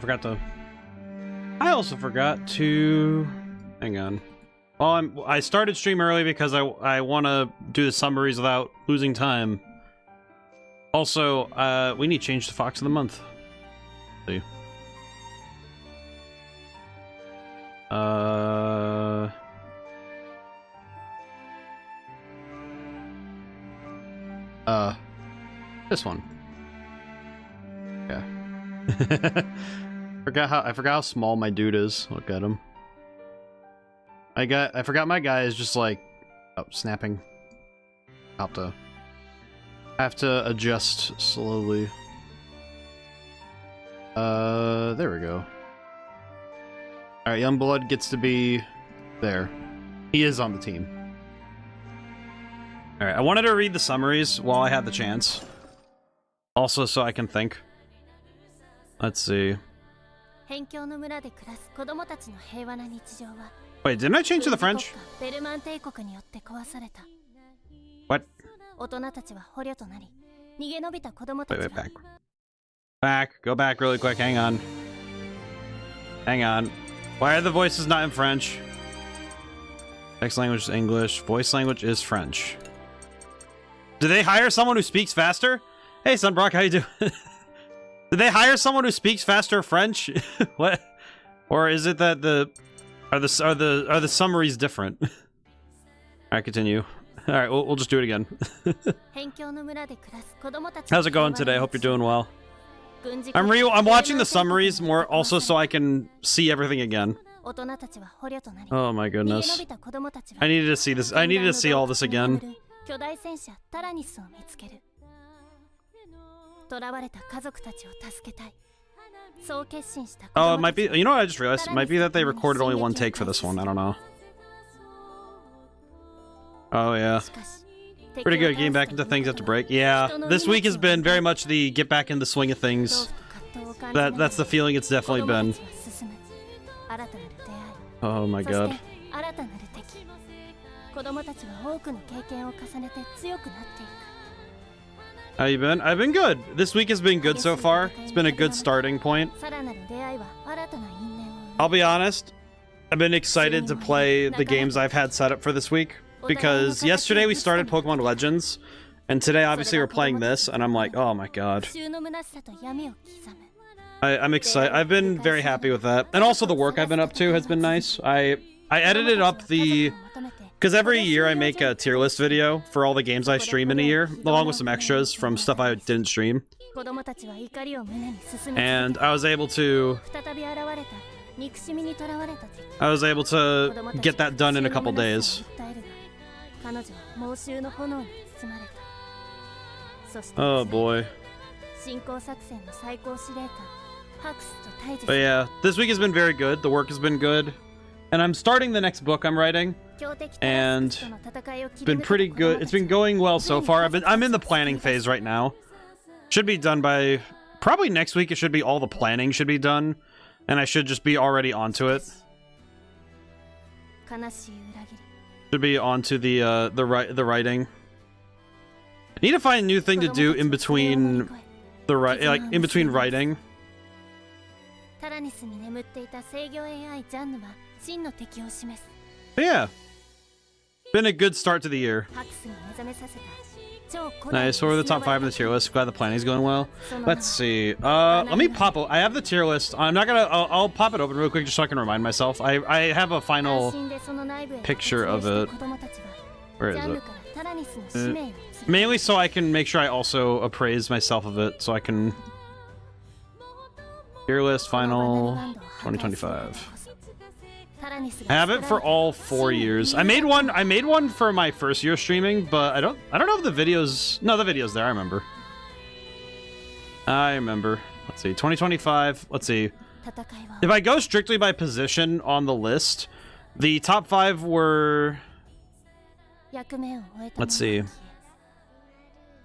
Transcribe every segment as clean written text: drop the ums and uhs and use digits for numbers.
Forgot to... I also forgot to... Hang on. Well, I started stream early because I want to do the summaries without losing time. Also, we need to change the Fox of the Month. Let's see. This one. Yeah. I forgot how small my dude is. Look at him. I forgot my guy is just like snapping. I have to adjust slowly. There we go. Alright, Youngblood gets to be there. He is on the team. Alright, I wanted to read the summaries while I had the chance. Also, so I can think. Let's see. Wait, didn't I change to the French? What? Wait, back. Go back really quick, hang on. Hang on. Why are the voices not in French? Text language is English, voice language is French. Did they hire someone who speaks faster? Hey, Sunbrock, how you doing? Did they hire someone who speaks faster French? What? Or is it that are the summaries different? All right, continue. All right, we'll just do it again. How's it going today? Hope you're doing well. I'm watching the summaries more also so I can see everything again. Oh my goodness. I needed to see this. I needed to see all this again. Oh, it might be. You know what I just realized? It might be that they recorded only one take for this one. I don't know. Oh, yeah. Pretty good getting back into things after break. Yeah, this week has been very much the get back in the swing of things. That's the feeling it's definitely been. Oh my god. How you been? I've been good. This week has been good so far. It's been a good starting point. I'll be honest, I've been excited to play the games I've had set up for this week. Because yesterday we started Pokemon Legends, and today obviously we're playing this, and I'm like, oh my god. I'm excited. I've been very happy with that. And also the work I've been up to has been nice. I edited up the... Because every year I make a tier list video for all the games I stream in a year, along with some extras from stuff I didn't stream. And I was able to get that done in a couple days. Oh boy. But yeah, this week has been very good. The work has been good. And I'm starting the next book I'm writing. And it's been pretty good. It's been going well so far. I'm in the planning phase right now. Should be done by... Probably next week it should be all the planning should be done. And I should just be already onto it. Should be onto the writing. I need to find a new thing to do in between in between writing. But yeah, been a good start to the year. Nice. We're the top 5 in the tier list. Glad the planning's going well. Let's see. Let me pop. I have the tier list. I'm not gonna. I'll pop it open real quick just so I can remind myself. I have a final picture of it. Where is it? Mainly so I can make sure I also appraise myself of it, so I can. Tier list final 2025. I have it for all 4 years. I made one for my first year streaming, but I don't know if the videos... No, the video's there, I remember. Let's see, 2025, let's see. If I go strictly by position on the list, the top 5 were... Let's see.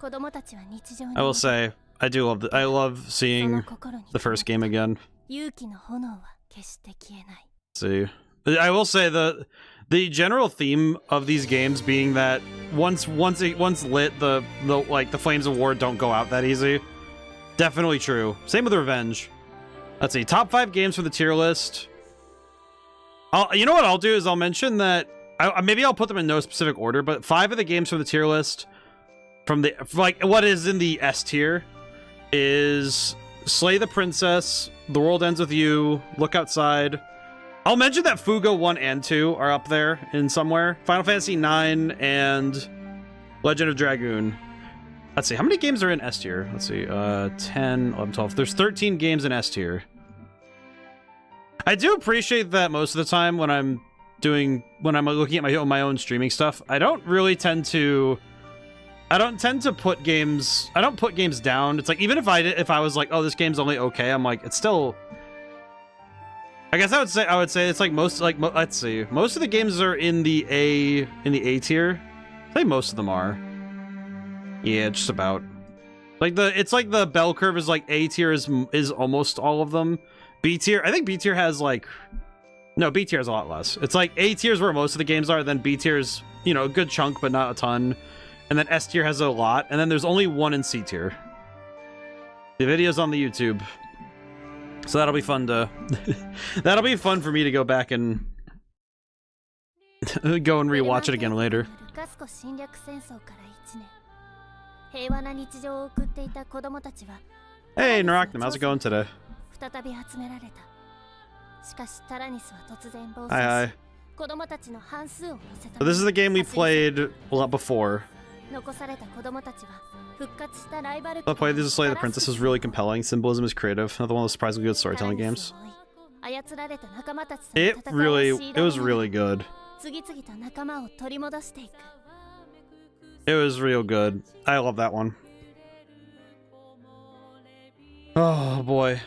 I will say, I love seeing the first game again. Let's see. I will say the general theme of these games being that once lit, the flames of war don't go out that easy. Definitely true. Same with Revenge. Let's see. Top 5 games for the tier list. You know what I'll do is I'll mention that maybe I'll put them in no specific order, but 5 of the games from the tier list from the like what is in the S tier is Slay the Princess, The World Ends With You, Look Outside. I'll mention that Fuga 1 and 2 are up there in somewhere. Final Fantasy 9 and Legend of Dragoon. Let's see, how many games are in S tier? Let's see, 10, 11, 12. There's 13 games in S tier. I do appreciate that most of the time when I'm looking at my own streaming stuff, I don't tend to put games, I don't put games down. It's like, even if I was like, oh, this game's only okay, I'm like, it's still, I guess I would say it's like let's see, most of the games are in the A tier. I think most of them are. Yeah, just about. Like it's like the bell curve is like A tier is almost all of them. B tier, I think B tier has like, no, B tier has a lot less. It's like A tier is where most of the games are, then B tier is, you know, a good chunk, but not a ton. And then S tier has a lot, and then there's only one in C tier. The video's on the YouTube. So that'll be fun to, that'll be fun for me to go back and go and rewatch it again later. Hey, Naraknim, how's it going today? Hi. So this is the game we played a lot before. The play This is Slay the Princess is really compelling. Symbolism is creative. Another one of those surprisingly good storytelling games. It was really good. It was real good. I love that one. Oh boy.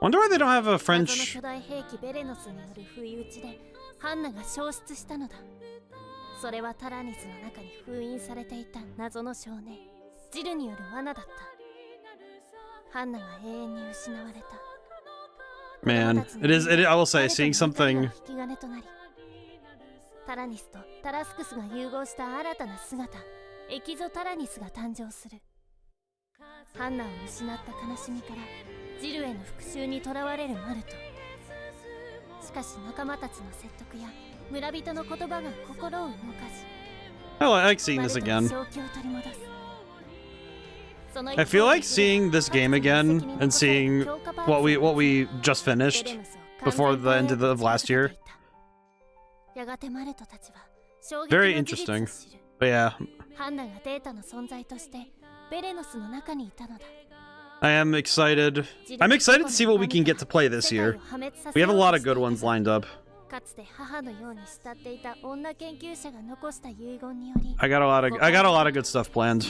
Wonder why they don't have a French. Man, it is. I will say, seeing something. I like seeing this again. I feel like seeing this game again and seeing what we just finished before the end of last year. Very interesting. But yeah. I am excited. I'm excited to see what we can get to play this year. We have a lot of good ones lined up. I got a lot of good stuff planned.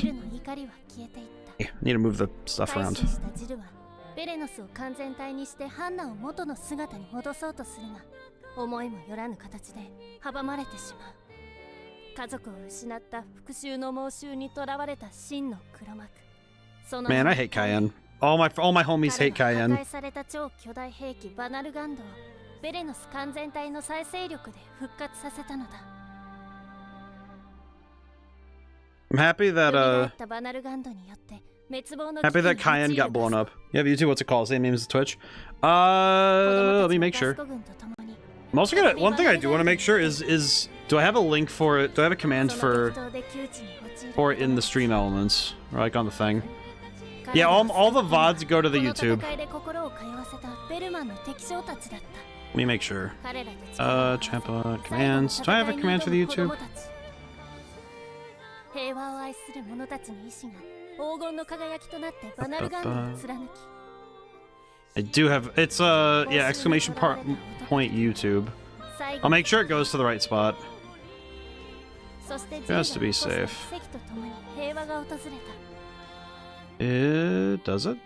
I need to move the stuff around. Man, I hate Cayenne. All my homies hate Cayenne. I'm happy that Cayenne got blown up. Yeah, YouTube, what's it called? Same name as Twitch. Let me make sure. I'm also gonna, one thing I do want to make sure is do I have a link for it? Do I have a command for it in the stream elements, or like on the thing? Yeah, all the VODs go to the YouTube. Let me make sure. Champa commands. Do I have a command for the YouTube? I do have. It's yeah, exclamation point YouTube. I'll make sure it goes to the right spot. Just to be safe. Does it?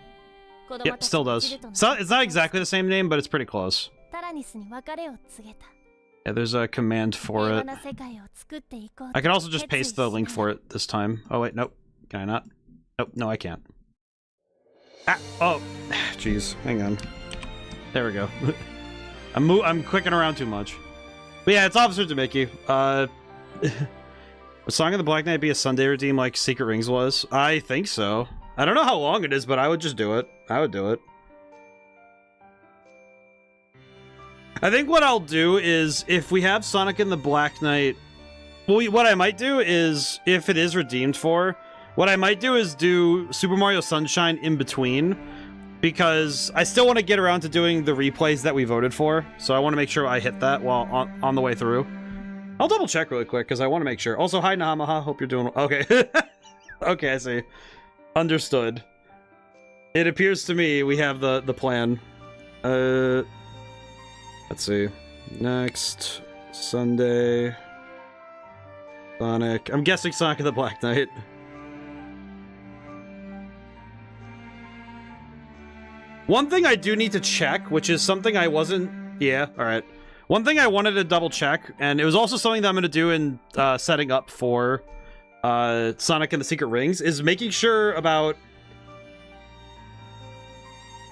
Yep, still does. It's not exactly the same name, but it's pretty close. Yeah, there's a command for it. I can also just paste the link for it this time. Oh wait, nope. Can I not? Nope, no I can't. Ah, oh, jeez, hang on. There we go. I'm clicking around too much. But yeah, it's Officer Demiki. Would Song of the Black Knight be a Sunday redeem like Secret Rings was? I think so. I don't know how long it is, but I would just do it. I would do it. I think what I'll do is, if we have Sonic and the Black Knight... Well, what I might do is, if it is redeemed for, what I might do is do Super Mario Sunshine in between, because I still want to get around to doing the replays that we voted for, so I want to make sure I hit that while on the way through. I'll double check really quick, because I want to make sure. Also, hi Nahamaha, hope you're doing... Okay. Okay, I see. Understood. It appears to me we have the plan. Let's see. Next Sunday. Sonic. I'm guessing Sonic of the Black Knight. One thing I do need to check, which is something I wasn't... Yeah, alright. One thing I wanted to double check, and it was also something that I'm going to do in setting up for Sonic and the Secret Rings, is making sure about...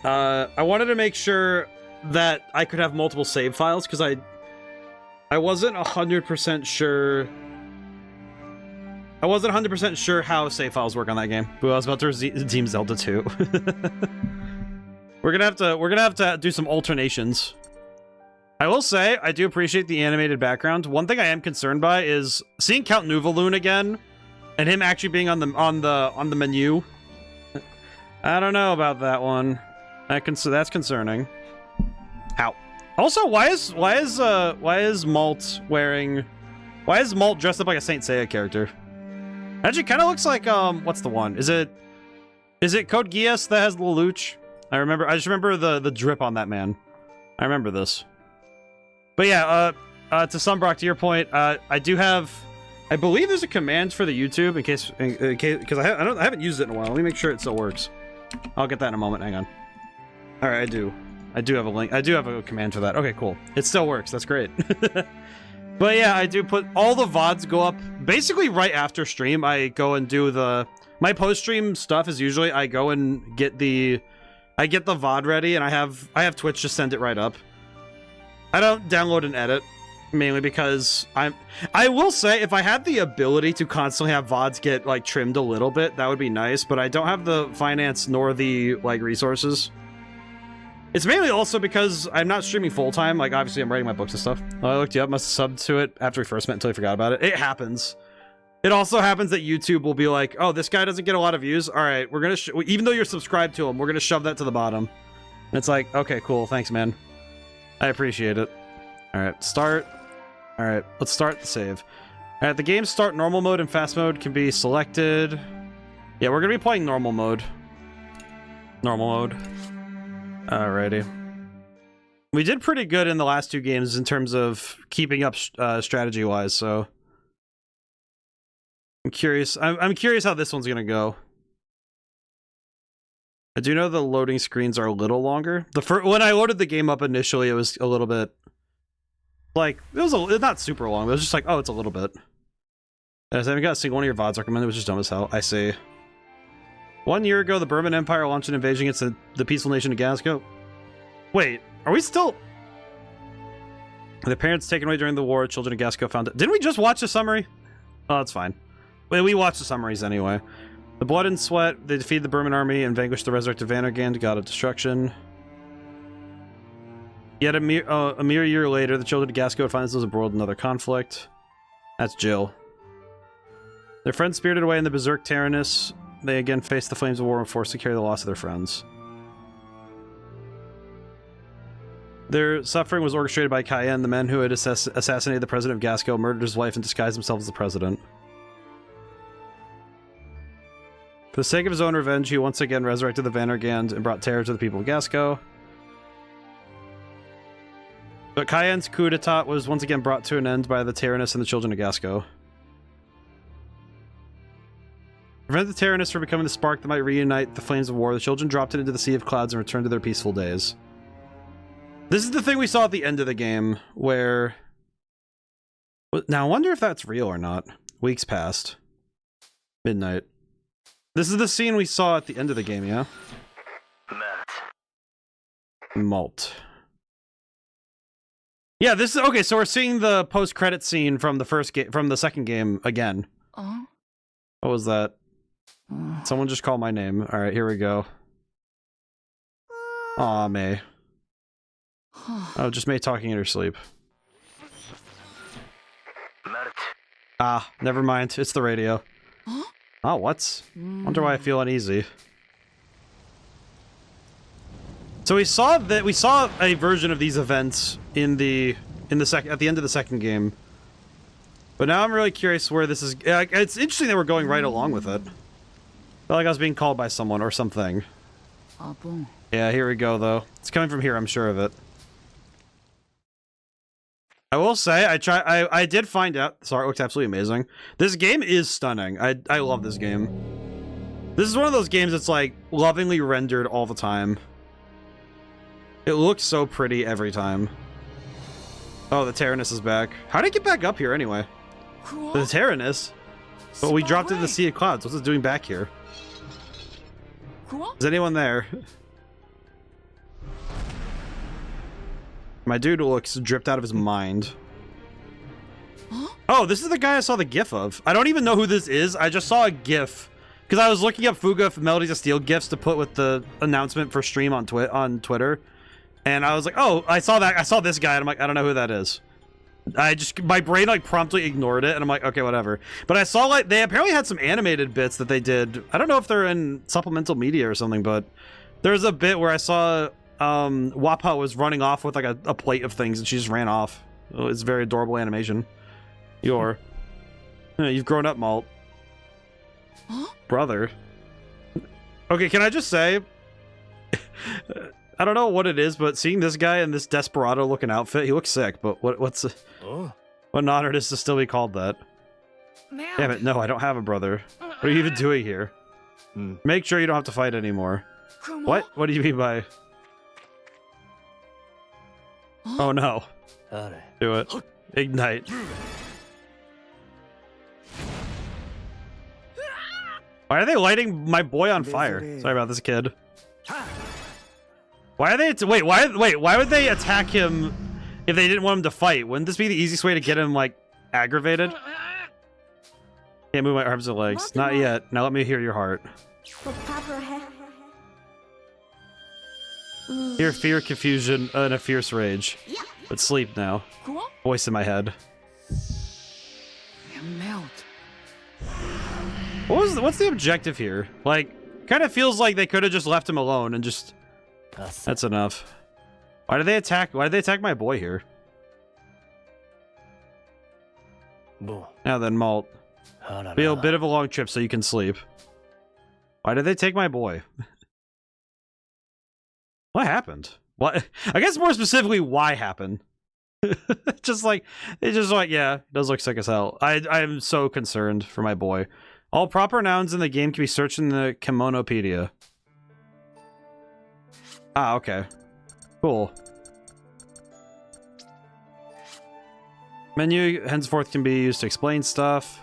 I wanted to make sure that I could have multiple save files, because I wasn't 100% sure... I wasn't 100% sure how save files work on that game. But I was about to redeem Zelda 2. We're gonna have to do some alternations. I will say, I do appreciate the animated background. One thing I am concerned by is seeing Count Nuvaloon again, and him actually being on the menu. I don't know about that one. That's concerning. Ow. Also, why is Malt dressed up like a Saint Seiya character? Actually, kind of looks like what's the one? Is it Code Geass that has the Lelouch? I just remember the drip on that man. I remember this. But yeah, to Sunbrock, to your point, I do have, I believe there's a command for the YouTube in case, because I haven't used it in a while. Let me make sure it still works. I'll get that in a moment. Hang on. All right, I do have a link. I do have a command for that. Okay, cool. It still works. That's great. But yeah, I do put all the VODs go up basically right after stream. I go and do my post-stream stuff is usually I go and get the VOD ready, and I have Twitch just send it right up. I don't download and edit, mainly because I will say, if I had the ability to constantly have VODs get like trimmed a little bit, that would be nice, but I don't have the finance nor the like resources. It's mainly also because I'm not streaming full-time. Like, obviously, I'm writing my books and stuff. Oh, I looked you up, must have subbed to it after we first met until I forgot about it. It happens. It also happens that YouTube will be like, oh, this guy doesn't get a lot of views. All right, we're going to... Even though you're subscribed to him, we're going to shove that to the bottom. And it's like, okay, cool. Thanks, man. I appreciate it. All right, start. All right, let's start the save. All right, the game start normal mode and fast mode can be selected. Yeah, we're going to be playing normal mode. Normal mode. Alrighty. We did pretty good in the last two games in terms of keeping up strategy-wise, so... I'm curious. I'm curious how this one's gonna go. I do know the loading screens are a little longer. When I loaded the game up initially, it was a little bit... Like, it's not super long, but it was just like, oh, it's a little bit. I haven't got a single one of your VODs recommended, which is dumb as hell. I see. 1 year ago, the Burman Empire launched an invasion against the peaceful nation of Gasco. Wait, are we still... The parents taken away during the war, children of Gasco found... Didn't we just watch the summary? Oh, that's fine. Wait, we watched the summaries anyway. The blood and sweat, they defeated the Burman army and vanquished the resurrected Vanargand, god of destruction. Yet a mere year later, the children of Gasco find themselves embroiled in another conflict. That's Jill. Their friends spirited away in the Berserk Tyrannus. They again faced the flames of war and were forced to carry the loss of their friends. Their suffering was orchestrated by Cayenne, the men who had assassinated the president of Gasco, murdered his wife, and disguised themselves as the president. For the sake of his own revenge, he once again resurrected the Vanargand and brought terror to the people of Gasco. But Cayenne's coup d'etat was once again brought to an end by the Tyrannus and the children of Gasco. To prevent the Tyrannus from becoming the spark that might reunite the flames of war, the children dropped it into the Sea of Clouds and returned to their peaceful days. This is the thing we saw at the end of the game, where... Now, I wonder if that's real or not. Weeks passed. Midnight. This is the scene we saw at the end of the game, yeah? Malt. Yeah, this is... Okay, so we're seeing the post-credit scene from the first game, from the second game again. What was that? Someone just called my name. Alright, here we go. Aw, May. Oh, just May talking in her sleep. Ah, never mind. It's the radio. Oh, what? Wonder why I feel uneasy. So we saw a version of these events at the end of the second game. But now I'm really curious where this is. It's interesting that we're going right along with it. Felt like I was being called by someone or something. Yeah, here we go though. It's coming from here, I'm sure of it. I will say, I did find out this art looks absolutely amazing. This game is stunning. I love this game. This is one of those games that's like lovingly rendered all the time. It looks so pretty every time. Oh, the Tyrannus is back. How did it get back up here anyway? The Tyrannus? But we dropped into the Sea of Clouds. What's it doing back here? Is anyone there? My dude looks dripped out of his mind. Oh, this is the guy I saw the GIF of. I don't even know who this is. I just saw a GIF. Because I was looking up Fuga for Melodies of Steel GIFs to put with the announcement for stream on Twitter. And I was like, oh, I saw that. I saw this guy. And I'm like, I don't know who that is. My brain like promptly ignored it. And I'm like, okay, whatever. But I saw like, they apparently had some animated bits that they did. I don't know if they're in supplemental media or something, but there's a bit where I saw Wappa was running off with like a plate of things and she just ran off. Oh, it's very adorable animation. You've grown up, Malt. Brother. Okay, can I just say, I don't know what it is, but seeing this guy in this desperado looking outfit, he looks sick, but what an honor it is to still be called that. Damn it, no, I don't have a brother. What are you even doing here? Make sure you don't have to fight anymore. What? What do you mean by... Oh no. Do it. Ignite. Why are they lighting my boy on fire? Sorry about this, kid. Why are they... Why would they attack him if they didn't want him to fight? Wouldn't this be the easiest way to get him, like, aggravated? Can't move my arms or legs. Not yet. Now let me hear your heart. Hear fear, confusion, and a fierce rage. But sleep now. Voice in my head. What's the objective here? Like, kind of feels like they could have just left him alone and just... That's enough. Why did they attack my boy here? Now then, Malt. Be a bit of a long trip so you can sleep. Why did they take my boy? What happened? What? I guess more specifically, why happened? It's just like, yeah, it does look sick as hell. I am so concerned for my boy. All proper nouns in the game can be searched in the Kimonopedia. Ah, okay. Cool. Menu henceforth can be used to explain stuff.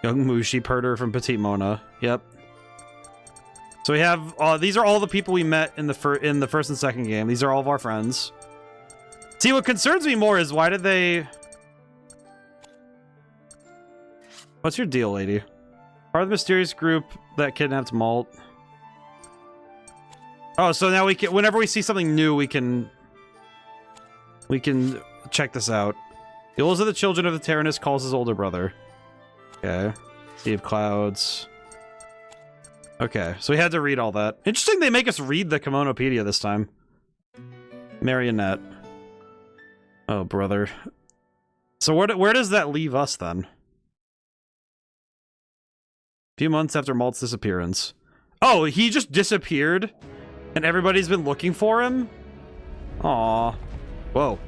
Young Mushi Perder from Petite Mona. Yep. So we have, these are all the people we met in the first and second game. These are all of our friends. See, what concerns me more is why did they... What's your deal, lady? Part of the mysterious group that kidnapped Malt. Oh, so now we can, whenever we see something new, we can check this out. Those are the children of the Tyrannus calls his older brother. Okay. Sea of Clouds. Okay, so we had to read all that. Interesting they make us read the Kimonopedia this time. Marionette. Oh, brother. So where does that leave us, then? A few months after Malt's disappearance. Oh, he just disappeared? And everybody's been looking for him? Aww. Whoa.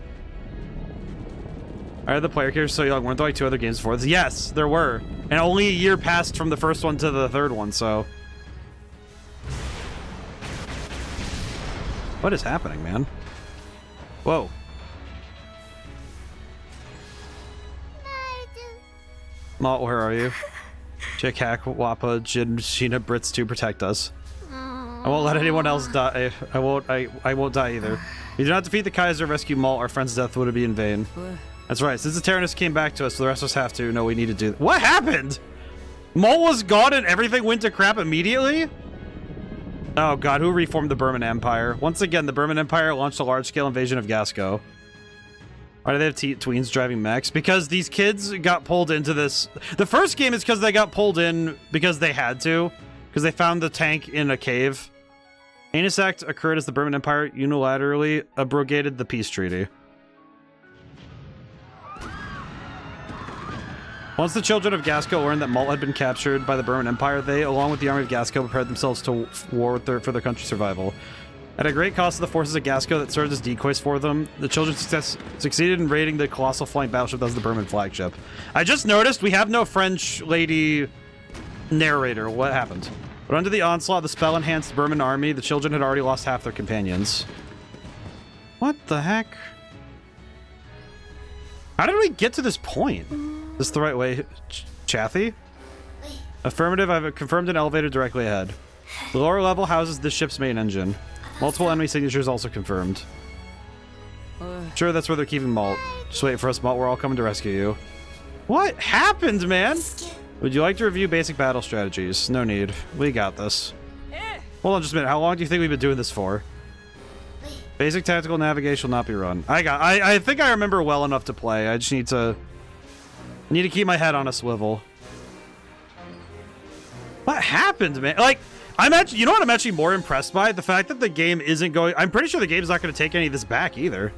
Are the player characters so young? Weren't there like 2 other games before this? Yes, there were. And only a year passed from the first one to the third one, so... What is happening, man? Whoa. Malt, where are you? Chick, Hack, Wappa, Jin, Sheena, Brits to protect us. I won't let anyone else die. I won't die either. If we do not defeat the Kaiser, rescue Malt, our friend's death would be in vain. That's right. Since the Tyrannus came back to us, the rest of us have to. No, we need to do... What happened? Mole was gone and everything went to crap immediately? Oh god, who reformed the Burman Empire? Once again, the Burman Empire launched a large-scale invasion of Gasco. Why do they have tweens driving mechs? Because these kids got pulled into this... The first game is because they got pulled in because they had to. Because they found the tank in a cave. Heinous act occurred as the Burman Empire unilaterally abrogated the peace treaty. Once the children of Gasco learned that Malt had been captured by the Burman Empire, they, along with the army of Gasco, prepared themselves to war with for their country's survival. At a great cost to the forces of Gasco that served as decoys for them, the children succeeded in raiding the colossal flying battleship that was the Burman flagship. I just noticed we have no French lady narrator. What happened? But under the onslaught of the spell-enhanced Burman army, the children had already lost half their companions. What the heck? How did we get to this point? Is this the right way? Chathy? Affirmative, I've confirmed an elevator directly ahead. The lower level houses the ship's main engine. Multiple enemy signatures also confirmed. Sure, that's where they're keeping Malt. Just wait for us, Malt. We're all coming to rescue you. What happened, man? Would you like to review basic battle strategies? No need. We got this. Hold on just a minute. How long do you think we've been doing this for? Basic tactical navigation will not be run. I think I remember well enough to play. I just need to... I need to keep my head on a swivel. What happened, man? Like... I'm actually, you know what I'm actually more impressed by? The fact that the game isn't going... I'm pretty sure the game's not going to take any of this back either.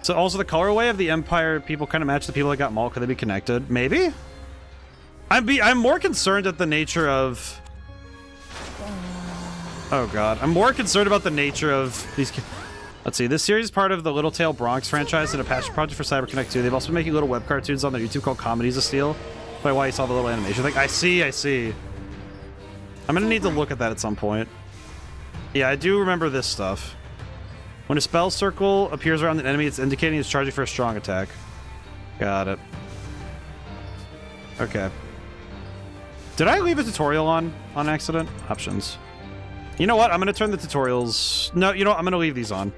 So also the colorway of the Empire people kind of match the people that got Malt. Could they be connected? Maybe? I'm more concerned at the nature of... Oh god. I'm more concerned about the nature of these... Let's see. This series is part of the Little Tail Bronx franchise and a passion project for CyberConnect 2. They've also been making little web cartoons on their YouTube called Comedies of Steel. That's why you saw the little animation thing. I see. I'm gonna need to look at that at some point. Yeah, I do remember this stuff. When a spell circle appears around an enemy, it's indicating it's charging for a strong attack. Got it. Okay. Did I leave a tutorial on accident? Options. You know what? I'm gonna turn the tutorials... No, you know what? I'm gonna leave these on.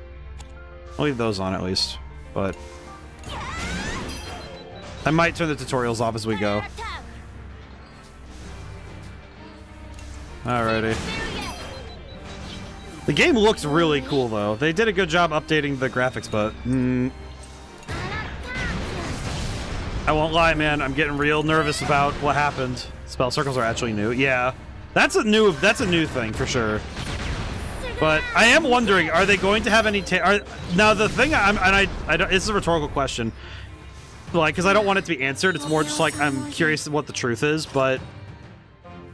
I'll leave those on at least. But... I might turn the tutorials off as we go. Alrighty. The game looks really cool, though. They did a good job updating the graphics, but... I won't lie, man. I'm getting real nervous about what happened. Spell circles are actually new. Yeah. That's a new thing, for sure. But I am wondering, are they going to have any... Now, the thing... It's a rhetorical question. Like, because I don't want it to be answered. It's more just like, I'm curious what the truth is, but...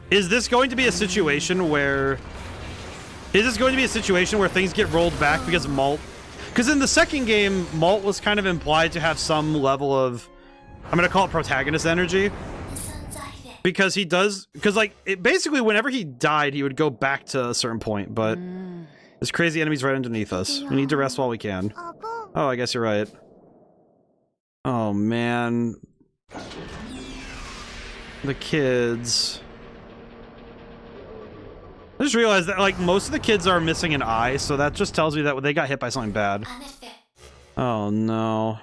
Is this going to be a situation where... things get rolled back because Malt... Because in the second game, Malt was kind of implied to have some level of... I'm going to call it protagonist energy. Because he does... Because, like, basically, whenever he died, he would go back to a certain point, but... This crazy enemy's right underneath us. We need to rest while we can. Oh, I guess you're right. Oh, man. The kids... I just realized that, like, most of the kids are missing an eye, so that just tells me that they got hit by something bad. Oh, no.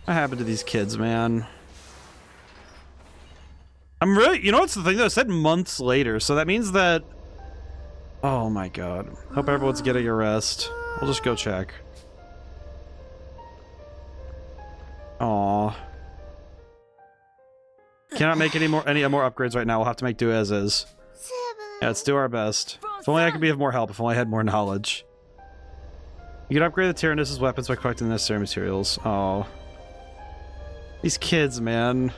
What happened to these kids, man? I'm really... You know what's the thing, though? It said months later, so that means that... Oh, my God. Hope everyone's getting a rest. We'll just go check. Aww. Cannot make any more upgrades right now. We'll have to make do as is. Yeah, let's do our best. If only I could be of more help. If only I had more knowledge. You can upgrade the Tyrannus's weapons by collecting the necessary materials. Oh. These kids, man.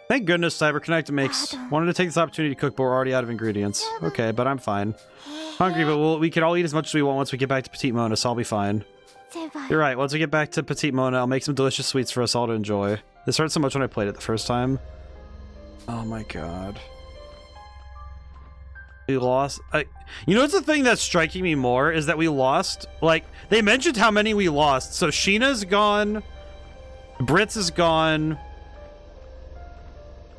Thank goodness CyberConnect makes... Wanted to take this opportunity to cook, but we're already out of ingredients. Okay, but I'm fine. Hungry, but we can all eat as much as we want once we get back to Petite Mona, so I'll be fine. You're right, once we get back to Petite Mona, I'll make some delicious sweets for us all to enjoy. This hurt so much when I played it the first time. Oh my god. We lost... You know what's the thing that's striking me more? Is that we lost... Like, they mentioned how many we lost. So Sheena's gone. Brits is gone.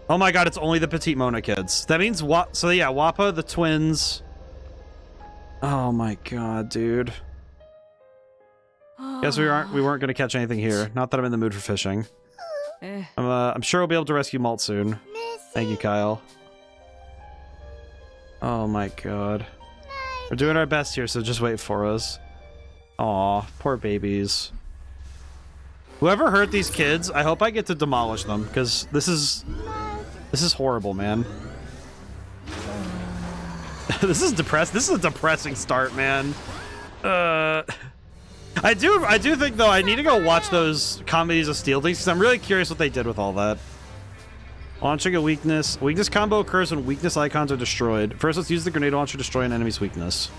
Oh my god, it's only the Petite Mona kids. That means... So yeah, Wappa, the twins... Oh my god, dude. Guess we weren't gonna catch anything here. Not that I'm in the mood for fishing. I'm sure we'll be able to rescue Malt soon. Thank you, Kyle. Oh my god. We're doing our best here, so just wait for us. Aw, poor babies. Whoever hurt these kids, I hope I get to demolish them, because this is horrible, man. This is a depressing start, man. I do think though I need to go watch those Comedies of Steel things because I'm really curious what they did with all that. Launching a weakness. Weakness combo occurs when weakness icons are destroyed. First, let's use the grenade launcher to destroy an enemy's weakness.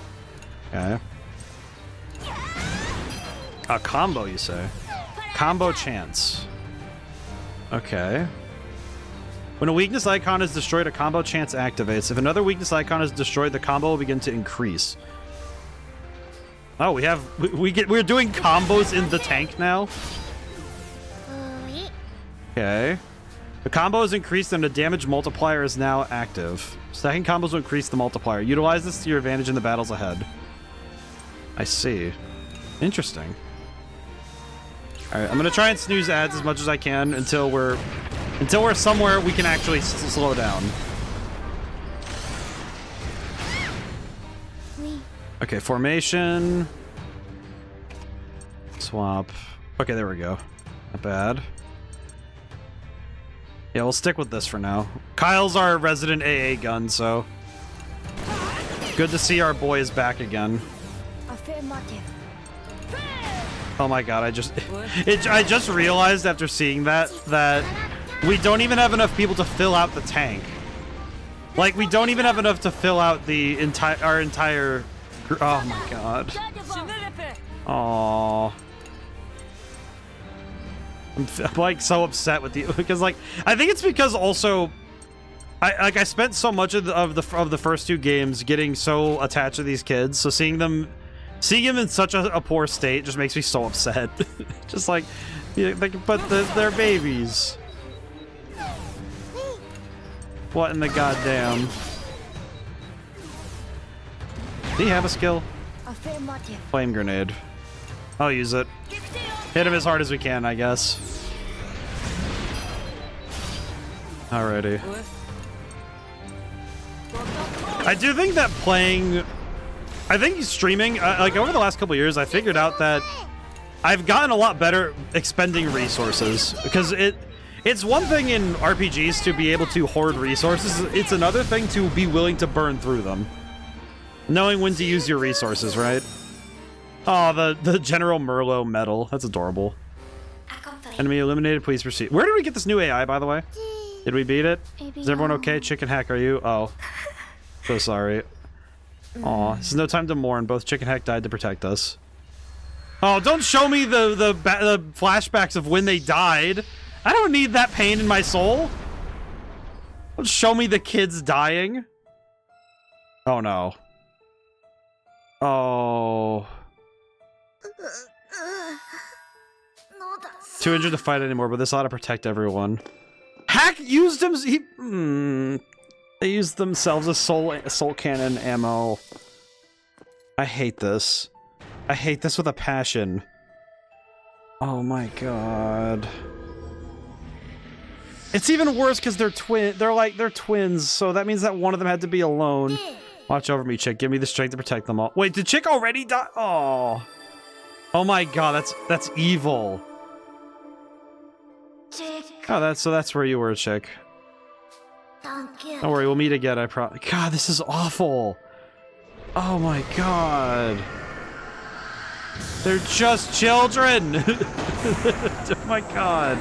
Okay. A combo, you say? Combo chance. Okay. When a weakness icon is destroyed, a combo chance activates. If another weakness icon is destroyed, the combo will begin to increase. Oh, we're doing combos in the tank now? Okay. The combo is increased and the damage multiplier is now active. Stacking combos will increase the multiplier. Utilize this to your advantage in the battles ahead. I see. Interesting. Alright, I'm gonna try and snooze ads as much as I can until we're somewhere we can actually slow down. Okay, formation. Swap. Okay, there we go. Not bad. Yeah, we'll stick with this for now. Kyle's our resident AA gun, so good to see our boy is back again. Oh my god, I just realized after seeing that we don't even have enough people to fill out the tank. Like, we don't even have enough to fill out our entire oh my god. Aww. I'm like so upset with you because like I think it's because also I spent so much of the first two games getting so attached to these kids, so seeing them in such a poor state just makes me so upset. Just like, yeah, but they're babies. What in the goddamn? Do you have a skill? Flame grenade. I'll use it. Hit him as hard as we can, I guess. Alrighty. I do think that streaming, like over the last couple years, I figured out that I've gotten a lot better expending resources. Because it's one thing in RPGs to be able to hoard resources, it's another thing to be willing to burn through them. Knowing when to use your resources, right? Oh, the General Merlot medal. That's adorable. Enemy eliminated, please proceed. Where did we get this new AI, by the way? Did we beat it? Is everyone okay? Chicken Hack, are you? Oh. So sorry. Aw, this is no time to mourn. Both Chicken Hack died to protect us. Oh, don't show me the flashbacks of when they died. I don't need that pain in my soul. Don't show me the kids dying. Oh, no. Oh. Too injured to fight anymore, but this ought to protect everyone. Hack used him. They used themselves as soul cannon ammo. I hate this. I hate this with a passion. Oh my god. It's even worse because they're twins, so that means that one of them had to be alone. Watch over me, Chick. Give me the strength to protect them all. Wait, did Chick already die? Oh. Oh my god, that's evil. Oh, that's where you were, Chick. Don't worry, we'll meet again, I promise. God, this is awful. Oh my god. They're just children. Oh my god.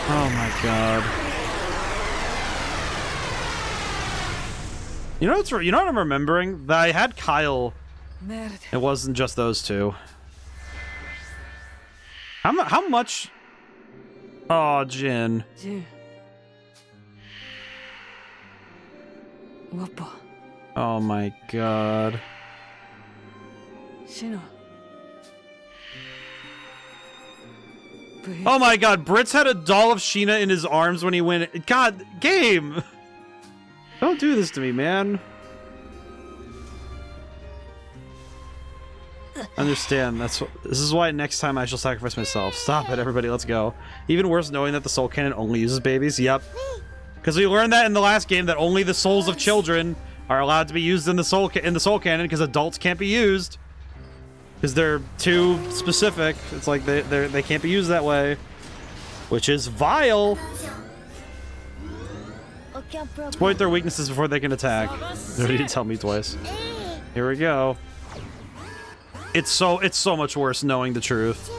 Oh my god. You know what I'm remembering? That I had Kyle. It wasn't just those two. How much? Oh, Jin. Oh my god. Oh my god, Brits had a doll of Sheena in his arms when he went. God, game! Don't do this to me, man. Understand, this is why next time I shall sacrifice myself. Stop it, everybody, let's go. Even worse, knowing that the soul cannon only uses babies. Yep. Because we learned that in the last game, that only the souls of children are allowed to be used in the soul cannon, because adults can't be used. Because they're too specific. It's like they can't be used that way. Which is vile. Exploit their weaknesses before they can attack. No need to tell me twice. Here we go. It's so much worse knowing the truth.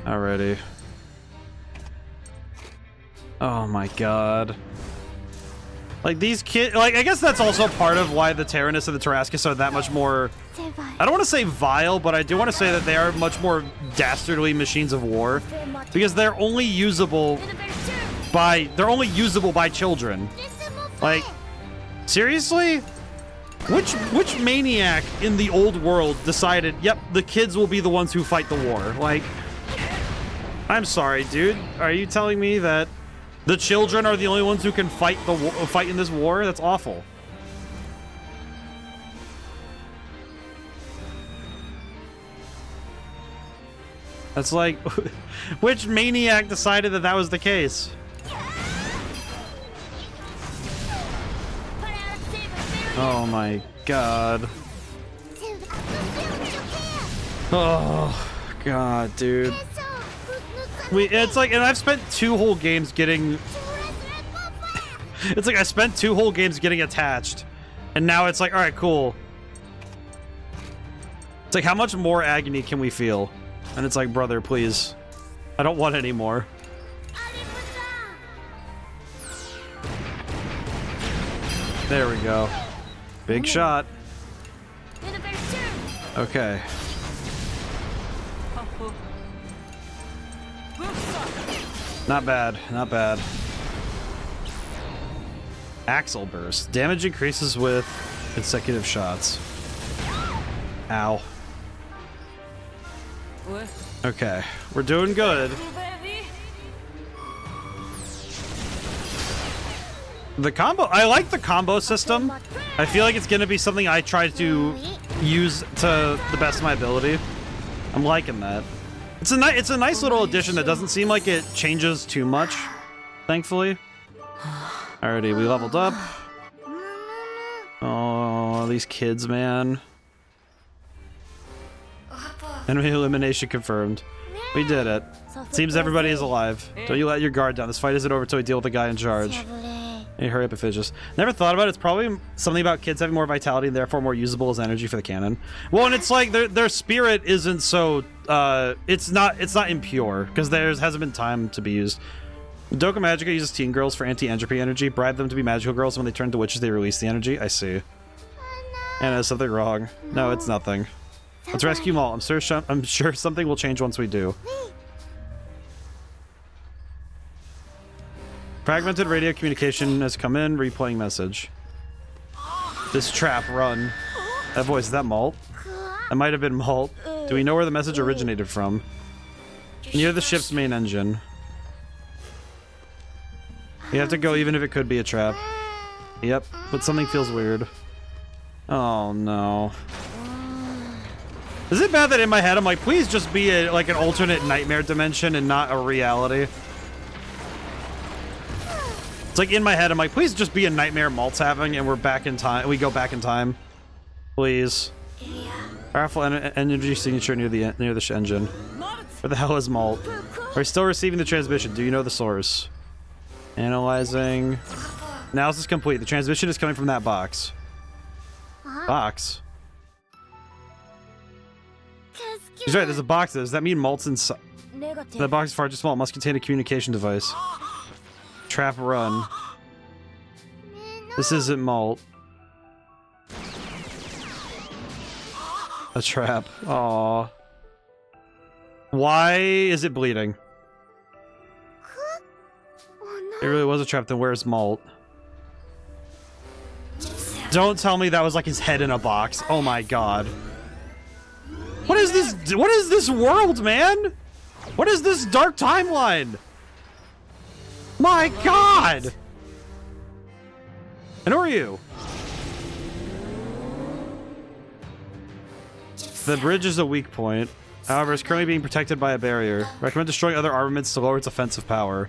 Alrighty. Oh my god. Like these kids, like I guess that's also part of why the Tyrannus and the Tarrascus are that much more, I don't want to say vile, but I do want to say that they are much more dastardly machines of war, because they're only usable by children. Like, seriously? Which maniac in the old world decided, yep, the kids will be the ones who fight the war? Like, I'm sorry, dude. Are you telling me that the children are the only ones who can fight in this war? That's awful. That's like, which maniac decided that that was the case? Oh my god. Oh god, dude. It's like, and I've spent 2 whole games getting it's like I spent 2 whole games getting attached, and now it's like, all right, cool. It's like, how much more agony can we feel? And it's like, brother, please, I don't want any more. There we go. Big shot. Okay. Not bad, not bad. Axle burst. Damage increases with consecutive shots. Ow. Okay, we're doing good. The combo, I like the combo system. I feel like it's gonna be something I try to use to the best of my ability. I'm liking that. It's a nice little addition that doesn't seem like it changes too much, thankfully. Alrighty, we leveled up. Oh, these kids, man. Enemy elimination confirmed. We did it. Seems everybody is alive. Don't you let your guard down. This fight isn't over until we deal with the guy in charge. Hey, hurry up, Ephigus. Never thought about it. It's probably something about kids having more vitality and therefore more usable as energy for the cannon. Well, and it's like their spirit isn't so it's not impure because there hasn't been time to be used. Doka Magica uses teen girls for anti-entropy energy. Bribe them to be magical girls. When they turn to witches, they release the energy. I see. And is something wrong? No, it's nothing. Let's rescue Malt. I'm sure something will change once we do. Fragmented radio communication has come in. Replaying message. This trap, run. That voice, is that Malt? That might have been Malt. Do we know where the message originated from? Near the ship's main engine. You have to go even if it could be a trap. Yep, but something feels weird. Oh no. Is it bad that in my head I'm like, please just be like an alternate nightmare dimension and not a reality? It's like in my head I'm like, please just be a nightmare Malt's having and we're back in time. We go back in time. Please. Powerful energy signature near the engine. Where the hell is Malt? Are we still receiving the transmission? Do you know the source? Analyzing. Analysis complete. The transmission is coming from that box. Box? He's right, there's a box there. Does that mean Malt's inside? That box is far too small. It must contain a communication device. Trap run. This isn't Malt. A trap. Aww. Why is it bleeding? It really was a trap, then where's Malt? Don't tell me that was like his head in a box. Oh my god. What is this? What is this world, man? What is this dark timeline? My god! And who are you? The bridge is a weak point. However, it's currently being protected by a barrier. Recommend destroying other armaments to lower its offensive power.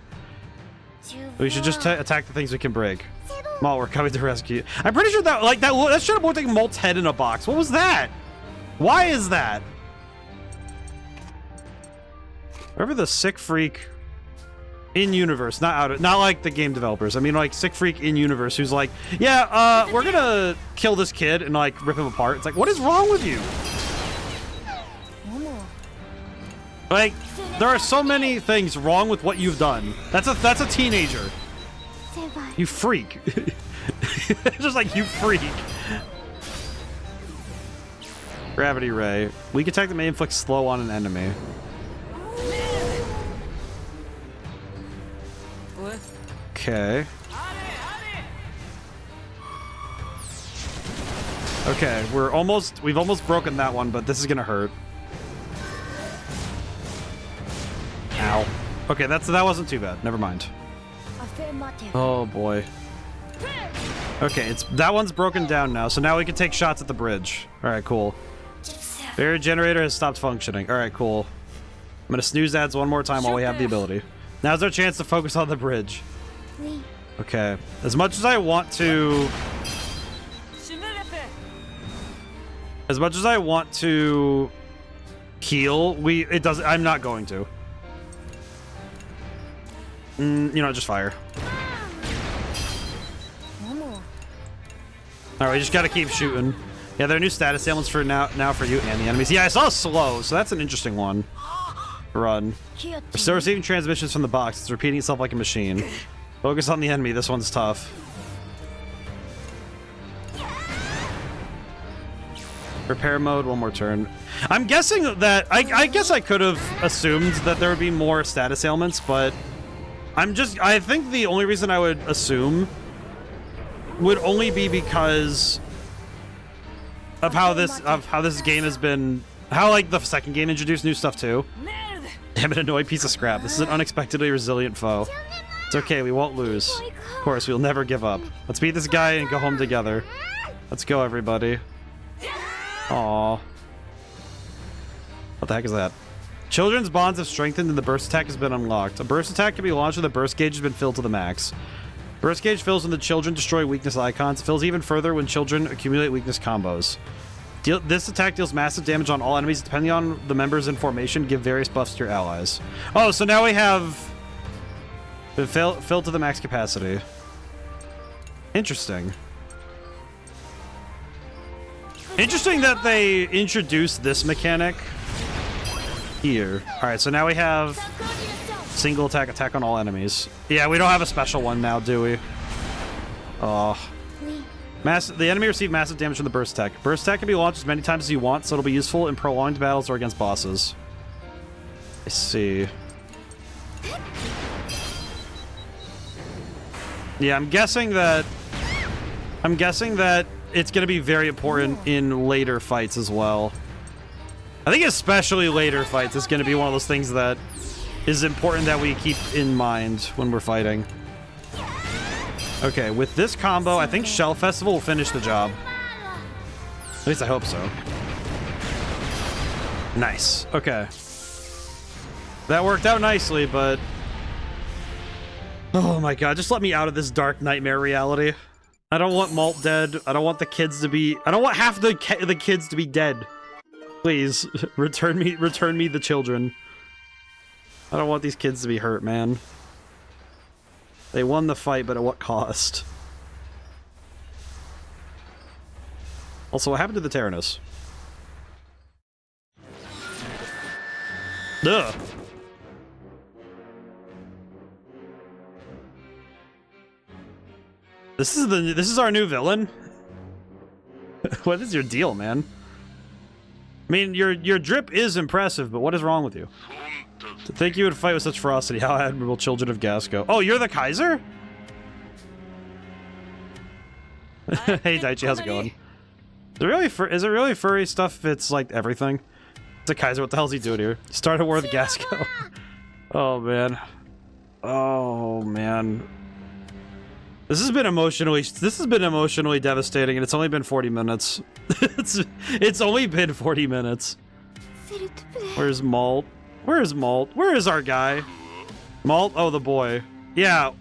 We should just attack the things we can break. Mal, we're coming to rescue you. I'm pretty sure that, like, that should have looked like Malt's head in a box. What was that? Why is that? Remember the sick freak in universe, not like the game developers. I mean, like, sick freak in universe who's like, yeah, we're gonna kill this kid and like rip him apart. It's like, what is wrong with you? Like, there are so many things wrong with what you've done. That's a teenager. You freak. Just like, you freak. Gravity ray. Weak attack that may inflict slow on an enemy. Okay. Okay, we've almost broken that one, but this is gonna hurt. Ow. Okay, that wasn't too bad. Never mind. Oh boy. Okay, that one's broken down now, so now we can take shots at the bridge. Alright, cool. Barrier generator has stopped functioning. Alright, cool. I'm gonna snooze ads one more time while we have the ability. Now's our chance to focus on the bridge. Okay. As much as I want to heal, I'm not going to. You know, just fire. Alright, we just gotta keep shooting. Yeah, there are new status ailments for now for you and the enemies. Yeah, I saw slow, so that's an interesting one. Run. We're still receiving transmissions from the box. It's repeating itself like a machine. Focus on the enemy. This one's tough. Repair mode, one more turn. I'm guessing that... I guess I could have assumed that there would be more status ailments, but... I think the only reason I would assume would only be because of how this game has been... How, like, the second game introduced new stuff, too. Damn it, annoying piece of scrap. This is an unexpectedly resilient foe. It's okay, we won't lose. Of course, we'll never give up. Let's beat this guy and go home together. Let's go, everybody. Aww. What the heck is that? Children's bonds have strengthened and the burst attack has been unlocked. A burst attack can be launched when the burst gauge has been filled to the max. Burst gauge fills when the children destroy weakness icons. It fills even further when children accumulate weakness combos. This attack deals massive damage on all enemies. Depending on the members in formation, give various buffs to your allies. Oh, so now we have... filled to the max capacity. Interesting. Interesting that they introduced this mechanic here. Alright, so now we have single attack on all enemies. Yeah, we don't have a special one now, do we? Oh. The enemy received massive damage from the burst attack. Burst attack can be launched as many times as you want, so it'll be useful in prolonged battles or against bosses. I see. Yeah, I'm guessing that it's going to be very important in later fights as well. I think especially later fights is going to be one of those things that is important that we keep in mind when we're fighting. Okay, with this combo, I think Shell Festival will finish the job. At least I hope so. Nice. Okay. That worked out nicely, but... Oh my god, just let me out of this dark nightmare reality. I don't want Malt dead. I don't want the kids to be... I don't want half the kids to be dead. Please, return me the children. I don't want these kids to be hurt, man. They won the fight, but at what cost? Also, what happened to the Tyrannus? Ugh. This is our new villain? What is your deal, man? I mean, your drip is impressive, but what is wrong with you? To think you would fight with such ferocity, how admirable, children of Gasco. Oh, you're the Kaiser? Hey, Daichi, how's it going? Is it really furry stuff if it's, like, everything? It's a Kaiser, what the hell is he doing here? Start a war with Gasco. Oh, man. Oh, man. This has been emotionally devastating, and it's only been 40 minutes. It's only been 40 minutes. Where's Malt? Where's Malt? Where is our guy? Malt? Oh, the boy. Yeah.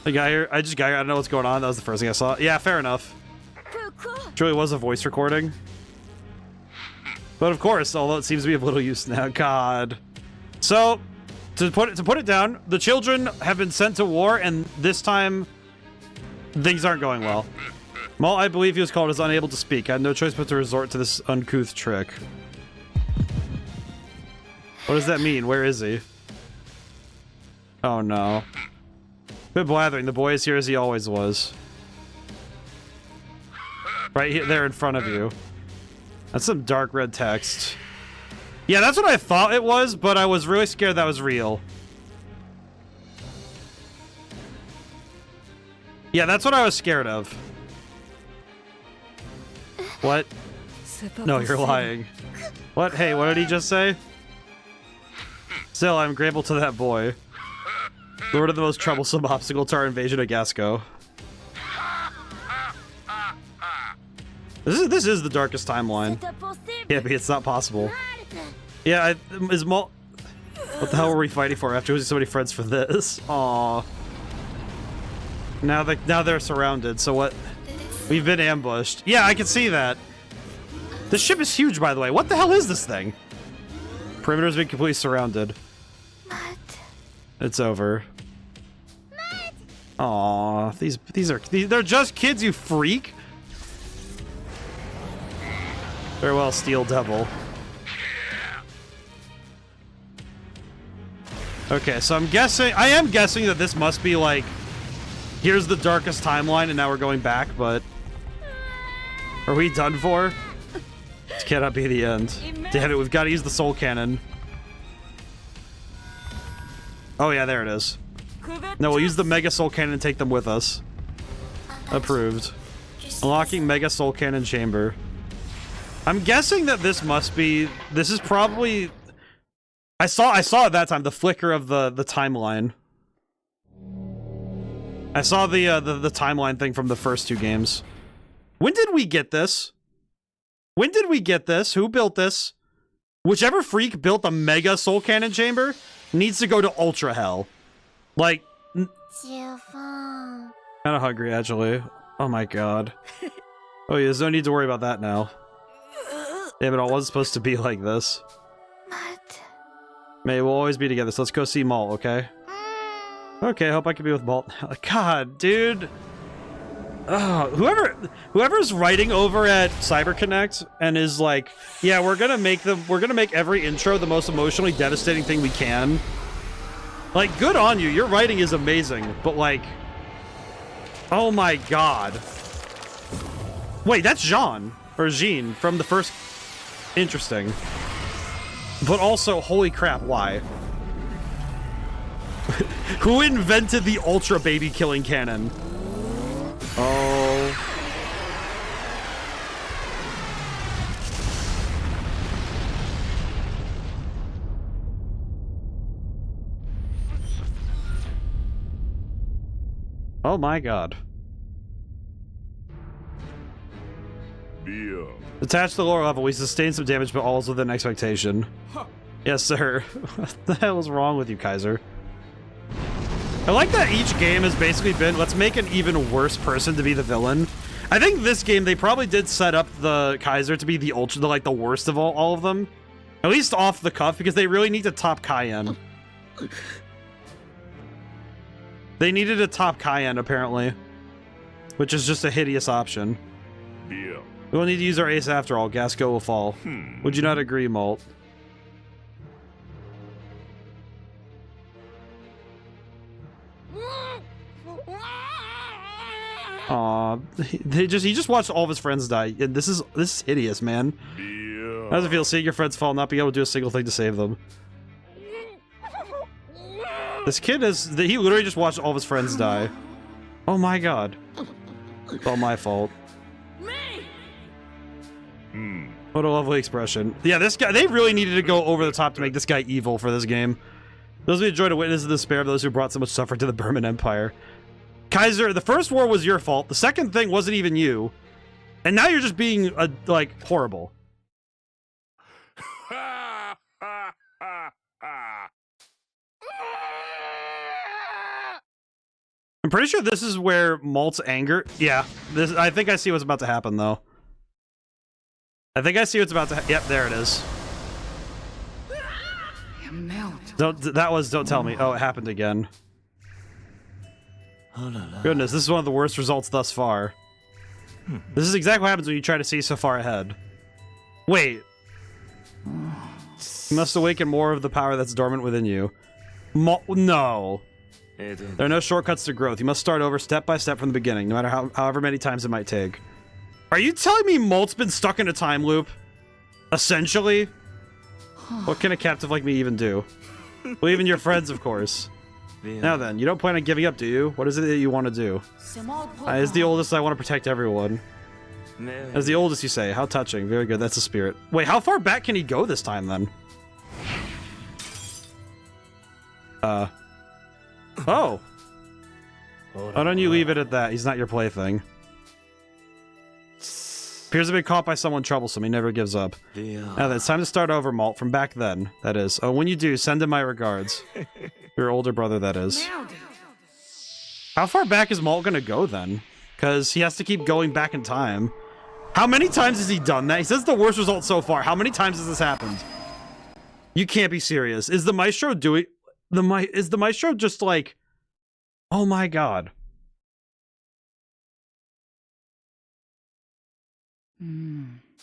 The guy here. I don't know what's going on. That was the first thing I saw. Yeah, fair enough. Truly was a voice recording. But of course, although it seems to be of little use now. God. So, to put it down, the children have been sent to war, and this time, things aren't going well. Malt, I believe he was called, is unable to speak. I had no choice but to resort to this uncouth trick. What does that mean? Where is he? Oh no. Quit blathering. The boy is here as he always was. Right here, there in front of you. That's some dark red text. Yeah, that's what I thought it was, but I was really scared that was real. Yeah, that's what I was scared of. What? No, you're lying. What? Hey, what did he just say? Still, I'm grateful to that boy. Lord of the most troublesome obstacle to our invasion of Gasco. This is the darkest timeline. Yeah, but it's not possible. Yeah, is Malt... What the hell were we fighting for after losing so many friends for this? Aww. Now they're surrounded, so what? We've been ambushed. Yeah, I can see that. This ship is huge, by the way. What the hell is this thing? Perimeter's been completely surrounded. It's over. Aww, they're just kids, you freak. Farewell, Steel Devil. Okay, so I am guessing that this must be like, here's the darkest timeline and now we're going back, but are we done for? This cannot be the end. Damn it, we've got to use the soul cannon. Oh yeah, there it is. No, we'll use the Mega Soul Cannon and take them with us. Approved. Unlocking Mega Soul Cannon Chamber. I'm guessing that this is probably... I saw at that time the flicker of the timeline. I saw the timeline thing from the first two games. When did we get this? When did we get this? Who built this? Whichever freak built the Mega Soul Cannon Chamber needs to go to Ultra Hell. Like... Kinda hungry, actually. Oh my god. Oh yeah, there's no need to worry about that now. Damn, it all wasn't supposed to be like this. May we'll always be together, so let's go see Malt, okay? Okay, I hope I can be with Malt now. God, dude. Whoever's writing over at CyberConnect and is like, yeah, we're gonna make every intro the most emotionally devastating thing we can. Like, good on you. Your writing is amazing, but like, oh my god. Wait, that's Jean or Jean from the first. Interesting. But also, holy crap, why? Who invented the Ultra Baby Killing Cannon? Oh. Oh my god. Attached to the lower level, we sustained some damage, but all is within expectation. Yes, sir. What the hell is wrong with you, Kaiser? I like that each game has basically been, let's make an even worse person to be the villain. I think this game, they probably did set up the Kaiser to be the the worst of all of them. At least off the cuff, because they really need to top Cayenne. They needed a top Cayenne, apparently. Which is just a hideous option. Yeah. We will need to use our ace after all. Gasco will fall. Would you not agree, Malt? Aw, he just watched all of his friends die. And this is hideous, man. How does it feel seeing your friends fall and not being able to do a single thing to save them? This kid he literally just watched all of his friends die. Oh my god. It's all my fault. What a lovely expression. Yeah, this guy, they really needed to go over the top to make this guy evil for this game. Those who enjoyed a witness of the despair of those who brought so much suffering to the Burman Empire. Kaiser, the first war was your fault. The second thing wasn't even you. And now you're just being, like, horrible. I'm pretty sure this is where Malt's anger... Yeah, this. I think I see what's about to happen, though. I think I see what's about to... Yep, there it is. Don't tell me. Oh, it happened again. Goodness, this is one of the worst results thus far. This is exactly what happens when you try to see so far ahead. Wait. You must awaken more of the power that's dormant within you. No. There are no shortcuts to growth. You must start over step by step from the beginning, no matter however many times it might take. Are you telling me Malt's been stuck in a time loop? Essentially? What can a captive like me even do? Well, even your friends, of course. Now then, you don't plan on giving up, do you? What is it that you want to do? As the oldest, I want to protect everyone. As the oldest, you say. How touching. Very good, that's the spirit. Wait, how far back can he go this time, then? Oh. Why don't you leave it at that? He's not your plaything. Appears to be caught by someone troublesome. He never gives up. Now then, it's time to start over, Malt. From back then, that is. Oh, when you do, send him my regards. Your older brother, that is. How far back is Malt gonna go, then? Because he has to keep going back in time. How many times has he done that? He says the worst result so far. How many times has this happened? You can't be serious. Is the Maestro doing... Is the Maestro just like... Oh my god.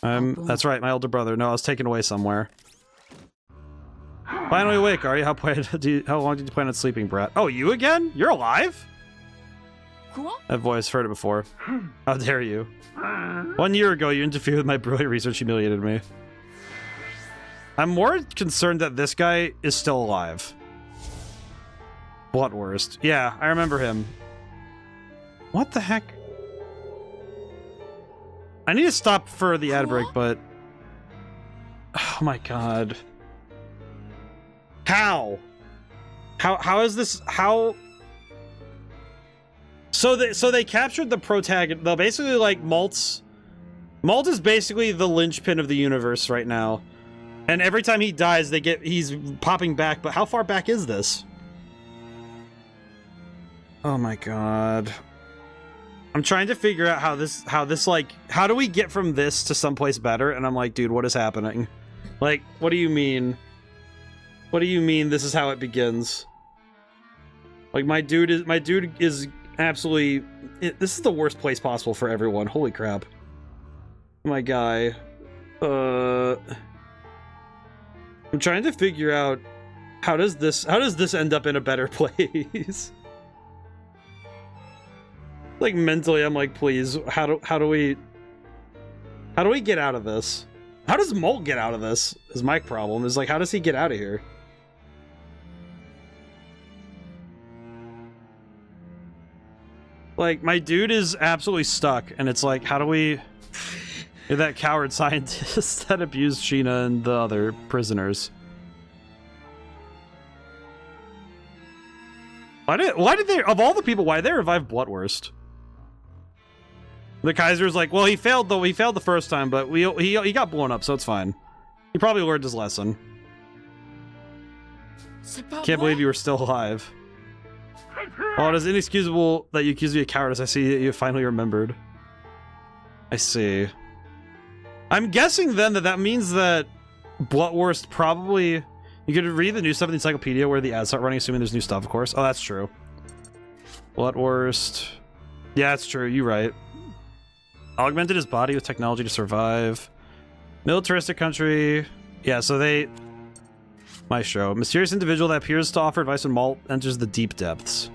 That's right, my older brother. No, I was taken away somewhere. Finally awake, are you? How long did you plan on sleeping, brat? Oh, you again? You're alive? That voice, heard it before. How dare you? 1 year ago, you interfered with my brilliant research, humiliated me. I'm more concerned that this guy is still alive. Bloodwurst. Yeah, I remember him. What the heck? I need to stop for the ad break, but... Oh my god. How? How is this... How... So they captured the protagonist... They'll basically, like, Malt is basically the linchpin of the universe right now. And every time he dies, he's popping back, but how far back is this? Oh my god. I'm trying to figure out how do we get from this to someplace better? And I'm like, dude, what is happening? Like, what do you mean? What do you mean this is how it begins? Like, my dude is absolutely... This is the worst place possible for everyone. Holy crap. My guy. I'm trying to figure out how does this end up in a better place? Like, mentally, I'm like, please, how do we get out of this? How does Molt get out of this? Is my problem. Is like, how does he get out of here? Like, my dude is absolutely stuck, and it's like, how do we... You're that coward scientist that abused Sheena and the other prisoners. Why did they, of all the people, why did they revive Bloodwurst? The Kaiser's like, well, he failed the first time, but he got blown up, so it's fine. He probably learned his lesson. Can't believe you were still alive. Oh, it is inexcusable that you accuse me of cowardice. I see that you finally remembered. I see. I'm guessing then that means that Bloodwurst probably... You could read the new stuff in the encyclopedia where the ads start running, assuming there's new stuff, of course. Oh, that's true. Bloodwurst. Yeah, that's true. You're right. Augmented his body with technology to survive. Militaristic country. Yeah, so they... Maestro. Mysterious individual that appears to offer advice when Malt enters the deep depths.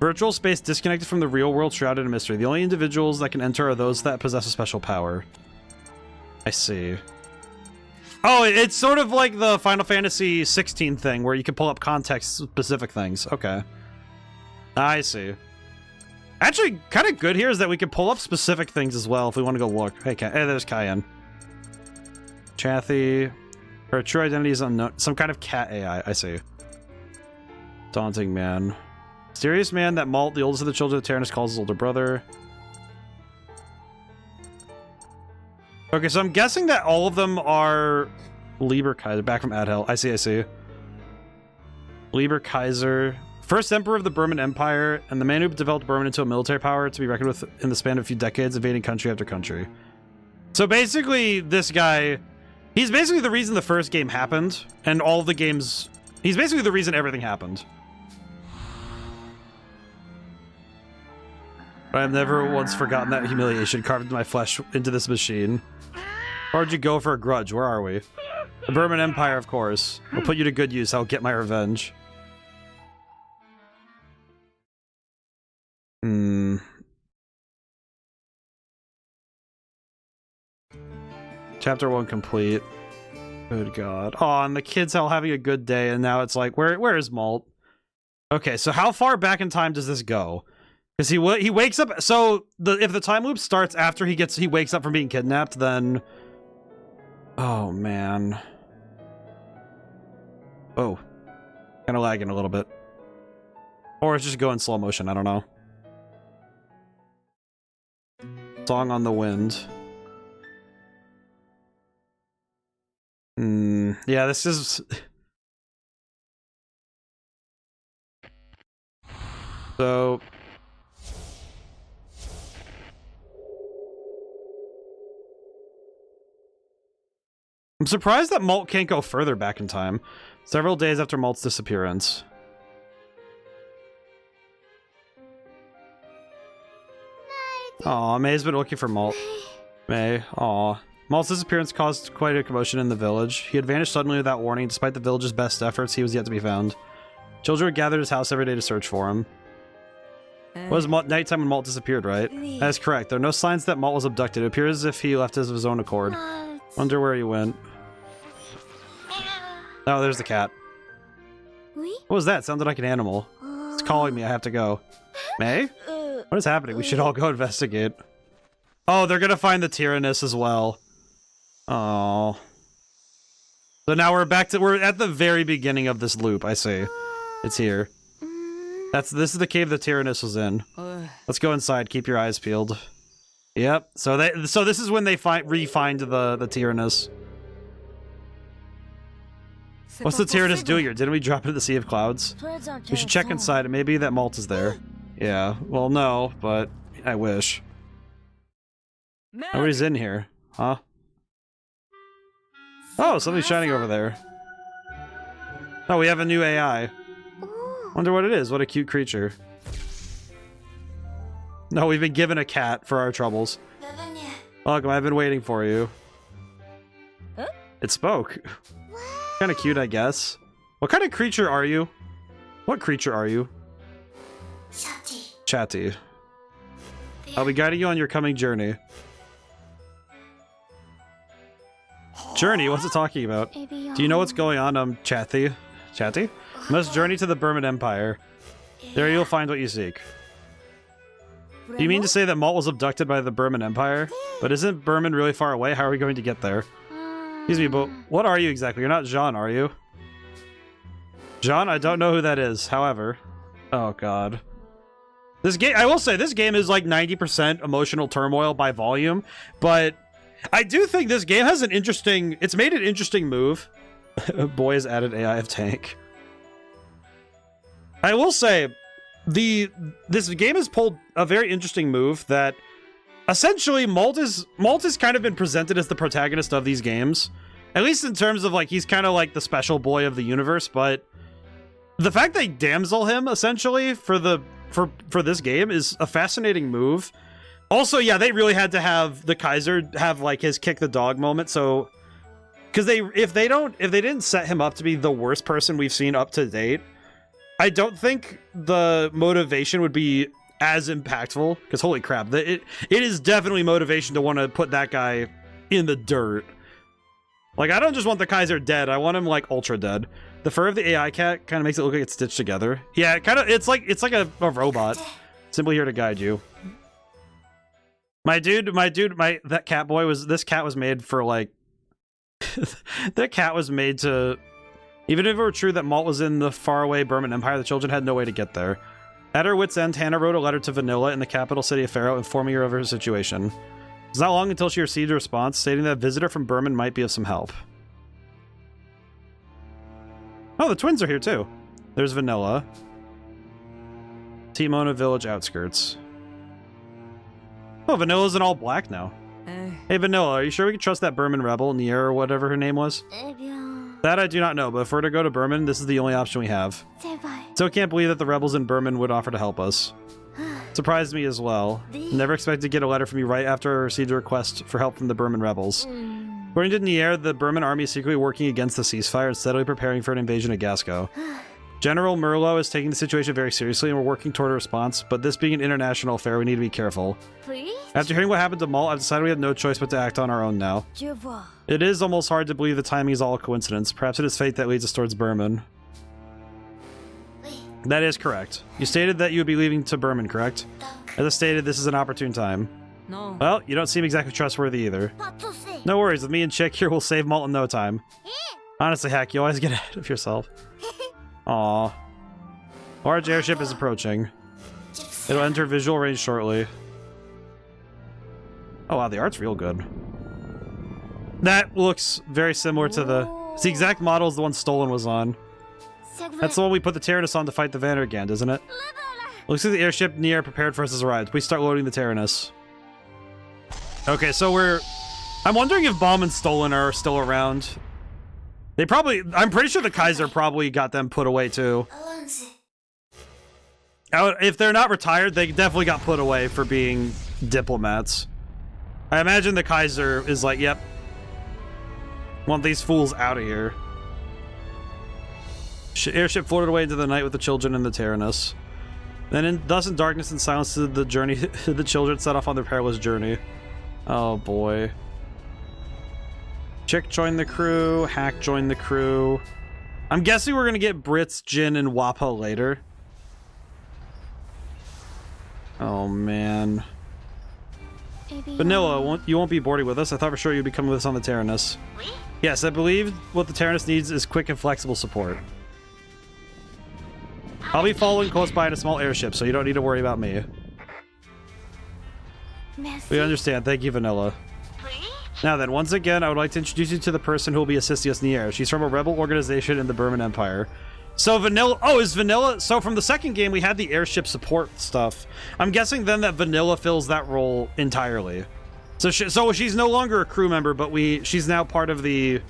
Virtual space disconnected from the real world, shrouded in mystery. The only individuals that can enter are those that possess a special power. I see. Oh, it's sort of like the Final Fantasy 16 thing, where you can pull up context-specific things. Okay. I see. Actually, kind of good here is that we can pull up specific things as well if we want to go look. Hey, there's Cayenne. Chathy. Her true identity is unknown. Some kind of cat AI, I see. Daunting, man. Mysterious man that Malt, the oldest of the children of Tyrannus, calls his older brother. Okay, so I'm guessing that all of them are Lieber Kaiser, back from Adhel. I see. Lieber Kaiser, first emperor of the Burman Empire, and the man who developed Burman into a military power to be reckoned with in the span of a few decades, invading country after country. So basically, this guy, he's basically the reason the first game happened, and all of the games, he's basically the reason everything happened. But I've never once forgotten that humiliation carved into my flesh into this machine. Where'd you go for a grudge? Where are we? The Burman Empire, of course. I'll put you to good use. I'll get my revenge. Chapter 1 complete. Good God. Oh, and the kid's all having a good day, and now it's like, where is Malt? Okay, so how far back in time does this go? Because he wakes up. So if the time loop starts after he wakes up from being kidnapped, then oh man. Oh, kind of lagging a little bit, or it's just going slow motion. I don't know. Song on the Wind. Yeah, this is. So. I'm surprised that Malt can't go further back in time. Several days after Malt's disappearance. Aw, May's been looking for Malt. May, aw. Malt's disappearance caused quite a commotion in the village. He had vanished suddenly without warning. Despite the village's best efforts, he was yet to be found. Children would gather at his house every day to search for him. It was nighttime when Malt disappeared, right? That is correct. There are no signs that Malt was abducted. It appears as if he left of his own accord. Wonder where he went. Oh, there's the cat. What was that? Sounded like an animal. It's calling me. I have to go. May? What is happening? We should all go investigate. Oh, they're gonna find the Tyrannus as well. Oh. So now we're at the very beginning of this loop. I see. It's here. This is the cave the Tyrannus was in. Let's go inside. Keep your eyes peeled. Yep. So this is when they re-find the Tyrannus. What's the Tyrannus doing here? Didn't we drop it in the Sea of Clouds? We should check inside. It may be that Malt is there. Yeah. Well, no, but I wish. Nobody's in here. Huh? Oh, something's shining over there. Oh, we have a new AI. Wonder what it is. What a cute creature. No, we've been given a cat for our troubles. Welcome, I've been waiting for you. It spoke. Kind of cute, I guess. What kind of creature are you? What creature are you? Chatty. I'll be guiding you on your coming journey. Journey? What's it talking about? Do you know what's going on, Chatty? Chatty? You must journey to the Burman Empire. There you'll find what you seek. Do you mean to say that Malt was abducted by the Burman Empire? But isn't Burman really far away? How are we going to get there? Excuse me, but what are you exactly? You're not Jean, are you? Jean? I don't know who that is. However. Oh, God. This game, I will say, this game is like 90% emotional turmoil by volume, but I do think this game has an interesting... It's made an interesting move. Boy has added AI of Tank. I will say, this game has pulled a very interesting move that essentially Malt has kind of been presented as the protagonist of these games. At least in terms of like, he's kind of like the special boy of the universe, but the fact they damsel him essentially for this game is a fascinating move. Also, yeah, they really had to have the Kaiser have like his kick the dog moment, so because if they didn't set him up to be the worst person we've seen up to date, I don't think the motivation would be as impactful, because holy crap, it is definitely motivation to want to put that guy in the dirt. Like, I don't just want the Kaiser dead, I want him like ultra dead. The fur of the AI cat kind of makes it look like it's stitched together. Yeah, it's like a robot. Simply here to guide you. That cat boy this cat was made for like, that cat was made to, even if it were true that Malt was in the faraway Burman Empire, the children had no way to get there. At her wit's end, Hannah wrote a letter to Vanilla in the capital city of Pharaoh informing her of her situation. It was not long until she received a response stating that a visitor from Berman might be of some help. Oh, the twins are here too. There's Vanilla. Timona village outskirts. Oh, Vanilla's in all black now. Hey, Vanilla, are you sure we can trust that Berman rebel, Nier or whatever her name was? That I do not know, but if we're to go to Berman, this is the only option we have. So I can't believe that the rebels in Berman would offer to help us. Surprised me as well. Never expected to get a letter from you right after I received a request for help from the Berman rebels. According to Nier, the Berman army is secretly working against the ceasefire and steadily preparing for an invasion of Gasco. General Merlo is taking the situation very seriously and we're working toward a response, but this being an international affair, we need to be careful. After hearing what happened to Malt, I've decided we have no choice but to act on our own now. It is almost hard to believe the timing is all a coincidence. Perhaps it is fate that leads us towards Berman. That is correct. You stated that you would be leaving to Berman, correct? As I stated, this is an opportune time. No. Well, you don't seem exactly trustworthy either. No worries, with me and Chick here, we'll save Malt in no time. Honestly, Hack, you always get ahead of yourself. Aww. Large airship is approaching. It'll enter visual range shortly. Oh wow, the art's real good. That looks very similar to the... It's the exact model as the one Stolen was on. That's the one we put the Tyrannus on to fight the Vandergand, isn't it? Looks like the airship near prepared for us has arrived. Please start loading the Tyrannus. Okay, so we're... I'm wondering if Bomb and Stolen are still around. They probably... I'm pretty sure the Kaiser probably got them put away too. If they're not retired, they definitely got put away for being diplomats. I imagine the Kaiser is like, yep. Want these fools out of here. Airship floated away into the night with the children and the Tyrannus. Then thus in darkness and silence the journey, the children set off on their perilous journey. Oh boy. Chick joined the crew, Hack joined the crew. I'm guessing we're gonna get Brits, Jin, and Wappa later. Oh man. Vanilla, you won't be boarding with us. I thought for sure you'd be coming with us on the Tyrannus. Yes, I believe what the Tyrannus needs is quick and flexible support. I'll be following close by in a small airship, so you don't need to worry about me. We understand. Thank you, Vanilla. Now then, once again, I would like to introduce you to the person who will be assisting us in the air. She's from a rebel organization in the Burman Empire. So Vanilla... Oh, is Vanilla... So from the second game, we had the airship support stuff. I'm guessing then that Vanilla fills that role entirely. So she's no longer a crew member, but she's now part of the...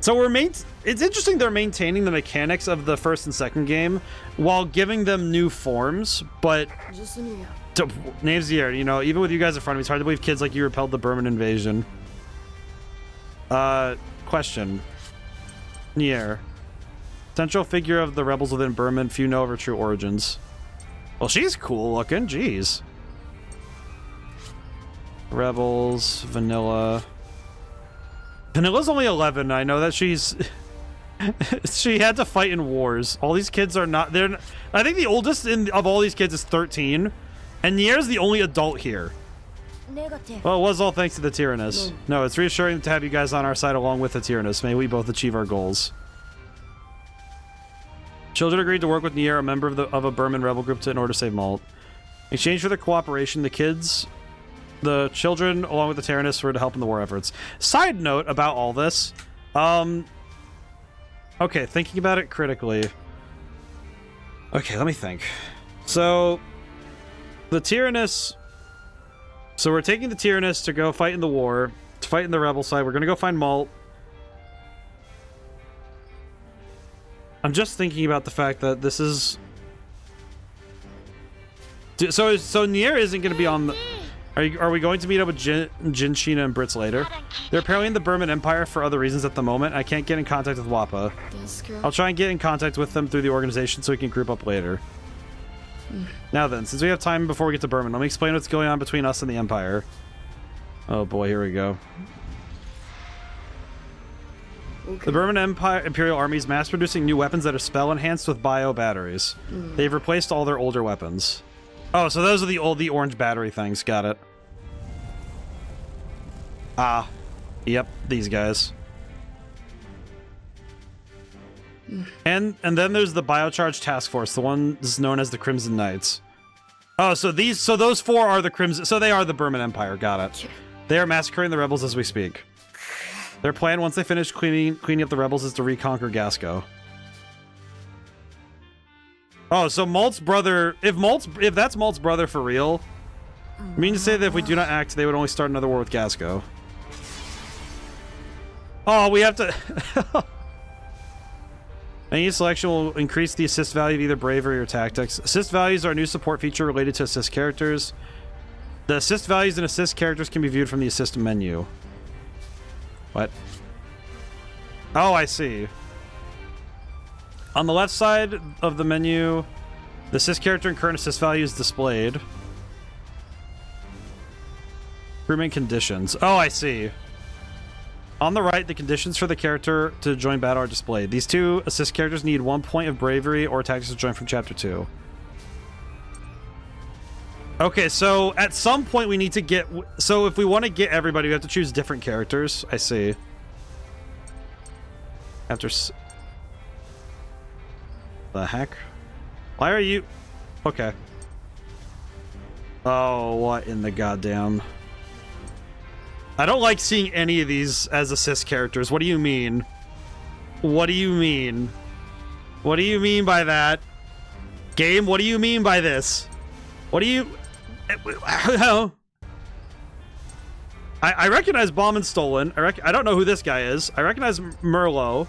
So it's interesting they're maintaining the mechanics of the first and second game while giving them new forms, but... Name's the air, you know, even with you guys in front of me, it's hard to believe kids like you repelled the Burman invasion. Question. Nier. Central figure of the rebels within Burman, few know of her true origins. Well, she's cool looking, jeez. Rebels, Vanilla. Vanilla's only 11, I know that she's... she had to fight in wars. All these kids are not... I think the oldest of all these kids is 13. And Nier's the only adult here. Well, it was all thanks to the Tyrannus. No, it's reassuring to have you guys on our side along with the Tyrannus. May we both achieve our goals. Children agreed to work with Nier, a member of a Burman rebel group, in order to save Malt. In exchange for their cooperation, the children, along with the Tyrannus, were to help in the war efforts. Side note about all this. Okay, thinking about it critically. Okay, let me think. So... The Tyrannus... So we're taking the Tyrannus to go fight in the war, to fight in the rebel side. We're going to go find Malt. I'm just thinking about the fact that this is... So Nier isn't going to be on the... Are we going to meet up with Jin, Sheena, and Brits later? They're apparently in the Burman Empire for other reasons at the moment. I can't get in contact with Wappa. I'll try and get in contact with them through the organization so we can group up later. Now then, since we have time before we get to Burman, let me explain what's going on between us and the Empire. Oh boy, here we go. Okay. The Burman Empire Imperial Army is mass-producing new weapons that are spell-enhanced with bio-batteries. They've replaced all their older weapons. Oh, so those are the orange battery things. Got it. Ah. Yep, these guys. And then there's the Biocharge Task Force, the one that's known as the Crimson Knights. Oh, so those 4 are the Crimson, so they are the Burman Empire, got it. They are massacring the rebels as we speak. Their plan, once they finish cleaning up the rebels, is to reconquer Gasco. Oh, so Malt's brother, if that's Malt's brother for real, I mean to say that if we do not act, they would only start another war with Gasco. Oh, we have to... Any selection will increase the assist value of either bravery or tactics. Assist values are a new support feature related to assist characters. The assist values and assist characters can be viewed from the assist menu. What? Oh, I see. On the left side of the menu, the assist character and current assist value is displayed. Recruitment conditions. Oh, I see. On the right, the conditions for the character to join battle are displayed. These 2 assist characters need 1 point of bravery or tactics to join from chapter 2. Okay, so at some point we need to get... So if we want to get everybody, we have to choose different characters. I see. After... The heck? Why are you... Okay. Oh, what in the goddamn... I don't like seeing any of these as assist characters. What do you mean? What do you mean? What do you mean by that? Game, what do you mean by this? What do you... I recognize Bomb and Stolen. I don't know who this guy is. I recognize Merlot.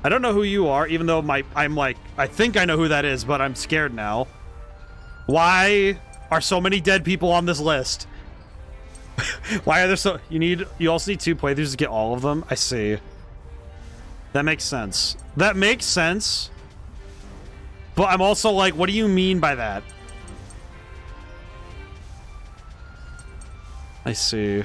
I don't know who you are, even though I'm like... I think I know who that is, but I'm scared now. Why are so many dead people on this list? Why are there so... You also need 2 playthroughs to get all of them? I see. That makes sense. That makes sense. But I'm also like, what do you mean by that? I see.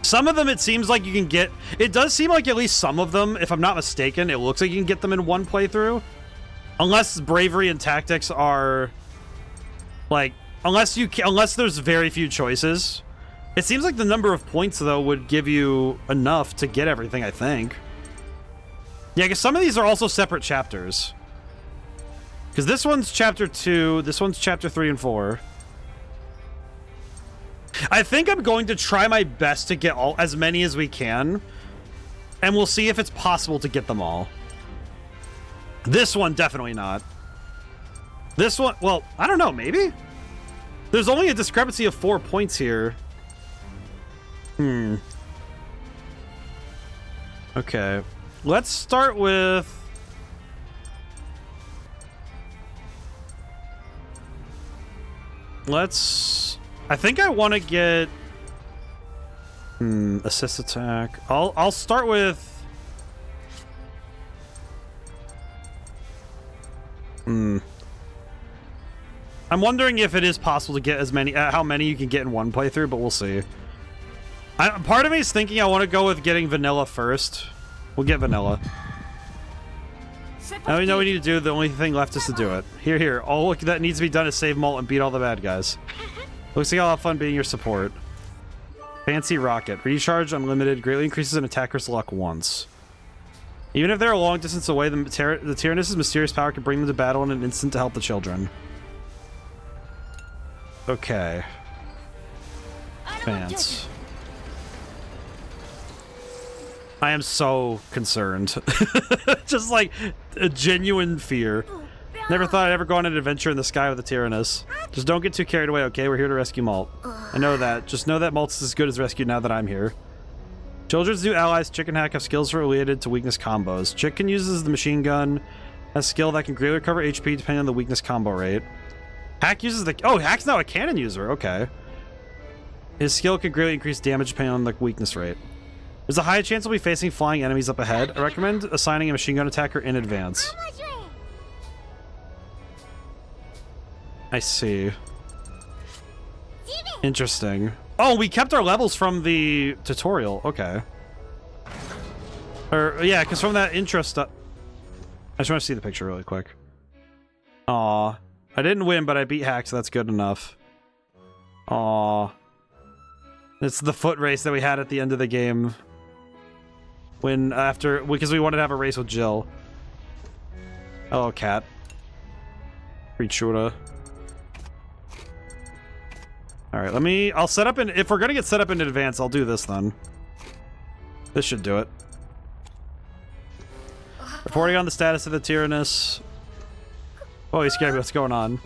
Some of them, it seems like you can get... It does seem like at least some of them, if I'm not mistaken, it looks like you can get them in 1 playthrough. Unless bravery and tactics are... Like... Unless there's very few choices. It seems like the number of points, though, would give you enough to get everything, I think. Yeah, because some of these are also separate chapters. Because this one's chapter 2, this one's chapter 3 and 4. I think I'm going to try my best to get as many as we can. And we'll see if it's possible to get them all. This one, definitely not. This one, well, I don't know, maybe? There's only a discrepancy of 4 points here. Okay. Let's start with... I think I want to get... Assist attack. I'll start with... I'm wondering if it is possible to get as many, how many you can get in 1 playthrough, but we'll see. Part of me is thinking I want to go with getting vanilla first. We'll get vanilla. Now we know we need to do. The only thing left is to do it. Here. All that needs to be done is save Malt and beat all the bad guys. Looks like I'll have fun being your support. Fancy rocket. Recharge unlimited. Greatly increases an attacker's luck once. Even if they're a long distance away, the Tyrannus's mysterious power can bring them to battle in an instant to help the children. Okay. Fans. I am so concerned. Just like a genuine fear. Never thought I'd ever go on an adventure in the sky with a Tyrannus. Just don't get too carried away, okay? We're here to rescue Malt. I know that. Just know that Malt's as good as rescued now that I'm here. Children's new allies, Chick and Hack, have skills related to weakness combos. Chick can use the machine gun, has a skill that can greatly recover HP depending on the weakness combo rate. Hack uses the... Oh, Hack's now a cannon user. Okay. His skill can greatly increase damage depending on the weakness rate. There's a high chance we'll be facing flying enemies up ahead. I recommend assigning a machine gun attacker in advance. I see. Interesting. Oh, we kept our levels from the tutorial. Okay. Or, yeah, because from that intro stuff... I just want to see the picture really quick. Aw. I didn't win, but I beat Hack, so that's good enough. Aw. It's the foot race that we had at the end of the game. Because we wanted to have a race with Jill. Hello, cat. Creatura. Alright, I'll set up in, if we're gonna get set up in advance, I'll do this then. This should do it. Reporting on the status of the Tyrannus. Oh, you scared me. What's going on?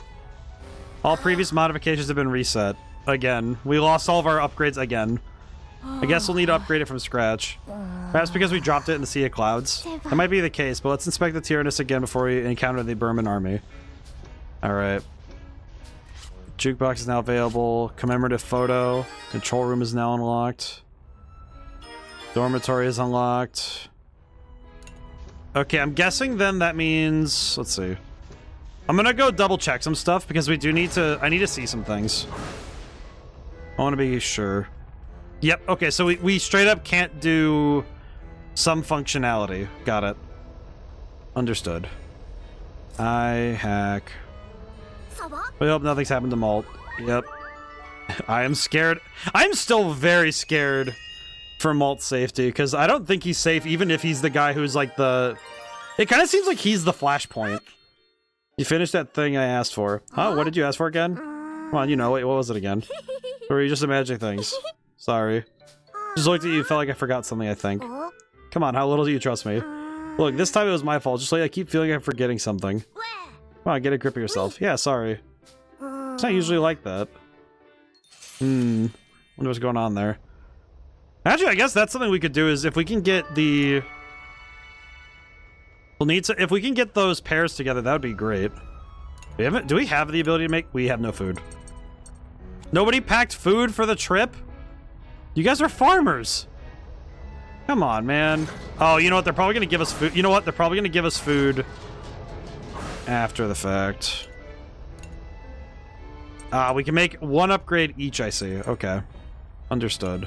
All previous modifications have been reset. Again. We lost all of our upgrades again. I guess we'll need to upgrade it from scratch. Perhaps because we dropped it in the Sea of Clouds. That might be the case, but let's inspect the Tyrannus again before we encounter the Burman army. Alright. Jukebox is now available. Commemorative photo. Control room is now unlocked. Dormitory is unlocked. Okay, I'm guessing then that means... Let's see. I'm gonna go double check some stuff because we do need to... I need to see some things. I want to be sure. Yep, okay, so we straight up can't do some functionality. Got it. Understood. I hack. We hope nothing's happened to Malt. Yep. I am scared. I'm still very scared for Malt's safety, because I don't think he's safe even if he's the guy who's like the... It kind of seems like he's the flashpoint. You finished that thing I asked for. Huh? What did you ask for again? Come on, you know. Wait, what was it again? Or were you just imagining things? Sorry. Just looked at you, felt like I forgot something, I think. Come on, how little do you trust me? Look, this time it was my fault. Just like I keep feeling I'm forgetting something. Come on, get a grip of yourself. Yeah, sorry. It's not usually like that. Wonder what's going on there. Actually, I guess that's something we could do is if we can get the... We'll need to... If we can get those pairs together, that would be great. Do we have the ability to make... We have no food. Nobody packed food for the trip? You guys are farmers. Come on, man. Oh, you know what? They're probably going to give us food. You know what? They're probably going to give us food after the fact. We can make one upgrade each, I see. Okay. Understood.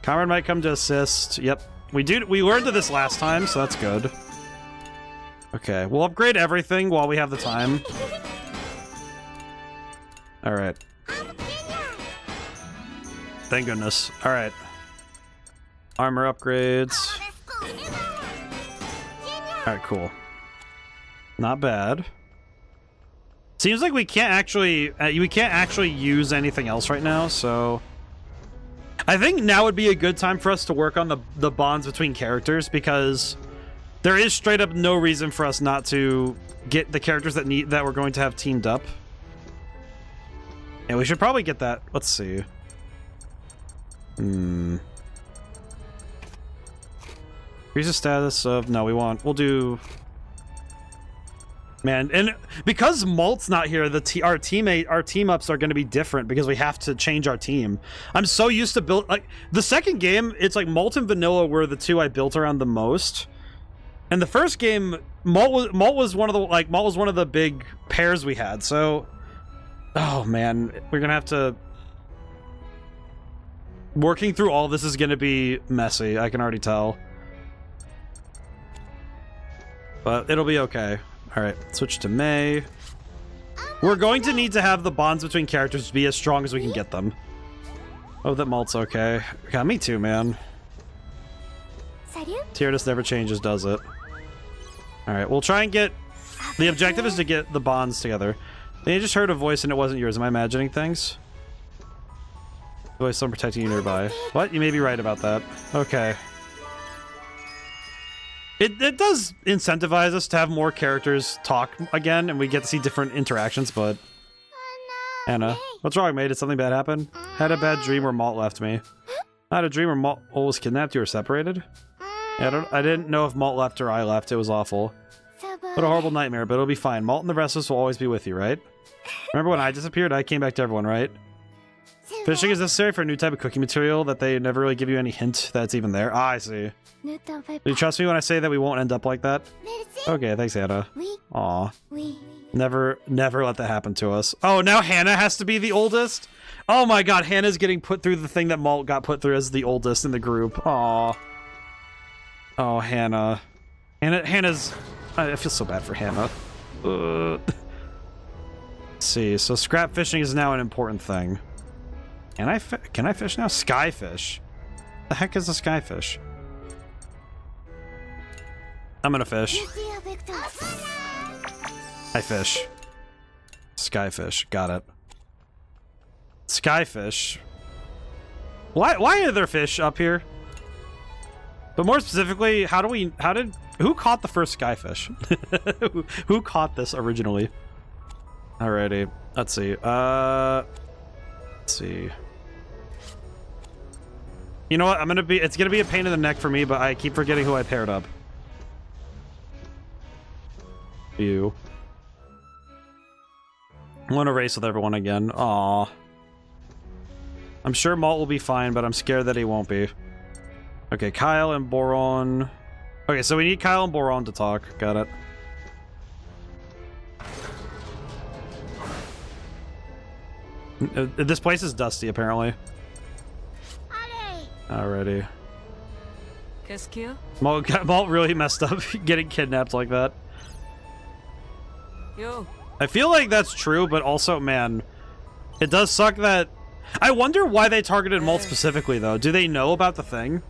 Comrade might come to assist. Yep. We learned of this last time, so that's good. Okay, we'll upgrade everything while we have the time. Alright. Thank goodness. Alright. Armor upgrades. Alright, cool. Not bad. Seems like we can't actually use anything else right now, so... I think now would be a good time for us to work on the bonds between characters, because there is straight up no reason for us not to get the characters that we're going to have teamed up. And we should probably get that. Let's see. Here's the status of... No, we'll do... Man, and because Malt's not here, our team-ups are going to be different because we have to change our team. I'm so used to build... Like, the second game, it's like Malt and Vanilla were the two I built around the most. And the first game, Malt was one of the big pairs we had, so... Oh, man. We're going to have to... Working through all this is going to be messy, I can already tell. But it'll be okay. Alright, switch to May. We're going to need to have the bonds between characters be as strong as we can get them. Oh, that Malt's okay. Yeah, me too, man. Tyrannus never changes, does it? Alright, we'll try and get... The objective is to get the bonds together. I just heard a voice and it wasn't yours. Am I imagining things? Voice, someone protecting you nearby. What? You may be right about that. Okay. It does incentivize us to have more characters talk again, and we get to see different interactions, but... Anna, what's wrong, mate? Did something bad happen? Had a bad dream where Malt left me. I had a dream where Malt was kidnapped. You were separated? Yeah, I didn't know if Malt left or I left. It was awful. What a horrible nightmare, but it'll be fine. Malt and the rest of us will always be with you, right? Remember when I disappeared? I came back to everyone, right? Fishing is necessary for a new type of cooking material that they never really give you any hint that it's even there. Ah, I see. Do you trust me when I say that we won't end up like that? Okay, thanks, Hannah. Aw. Never let that happen to us. Oh, now Hannah has to be the oldest? Oh my god, Hannah's getting put through the thing that Malt got put through as the oldest in the group. Aw. Oh, Hannah. Hannah's... I feel so bad for Hannah. Let's see, so scrap fishing is now an important thing. Can I fish now? Skyfish. The heck is a skyfish? I'm gonna fish. I fish. Skyfish. Got it. Skyfish. Why are there fish up here? But more specifically, who caught the first skyfish? who caught this originally? Alrighty. Let's see. Let's see. You know what? It's gonna be a pain in the neck for me, but I keep forgetting who I paired up. You. I want to race with everyone again. Aww. I'm sure Malt will be fine, but I'm scared that he won't be. Okay, Kyle and Boron. Okay, so we need Kyle and Boron to talk. Got it. This place is dusty, apparently. Alrighty. Malt really messed up getting kidnapped like that. I feel like that's true, but also, man, it does suck that... I wonder why they targeted Malt specifically, though. Do they know about the thing?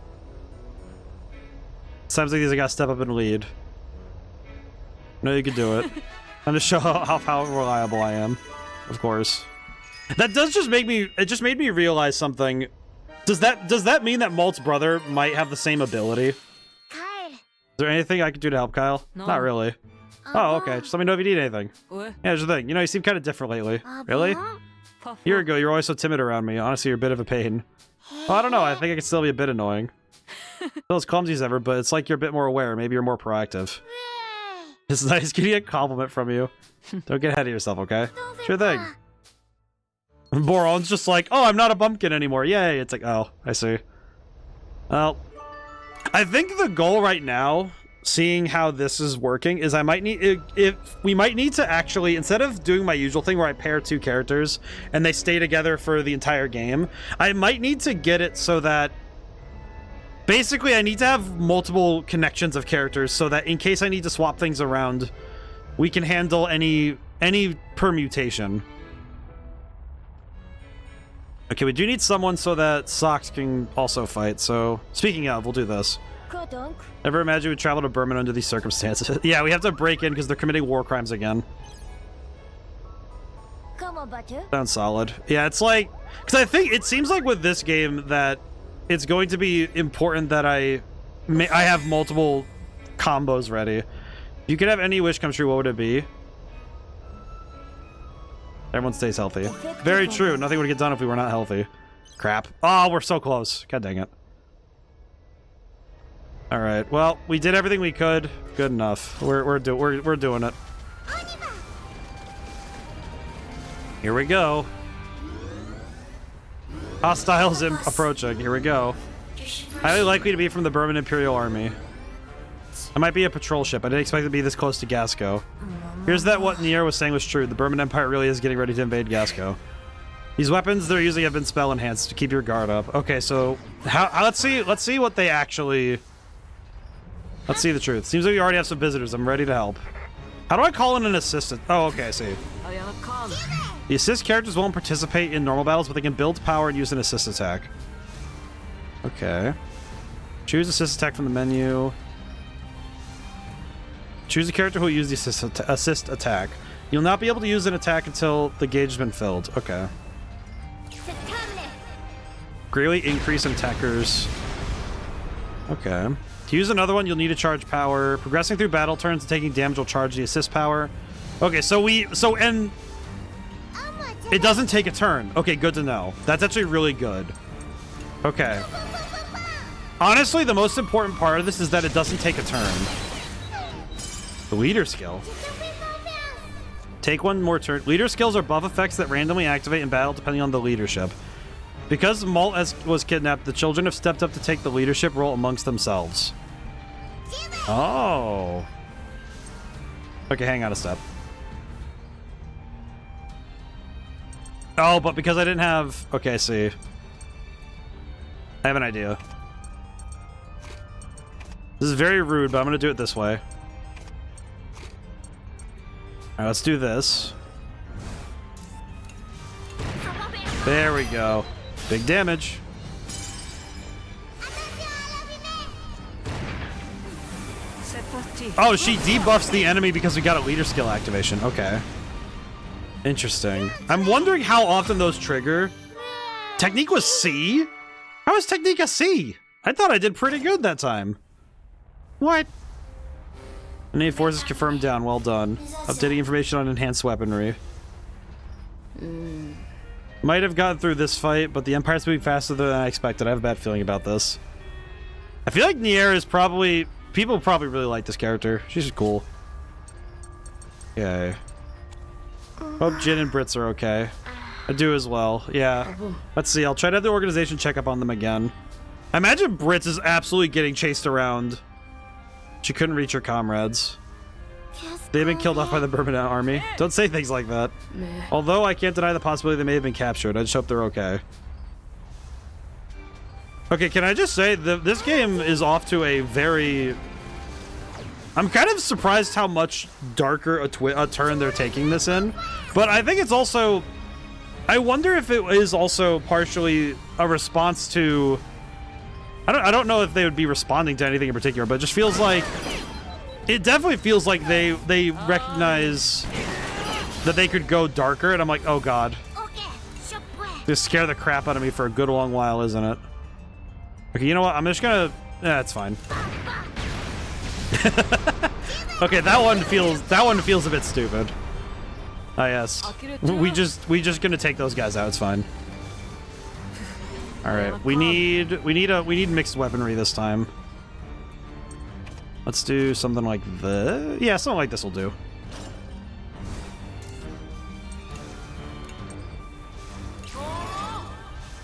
Sounds like these I gotta step up and lead. No, you could do it. I'm to show how reliable I am, of course. That does just make me... It just made me realize something. Does that mean that Malt's brother might have the same ability? Is there anything I could do to help Kyle? No. Not really. Oh, okay. Just let me know if you need anything. Yeah, here's the thing. You know, you seem kind of different lately. Really? A year ago, you were always so timid around me. Honestly, you're a bit of a pain. Well, I don't know. I think I could still be a bit annoying. Still as clumsy as ever, but it's like you're a bit more aware. Maybe you're more proactive. It's nice getting a compliment from you. Don't get ahead of yourself, okay? Sure thing. Boron's just like, oh, I'm not a bumpkin anymore. Yay. It's like, oh, I see. Well, I think the goal right now, seeing how this is working, is we might need to actually, instead of doing my usual thing where I pair two characters and they stay together for the entire game, I might need to get it so that basically I need to have multiple connections of characters so that in case I need to swap things around, we can handle any permutation. Okay, we do need someone so that Socks can also fight, so speaking of, we'll do this. Never imagined we'd travel to Berman under these circumstances. Yeah, we have to break in because they're committing war crimes again. Sounds solid. Yeah, it's like... Because I think it seems like with this game that it's going to be important that I have multiple combos ready. If you could have any wish come true, what would it be? Everyone stays healthy. Very true. Nothing would get done if we were not healthy. Crap. Oh, we're so close. God dang it. All right. Well, we did everything we could. Good enough. We're doing it. Here we go. Hostiles approaching. Here we go. Highly likely to be from the Burman Imperial Army. It might be a patrol ship. I didn't expect it to be this close to Gasco. Here's that what Nier was saying was true. The Burman Empire really is getting ready to invade Gasco. These weapons, they're usually have been spell enhanced to keep your guard up. Okay, so let's see what they actually... Let's see the truth. Seems like we already have some visitors. I'm ready to help. How do I call in an assistant? Oh, okay, I see. The assist characters won't participate in normal battles, but they can build power and use an assist attack. Okay. Choose assist attack from the menu. Choose a character who will use the assist attack. You'll not be able to use an attack until the gauge has been filled. Okay. Greatly increase in attackers. Okay. To use another one, you'll need to charge power. Progressing through battle turns and taking damage will charge the assist power. Okay, and it doesn't take a turn. Okay, good to know. That's actually really good. Okay. Honestly, the most important part of this is that it doesn't take a turn. The leader skill. Take one more turn. Leader skills are buff effects that randomly activate in battle depending on the leadership. Because Malt was kidnapped, the children have stepped up to take the leadership role amongst themselves. Oh. Okay, hang on a step. Oh, but because I didn't have... Okay, I see. I have an idea. This is very rude, but I'm going to do it this way. Alright, let's do this. There we go. Big damage. Oh, she debuffs the enemy because we got a leader skill activation. Okay. Interesting. I'm wondering how often those trigger. Technique was C? How is Technique a C? I thought I did pretty good that time. What? Enemy forces confirmed down. Well done. Updating information on enhanced weaponry. Might have gotten through this fight, but the Empire's moving faster than I expected. I have a bad feeling about this. I feel like Nier is probably... People probably really like this character. She's cool. Okay. Hope Jin and Brits are okay. I do as well. Yeah. Let's see. I'll try to have the organization check up on them again. I imagine Brits is absolutely getting chased around. She couldn't reach her comrades. They've been killed off by the Burman army. Don't say things like that. Although I can't deny the possibility they may have been captured. I just hope they're okay. Okay, can I just say, this game is off to a very... I'm kind of surprised how much darker a turn they're taking this in. But I think it's also... I wonder if it is also partially a response to... I don't know if they would be responding to anything in particular, but it just feels like... It definitely feels like they recognize that they could go darker, and I'm like, oh god. Just scare the crap out of me for a good long while, isn't it? Okay, you know what? I'm just gonna... Yeah, it's fine. Okay, that one feels a bit stupid. Ah, yes. We just gonna take those guys out. It's fine. All right, we need mixed weaponry this time. Let's do something like this. Yeah, something like this will do.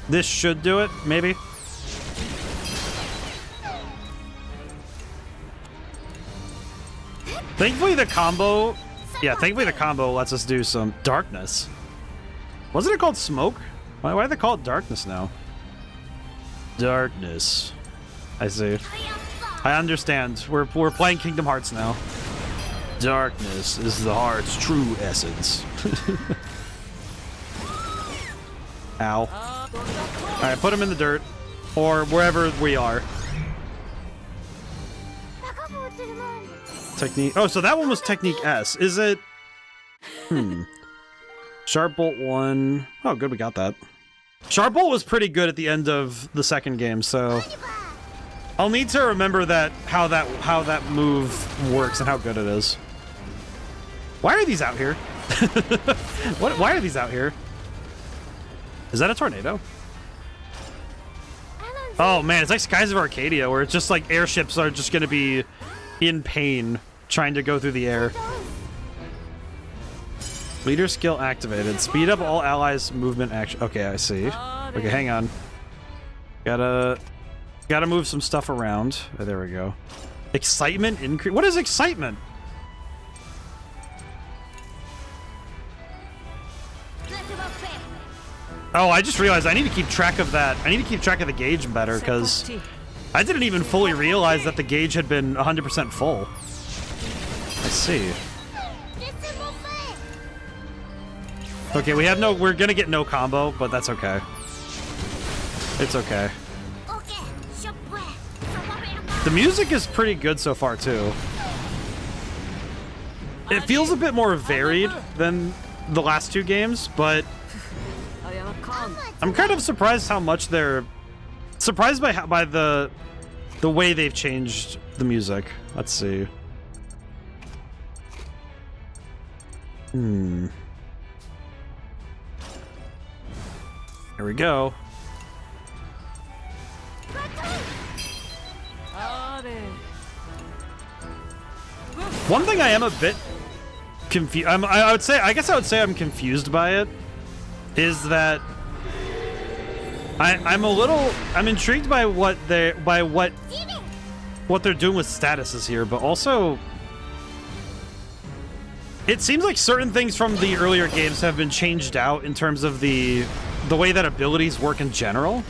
This should do it, maybe. Thankfully the combo... Yeah, thankfully the combo lets us do some darkness. Wasn't it called smoke? Why do they call it darkness now? Darkness. I see. I understand. We're playing Kingdom Hearts now. Darkness is the heart's true essence. Ow. Alright, put him in the dirt. Or wherever we are. Technique. Oh, so that one was Technique S. Is it... Sharp Bolt 1. Oh, good, we got that. Sharp Bolt was pretty good at the end of the second game, so... I'll need to remember that how that move works and how good it is. Why are these out here? Why are these out here? Is that a tornado? Oh man, it's like Skies of Arcadia, where it's just like airships are just gonna be in pain trying to go through the air. Leader skill activated. Speed up all allies' movement action. Okay, I see. Okay, hang on. Gotta move some stuff around. Oh, there we go. Excitement increase. What is excitement? Oh, I just realized I need to keep track of that. I need to keep track of the gauge better, because I didn't even fully realize that the gauge had been 100% full. I see. Okay, we're gonna get no combo, but that's okay. It's okay. The music is pretty good so far, too. It feels a bit more varied than the last two games, but I'm kind of surprised how much they're... Surprised by the way they've changed the music. Let's see. Here we go. One thing I am a bit confused. I guess I would say I'm confused by it. Is that I'm intrigued by what they're doing with statuses here, but also it seems like certain things from the earlier games have been changed out in terms of the way that abilities work in general.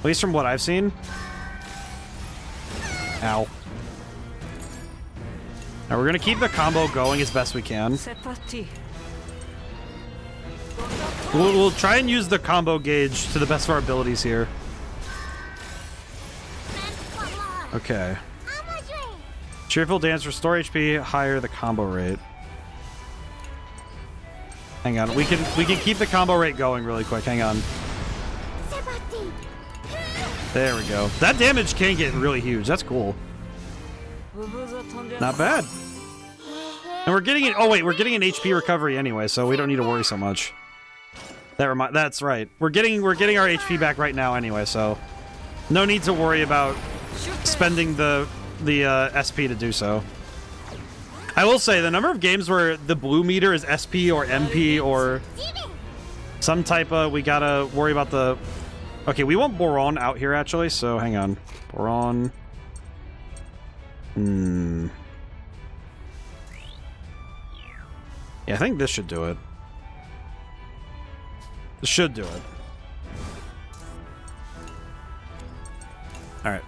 At least from what I've seen. Ow. Now we're gonna keep the combo going as best we can. We'll try and use the combo gauge to the best of our abilities here. Okay. Cheerful dance, restore HP, higher the combo rate. Hang on, we can keep the combo rate going really quick. Hang on. There we go. That damage can get really huge. That's cool. Not bad. And we're getting it. Oh wait, we're getting an HP recovery anyway, so we don't need to worry so much. That's right. We're getting our HP back right now anyway, so no need to worry about spending the SP to do so. I will say the number of games where the blue meter is SP or MP or some type of, we gotta worry about the. Okay, we want Boron out here actually, so hang on. Boron. Yeah, I think this should do it. This should do it. Alright.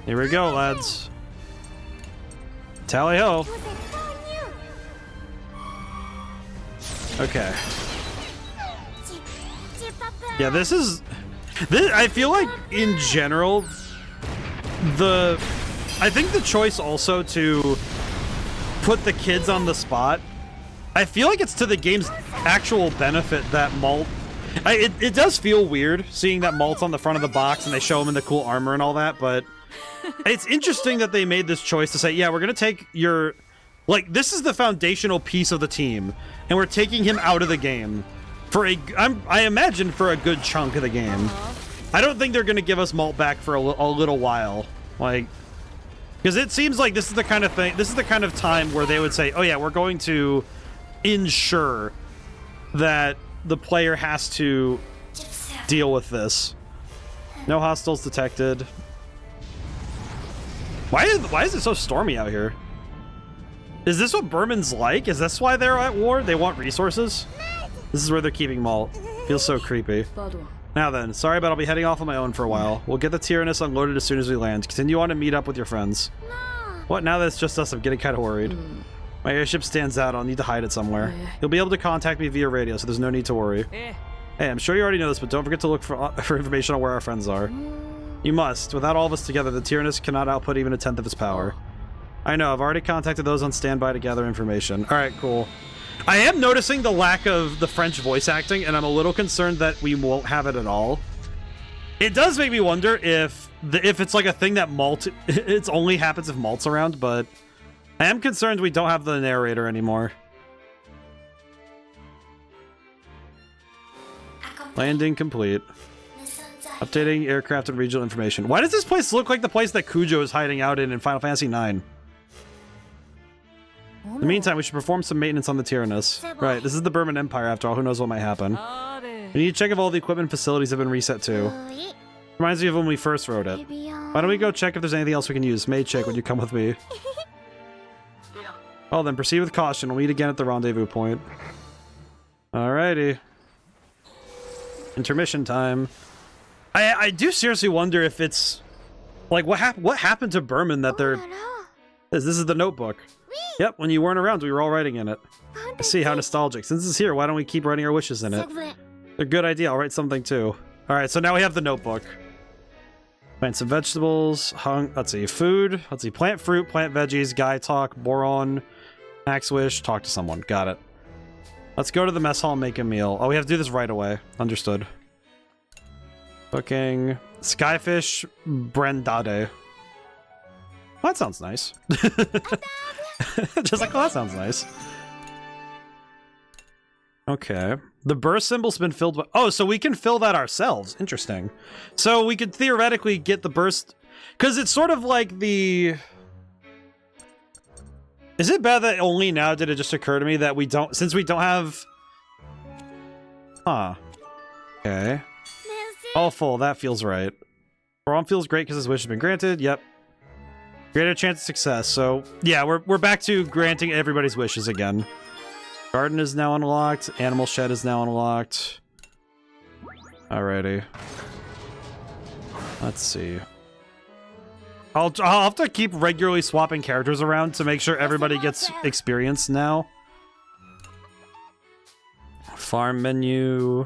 Here we go, lads. Tally ho. Okay. Yeah, this is... I feel like, in general, I think the choice also to put the kids on the spot, I feel like it's to the game's actual benefit that Malt... It does feel weird seeing that Malt's on the front of the box and they show him in the cool armor and all that, but it's interesting that they made this choice to say, yeah, we're gonna take your... Like, this is the foundational piece of the team, and we're taking him out of the game for I imagine for a good chunk of the game. I don't think they're gonna give us Malt back for a little while, like, because it seems like this is the kind of thing, this is the kind of time where they would say, oh yeah, we're going to ensure that the player has to deal with this. No hostiles detected. Why is it so stormy out here? Is this what Burman's like? Is this why they're at war? They want resources? This is where they're keeping Malt. Feels so creepy. Now then, sorry, but I'll be heading off on my own for a while. We'll get the Tyrannus unloaded as soon as we land. Continue on to meet up with your friends. What, now that it's just us, I'm getting kind of worried. My airship stands out, I'll need to hide it somewhere. You'll be able to contact me via radio, so there's no need to worry. Hey, I'm sure you already know this, but don't forget to look for information on where our friends are. You must. Without all of us together, the Tyrannus cannot output even a tenth of its power. I know, I've already contacted those on standby to gather information. Alright, cool. I am noticing the lack of the French voice acting, and I'm a little concerned that we won't have it at all. It does make me wonder if it's like a thing that Malt... It only happens if Malt's around, but... I am concerned we don't have the narrator anymore. Landing complete. Updating aircraft and regional information. Why does this place look like the place that Kujo is hiding out in Final Fantasy IX? In the meantime, we should perform some maintenance on the Tyrannus. Right, this is the Burman Empire after all, who knows what might happen. We need to check if all the equipment and facilities have been reset too. Reminds me of when we first wrote it. Why don't we go check if there's anything else we can use? Maid chick, would you come with me? Oh, then proceed with caution. We'll meet again at the rendezvous point. Alrighty. Intermission time. I do seriously wonder if it's... Like, what happened to Burman that they're... This is the notebook. Yep, when you weren't around, we were all writing in it. I see, how nostalgic. Since it's here, why don't we keep writing our wishes in it? They're a good idea. I'll write something too. Alright, so now we have the notebook. Plant some vegetables. Let's see, food. Let's see, plant fruit, plant veggies, guy talk, boron, max wish, talk to someone. Got it. Let's go to the mess hall and make a meal. Oh, we have to do this right away. Understood. Cooking. Skyfish brandade. Well, that sounds nice. Just like, oh, that sounds nice. Okay. The burst symbol's been filled with... Oh, so we can fill that ourselves. Interesting. So we could theoretically get the burst... Because it's sort of like the... Is it bad that only now did it just occur to me that we don't... Since we don't have... Huh. Okay. All full. That feels right. Boron feels great because his wish has been granted. Yep. Greater chance of success. So, yeah, we're back to granting everybody's wishes again. Garden is now unlocked. Animal shed is now unlocked. Alrighty. Let's see. I'll have to keep regularly swapping characters around to make sure everybody gets experience now. Farm menu.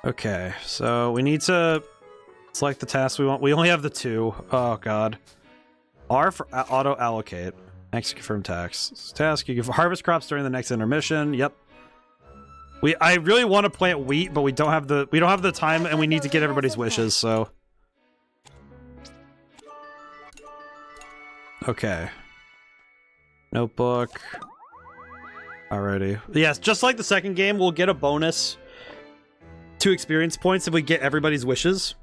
Okay, so we need to Select the task we want. We only have the 2. Oh, God. R for auto-allocate. Execute confirm task. Task, you can harvest crops during the next intermission. Yep. I really want to plant wheat, but we don't have the time, and we need to get everybody's wishes, so. Okay. Notebook. Alrighty. Yes, just like the second game, we'll get a bonus 2 experience points if we get everybody's wishes.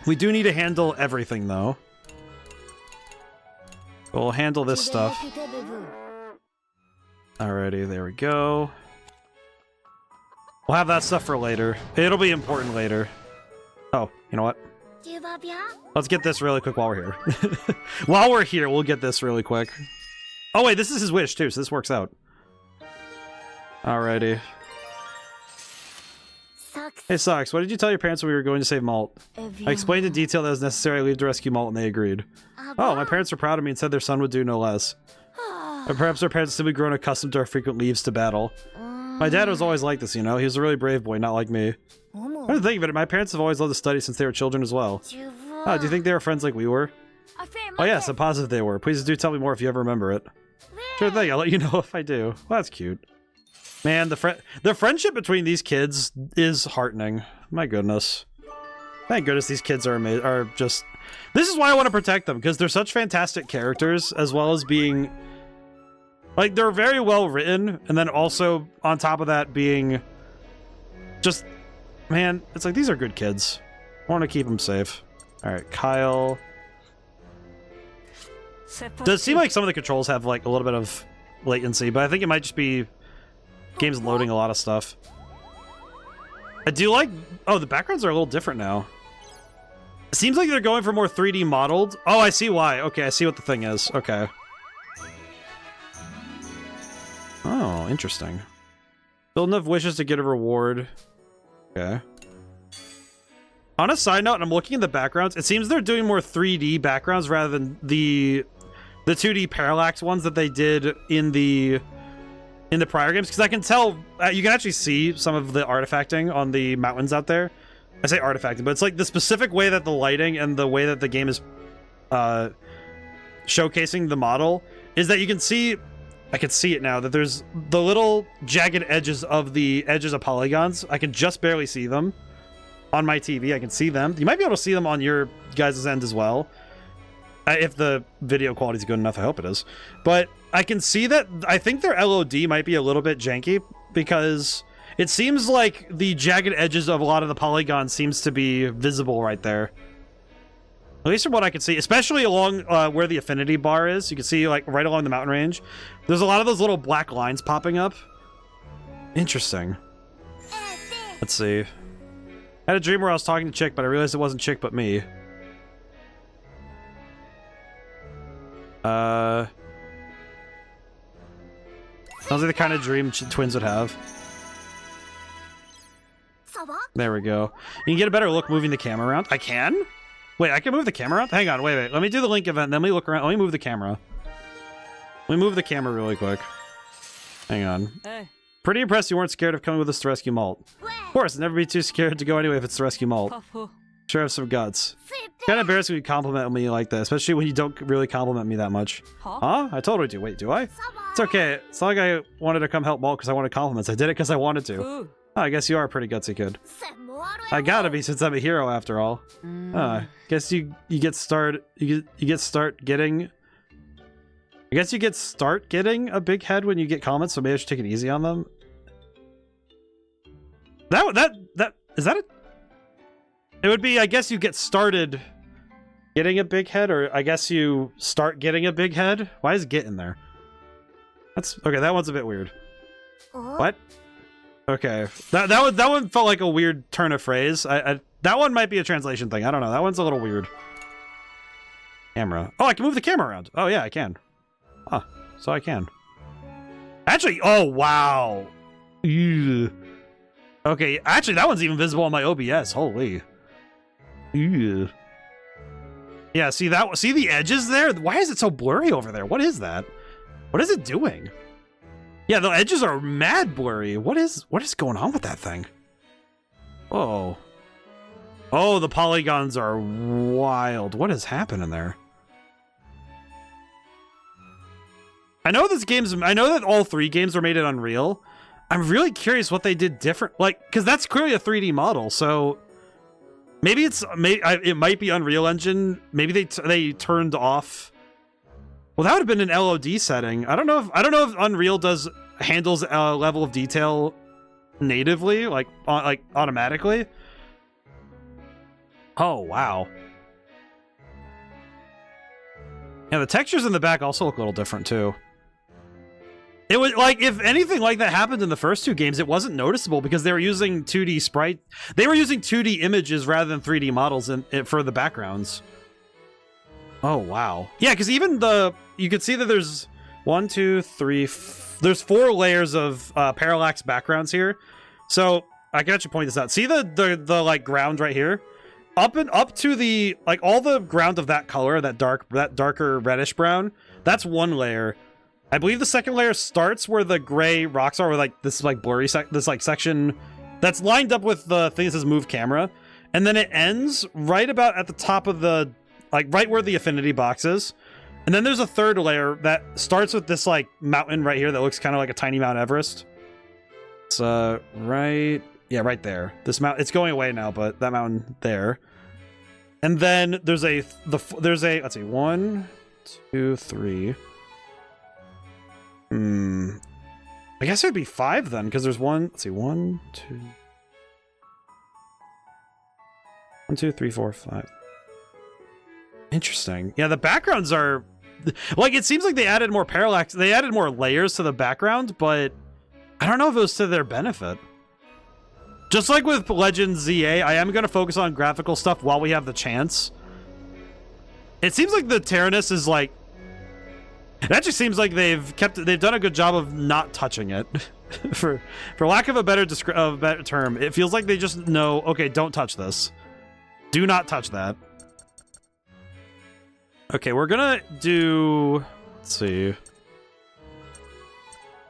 We do need to handle everything, though. We'll handle this stuff. Alrighty, there we go. We'll have that stuff for later. It'll be important later. Oh, you know what? Let's get this really quick while we're here. While we're here, we'll get this really quick. Oh wait, this is his wish too, so this works out. Alrighty. Hey, Socks, what did you tell your parents when we were going to save Malt? I explained in detail that it was necessary to leave to rescue Malt, and they agreed. Oh, my parents were proud of me and said their son would do no less. Or perhaps our parents had simply grown accustomed to our frequent leaves to battle. My dad was always like this, you know? He was a really brave boy, not like me. I didn't think of it, my parents have always loved to study since they were children as well. Oh, do you think they were friends like we were? Oh yes, I'm positive they were. Please do tell me more if you ever remember it. Sure thing, I'll let you know if I do. Well, that's cute. Man, the friendship between these kids is heartening. My goodness. Thank goodness these kids are just... This is why I want to protect them, because they're such fantastic characters, as well as being... Like, they're very well written, and then also, on top of that, being... Just... Man, it's like, these are good kids. I want to keep them safe. Alright, Kyle... Does seem like some of the controls have, like, a little bit of latency, but I think it might just be... Game's loading a lot of stuff. I do like... Oh, the backgrounds are a little different now. It seems like they're going for more 3D modeled. Oh, I see why. Okay, I see what the thing is. Okay. Oh, interesting. Build enough wishes to get a reward. Okay. On a side note, I'm looking at the backgrounds. It seems they're doing more 3D backgrounds rather than the 2D parallax ones that they did in the prior games, because I can tell you can actually see some of the artifacting on the mountains out there. I say artifacting, but it's like the specific way that the lighting and the way that the game is showcasing the model is that you can see. I can see it now that there's the little jagged edges of polygons. I can just barely see them on my TV. I can see them. You might be able to see them on your guys' end as well. If the video quality is good enough, I hope it is. But I can see that I think their LOD might be a little bit janky because it seems like the jagged edges of a lot of the polygons seems to be visible right there. At least from what I can see, especially along where the affinity bar is. You can see like right along the mountain range. There's a lot of those little black lines popping up. Interesting. Let's see. I had a dream where I was talking to Chick, but I realized it wasn't Chick but me. Sounds like the kind of dream twins would have. There we go. You can get a better look moving the camera around. I can? Wait, I can move the camera around? Hang on, wait. Let me do the link event, then we look around. Let me move the camera. Let me move the camera really quick. Hang on. Hey. Pretty impressed you weren't scared of coming with us to rescue Malt. Of course, never be too scared to go anyway if it's to rescue Malt. Sure have some guts. Kind of embarrassing when you compliment me like that, especially when you don't really compliment me that much. Huh? I totally do. Wait, do I? It's okay. It's not like I wanted to come help Malt because I wanted compliments. I did it because I wanted to. Oh, I guess you are a pretty gutsy kid. I gotta be since I'm a hero after all. Guess you get start getting. I guess you get start getting a big head when you get comments, so maybe I should take it easy on them. That is that it? It would be, I guess you get started getting a big head, or I guess you start getting a big head. Why is get in there? That's okay. That one's a bit weird. What? Okay, that one felt like a weird turn of phrase. That one might be a translation thing. I don't know. That one's a little weird. Camera. Oh, I can move the camera around. Oh yeah, I can. Huh. So I can. Actually, oh wow. Ew. Okay, actually that one's even visible on my OBS. Holy. Ew. Yeah, see the edges there? Why is it so blurry over there? What is that? What is it doing? Yeah, the edges are mad blurry. What is going on with that thing? Whoa. Oh, the polygons are wild. What is happening there? I know that all 3 games were made in Unreal. I'm really curious what they did different. Like, because that's clearly a 3D model, so maybe it might be Unreal Engine. Maybe they turned off. Well, that would have been an LOD setting. I don't know if Unreal handles a level of detail natively, like automatically. Oh, wow. Yeah, the textures in the back also look a little different, too. It was like, if anything like that happened in the first 2 games, it wasn't noticeable because they were using 2D sprite. They were using 2D images rather than 3D models for the backgrounds. Oh, wow. Yeah, because even you could see that there's 1, 2, 3, there's 4 layers of parallax backgrounds here. So I can actually point this out. See the like ground right here? Up to the, like, all the ground of that color, that darker reddish brown, that's 1 layer. I believe the second layer starts where the gray rocks are, or like this like blurry section that's lined up with the thing that says move camera, and then it ends right about at the top of the, like, right where the affinity box is. And then there's a 3rd layer that starts with this like mountain right here that looks kind of like a tiny Mount Everest. It's right there. This mountain, it's going away now, but that mountain there. And then there's let's see, 1, 2, 3. I guess it would be 5 then, because there's 1, let's see, 1, 2. 1, 2, 3, 4, 5. Interesting. Yeah, the backgrounds are, like, it seems like they added more parallax, they added more layers to the background, but I don't know if it was to their benefit. Just like with Legends ZA, I am going to focus on graphical stuff while we have the chance. It seems like the Tyrannus is like, it actually seems like they've done a good job of not touching it. for lack of a better term, it feels like they just know, okay, don't touch this. Do not touch that. Okay, we're gonna do, let's see.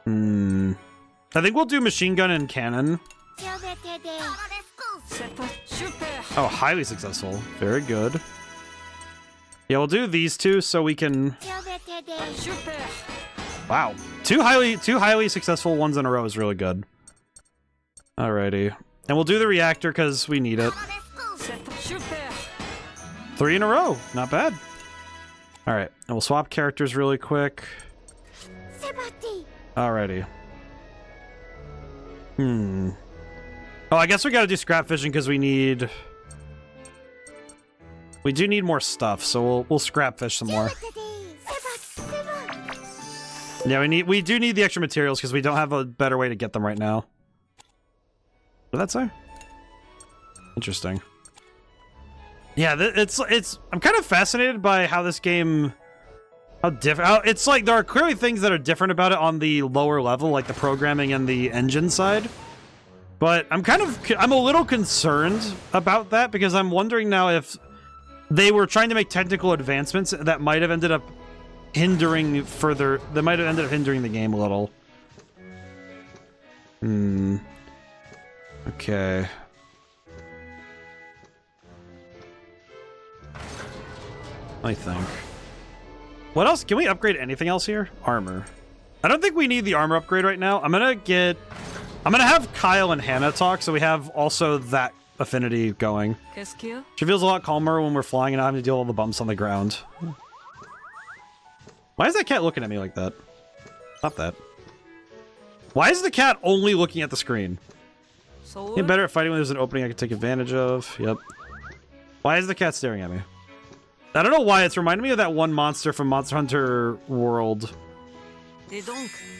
I think we'll do machine gun and cannon. Oh, highly successful. Very good. Yeah, we'll do these 2 so we can... Wow. Two highly successful ones in a row is really good. Alrighty. And we'll do the reactor because we need it. 3 in a row. Not bad. Alright. And we'll swap characters really quick. Alrighty. Oh, I guess we gotta do scrap fishing because we do need more stuff, so we'll scrap fish some more. Yeah, we do need the extra materials because we don't have a better way to get them right now. What did that say? Interesting. Yeah, I'm kind of fascinated by how this game, how different. It's like there are clearly things that are different about it on the lower level, like the programming and the engine side. But I'm a little concerned about that because I'm wondering now if they were trying to make technical advancements that might have ended up hindering the game a little. Okay. I think. What else? Can we upgrade anything else here? Armor. I don't think we need the armor upgrade right now. I'm gonna have Kyle and Hannah talk so we have also that affinity going. She feels a lot calmer when we're flying and not having to deal with all the bumps on the ground. Why is that cat looking at me like that? Stop that. Why is the cat only looking at the screen? Get better at fighting when there's an opening I can take advantage of. Yep. Why is the cat staring at me? I don't know why. It's reminding me of that one monster from Monster Hunter World. I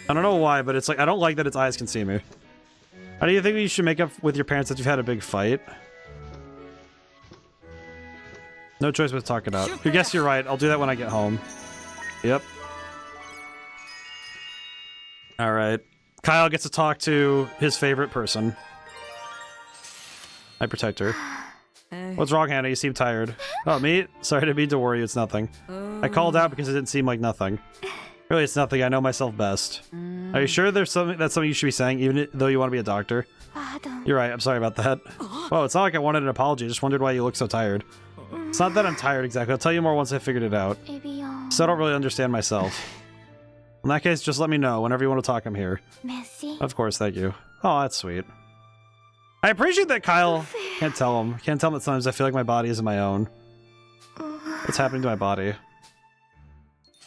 don't know why, but it's like, I don't like that its eyes can see me. How do you think you should make up with your parents that you've had a big fight? No choice but to talk it out. I guess you're right. I'll do that when I get home. Yep. Alright. Kyle gets to talk to his favorite person. I protect her. What's wrong, Hannah? You seem tired. Oh, me? Sorry to mean to worry you. It's nothing. I called out because it didn't seem like nothing. Really, it's nothing. I know myself best. Are you sure that's something you should be saying, even though you want to be a doctor? You're right. I'm sorry about that. Oh, it's not like I wanted an apology. I just wondered why you look so tired. It's not that I'm tired exactly. I'll tell you more once I figured it out. So I don't really understand myself. In that case, just let me know. Whenever you want to talk, I'm here. Of course, thank you. Oh, that's sweet. I appreciate that Kyle can't tell him. Can't tell him that sometimes I feel like my body isn't my own. What's happening to my body?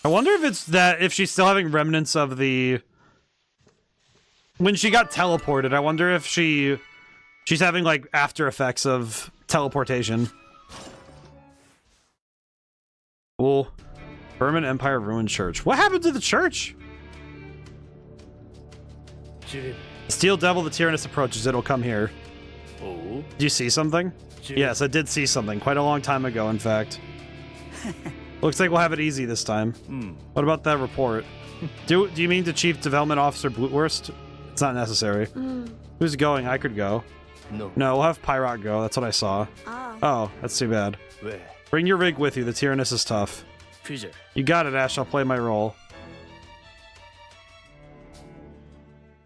I wonder if it's that if she's still having remnants of the when she got teleported. I wonder if she's having like after effects of teleportation. Cool. Burman Empire ruined church. What happened to the church? Steel Devil, the Tyrannus approaches. It'll come here. Oh. Do you see something? Yes, I did see something. Quite a long time ago, in fact. Looks like we'll have it easy this time. What about that report? Do you mean to Chief Development Officer Blutwurst? It's not necessary. Who's going? I could go. No, we'll have Pyrock go. That's what I saw. Oh, that's too bad. Bring your rig with you. The Tyrannus is tough. You got it, Ash. I'll play my role.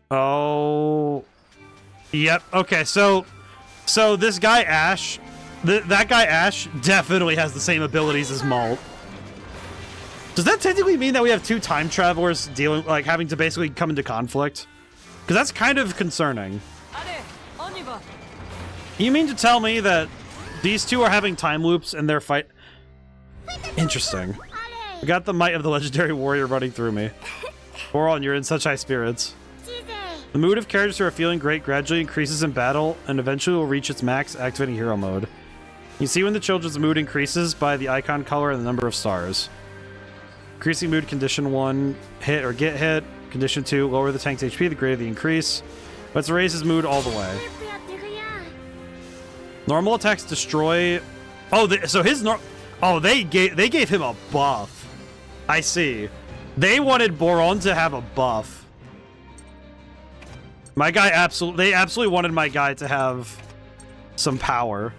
Oh. Yep. Okay, so this guy, Ash, that guy, Ash, definitely has the same abilities as Malt. Does that technically mean that we have two time travelers having to basically come into conflict? Because that's kind of concerning. You mean to tell me that these two are having time loops in their fight? Interesting. I got the might of the legendary warrior running through me. Boron, you're in such high spirits. The mood of characters who are feeling great gradually increases in battle and eventually will reach its max, activating hero mode. You see when the children's mood increases by the icon color and the number of stars. Increasing mood, condition 1, hit or get hit. Condition 2, lower the tank's HP, the greater the increase. Let's raise his mood all the way. Normal attacks destroy... Oh, they gave him a buff. I see. They wanted Boron to have a buff. My guy they absolutely wanted my guy to have some power.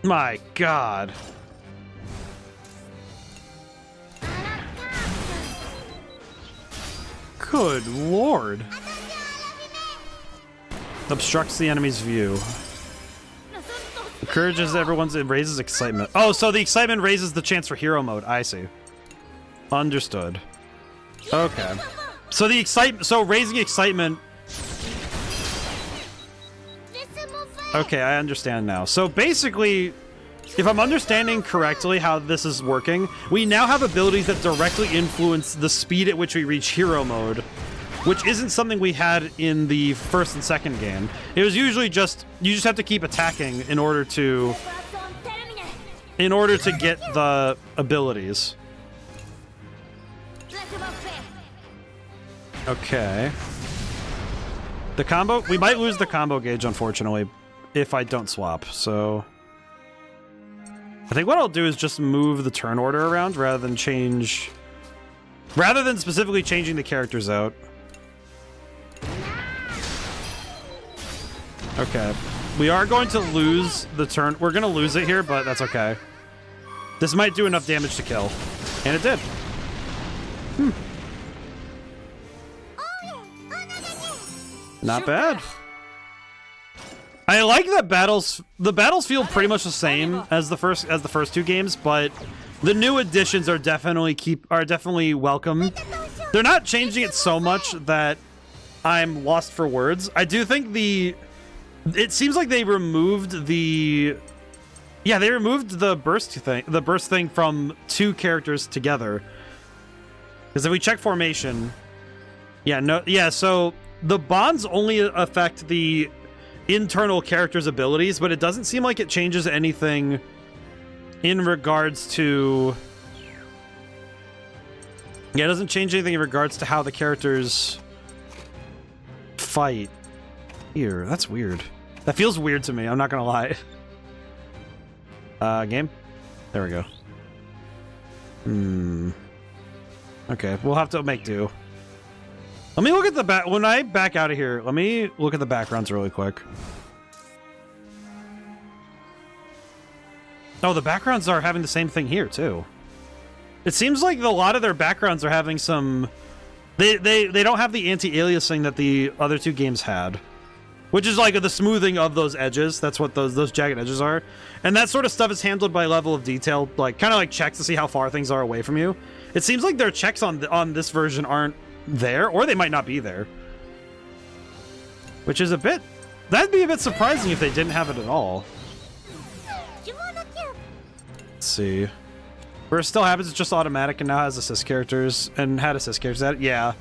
My God. Good Lord. Obstructs the enemy's view. Encourages everyone's... It raises excitement. Oh, so the excitement raises the chance for hero mode. I see. Understood. Okay. So the excitement... So raising excitement... Okay, I understand now. So basically, if I'm understanding correctly how this is working, we now have abilities that directly influence the speed at which we reach hero mode, which isn't something we had in the first and second game. It was usually just, you just have to keep attacking in order to get the abilities. Okay. The combo, we might lose the combo gauge, unfortunately, if I don't swap, so... I think what I'll do is just move the turn order around rather than specifically changing the characters out. Okay. We are going to lose the turn. We're going to lose it here, but that's okay. This might do enough damage to kill. And it did. Not bad. I like that the battles feel pretty much the same as the first two games, but the new additions are definitely welcome. They're not changing it so much that I'm lost for words. I do think it seems like they removed the burst thing from two characters together. Because if we check formation, so the bonds only affect the internal character's abilities, but it doesn't seem like it changes anything in regards to... Yeah, it doesn't change anything in regards to how the characters fight. Here, that's weird. That feels weird to me, I'm not gonna lie. Game? There we go. Okay, we'll have to make do. Let me look at the back. When I back out of here, let me look at the backgrounds really quick. Oh, the backgrounds are having the same thing here, too. It seems like a lot of their backgrounds are having some... They don't have the anti-aliasing that the other two games had. Which is like the smoothing of those edges. That's what those jagged edges are. And that sort of stuff is handled by level of detail, like kind of like checks to see how far things are away from you. It seems like their checks on this version aren't there, or they might not be there. Which is a bit... That'd be a bit surprising if they didn't have it at all. Let's see. Where it still happens, it's just automatic and now has assist characters and had assist characters at it. Yeah.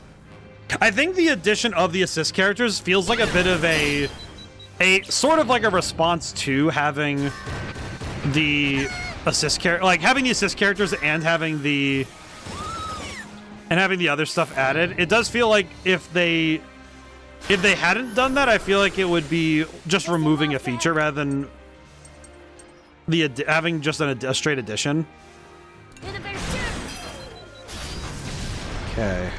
I think the addition of the assist characters feels like a bit of a sort of like a response to having the assist character, like having the assist characters and having the other stuff added. It does feel like if they hadn't done that, I feel like it would be just removing a feature rather than having just a straight addition. Okay.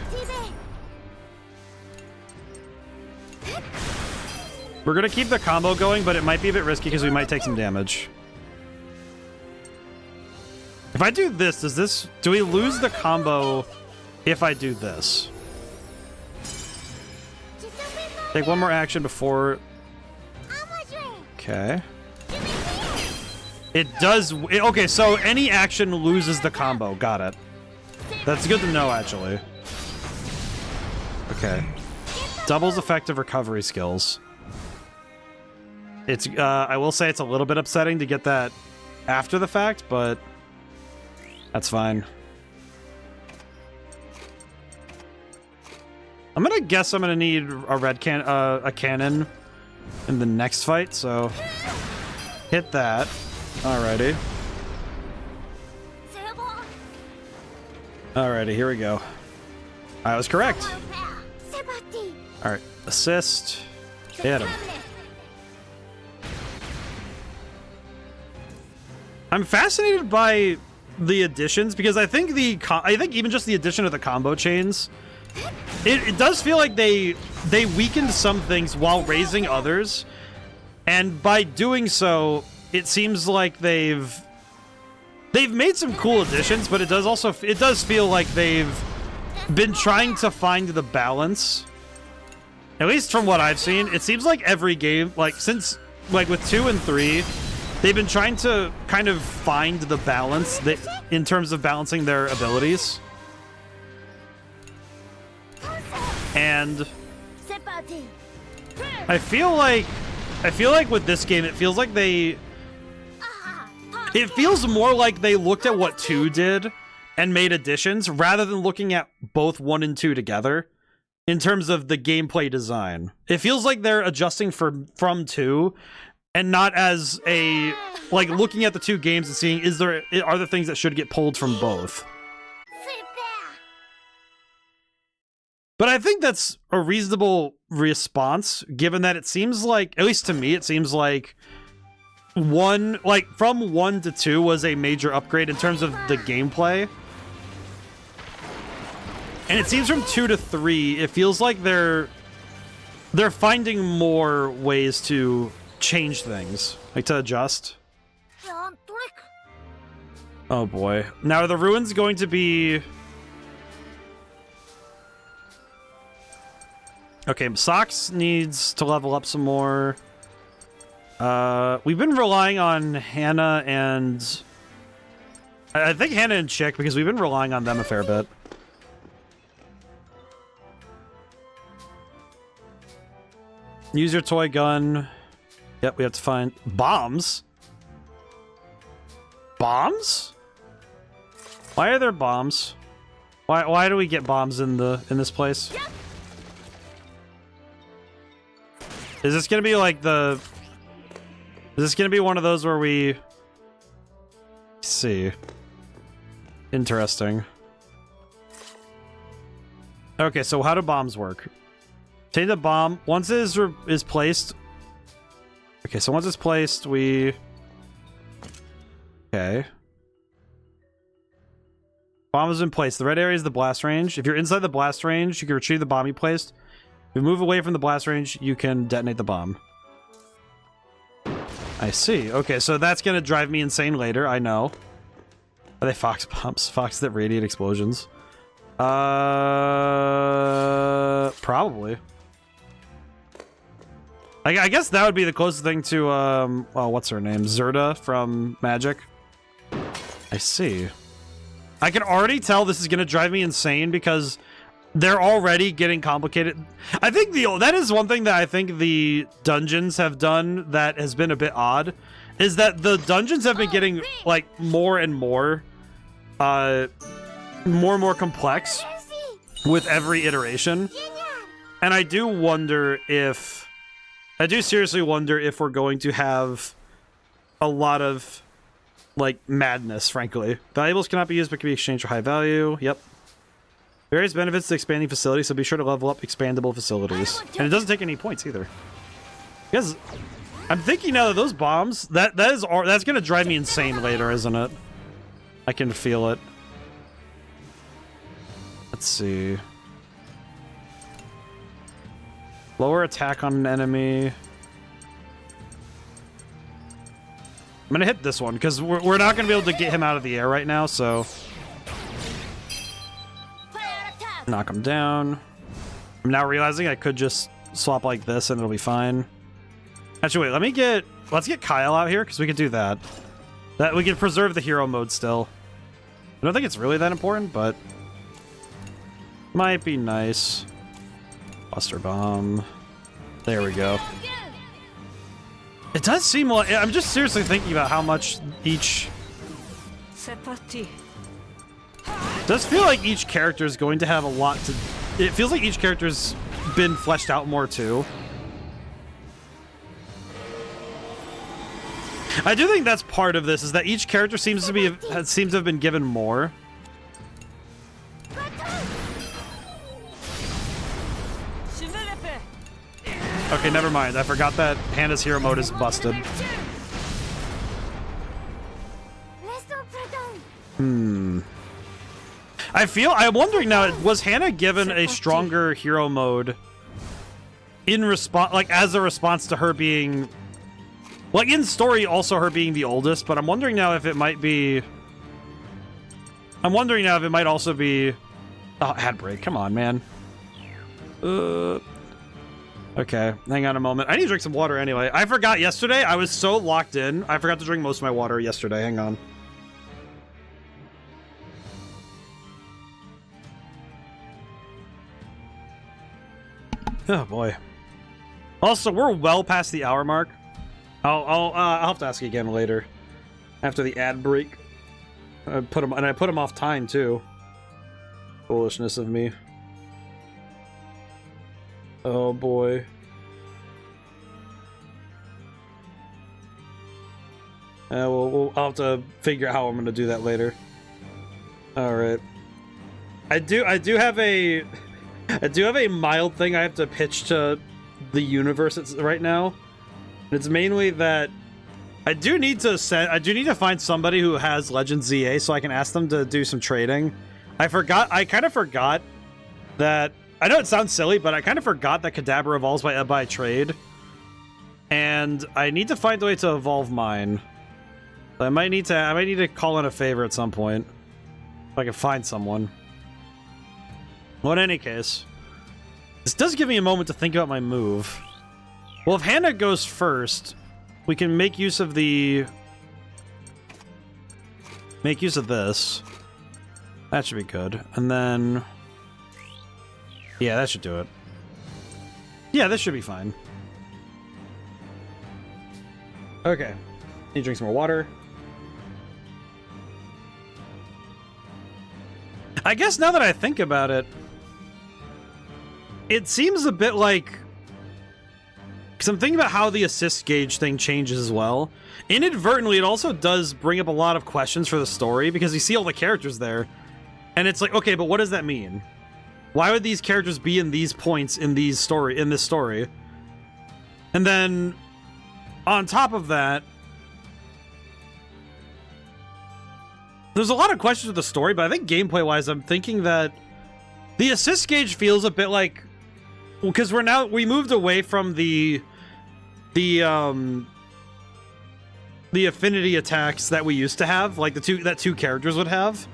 We're gonna keep the combo going, but it might be a bit risky because we might take some damage. If I do this, do we lose the combo if I do this? Take one more action before... Okay. It does... Okay, so any action loses the combo. Got it. That's good to know, actually. Okay. Doubles effective recovery skills. It's, I will say it's a little bit upsetting to get that after the fact, but that's fine. I'm gonna guess I'm gonna need a cannon in the next fight, so hit that. Alrighty. Alrighty, here we go. I was correct. Alright, assist. Hit him. I'm fascinated by the additions because I think even just the addition of the combo chains, it does feel like they weakened some things while raising others, and by doing so, it seems like they've made some cool additions, but it does feel like they've been trying to find the balance. At least from what I've seen, it seems like every game, like since with 2 and 3. They've been trying to kind of find the balance in terms of balancing their abilities. And I feel like with this game, it feels like it feels more like they looked at what 2 did and made additions rather than looking at both 1 and 2 together in terms of the gameplay design. It feels like they're adjusting from 2 and not as looking at the 2 games and seeing are there things that should get pulled from both. But I think that's a reasonable response, given that it seems like, at least to me, it seems like from 1 to 2 was a major upgrade in terms of the gameplay. And it seems from 2 to 3, it feels like they're finding more ways to change things, like to adjust. Oh boy. Now are the ruins going to be... Okay, Socks needs to level up some more. We've been relying on Hannah and... I think Hannah and Chick, because we've been relying on them a fair bit. Use your toy gun. Yep, we have to find bombs. Bombs? Why are there bombs? Why do we get bombs in this place? Yep. Is this gonna be like is this gonna be one of those where we see? Interesting. Okay, so how do bombs work? Take the bomb. Once it is placed. Okay, so once it's placed, we... Okay. Bomb is in place. The red area is the blast range. If you're inside the blast range, you can retrieve the bomb you placed. If you move away from the blast range, you can detonate the bomb. I see. Okay, so that's going to drive me insane later, I know. Are they fox bombs? Fox that radiate explosions? Probably. I guess that would be the closest thing to, oh, what's her name? Zerda from Magic. I see. I can already tell this is going to drive me insane because they're already getting complicated. I think that is one thing that I think the dungeons have done that has been a bit odd, is that the dungeons have been getting, like, more and more complex with every iteration. And I do wonder if... I do seriously wonder if we're going to have a lot of, like, madness, frankly. Valuables cannot be used but can be exchanged for high value. Yep. Various benefits to expanding facilities, so be sure to level up expandable facilities. And it doesn't take any points either. Because I'm thinking now that those bombs, that's going to drive me insane later, isn't it? I can feel it. Let's see. Lower attack on an enemy. I'm gonna hit this one because we're not gonna be able to get him out of the air right now, so knock him down. I'm now realizing I could just swap like this and it'll be fine. Actually, wait, let's get Kyle out here because we can do that. That we can preserve the hero mode still. I don't think it's really that important, but might be nice. Buster Bomb. There we go. It does seem like... I'm just seriously thinking about how much each... It does feel like each character is going to have a lot to... It feels like each character's been fleshed out more too. I do think that's part of this, is that each character seems to have been given more. Okay, never mind. I forgot that Hannah's hero mode is busted. I'm wondering now, was Hannah given a stronger hero mode in response, like as a response to her being, like in story also her being the oldest, but I'm wondering now if it might be, also be, oh, ad break, come on, man. Okay, hang on a moment. I need to drink some water anyway. I forgot yesterday. I was so locked in. I forgot to drink most of my water yesterday. Hang on. Oh boy. Also, we're well past the hour mark. I'll have to ask you again later, after the ad break. I put him off time too. Foolishness of me. Oh boy. I'll have to figure out how I'm gonna do that later. All right. I do have a mild thing I have to pitch to the universe right now. It's mainly that I do need to find somebody who has Legend ZA so I can ask them to do some trading. I kind of forgot that. I know it sounds silly, but I kind of forgot that Kadabra evolves by trade. And I need to find a way to evolve mine. I might need to call in a favor at some point. If I can find someone. Well, in any case, this does give me a moment to think about my move. Well, if Hannah goes first, we can make use of this. That should be good. And then... yeah, that should do it. Yeah, this should be fine. Okay. Need to drink some more water. I guess now that I think about it, it seems a bit like... because I'm thinking about how the assist gauge thing changes as well. Inadvertently, it also does bring up a lot of questions for the story, because you see all the characters there. And it's like, okay, but what does that mean? Why would these characters be in these points in this story? And then, on top of that, there's a lot of questions with the story, but I think gameplay-wise, I'm thinking that the assist gauge feels a bit like... well, because we moved away from the the affinity attacks that we used to have, like that two characters would have.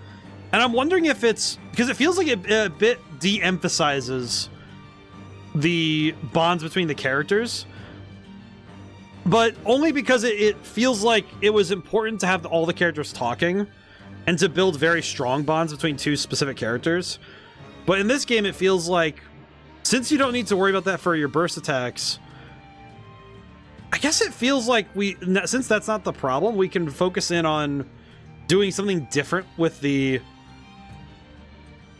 And I'm wondering if it's because it feels like it a bit de-emphasizes the bonds between the characters, but only because it feels like it was important to have all the characters talking and to build very strong bonds between two specific characters. But in this game, it feels like since you don't need to worry about that for your burst attacks, I guess it feels like since that's not the problem, we can focus in on doing something different with the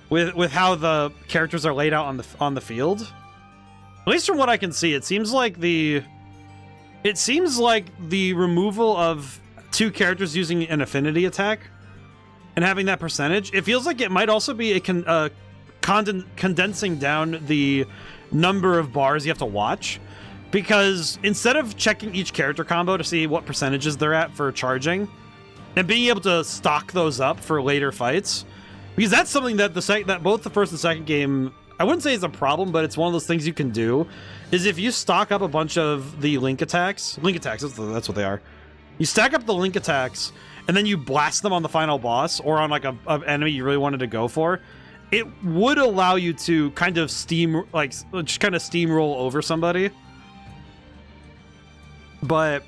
with how the characters are laid out on the field. At least from what I can see, it seems like the removal of two characters using an affinity attack and having that percentage, it feels like it might also be condensing down the number of bars you have to watch, because instead of checking each character combo to see what percentages they're at for charging and being able to stock those up for later fights, because that's something that that both the first and second game, I wouldn't say is a problem, but it's one of those things you can do, is if you stock up a bunch of the link attacks, that's what they are. You stack up the link attacks, and then you blast them on the final boss, or on like an enemy you really wanted to go for, it would allow you to kind of steamroll over somebody. But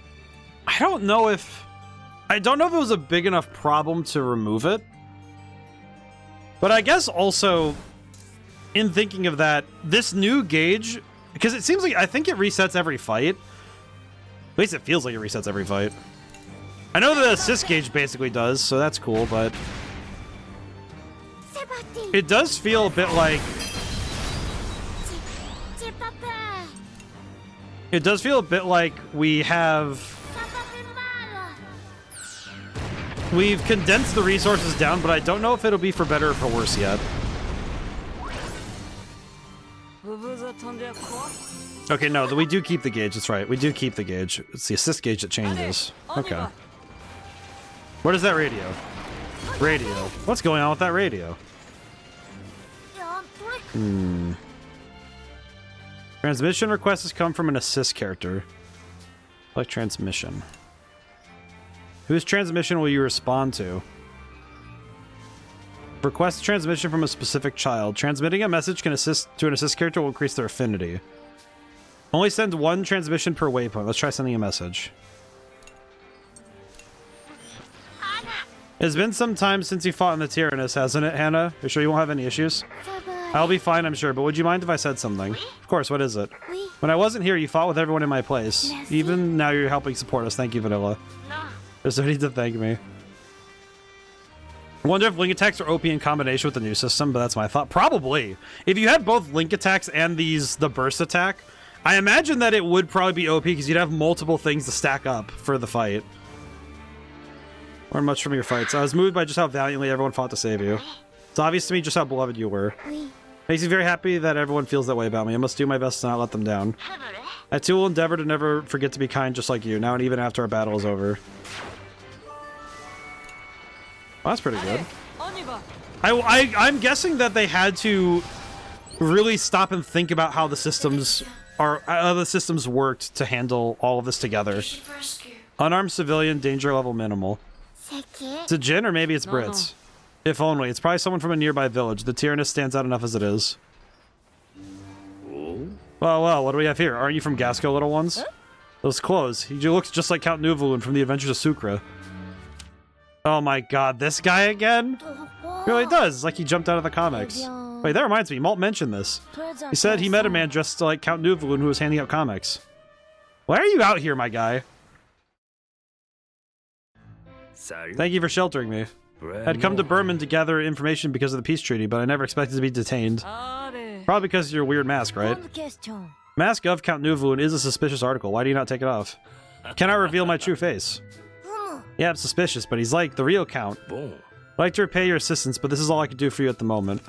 I don't know if it was a big enough problem to remove it. But I guess also, in thinking of that, this new gauge, because it seems like, I think it resets every fight. At least it feels like it resets every fight. I know the assist gauge basically does, so that's cool, but it does feel a bit like... It does feel a bit like we've condensed the resources down, but I don't know if it'll be for better or for worse yet. Okay, no, we do keep the gauge. That's right. We do keep the gauge. It's the assist gauge that changes. Okay. What is that radio? Radio. What's going on with that radio? Transmission request has come from an assist character. Like transmission. Whose transmission will you respond to? Request transmission from a specific child. Transmitting a message to an assist character will increase their affinity. Only send one transmission per waypoint. Let's try sending a message. It's been some time since you fought in the Tyrannus, hasn't it, Hannah? You sure you won't have any issues? I'll be fine, I'm sure, but would you mind if I said something? Of course, what is it? When I wasn't here, you fought with everyone in my place. Even now you're helping support us. Thank you, Vanilla. There's no need to thank me. I wonder if link attacks are OP in combination with the new system, but that's my thought. Probably. If you had both link attacks and the burst attack, I imagine that it would probably be OP because you'd have multiple things to stack up for the fight. Learn much from your fights. I was moved by just how valiantly everyone fought to save you. It's obvious to me just how beloved you were. Makes me very happy that everyone feels that way about me. I must do my best to not let them down. I too will endeavor to never forget to be kind just like you, now and even after our battle is over. Well, that's pretty good. I'm guessing that they had to really stop and think about how the systems worked to handle all of this together. Unarmed civilian, danger level minimal. It's a Jin, or maybe it's Brits. If only. It's probably someone from a nearby village. The Tyrannus stands out enough as it is. Well, what do we have here? Aren't you from Gasco, little ones? Those clothes. He looks just like Count Nuvolen from the Adventures of Sucra. Oh my god, this guy again? He really does. It's like he jumped out of the comics. Wait, that reminds me. Malt mentioned this. He said he met a man dressed like Count Nuvolen who was handing out comics. Why are you out here, my guy? Thank you for sheltering me. I'd come to Berman to gather information because of the peace treaty, but I never expected to be detained. Probably because of your weird mask, right? Mask of Count Nuvolen is a suspicious article. Why do you not take it off? Cannot reveal my true face. Yeah, I'm suspicious, but he's like the real Count. I'd like to repay your assistance, but this is all I can do for you at the moment.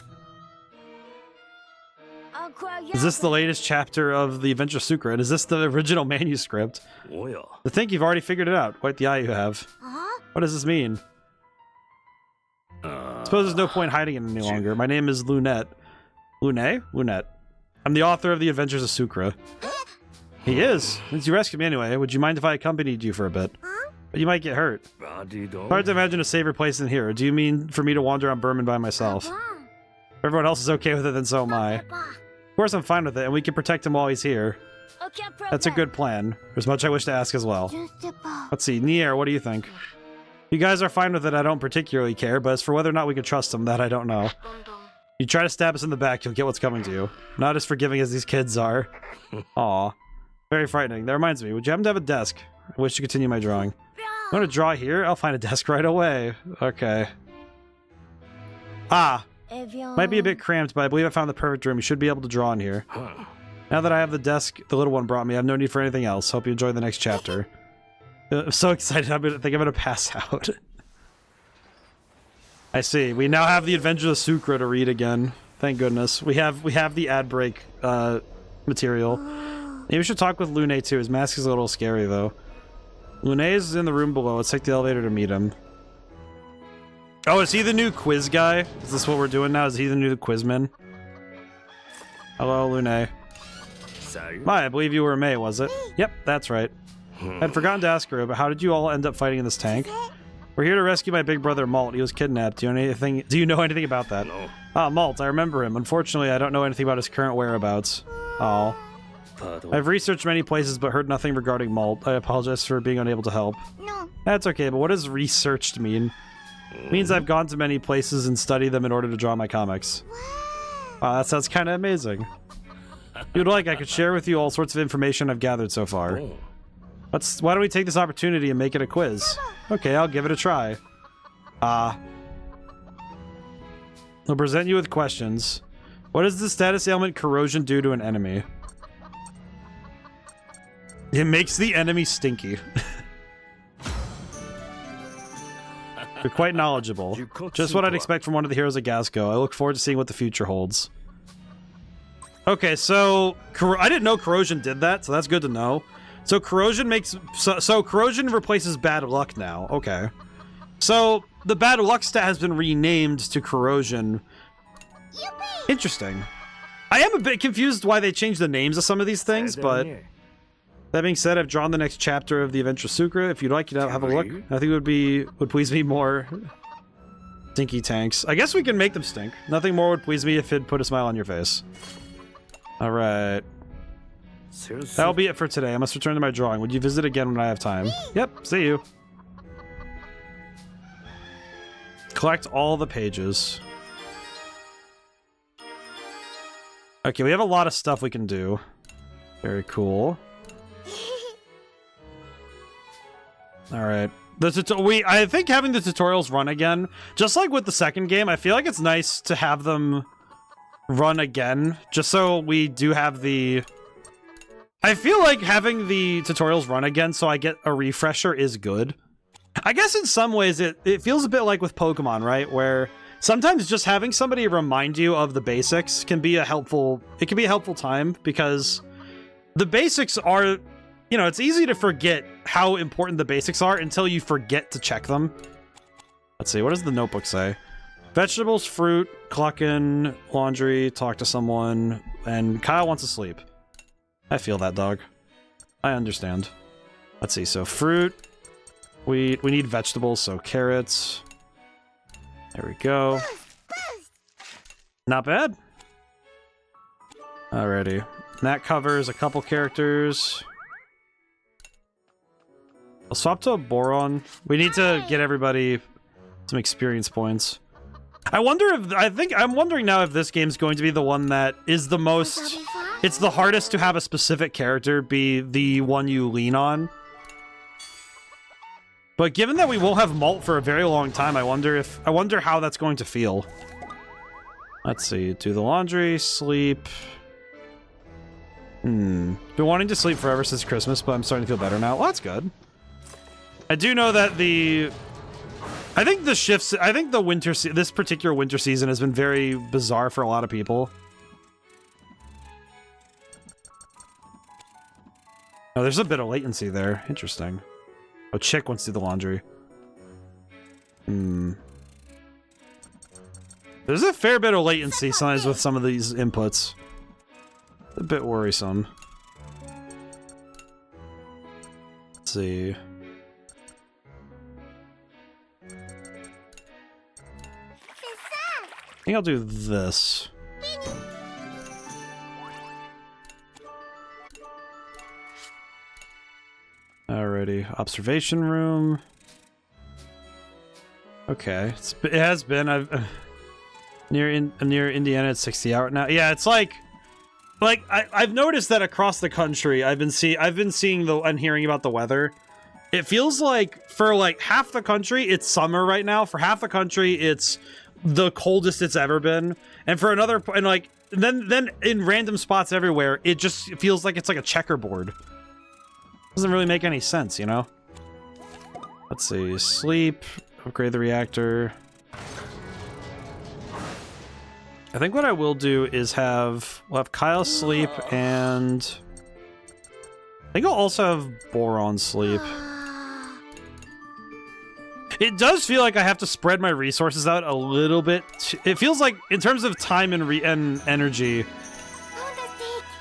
Is this the latest chapter of the Adventure of Sucra? And is this the original manuscript? To think you've already figured it out. Quite the eye you have. What does this mean? I suppose there's no point hiding it any longer. My name is Lunette. Lunette. I'm the author of the Adventures of Sucra. He is. Since you rescued me anyway, would you mind if I accompanied you for a bit? But you might get hurt. Hard to imagine a safer place than here. Or do you mean for me to wander on Berman by myself? If everyone else is okay with it, then so am I. Of course I'm fine with it, and we can protect him while he's here. That's a good plan. There's much I wish to ask as well. Let's see, Nier, what do you think? You guys are fine with it, I don't particularly care, but as for whether or not we can trust him, that I don't know. You try to stab us in the back, you'll get what's coming to you. Not as forgiving as these kids are. Aw. Very frightening. That reminds me, would you happen to have a desk? I wish to continue my drawing. You want to draw here? I'll find a desk right away. Okay. Ah. Might be a bit cramped, but I believe I found the perfect room. You should be able to draw in here. Now that I have the desk the little one brought me, I have no need for anything else. Hope you enjoy the next chapter. I'm so excited, I think I'm gonna pass out. I see. We now have the Adventures of Sucre to read again. Thank goodness. We have the ad break material. Maybe we should talk with Lune too. His mask is a little scary though. Lune is in the room below. Let's take the elevator to meet him. Oh, is he the new quiz guy? Is this what we're doing now? Is he the new quizman? Hello, Lune. My, I believe you were May, was it? Yep, that's right. I'd forgotten to ask her, but how did you all end up fighting in this tank? We're here to rescue my big brother, Malt. He was kidnapped. Do you know anything about that? No. Ah, Malt, I remember him. Unfortunately, I don't know anything about his current whereabouts. Oh. I've researched many places, but heard nothing regarding Malt. I apologize for being unable to help. No. That's okay, but what does researched mean? It means I've gone to many places and studied them in order to draw my comics. Wow, that sounds kind of amazing. If you'd like, I could share with you all sorts of information I've gathered so far. Why don't we take this opportunity and make it a quiz? Okay, I'll give it a try. I'll present you with questions. What does the status ailment corrosion do to an enemy? It makes the enemy stinky. You're quite knowledgeable. Just what I'd expect from one of the heroes of Gasco. I look forward to seeing what the future holds. Okay, so I didn't know corrosion did that, so that's good to know. So corrosion makes so corrosion replaces bad luck now. Okay. So the bad luck stat has been renamed to corrosion. Interesting. I am a bit confused why they changed the names of some of these things, but that being said, I've drawn the next chapter of the Adventure of Sucre. If you'd like, you to have a look. I think it would please me more. Stinky tanks. I guess we can make them stink. Nothing more would please me if it'd put a smile on your face. All right. That'll be it for today. I must return to my drawing. Would you visit again when I have time? Yep, see you. Collect all the pages. Okay, we have a lot of stuff we can do. Very cool. Alright. I think having the tutorials run again, just like with the second game, I feel like it's nice to have them run again, just so we do have the... I feel like having the tutorials run again so I get a refresher is good. I guess in some ways it feels a bit like with Pokemon, right? Where sometimes just having somebody remind you of the basics can be a helpful time, because the basics are, you know, it's easy to forget how important the basics are until you forget to check them. Let's see, what does the notebook say? Vegetables, fruit, clucking, laundry, talk to someone, and Kyle wants to sleep. I feel that, dog. I understand. Let's see, so fruit. We need vegetables, so carrots. There we go. Not bad. Alrighty. And that covers a couple characters. I'll swap to a Boron. We need to get everybody some experience points. I'm wondering now if this game's going to be the one that is the most... It's the hardest to have a specific character be the one you lean on. But given that we won't have Malt for a very long time, I wonder how that's going to feel. Let's see, do the laundry, sleep. Been wanting to sleep forever since Christmas, but I'm starting to feel better now. Well, that's good. I do know that I think this particular winter season has been very bizarre for a lot of people. Oh, there's a bit of latency there. Interesting. Oh, Chick wants to do the laundry. There's a fair bit of latency sometimes with some of these inputs. A bit worrisome. Let's see. think I'll do this. Alrighty, observation room. Okay, it has been. I've near Indiana. It's 60 hours now. Yeah, it's like I've noticed that across the country, I've been seeing and hearing about the weather. It feels like for like half the country, it's summer right now. For half the country, it's the coldest it's ever been, and for another, and like then in random spots everywhere, it just feels like it's like a checkerboard. Doesn't really make any sense, you know? Let's see. Sleep. Upgrade the reactor. I think what I will do is we'll have Kyle sleep, and I think I'll also have Boron sleep. It does feel like I have to spread my resources out a little bit. It feels like, in terms of time and energy,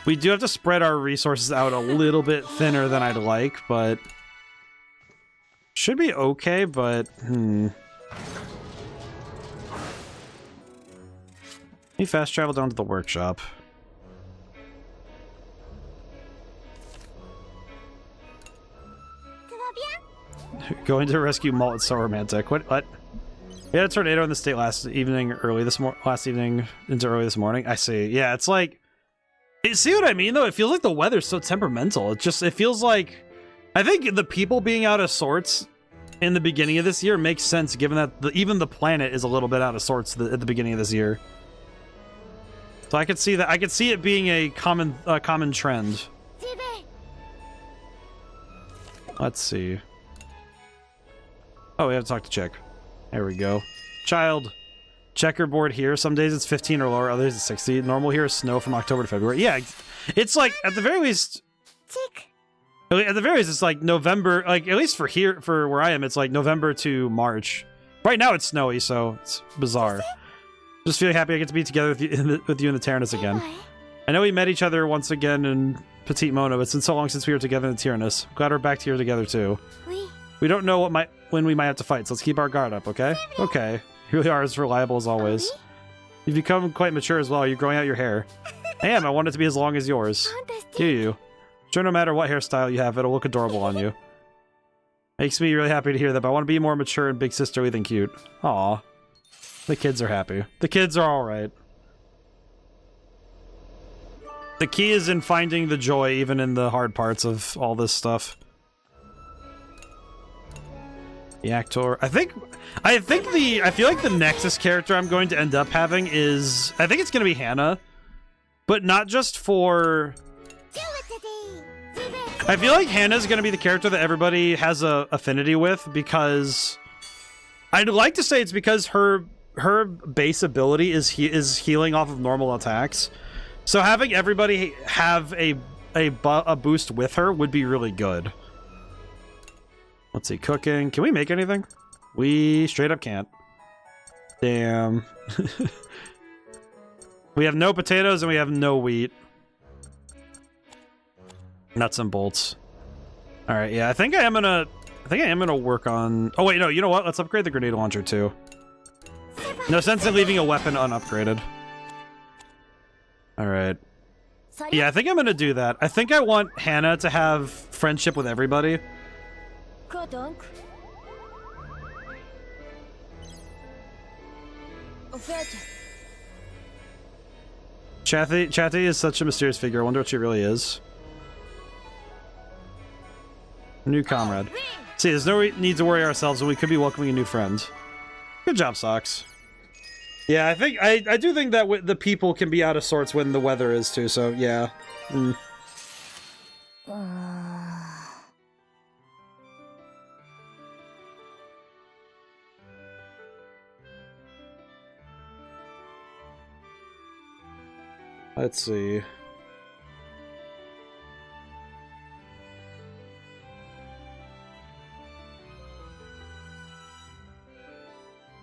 we do have to spread our resources out a little bit thinner than I'd like, but should be okay, but You fast travel down to the workshop. Going to rescue Malt, it's so romantic. What? We had a tornado in the state last evening into early this morning. I see. Yeah, it's like, see what I mean though? It feels like the weather's so temperamental. It feels like, I think the people being out of sorts in the beginning of this year makes sense, given that even the planet is a little bit out of sorts at the beginning of this year. So I could see that. I could see it being a common trend. Let's see. Oh, we have to talk to Chick. There we go. Child. Checkerboard here. Some days it's 15 or lower, others it's 60. Normal here is snow from October to February. Yeah, it's like, at the very least... At the very least, it's like November, like, at least for where I am, it's like November to March. Right now it's snowy, so it's bizarre. Just feeling happy I get to be together with you in the Tyrannus again. I know we met each other once again in Petite Mona, but it's been so long since we were together in the Tyrannus. Glad we're back here together, too. We don't know when we might have to fight, so let's keep our guard up, okay? Okay. You really are as reliable as always. You've become quite mature as well. You're growing out your hair. I am. I want it to be as long as yours. Do you? Sure, no matter what hairstyle you have, it'll look adorable on you. Makes me really happy to hear that, but I want to be more mature and big sisterly than cute. Aw. The kids are happy. The kids are alright. The key is in finding the joy, even in the hard parts of all this stuff. The actor. I feel like the Nexus character I'm going to end up having is, I think it's going to be Hannah, but not just for... I feel like Hannah's going to be the character that everybody has a affinity with, because I'd like to say it's because her base ability is healing off of normal attacks. So having everybody have a boost with her would be really good. Let's see, cooking. Can we make anything? We straight up can't. Damn. We have no potatoes and we have no wheat. Nuts and bolts. All right, yeah, I think I am gonna work on. Oh wait, no, you know what? Let's upgrade the grenade launcher too. No sense in leaving a weapon unupgraded. All right. Yeah, I think I'm gonna do that. I think I want Hannah to have friendship with everybody. Chatty is such a mysterious figure. I wonder what she really is. New comrade. See, there's no need to worry ourselves when we could be welcoming a new friend. Good job, Socks. Yeah, I do think that the people can be out of sorts when the weather is too, so yeah. Let's see.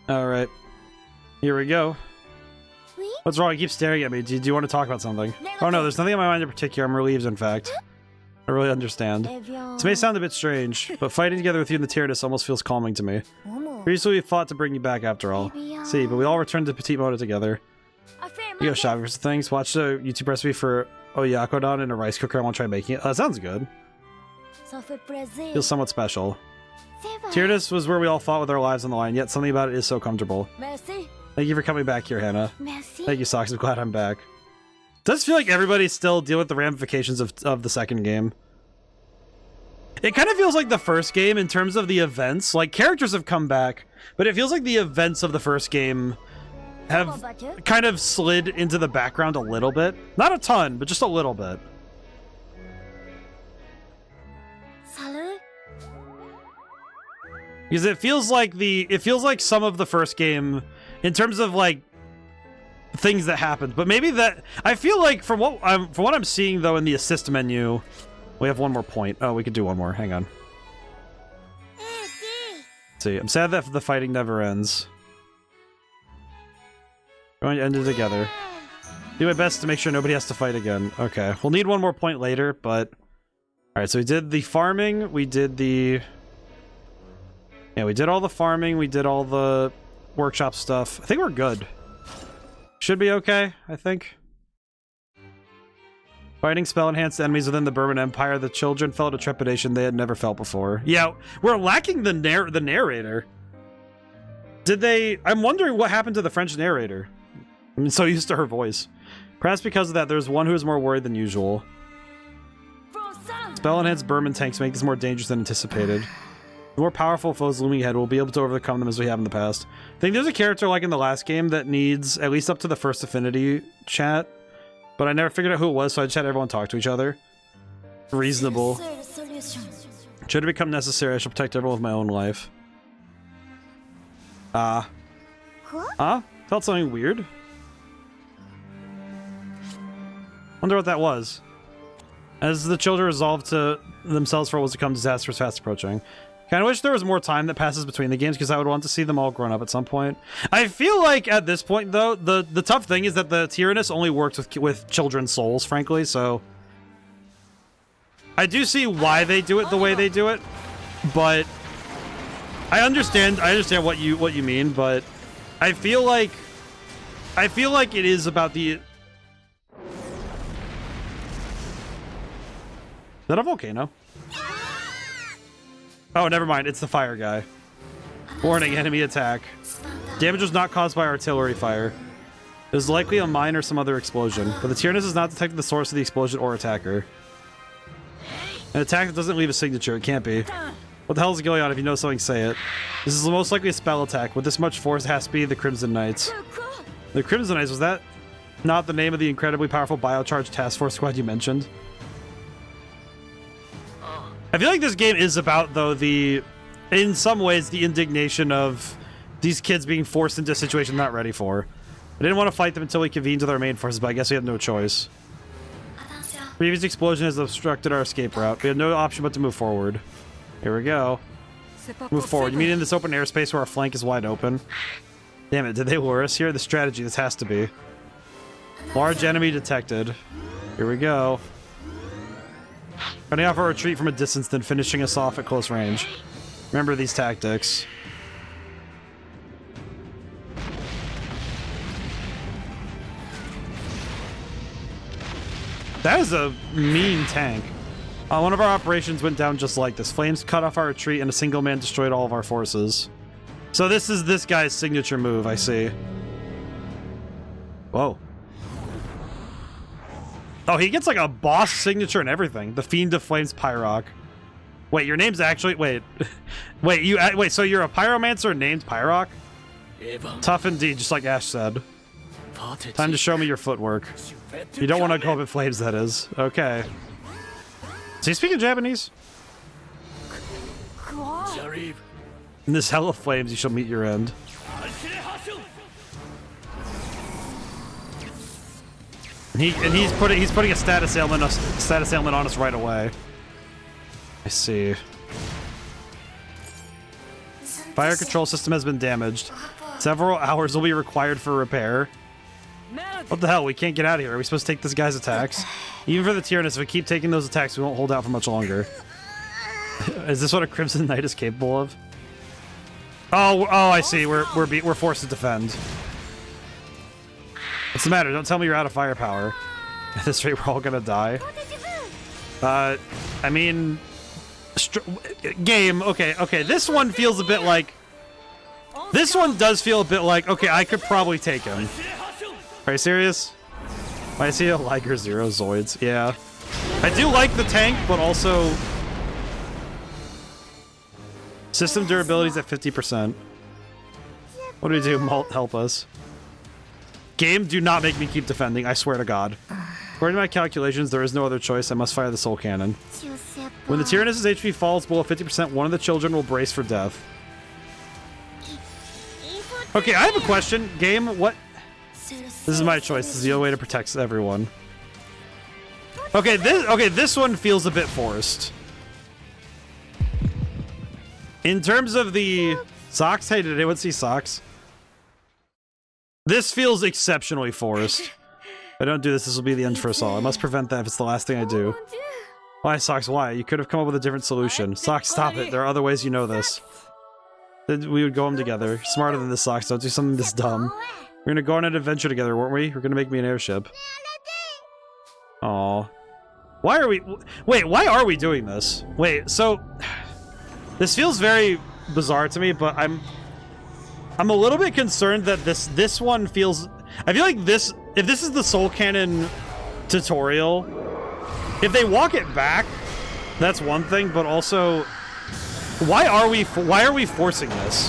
Alright. Here we go. What's wrong? You keep staring at me. Do you want to talk about something? Oh no, there's nothing on my mind in particular. I'm relieved, in fact. I really understand. This may sound a bit strange, but fighting together with you in the Tyrannus almost feels calming to me. Previously, we fought to bring you back after all. See, but we all returned to Petit Moto together. You go shopping for some things. Watch the YouTube recipe for oyakodon in a rice cooker. I want to try making it. That sounds good. Feels somewhat special. Tyrannus was where we all fought with our lives on the line, yet something about it is so comfortable. Thank you for coming back here, Hannah. Thank you, Socks. I'm glad I'm back. Does feel like everybody's still dealing with the ramifications of the second game. It kind of feels like the first game in terms of the events. Like, characters have come back, but it feels like the events of the first game have kind of slid into the background a little bit. Not a ton, but just a little bit. Because it feels like some of the first game, in terms of like things that happened, but maybe that I feel like from what I'm seeing though in the assist menu, we have one more point. Oh, we could do one more. Hang on. Let's see, I'm sad that the fighting never ends. We're going to end it together. Do my best to make sure nobody has to fight again. Okay, we'll need one more point later, but all right. So we did the farming. We did the. Yeah, we did all the farming, we did all the workshop stuff. I think we're good. Should be okay, I think. Fighting spell-enhanced enemies within the Burman Empire, the children felt a trepidation they had never felt before. Yeah, we're lacking the narrator. Did they... I'm wondering what happened to the French narrator. I'm so used to her voice. Perhaps because of that, there's one who is more worried than usual. Spell-enhanced Burman tanks make this more dangerous than anticipated. The more powerful foes looming ahead, we'll be able to overcome them as we have in the past. I think there's a character like in the last game that needs at least up to the first affinity chat, but I never figured out who it was, so I just had everyone talk to each other. Reasonable. Should it become necessary, I shall protect everyone with my own life. Felt something weird. Wonder what that was. As the children resolve to themselves for what was to come, disaster is fast approaching. Kind of wish there was more time that passes between the games because I would want to see them all grown up at some point. I feel like at this point, though, the tough thing is that the Tyrannus only works with children's souls, frankly, so... I do see why they do it the way they do it, but... I understand what you mean, but... I feel like it is about the... Is that a volcano? Oh, never mind. It's the fire guy. Warning, enemy attack. Damage was not caused by artillery fire. It was likely a mine or some other explosion, but the Tyrannus has not detected the source of the explosion or attacker. An attack that doesn't leave a signature. It can't be. What the hell is going on? If you know something, say it. This is most likely a spell attack. With this much force, it has to be the Crimson Knights. The Crimson Knights, was that not the name of the incredibly powerful biocharge task force squad you mentioned? I feel like this game is about, though, in some ways, the indignation of these kids being forced into a situation they're not ready for. I didn't want to fight them until we convened with our main forces, but I guess we had no choice. Previous explosion has obstructed our escape route. We had no option but to move forward. Here we go. Move forward. You mean in this open airspace where our flank is wide open? Damn it, did they lure us here? The strategy, this has to be. Large enemy detected. Here we go. Cutting off our retreat from a distance, then finishing us off at close range. Remember these tactics. That is a mean tank. One of our operations went down just like this. Flames cut off our retreat and a single man destroyed all of our forces. So this is this guy's signature move, I see. Whoa. Oh, he gets like a boss signature and everything. The Fiend of Flames Pyroc. Wait, your name's actually... Wait. Wait, so you're a pyromancer named Pyroc? Tough indeed, just like Ash said. Time to show me your footwork. You don't want to go up in flames, that is. Okay. Is he speaking Japanese? In this hell of flames, you shall meet your end. He's putting a status ailment on us right away. I see. Fire control system has been damaged. Several hours will be required for repair. What the hell? We can't get out of here. Are we supposed to take this guy's attacks? Even for the Tyrannus, if we keep taking those attacks, we won't hold out for much longer. Is this what a Crimson Knight is capable of? Oh, I see. We're forced to defend. What's the matter? Don't tell me you're out of firepower. At this rate, we're all gonna die. I mean, game. Okay. This one feels a bit like. This one does feel a bit like. Okay, I could probably take him. Are you serious? I see a Liger Zero Zoids. Yeah, I do like the tank, but also system durability is at 50%. What do we do? Malt, help us. Game, do not make me keep defending. I swear to God. According to my calculations, there is no other choice. I must fire the soul cannon. When the Tyrannus's HP falls below 50%, one of the children will brace for death. Okay, I have a question. Game, what? This is my choice. This is the only way to protect everyone. Okay, this one feels a bit forced. In terms of the socks, hey, did anyone see socks? This feels exceptionally forced. If I don't do this, this will be the end for us all. I must prevent that if it's the last thing I do. Why, Socks, why? You could have come up with a different solution. Socks, stop it. There are other ways you know this. We would go home together. Smarter than this, Socks. Don't do something this dumb. We're gonna go on an adventure together, weren't we? We're gonna make me an airship. Aww. Why are we... Wait, why are we doing this? Wait, so... This feels very bizarre to me, but I'm a little bit concerned that this one feels... I feel like this... If this is the Soul Cannon tutorial, if they walk it back, that's one thing, but also... Why are we forcing this?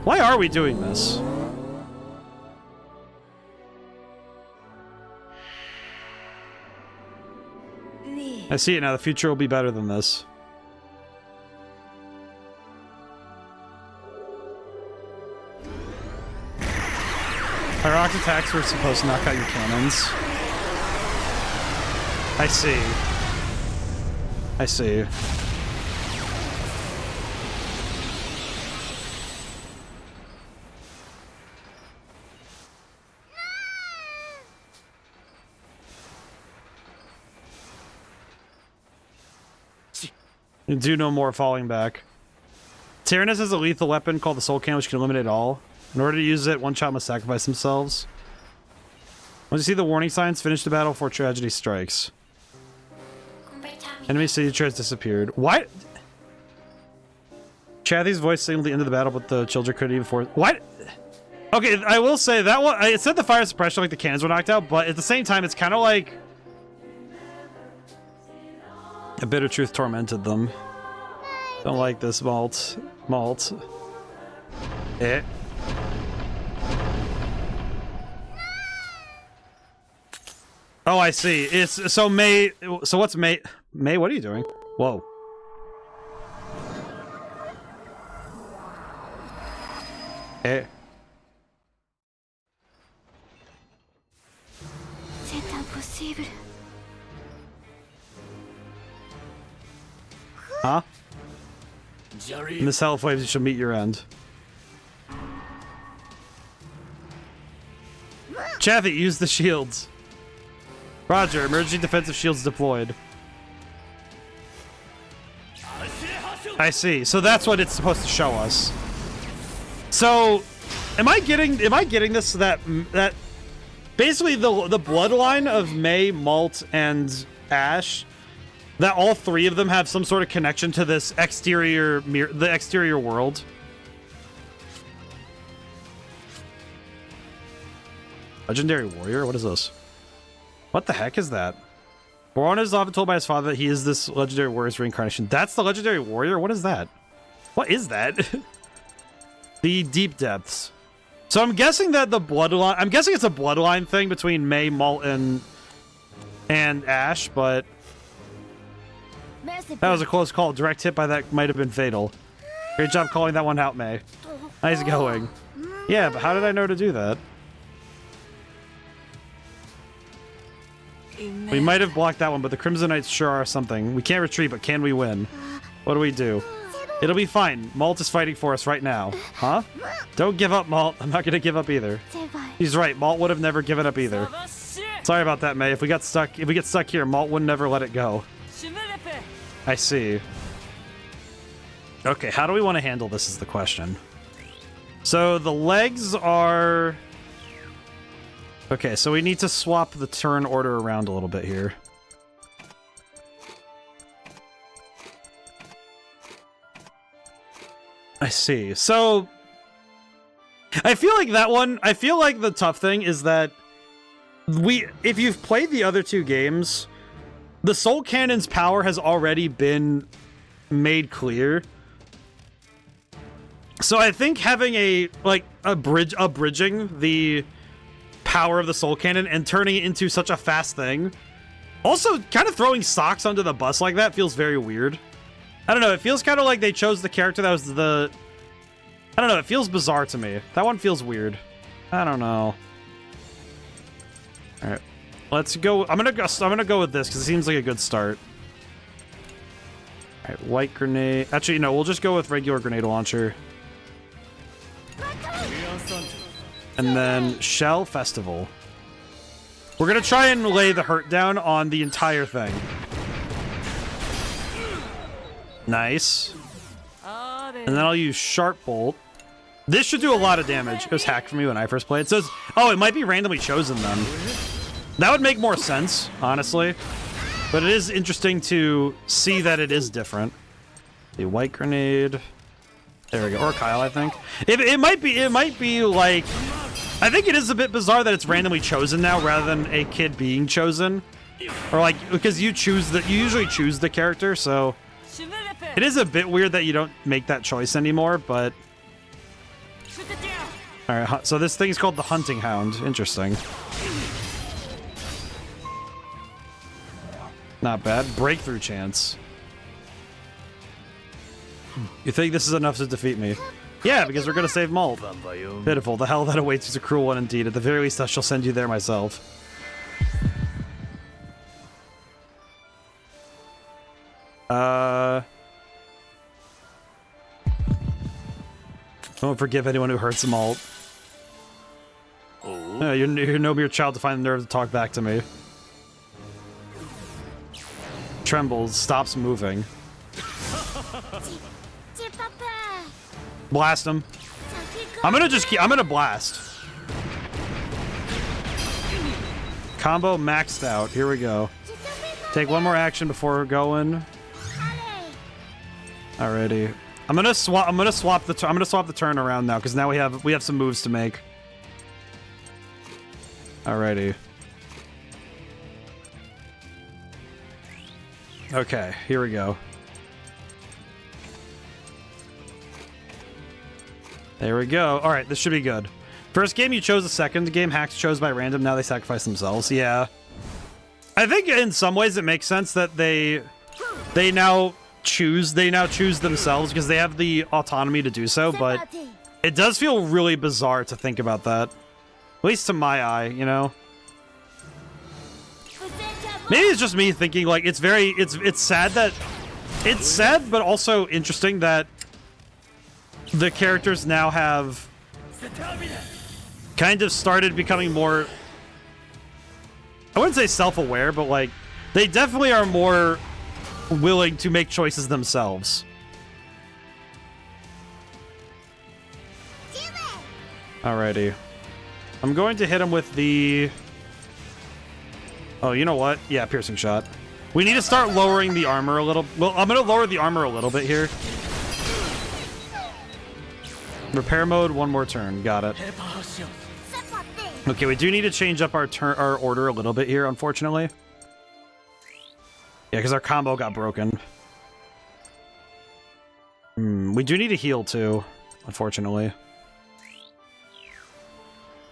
Why are we doing this? I see it now. The future will be better than this. Our rock attacks were supposed to knock out your cannons. I see. I see. You do no more falling back. Tyrannus has a lethal weapon called the Soul Cannon, which can eliminate all. In order to use it, one shot must sacrifice themselves. Once you see the warning signs, finish the battle before tragedy strikes. Enemy signature has disappeared. What? Chathy's voice signaled the end of the battle, but the children couldn't even force. What? Okay, I will say that one. It said the fire suppression, like the cannons were knocked out, but at the same time, it's kind of like a bit of truth tormented them. Don't like this, Malt. Malt. Eh. Oh, I see. It's so May. So what's May? May, what are you doing? Whoa. Eh. Huh? In this hell of waves, you shall meet your end. Chathy, use the shields. Roger, emergency defensive shields deployed. I see. So that's what it's supposed to show us. So, am I getting this that basically the bloodline of May, Malt, and Ash, that all three of them have some sort of connection to this exterior the exterior world? Legendary warrior? What is this? What the heck is that? Boron is often told by his father that he is this legendary warrior's reincarnation. That's the legendary warrior? What is that? What is that? The deep depths. So I'm guessing that the bloodline... I'm guessing it's a bloodline thing between May, Malt, and Ash, but... That was a close call. Direct hit by that might have been fatal. Great job calling that one out, May. Nice going. Yeah, but how did I know to do that? We might have blocked that one, but the Crimson Knights sure are something. We can't retreat, but can we win? What do we do? It'll be fine. Malt is fighting for us right now. Huh? Don't give up, Malt. I'm not gonna give up either. He's right. Malt would have never given up either. Sorry about that, May. If we get stuck here, Malt would never let it go. I see. Okay, how do we want to handle this is the question. So the legs are... Okay, so we need to swap the turn order around a little bit here. I see. So I feel like that one, I feel like the tough thing is that if you've played the other two games, the Soul Cannon's power has already been made clear. So I think having abridging the power of the Soul Cannon and turning it into such a fast thing, also kind of throwing socks under the bus like that feels very weird. I don't know, it feels kind of like they chose the character that was the... I don't know, it feels bizarre to me. That one feels weird. I don't know. Alright. Let's go. I'm gonna go with this because it seems like a good start. Alright, white grenade. Actually, no, we'll just go with regular grenade launcher. And then Shell Festival. We're gonna try and lay the hurt down on the entire thing. Nice. And then I'll use Sharp Bolt. This should do a lot of damage. It was hacked for me when I first played. It says, oh, it might be randomly chosen then. That would make more sense, honestly. But it is interesting to see that it is different. The white grenade. There we go. Or Kyle, I think. It might be like... I think it is a bit bizarre that it's randomly chosen now rather than a kid being chosen. Or like, because you usually choose the character, so... It is a bit weird that you don't make that choice anymore, but... Alright, so this thing is called the Hunting Hound. Interesting. Not bad. Breakthrough chance. You think this is enough to defeat me? Yeah, because we're gonna save Malt. Pitiful. The hell that awaits is a cruel one indeed. At the very least, I shall send you there myself. Don't forgive anyone who hurts Malt. You're no mere child to find the nerve to talk back to me. Trembles, stops moving. Blast him. I'm gonna blast. Combo maxed out. Here we go. Take one more action before going. Alrighty. I'm gonna swap the turn around now because now we have some moves to make. Alrighty. Okay, here we go. There we go. Alright, this should be good. First game you chose, the second game hacks chose by random, now they sacrifice themselves. Yeah. I think in some ways it makes sense that they now choose themselves because they have the autonomy to do so, but it does feel really bizarre to think about that. At least to my eye, you know? Maybe it's just me thinking, like, it's sad that... It's sad, but also interesting that the characters now have kind of started becoming more... I wouldn't say self-aware, but, like, they definitely are more willing to make choices themselves. Alrighty. I'm going to hit him with the... Oh, you know what? Yeah, piercing shot. We need to start lowering the armor a little... Well, I'm going to lower the armor a little bit here. Repair mode, one more turn. Got it. Okay, we do need to change up our order a little bit here, unfortunately. Yeah, because our combo got broken. We do need to heal, too, unfortunately.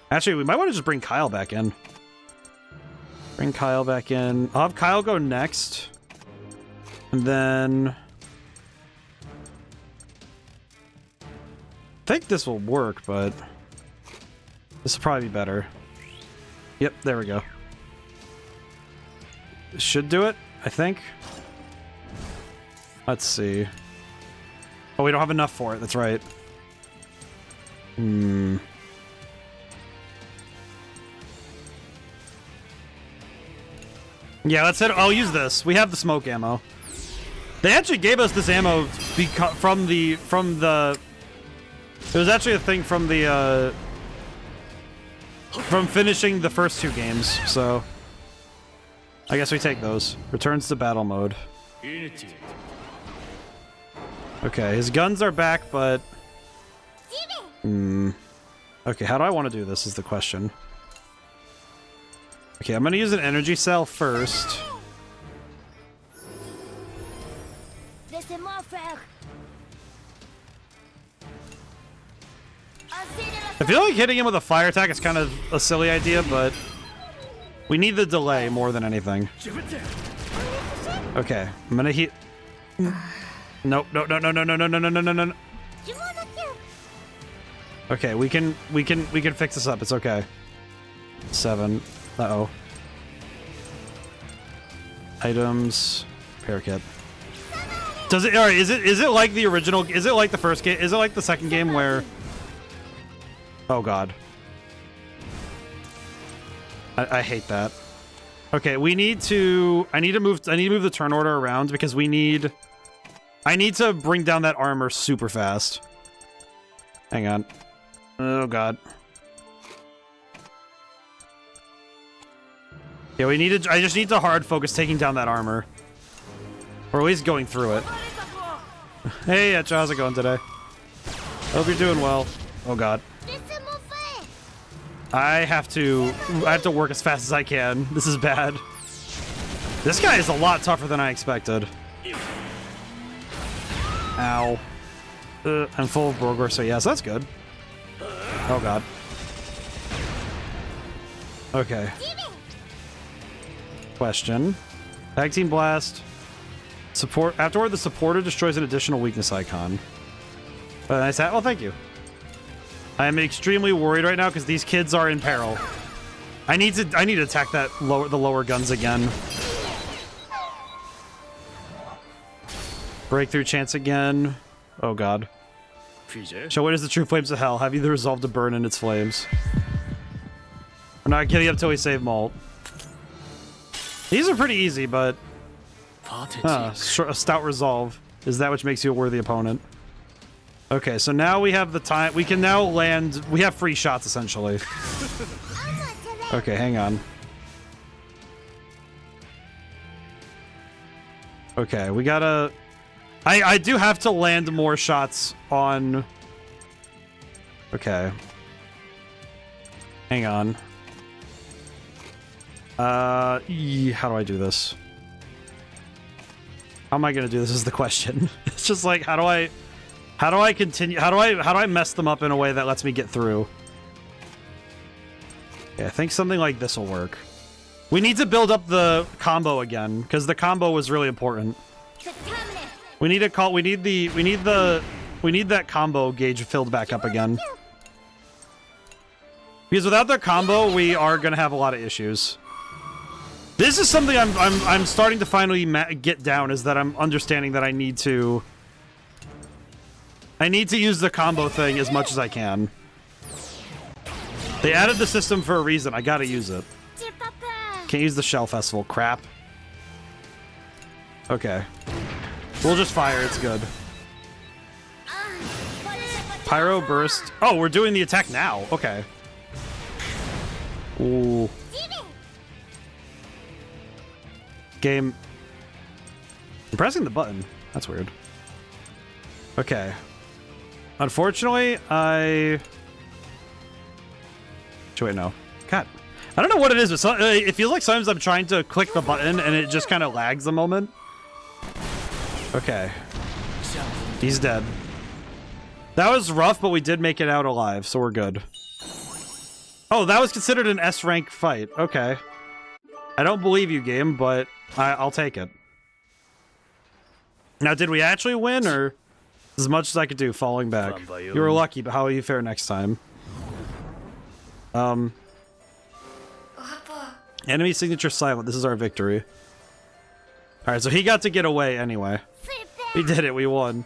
Actually, we might want to just bring Kyle back in. Bring Kyle back in. I'll have Kyle go next. And then... I think this will work, but... This will probably be better. Yep, there we go. This should do it, I think. Let's see. Oh, we don't have enough for it, that's right. Yeah, let's hit. I'll use this. We have the smoke ammo. They actually gave us this ammo from the. It was actually a thing from the from finishing the first 2 games. So I guess we take those. Returns to battle mode. Okay, his guns are back, but okay, how do I want to do this is the question. Okay, I'm gonna use an energy cell first. I feel like hitting him with a fire attack is kind of a silly idea, but we need the delay more than anything. Okay, I'm gonna hit. Nope, no. Okay, we can fix this up. It's okay. 7. Uh-oh. Items. Repair kit. Does it? All right. Is it like the original? Is it like the first game? Is it like the second game where? Oh God. I hate that. Okay, we need to. I need to move the turn order around because we need. I need to bring down that armor super fast. Hang on. Oh God. Yeah, we need to. I just need to hard focus taking down that armor, or at least going through it. Hey, Etcha, how's it going today? Hope you're doing well. Oh God. I have to work as fast as I can. This is bad. This guy is a lot tougher than I expected. Ow. I'm full of Brogor, so yes, that's good. Oh God. Okay. Question. Tag Team Blast. Support. Afterward, the supporter destroys an additional weakness icon. Nice hat. Well, thank you. I am extremely worried right now because these kids are in peril. I need to attack the lower guns again. Breakthrough chance again. Oh God. Show what is the true flames of hell. Have you the resolve to burn in its flames? We're not getting up till we save Malt. These are pretty easy, but a stout resolve is that which makes you a worthy opponent. Okay, so now we have the time. We can now land. We have free shots essentially. Okay, hang on. Okay, we gotta. I do have to land more shots on. Okay. Hang on. How do I do this? How am I gonna do this is the question. It's just like, how do I continue? How do I mess them up in a way that lets me get through? Yeah, I think something like this will work. We need to build up the combo again because the combo was really important. We need to call. We need that combo gauge filled back up again. Because without the combo, we are gonna have a lot of issues. This is something I'm starting to finally get down. Is that I'm understanding that I need to use the combo thing as much as I can. They added the system for a reason. I gotta use it. Can't use the Shell Festival. Crap. Okay. We'll just fire. It's good. Pyro Burst. Oh, we're doing the attack now. Okay. Ooh. Game. I'm pressing the button. That's weird. Okay. Unfortunately, Wait, no. God. I don't know what it is, but it feels like sometimes I'm trying to click the button and it just kind of lags a moment. Okay. He's dead. That was rough, but we did make it out alive, so we're good. Oh, that was considered an S-rank fight. Okay. I don't believe you, game, but I'll take it. Now, did we actually win, or as much as I could do falling back? You were lucky, but how will you fare next time? Enemy signature silent. This is our victory. Alright, so he got to get away anyway. We did it. We won.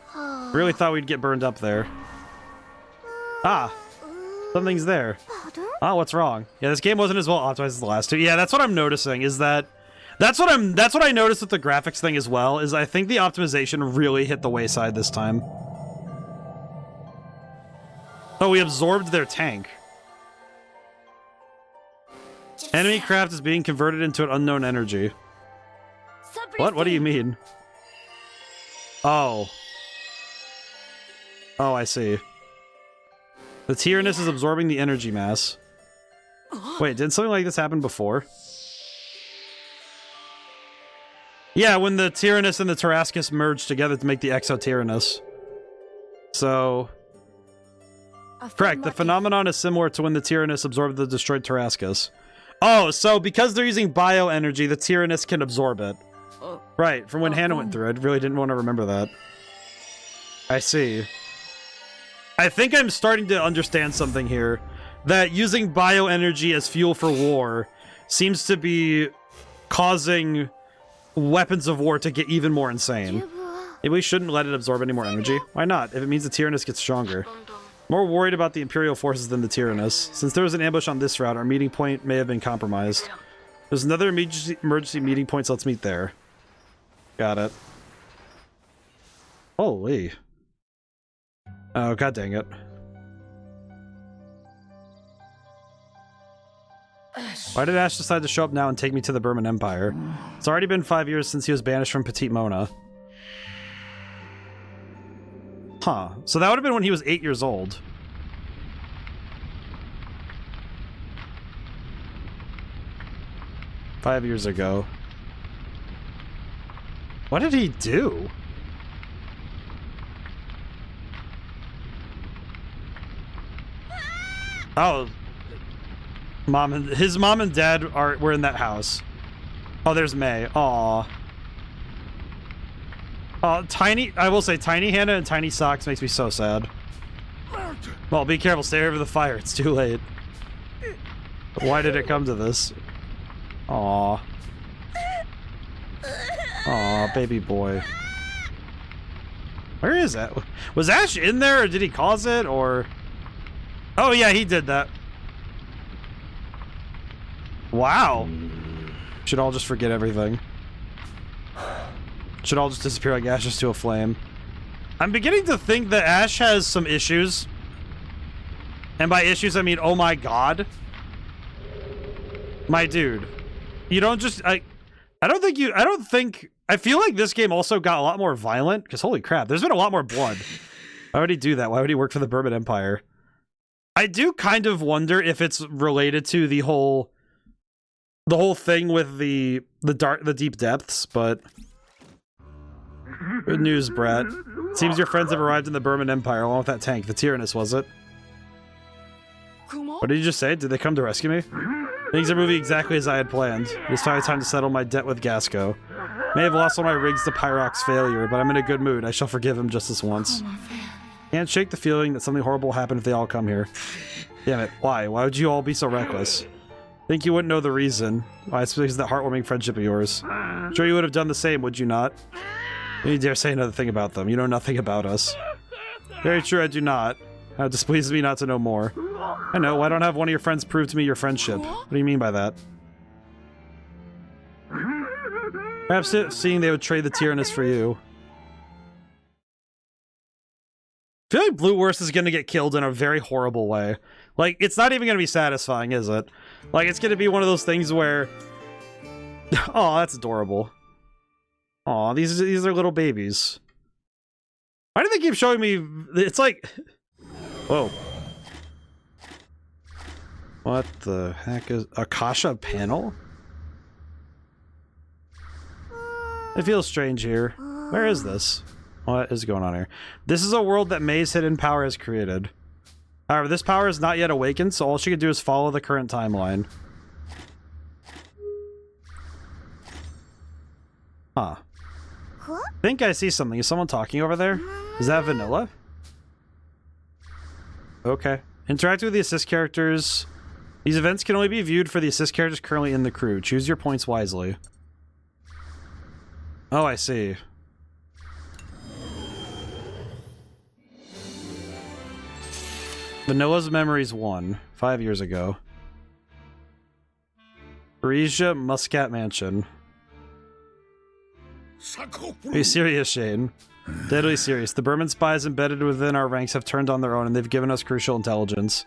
Really thought we'd get burned up there. Ah! Something's there. Oh, what's wrong? Yeah, this game wasn't as well optimized as the last two. Yeah, that's what I'm noticing, is that That's what I noticed with the graphics thing as well, is I think the optimization really hit the wayside this time. Oh, we absorbed their tank. Enemy craft is being converted into an unknown energy. What? What do you mean? Oh. Oh, I see. The Tyrannus is absorbing the energy mass. Wait, didn't something like this happen before? Yeah, when the Tyrannus and the Tarrascus merged together to make the Exo-Tyrannus. So... Correct, the phenomenon is similar to when the Tyrannus absorbed the destroyed Tarrascus. Oh, so because they're using bioenergy, the Tyrannus can absorb it. Right, from when Hannah went through it. I really didn't want to remember that. I see. I think I'm starting to understand something here. That using bioenergy as fuel for war seems to be causing weapons of war to get even more insane. Maybe we shouldn't let it absorb any more energy. Why not? If it means the Tyrannus gets stronger. More worried about the Imperial forces than the Tyrannus. Since there was an ambush on this route, our meeting point may have been compromised. There's another emergency meeting point, so let's meet there. Got it. Holy. Oh, god dang it. Why did Ash decide to show up now and take me to the Burman Empire? It's already been 5 years since he was banished from Petite Mona. Huh. So that would have been when he was 8 years old. "5 years ago. What did he do? Oh. His mom and dad were in that house. Oh, there's May. Aww. I will say, Tiny Hannah and Tiny Socks makes me so sad. Well, be careful, stay over the fire, it's too late. Why did it come to this? Aww. Aw, baby boy. Where is that? Was Ash in there, or did he cause it, or... Oh yeah, he did that. Wow. Should all just forget everything. Should all just disappear like ashes to a flame. I'm beginning to think that Ash has some issues. And by issues, I mean, oh my god. My dude. You don't just... I feel like this game also got a lot more violent, because holy crap, there's been a lot more blood. Why would he do that? Why would he work for the Burman Empire? I do kind of wonder if it's related to the whole thing with the deep depths, but... Good news, Brett. Seems your friends have arrived in the Burman Empire along with that tank. The Tyrannus, was it? What did you just say? Did they come to rescue me? Things are moving exactly as I had planned. It's finally time to settle my debt with Gasco. May have lost all my rigs to Pyrox's failure, but I'm in a good mood. I shall forgive him just this once. Can't shake the feeling that something horrible will happen if they all come here. Damn it, why? Why would you all be so reckless? Think you wouldn't know the reason. Why, it's because of that heartwarming friendship of yours. Sure you would have done the same, would you not? You dare say another thing about them. You know nothing about us. Very true, I do not. How it displeases me not to know more. I know, why don't have one of your friends prove to me your friendship? What do you mean by that? Perhaps seeing they would trade the Tyrannus for you. I feel like Blue Worst is gonna get killed in a very horrible way. Like, it's not even gonna be satisfying, is it? Like, it's gonna be one of those things where... Oh, that's adorable. Aw, these are little babies. Why do they keep showing me... It's like... Whoa. What the heck is... Akasha panel? It feels strange here. Where is this? What is going on here? This is a world that May's hidden power has created. However, this power is not yet awakened, so all she can do is follow the current timeline. Huh. I think I see something. Is someone talking over there? Is that Vanilla? Okay. Interact with the assist characters. These events can only be viewed for the assist characters currently in the crew. Choose your points wisely. Oh, I see. Vanilla's Memories 1. 5 years ago. Parisia Muscat Mansion. Are you serious, Shane? Deadly serious. The Burman spies embedded within our ranks have turned on their own, and they've given us crucial intelligence.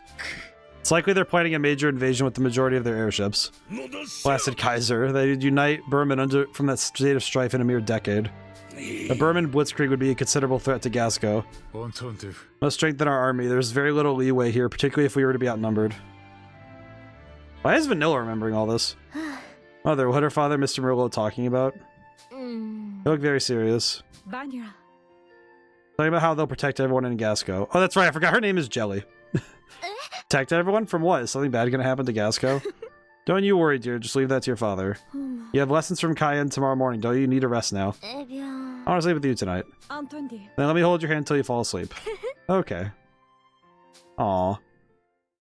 It's likely they're planning a major invasion with the majority of their airships. Blasted Kaiser. They'd unite Burman from that state of strife in a mere decade. A Burman blitzkrieg would be a considerable threat to Gasco. Must strengthen our army. There's very little leeway here, particularly if we were to be outnumbered. Why is Vanilla remembering all this? Mother, what her father, Mr. Merlo, talking about? They look very serious. Talking about how they'll protect everyone in Gasco. Oh, that's right, I forgot her name is Jelly. Protect everyone? From what? Is something bad gonna happen to Gasco? Don't you worry, dear. Just leave that to your father. You have lessons from Cayenne tomorrow morning. Don't you need a rest now? I want to sleep with you tonight. Then let me hold your hand until you fall asleep. Okay. Aw.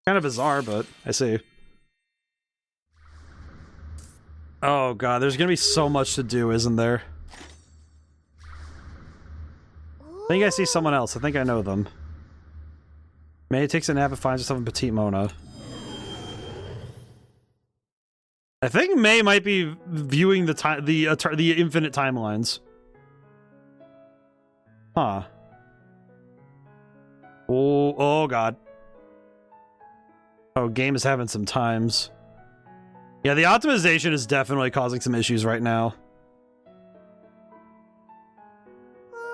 Kind of bizarre, but I see. Oh god, there's gonna be so much to do, isn't there? I think I see someone else. I think I know them. May takes a nap and finds herself in Petite Mona. I think May might be viewing the infinite timelines. Huh. Oh god. Oh, game is having some times. Yeah, the optimization is definitely causing some issues right now.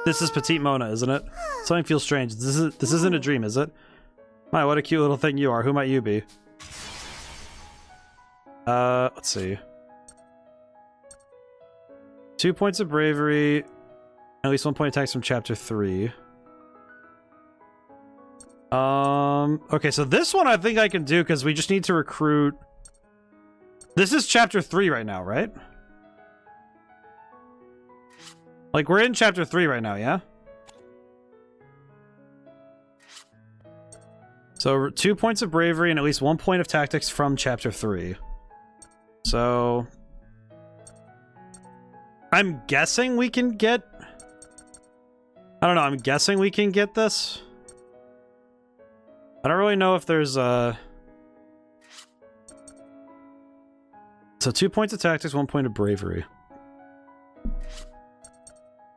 This is Petite Mona, isn't it? Something feels strange. This isn't a dream, is it? My, what a cute little thing you are. Who might you be? Let's see. 2 points of bravery. At least 1 point of text from chapter 3. Okay, so this one I think I can do because we just need to recruit. This is chapter 3 right now, right? Like, we're in chapter 3 right now, yeah? So, 2 points of bravery and at least 1 point of tactics from chapter 3. So... I'm guessing we can get... I don't know, I'm guessing we can get this. I don't really know if there's a... So 2 points of tactics, 1 point of bravery.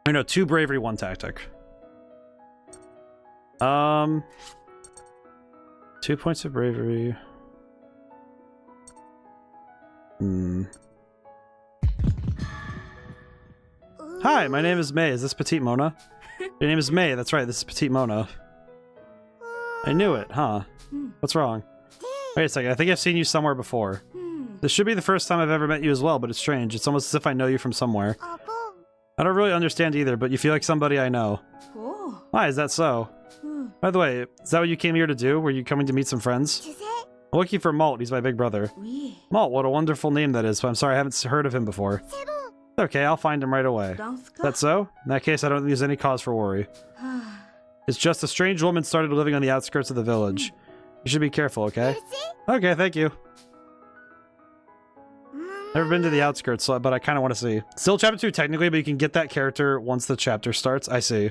I know, 2 bravery, 1 tactic. 2 points of bravery. Hi, my name is May. Is this Petite Mona? Your name is May. That's right. This is Petite Mona. I knew it, huh? What's wrong? Wait a second. I think I've seen you somewhere before. This should be the first time I've ever met you as well, but it's strange. It's almost as if I know you from somewhere. I don't really understand either, but you feel like somebody I know. Why, is that so? By the way, is that what you came here to do? Were you coming to meet some friends? I'm looking for Malt. He's my big brother. Malt, what a wonderful name that is, but I'm sorry I haven't heard of him before. Okay, I'll find him right away. Is that so? In that case, I don't think there's any cause for worry. It's just a strange woman started living on the outskirts of the village. You should be careful, okay? Okay, thank you. Never been to the outskirts, but I kind of want to see. Still chapter 2 technically, but you can get that character once the chapter starts. I see.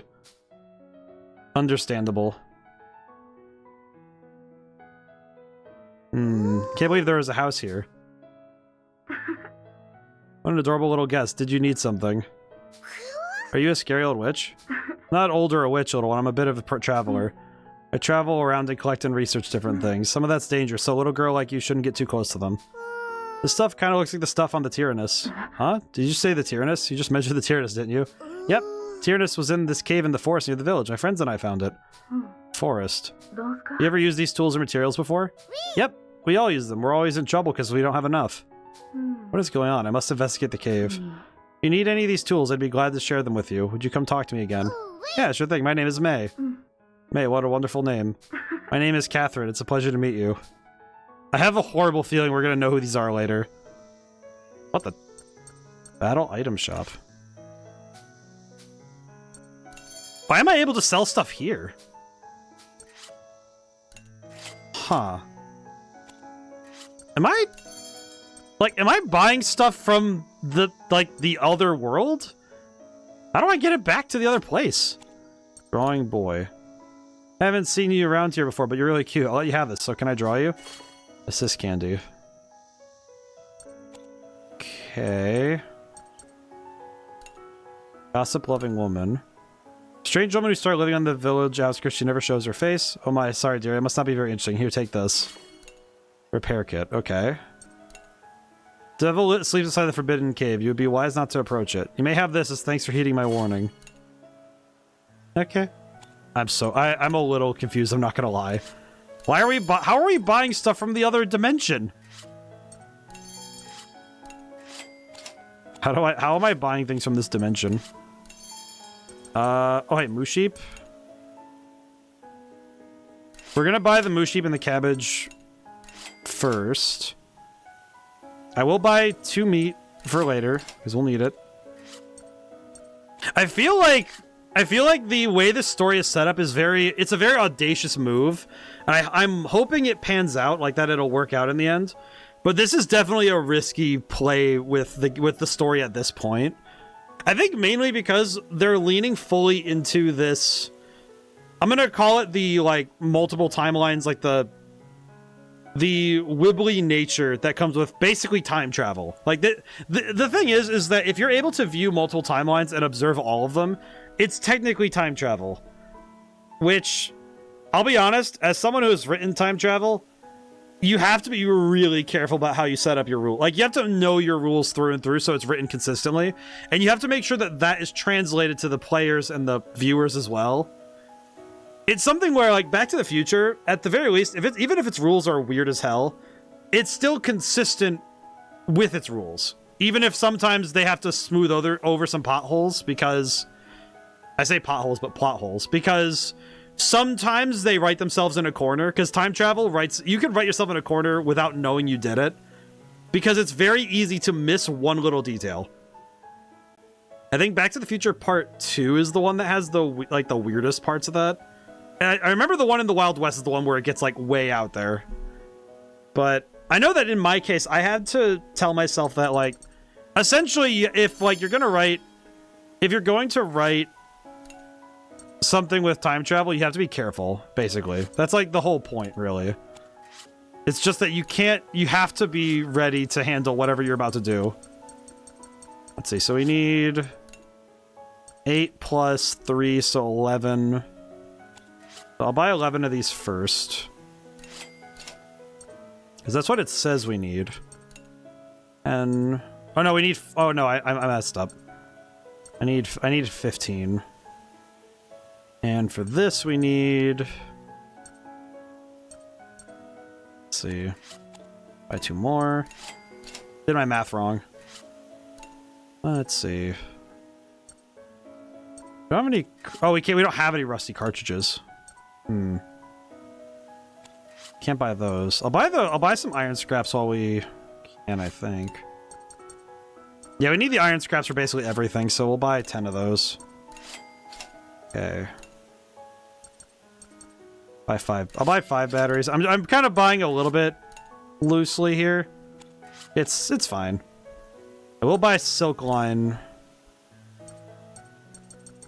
Understandable. Can't believe there was a house here. What an adorable little guest. Did you need something? Are you a scary old witch? Not old or a witch, little one. I'm a bit of a traveler. I travel around and collect and research different things. Some of that's dangerous, so a little girl like you shouldn't get too close to them. This stuff kind of looks like the stuff on the Tyrannus. Huh? Did you say the Tyrannus? You just mentioned the Tyrannus, didn't you? Yep. Tyrannus was in this cave in the forest near the village. My friends and I found it. Forest. You ever used these tools or materials before? Yep. We all use them. We're always in trouble because we don't have enough. What is going on? I must investigate the cave. If you need any of these tools, I'd be glad to share them with you. Would you come talk to me again? Yeah, sure thing. My name is May. May, what a wonderful name. My name is Catherine. It's a pleasure to meet you. I have a horrible feeling we're gonna know who these are later. What the? Battle item shop. Why am I able to sell stuff here? Huh. Am I buying stuff from the other world? How do I get it back to the other place? Drawing boy. I haven't seen you around here before, but you're really cute. I'll let you have this. So can I draw you? Assist candy. Okay. Gossip-loving woman. Strange woman who started living on the village outskirts. She never shows her face. Oh my, sorry dear. It must not be very interesting. Here, take this. Repair kit. Okay. Devil sleeps inside the forbidden cave. You would be wise not to approach it. You may have this as thanks for heeding my warning. Okay. I'm a little confused, I'm not gonna lie. Why are we how are we buying stuff from the other dimension? How am I buying things from this dimension? Oh hey, moose sheep. We're gonna buy the moose sheep and the cabbage first. I will buy 2 meat for later, because we'll need it. I feel like the way this story is set up is it's a very audacious move. And I'm hoping it pans out, like that it'll work out in the end. But this is definitely a risky play with the story at this point. I think mainly because they're leaning fully into this. I'm gonna call it the like multiple timelines, like the wibbly nature that comes with basically time travel. Like the thing is that if you're able to view multiple timelines and observe all of them, it's technically time travel. Which, I'll be honest, as someone who has written time travel, you have to be really careful about how you set up your rule. Like, you have to know your rules through and through so it's written consistently. And you have to make sure that that is translated to the players and the viewers as well. It's something where, like, Back to the Future, at the very least, even if its rules are weird as hell, it's still consistent with its rules. Even if sometimes they have to smooth over some potholes, because... I say potholes, but plot holes. Because sometimes they write themselves in a corner, because time travel you can write yourself in a corner without knowing you did it. Because it's very easy to miss one little detail. I think Back to the Future Part 2 is the one that has the weirdest parts of that. And I remember the one in the Wild West is the one where it gets, like, way out there. But I know that in my case, I had to tell myself that, like, essentially, if you're going to write something with time travel, you have to be careful, basically. That's, like, the whole point, really. It's just that you have to be ready to handle whatever you're about to do. Let's see, so we need 8 plus 3, so 11... I'll buy 11 of these first. Because that's what it says we need. And... oh no, we need... oh no, I messed up. I need 15. And for this we need... let's see. Buy 2 more. Did my math wrong. Let's see. Do I have any... oh, we don't have any rusty cartridges. Can't buy those. I'll buy some iron scraps while we can, I think. Yeah, we need the iron scraps for basically everything, so we'll buy 10 of those. Okay. Buy 5. I'll buy 5 batteries. I'm kind of buying a little bit loosely here. It's fine. I will buy silk line.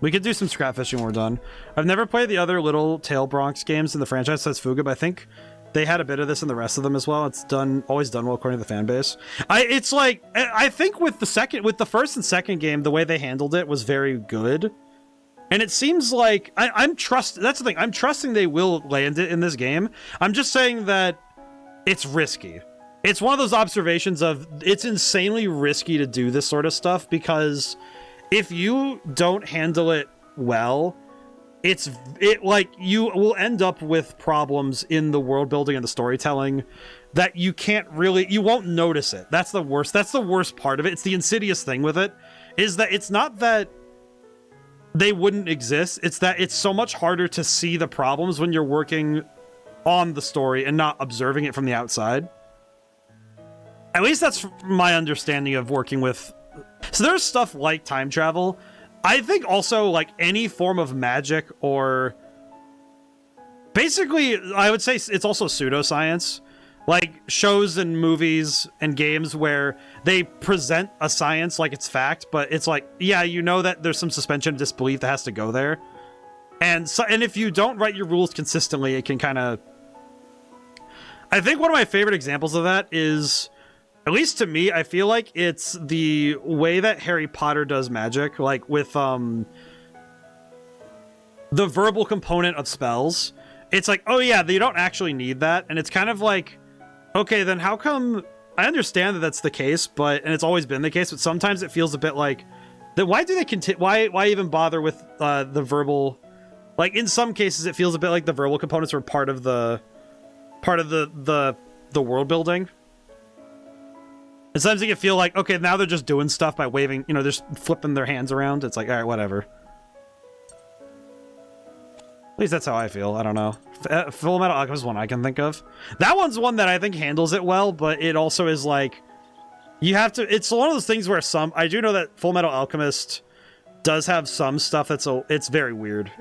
We could do some scrap fishing when we're done. I've never played the other Little Tail Bronx games in the franchise, says Fuga, but I think they had a bit of this in the rest of them as well. It's always done well according to the fan base. It's like, I think with the first and second game, the way they handled it was very good. And it seems like, that's the thing, I'm trusting they will land it in this game. I'm just saying that it's risky. It's one of those observations of, it's insanely risky to do this sort of stuff, because if you don't handle it well, you will end up with problems in the world building and the storytelling that you won't notice it. That's the worst part of it. It's the insidious thing with it, is that it's not that they wouldn't exist, it's that it's so much harder to see the problems when you're working on the story and not observing it from the outside. At least that's my understanding of working with. So there's stuff like time travel. I think also, like, any form of magic, or basically, I would say it's also pseudoscience. Like shows and movies and games where they present a science like it's fact, but it's like, yeah, you know that there's some suspension of disbelief that has to go there. And if you don't write your rules consistently, it can kind of... I think one of my favorite examples of that is At least to me, I feel like it's the way that Harry Potter does magic, like with the verbal component of spells. It's like, oh yeah, you don't actually need that, and it's kind of like, okay, then how come? I understand that that's the case, and it's always been the case, but sometimes it feels a bit like, that. Why do they continue? Why even bother with the verbal? Like in some cases, it feels a bit like the verbal components were part of the world building. And sometimes you can feel like, okay, now they're just doing stuff by waving, you know, they're just flipping their hands around. It's like, all right, whatever. At least that's how I feel. I don't know. Full Metal Alchemist is one I can think of. That one's one that I think handles it well, but it also is like, you have to, it's one of those things where I do know that Full Metal Alchemist does have some stuff that's, it's very weird.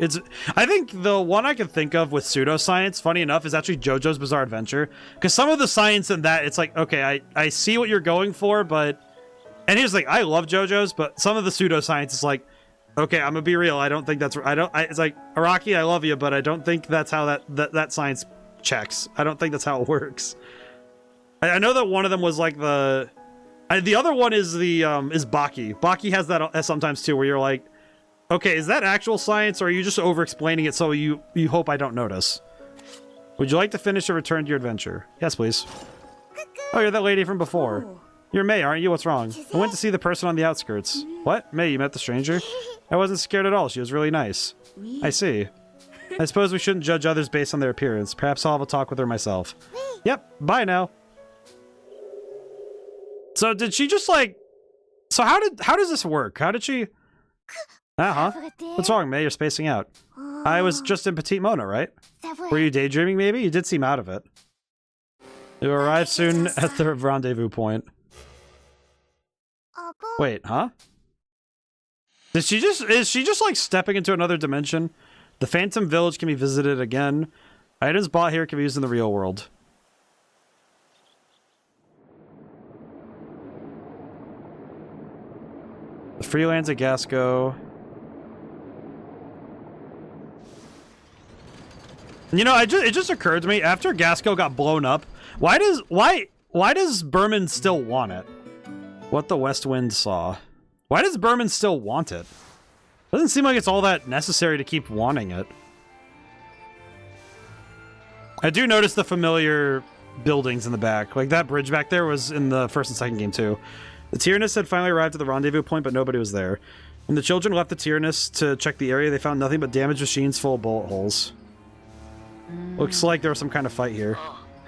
I think the one I can think of with pseudoscience, funny enough, is actually JoJo's Bizarre Adventure. Because some of the science in that, it's like, okay, I see what you're going for, but... And here's like, I love JoJo's, but some of the pseudoscience is like, okay, I'm gonna be real, I don't think that's... it's like, Araki, I love you, but I don't think that's how that science checks. I don't think that's how it works. I know that one of them was like the other one is is Baki. Baki has that sometimes too, where you're like, okay, is that actual science, or are you just over-explaining it so you hope I don't notice? Would you like to finish or return to your adventure? Yes, please. Oh, you're that lady from before. You're May, aren't you? What's wrong? I went to see the person on the outskirts. What? May, you met the stranger? I wasn't scared at all. She was really nice. I see. I suppose we shouldn't judge others based on their appearance. Perhaps I'll have a talk with her myself. Yep, bye now. So did she just like... So how does this work? How did she... Uh-huh. What's wrong, May? You're spacing out. I was just in Petite Mona, right? Were you daydreaming, maybe? You did seem out of it. You arrive soon at the rendezvous point. Wait, huh? Is she just like stepping into another dimension? The Phantom Village can be visited again. Items bought here can be used in the real world. The freelance at Gasco. You know, it just occurred to me, after Gasco got blown up, why does Berman still want it? What the West Wind saw. Why does Berman still want it? Doesn't seem like it's all that necessary to keep wanting it. I do notice the familiar buildings in the back. Like, that bridge back there was in the first and second game, too. The Tyrannus had finally arrived at the rendezvous point, but nobody was there. When the children left the Tyrannus to check the area, they found nothing but damaged machines full of bullet holes. Looks like there was some kind of fight here.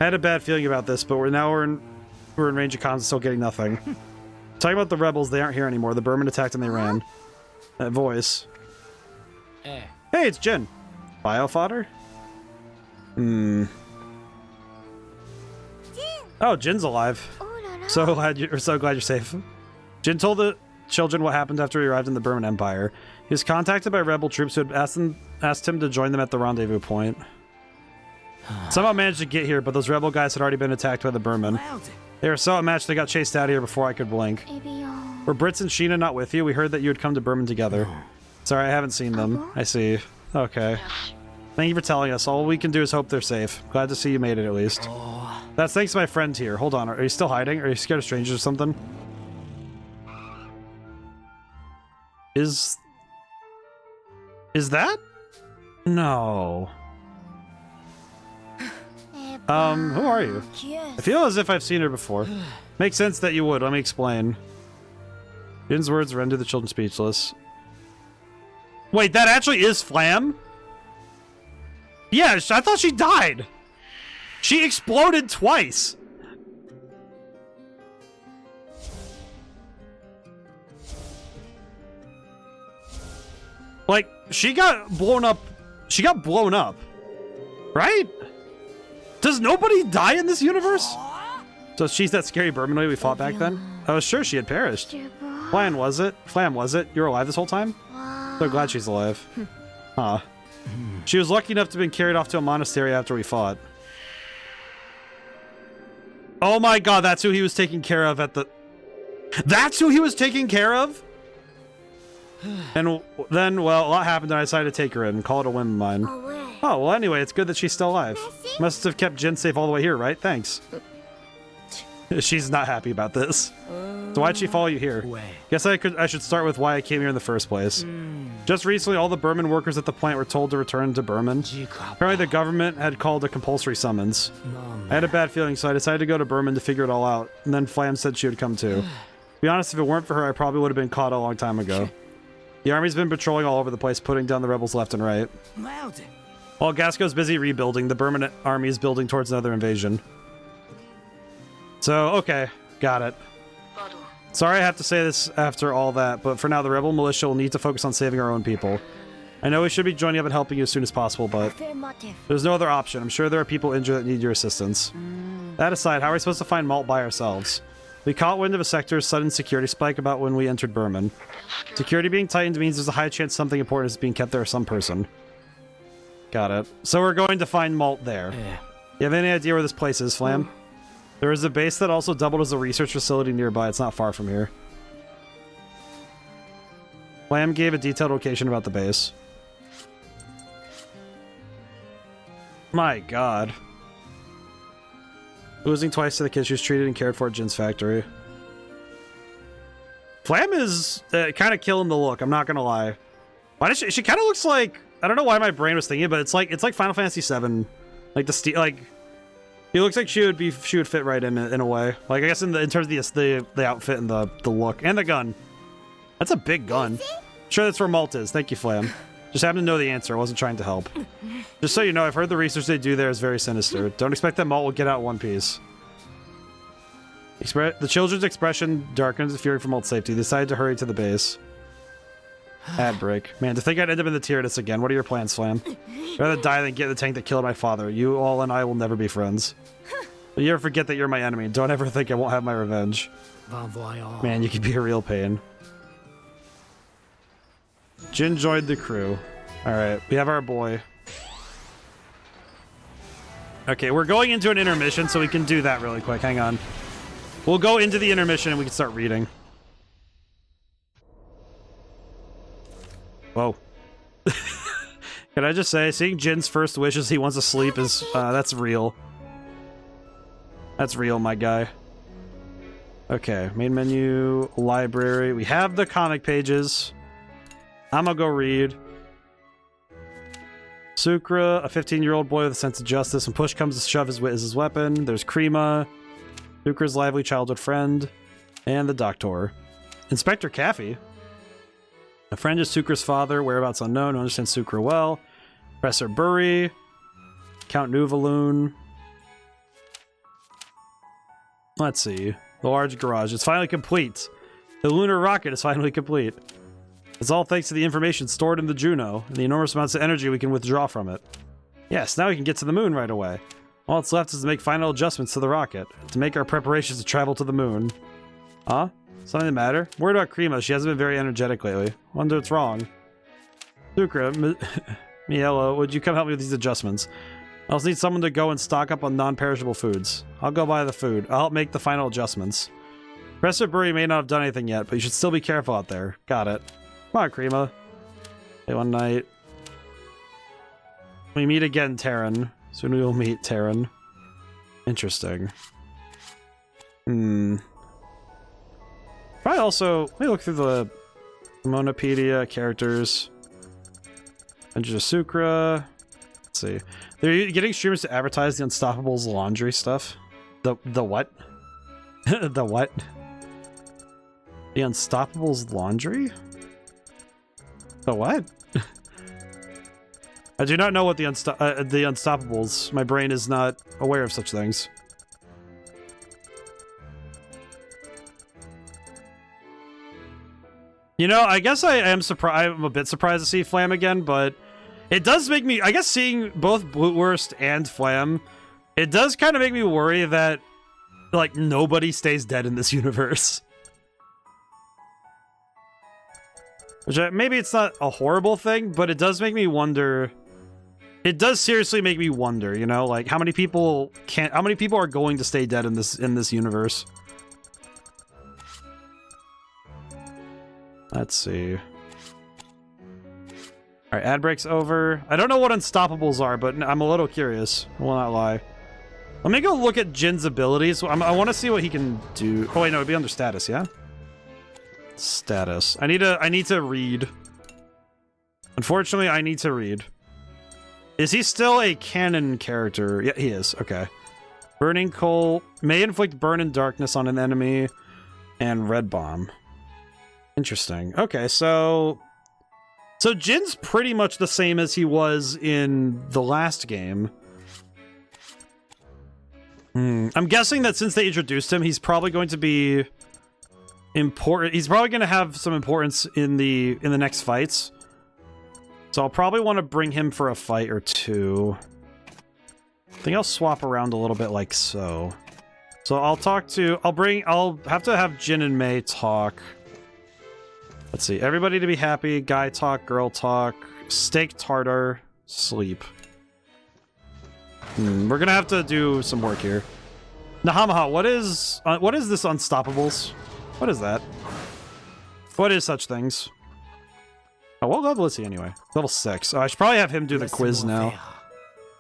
I had a bad feeling about this, but we're in range of comms and still getting nothing. Talking about the rebels, they aren't here anymore. The Berman attacked and they ran. That voice. Hey, it's Jin. Bio fodder? Oh, Jin's alive. So glad you're safe. Jin told the children what happened after he arrived in the Berman Empire. He was contacted by rebel troops who had asked him to join them at the rendezvous point. Somehow managed to get here, but those rebel guys had already been attacked by the Berman. They were so outmatched they got chased out of here before I could blink. Were Brits and Sheena not with you? We heard that you had come to Berman together. Sorry, I haven't seen them. I see. Okay. Thank you for telling us. All we can do is hope they're safe. Glad to see you made it at least. That's thanks to my friend here. Hold on. Are you still hiding? Are you scared of strangers or something? Is that? No. Who are you? I feel as if I've seen her before. Makes sense that you would. Let me explain. Jin's words rendered the children speechless. Wait, that actually is Flam? Yeah, I thought she died. She exploded twice. Like, she got blown up. She got blown up. Right? Does nobody die in this universe? So she's that scary Berman we fought back then? I was sure she had perished. Flam, was it? You're alive this whole time? So glad she's alive. Huh. She was lucky enough to have been carried off to a monastery after we fought. Oh my god, that's who he was taking care of at the... That's who he was taking care of? And then, well, a lot happened and I decided to take her in and call it a whim of mine. Oh, well anyway, it's good that she's still alive. Must have kept Jin safe all the way here, right? Thanks. She's not happy about this. So why'd she follow you here? Guess I should start with why I came here in the first place. Just recently, all the Berman workers at the plant were told to return to Berman. Apparently, the government had called a compulsory summons. I had a bad feeling, so I decided to go to Berman to figure it all out. And then Flam said she would come too. To be honest, if it weren't for her, I probably would have been caught a long time ago. The army's been patrolling all over the place, putting down the rebels left and right. While Gasco's busy rebuilding, the Berman army is building towards another invasion. So, okay, got it. Sorry I have to say this after all that, but for now the rebel militia will need to focus on saving our own people. I know we should be joining up and helping you as soon as possible, but there's no other option. I'm sure there are people injured that need your assistance. That aside, how are we supposed to find Malt by ourselves? We caught wind of a sector's sudden security spike about when we entered Berman. Security being tightened means there's a high chance something important is being kept there or some person. Got it. So we're going to find Malt there. You have any idea where this place is, Flam? There is a base that also doubled as a research facility nearby. It's not far from here. Flam gave a detailed location about the base. My god. Losing twice to the kid she was treated and cared for at Jin's factory. Flam is kind of killing the look, I'm not gonna lie. Why does she kind of looks like, I don't know why my brain was thinking, but it's like Final Fantasy VII. Like the steel, like he looks like she would fit right in a way. Like I guess in terms of the outfit and the look and the gun. That's a big gun. Sure, that's where Malt is. Thank you, Flam. Just happened to know the answer. I wasn't trying to help. Just so you know, I've heard the research they do there is very sinister. Don't expect that Malt will get out in one piece. The children's expression darkens, fearing for Malt's safety. They decided to hurry to the base. Ad break. Man, to think I'd end up in the Tyrannus again. What are your plans, Flam? I'd rather die than get in the tank that killed my father. You all and I will never be friends. But you ever forget that you're my enemy. Don't ever think I won't have my revenge. Man, you could be a real pain. Jin joined the crew. Alright, we have our boy. Okay, we're going into an intermission, so we can do that really quick. Hang on. We'll go into the intermission and we can start reading. Whoa. Can I just say, seeing Jin's first wish is he wants to sleep is, that's real. That's real, my guy. Okay, main menu, library. We have the comic pages. I'm gonna go read. Sukra, a 15-year-old boy with a sense of justice. When push comes to shove, is his weapon. There's Krima, Sukra's lively childhood friend, and the Doctor. Inspector Caffey. A friend is Sukra's father, whereabouts unknown, who understands Sukra well. Professor Burry, Count Nuvaloon. Let's see. The large garage. It's finally complete. The lunar rocket is finally complete. It's all thanks to the information stored in the Juno, and the enormous amounts of energy we can withdraw from it. Yes, now we can get to the moon right away. All that's left is to make final adjustments to the rocket, to make our preparations to travel to the moon. Huh? Something the matter? Worried about Krima, she hasn't been very energetic lately. Wonder what's wrong. Sukra, Miela, would you come help me with these adjustments? I also need someone to go and stock up on non-perishable foods. I'll go buy the food. I'll help make the final adjustments. Professor Burry may not have done anything yet, but you should still be careful out there. Got it. Come on, Krima. Hey, one night. We meet again, Terran. Soon we will meet, Terran. Interesting. Probably also... Let me look through the Monopedia characters. Adventures of Sukra. Let's see. They're getting streamers to advertise the Unstoppables laundry stuff. The what? The what? The Unstoppables laundry? The what? I do not know what the Unstoppables. My brain is not aware of such things. You know, I guess I am surprised. I'm a bit surprised to see Flam again, but it does make me. I guess seeing both Blutwurst and Flam, it does kind of make me worry that like nobody stays dead in this universe. Which maybe it's not a horrible thing, but it does make me wonder. It does seriously make me wonder, you know, like how many people are going to stay dead in this universe? Let's see. Alright, ad break's over. I don't know what Unstoppables are, but I'm a little curious. I will not lie. Let me go look at Jin's abilities. I want to see what he can do. Oh wait, no, it'd be under status, yeah? Status. I need to read. Unfortunately, I need to read. Is he still a canon character? Yeah, he is. Okay. Burning Coal may inflict burn and darkness on an enemy, and Red Bomb. Interesting. Okay, so Jin's pretty much the same as he was in the last game. I'm guessing that since they introduced him, he's probably going to be important. He's probably going to have some importance in the next fights. So I'll probably want to bring him for a fight or two. I think I'll swap around a little bit like so. So I'll have to have Jin and Mei talk. Let's see. Everybody to be happy. Guy talk, girl talk. Steak tartar. Sleep. We're gonna have to do some work here. Nahamaha, what is this Unstoppables? What is that? What is such things? Oh, what level is he anyway? Level 6. Oh, I should probably have him do the quiz now.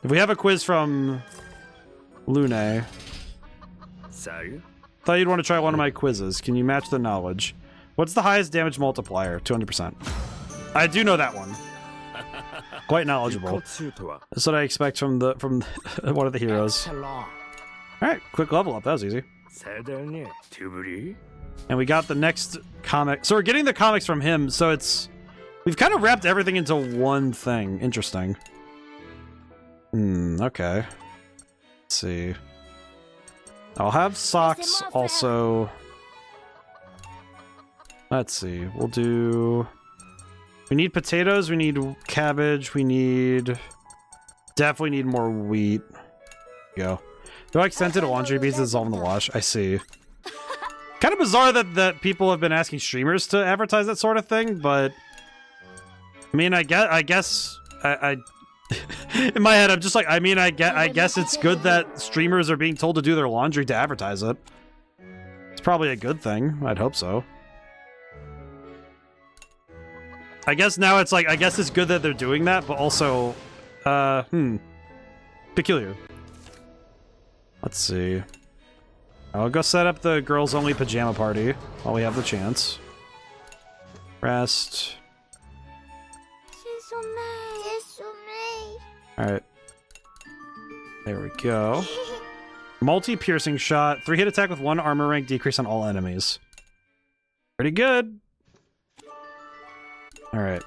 If we have a quiz from Lune. Thought you'd want to try one of my quizzes. Can you match the knowledge? What's the highest damage multiplier? 200%. I do know that one. Quite knowledgeable. That's what I expect from one of the heroes. Alright, quick level up. That was easy. And we got the next comic. So we're getting the comics from him, so we've kind of wrapped everything into one thing. Interesting. Okay. Let's see. I'll have socks also. Let's see. We'll do... We need potatoes, we need cabbage, definitely need more wheat. Go. Do I scented laundry beads to dissolve in the wash? I see. Kind of bizarre that people have been asking streamers to advertise that sort of thing, but I mean, I guess in my head I'm just like, I mean, I guess it's good that streamers are being told to do their laundry to advertise it. It's probably a good thing. I'd hope so. I guess now it's like, I guess it's good that they're doing that, but also, peculiar. Let's see. I'll go set up the girls-only pajama party while we have the chance. Rest. Alright. There we go. Multi-piercing shot. 3-hit attack with 1 armor rank decrease on all enemies. Pretty good. Alright.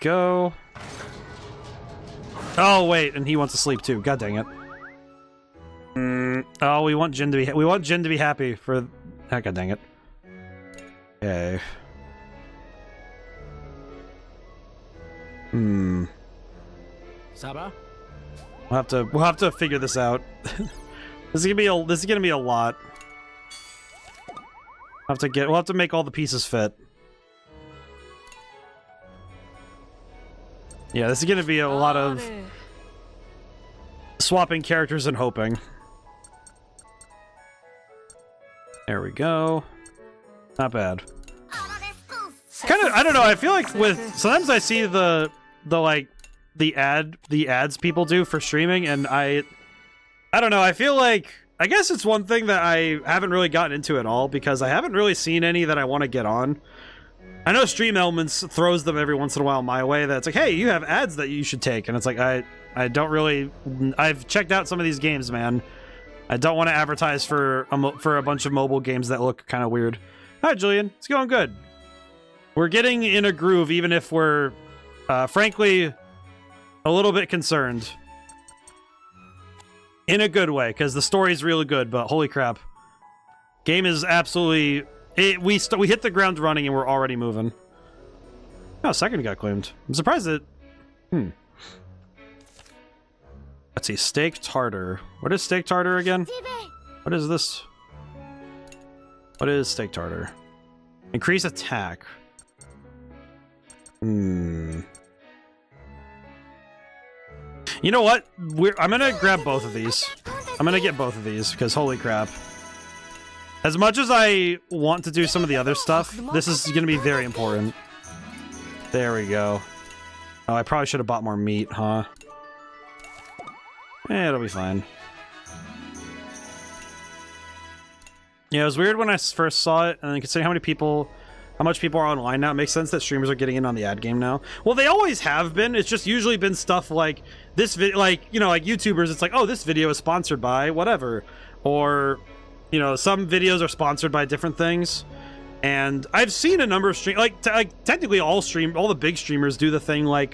Go. Oh, wait, and he wants to sleep too. God dang it. Oh, we want Jin to be happy for... Oh, God dang it. Okay. Saba? We'll have to figure this out. This is gonna be a lot. We'll have to make all the pieces fit. Yeah, this is gonna be a lot of swapping characters and hoping. There we go. Not bad. Kind of, I don't know, I feel like sometimes I see the ads people do for streaming, and I don't know, I feel like, I guess it's one thing that I haven't really gotten into at all, because I haven't really seen any that I want to get on. I know Stream Elements throws them every once in a while my way, that's like, hey, you have ads that you should take, and it's like, I don't really... I've checked out some of these games, man. I don't want to advertise for a bunch of mobile games that look kind of weird. Hi, Julian. It's going good. We're getting in a groove, even if we're, frankly, a little bit concerned. In a good way, because the story's really good, but holy crap. Game is absolutely... We hit the ground running and we're already moving. Oh, second got claimed. I'm surprised that... Let's see, steak tartar. What is steak tartar again? What is this? What is steak tartar? Increase attack. You know what? I'm gonna grab both of these. I'm gonna get both of these, because holy crap. As much as I want to do some of the other stuff, this is gonna be very important. There we go. Oh, I probably should have bought more meat, huh? It'll be fine. Yeah, it was weird when I first saw it, and then considering how much people are online now, it makes sense that streamers are getting in on the ad game now. Well, they always have been. It's just usually been stuff like this, like, you know, like YouTubers. It's like, oh, this video is sponsored by whatever, or, you know, some videos are sponsored by different things. And I've seen a number of technically all the big streamers do the thing like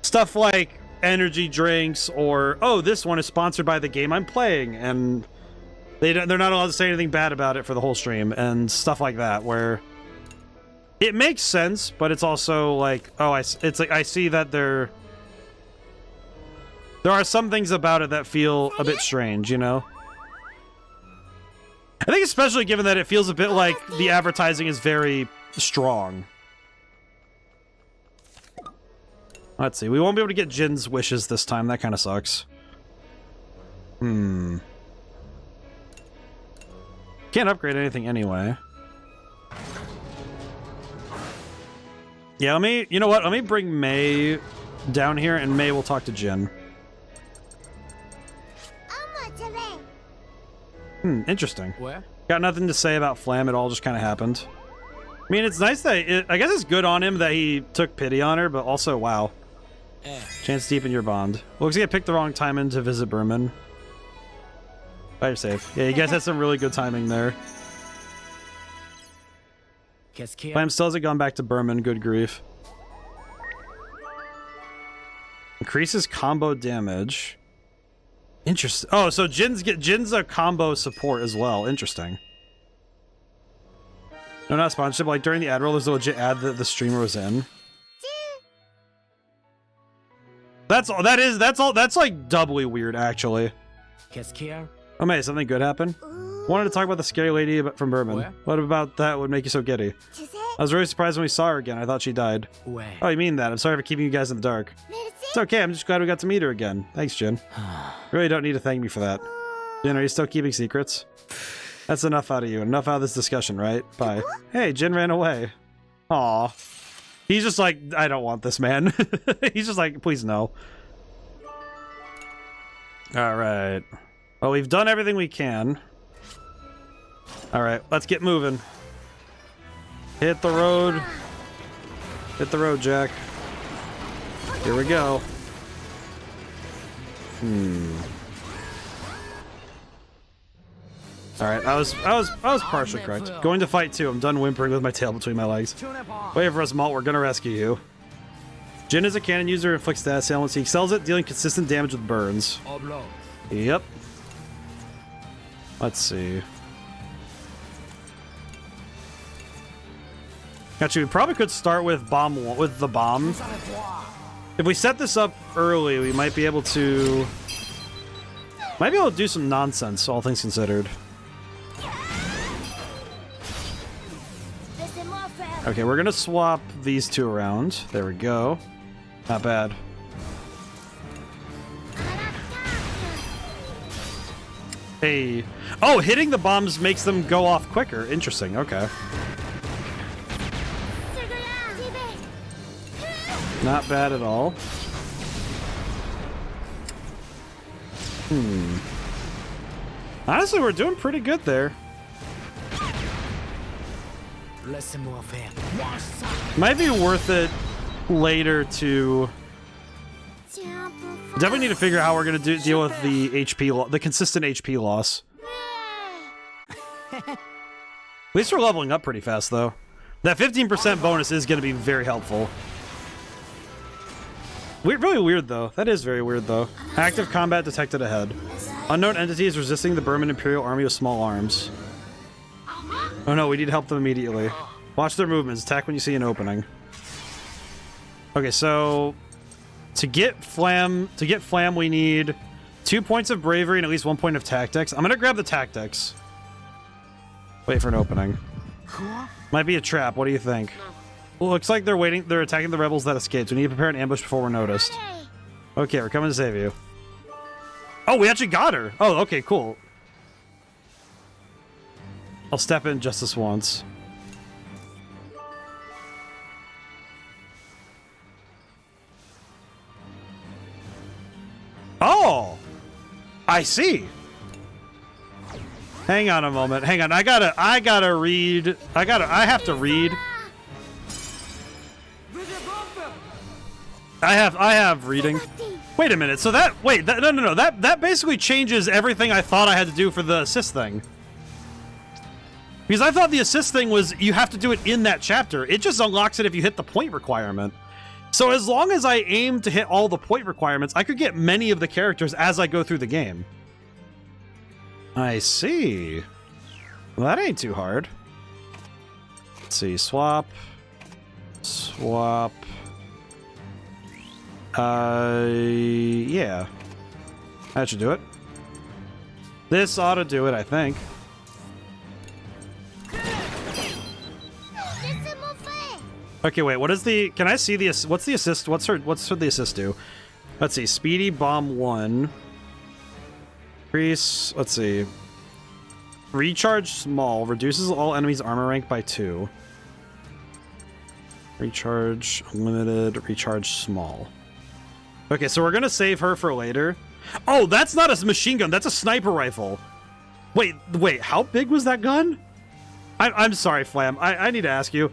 stuff like energy drinks, or oh, this one is sponsored by the game I'm playing, and they're not allowed to say anything bad about it for the whole stream and stuff like that, where it makes sense, but it's also like, oh, it's like I see that there are some things about it that feel a bit strange, you know? I think especially given that it feels a bit like the advertising is very strong. Let's see. We won't be able to get Jin's wishes this time. That kind of sucks. Can't upgrade anything anyway. Yeah, you know what? Let me bring May down here, and May will talk to Jin. Interesting. Where? Got nothing to say about Flam. It all just kind of happened. I mean, it's nice that I guess it's good on him that he took pity on her, but also, wow. Chance to deepen your bond. Looks like I picked the wrong time in to visit Berman. But you're safe. Yeah, you guys had some really good timing there. Flam still hasn't gone back to Berman. Good grief. Increases combo damage. Interesting. Oh, so Jin's a combo support as well. Interesting. No, not sponsorship. Like during the ad roll, there's a legit ad that the streamer was in. That's like doubly weird, actually. Oh, May, something good happened? Wanted to talk about the scary lady from Berman. What about that would make you so giddy? I was really surprised when we saw her again. I thought she died. Oh, you mean that? I'm sorry for keeping you guys in the dark. It's okay. I'm just glad we got to meet her again. Thanks, Jin. Really don't need to thank me for that. Jin, are you still keeping secrets? That's enough out of you. Enough out of this discussion, right? Bye. Hey, Jin ran away. Aw. He's just like, I don't want this, man. He's just like, please no. Alright. Well, we've done everything we can. Alright, let's get moving. Hit the road. Hit the road, Jack. Here we go. Alright, I was partially correct. Going to fight too. I'm done whimpering with my tail between my legs. Wait for us, Malt. We're gonna rescue you. Jin is a cannon user, inflicts status ailments. He excels at dealing consistent damage with burns. Yep. Let's see. Actually, we probably could start with the bomb. If we set this up early, we might be able to do some nonsense, all things considered. Okay, we're gonna swap these two around. There we go. Not bad. Hey. Oh, hitting the bombs makes them go off quicker. Interesting, okay. Not bad at all. Honestly, we're doing pretty good there. Might be worth it later to... Definitely need to figure out how we're going to deal with the HP, the consistent HP loss. At least we're leveling up pretty fast, though. That 15% bonus is going to be very helpful. Really weird, though. That is very weird, though. Active combat detected ahead. Unknown entities resisting the Burman Imperial Army with small arms. Oh no, we need to help them immediately. Watch their movements. Attack when you see an opening. Okay, so... To get Flam, we need 2 points of bravery and at least 1 point of tactics. I'm gonna grab the tactics. Wait for an opening. Might be a trap. What do you think? Well, looks like they're waiting. They're attacking the rebels that escaped. We need to prepare an ambush before we're noticed. Okay, we're coming to save you. Oh, we actually got her. Oh, okay, cool. I'll step in just this once. Oh! I see! Hang on a moment. Hang on. I gotta read. I have to read. I have reading. Wait a minute. So that no. That basically changes everything I thought I had to do for the assist thing. Because I thought the assist thing was you have to do it in that chapter. It just unlocks it if you hit the point requirement. So as long as I aim to hit all the point requirements, I could get many of the characters as I go through the game. I see. Well, that ain't too hard. Let's see. Swap. Swap. Yeah. That should do it. This ought to do it, I think. Okay, wait, what is the... Can I see the... What's the assist? What's her the assist do? Let's see. Speedy Bomb 1. Increase... Let's see. Recharge Small. Reduces all enemies' armor rank by 2. Recharge Unlimited. Recharge Small. Okay, so we're gonna save her for later. Oh, that's not a machine gun. That's a sniper rifle. Wait. How big was that gun? I'm sorry, Flam. I need to ask you.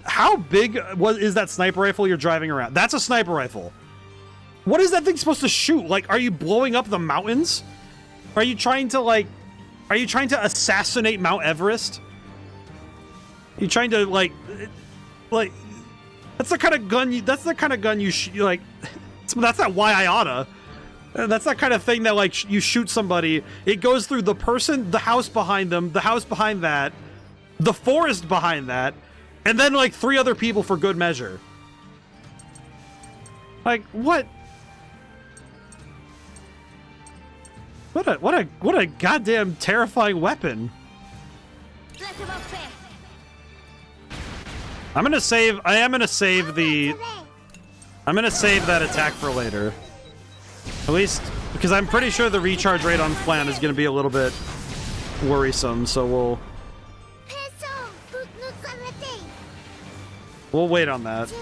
How big is that sniper rifle you're driving around? That's a sniper rifle. What is that thing supposed to shoot? Like, are you blowing up the mountains? Are you trying to assassinate Mount Everest? Are you trying to like, that's the kind of gun that's the kind of gun you like, that's not why Eidola. That's that kind of thing that like you shoot somebody, it goes through the person, the house behind them, the house behind that, the forest behind that, and then like 3 other people for good measure. Like what? What a goddamn terrifying weapon. I am gonna save that attack for later. At least because I'm pretty sure the recharge rate on Flan is gonna be a little bit worrisome, so we'll wait on that.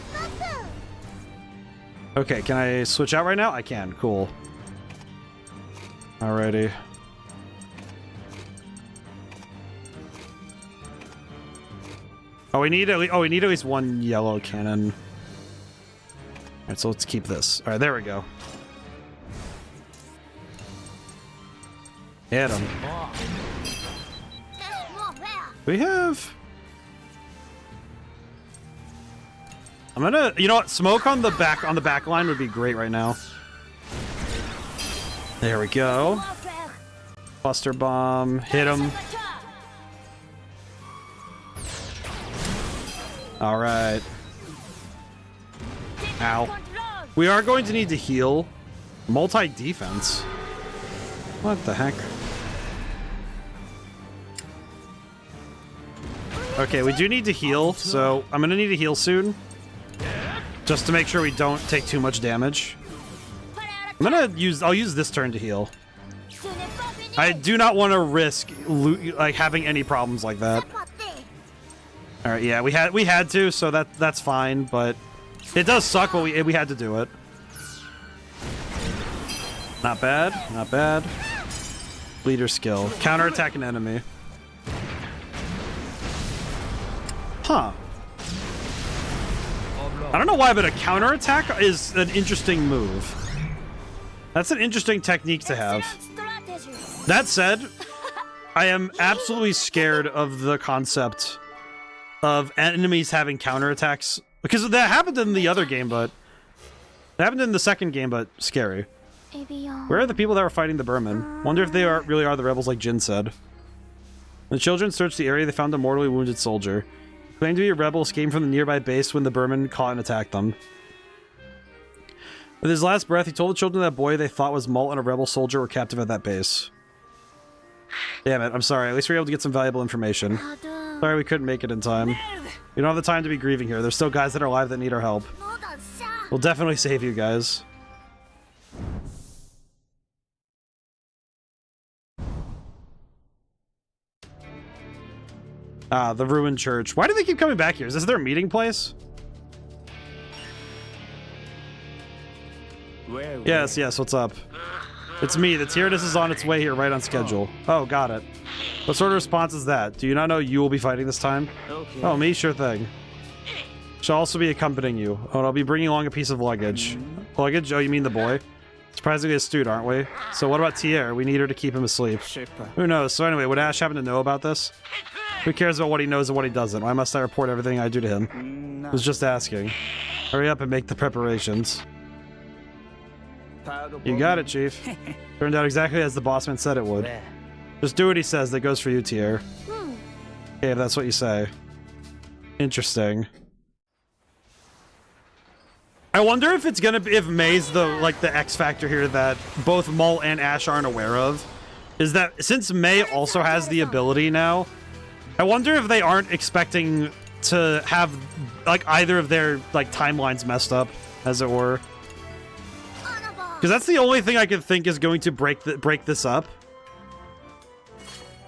Okay, can I switch out right now? I can. Cool. Alrighty. Oh, we need at least 1 yellow cannon. Alright, so let's keep this. Alright, there we go. Hit him. We have... I'm gonna... You know what? Smoke on the back line would be great right now. There we go. Cluster bomb. Hit him. Alright. Ow. We are going to need to heal. Multi-defense. What the heck? Okay, we do need to heal, so I'm gonna need to heal soon. Just to make sure we don't take too much damage. I'll use this turn to heal. I do not want to risk like having any problems like that. All right, yeah, we had to, so that's fine, but it does suck, but we had to do it. Not bad, not bad. Leader skill, counterattack an enemy. Huh. I don't know why, but a counterattack is an interesting move. That's an interesting technique to have. That said, I am absolutely scared of the concept of enemies having counterattacks. Because that happened in the other game, but... It happened in the second game, but scary. Where are the people that were fighting the Burman? Wonder if they really are the rebels like Jin said. When the children searched the area, they found a mortally wounded soldier. He claimed to be a rebel, escaped from the nearby base when the Burman caught and attacked them. With his last breath, he told the children that boy they thought was Malt and a rebel soldier were captive at that base. Damn it, I'm sorry. At least we were able to get some valuable information. Sorry we couldn't make it in time. We don't have the time to be grieving here. There's still guys that are alive that need our help. We'll definitely save you guys. Ah, the ruined church. Why do they keep coming back here? Is this their meeting place? Yes, what's up? It's me. The Tyrannus is on its way here, right on schedule. Oh, got it. What sort of response is that? Do you not know you will be fighting this time? Okay. Oh, me? Sure thing. Shall also be accompanying you. Oh, and I'll be bringing along a piece of luggage. Luggage? Oh, you mean the boy? Surprisingly astute, aren't we? So what about Tier? We need her to keep him asleep. Who knows? So anyway, would Ash happen to know about this? Who cares about what he knows and what he doesn't? Why must I report everything I do to him? I was just asking. Hurry up and make the preparations. You got it, Chief. Turned out exactly as the bossman said it would. Just do what he says. That goes for you, Tier. Okay, if that's what you say. Interesting. I wonder if it's gonna be, if May's the X factor here that both Mol and Ash aren't aware of. Is that since May also has the ability now, I wonder if they aren't expecting to have like either of their like timelines messed up, as it were. Because that's the only thing I can think is going to break this up.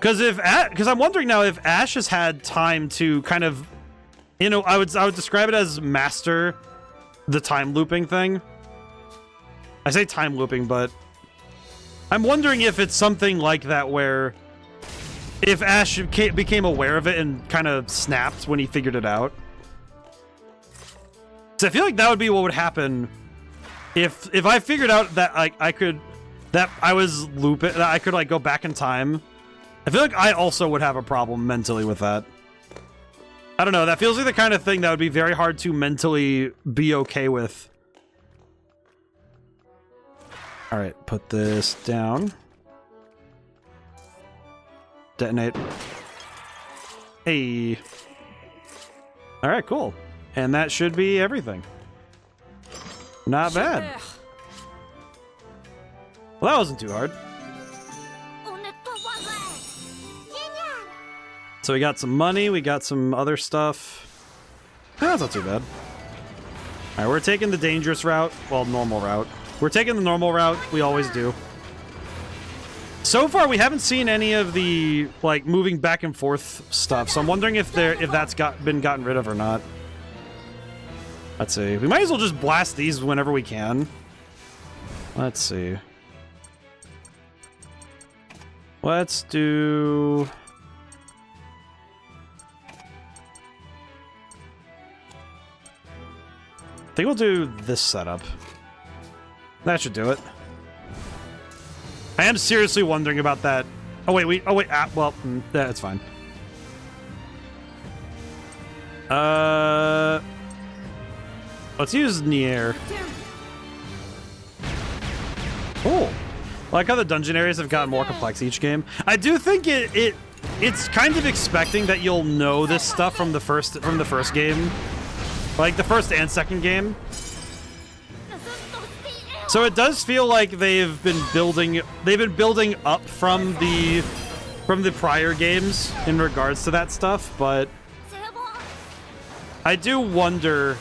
Because I'm wondering now if Ash has had time to kind of, you know, I would describe it as master the time looping thing. I say time looping, but I'm wondering if it's something like that where if Ash became aware of it and kind of snapped when he figured it out. So I feel like that would be what would happen if I figured out that I could like go back in time. I feel like I also would have a problem mentally with that. I don't know, that feels like the kind of thing that would be very hard to mentally be okay with. Alright, put this down. Detonate. Hey. Alright, cool. And that should be everything. Not bad. Well, that wasn't too hard. So we got some money, we got some other stuff. Oh, that's not too bad. Alright, we're taking the dangerous route. Well, normal route. We're taking the normal route. We always do. So far, we haven't seen any of the, like, moving back and forth stuff. So I'm wondering if that's been gotten rid of or not. Let's see. We might as well just blast these whenever we can. Let's see. Let's do... I think we'll do this setup. That should do it. I am seriously wondering about that. Oh wait, well, that's fine. Let's use Nier. Oh, I like how the dungeon areas have gotten more complex each game. I do think it's kind of expecting that you'll know this stuff from the first game. Like the first and second game. So it does feel like they've been building up from the prior games in regards to that stuff, but I do wonder,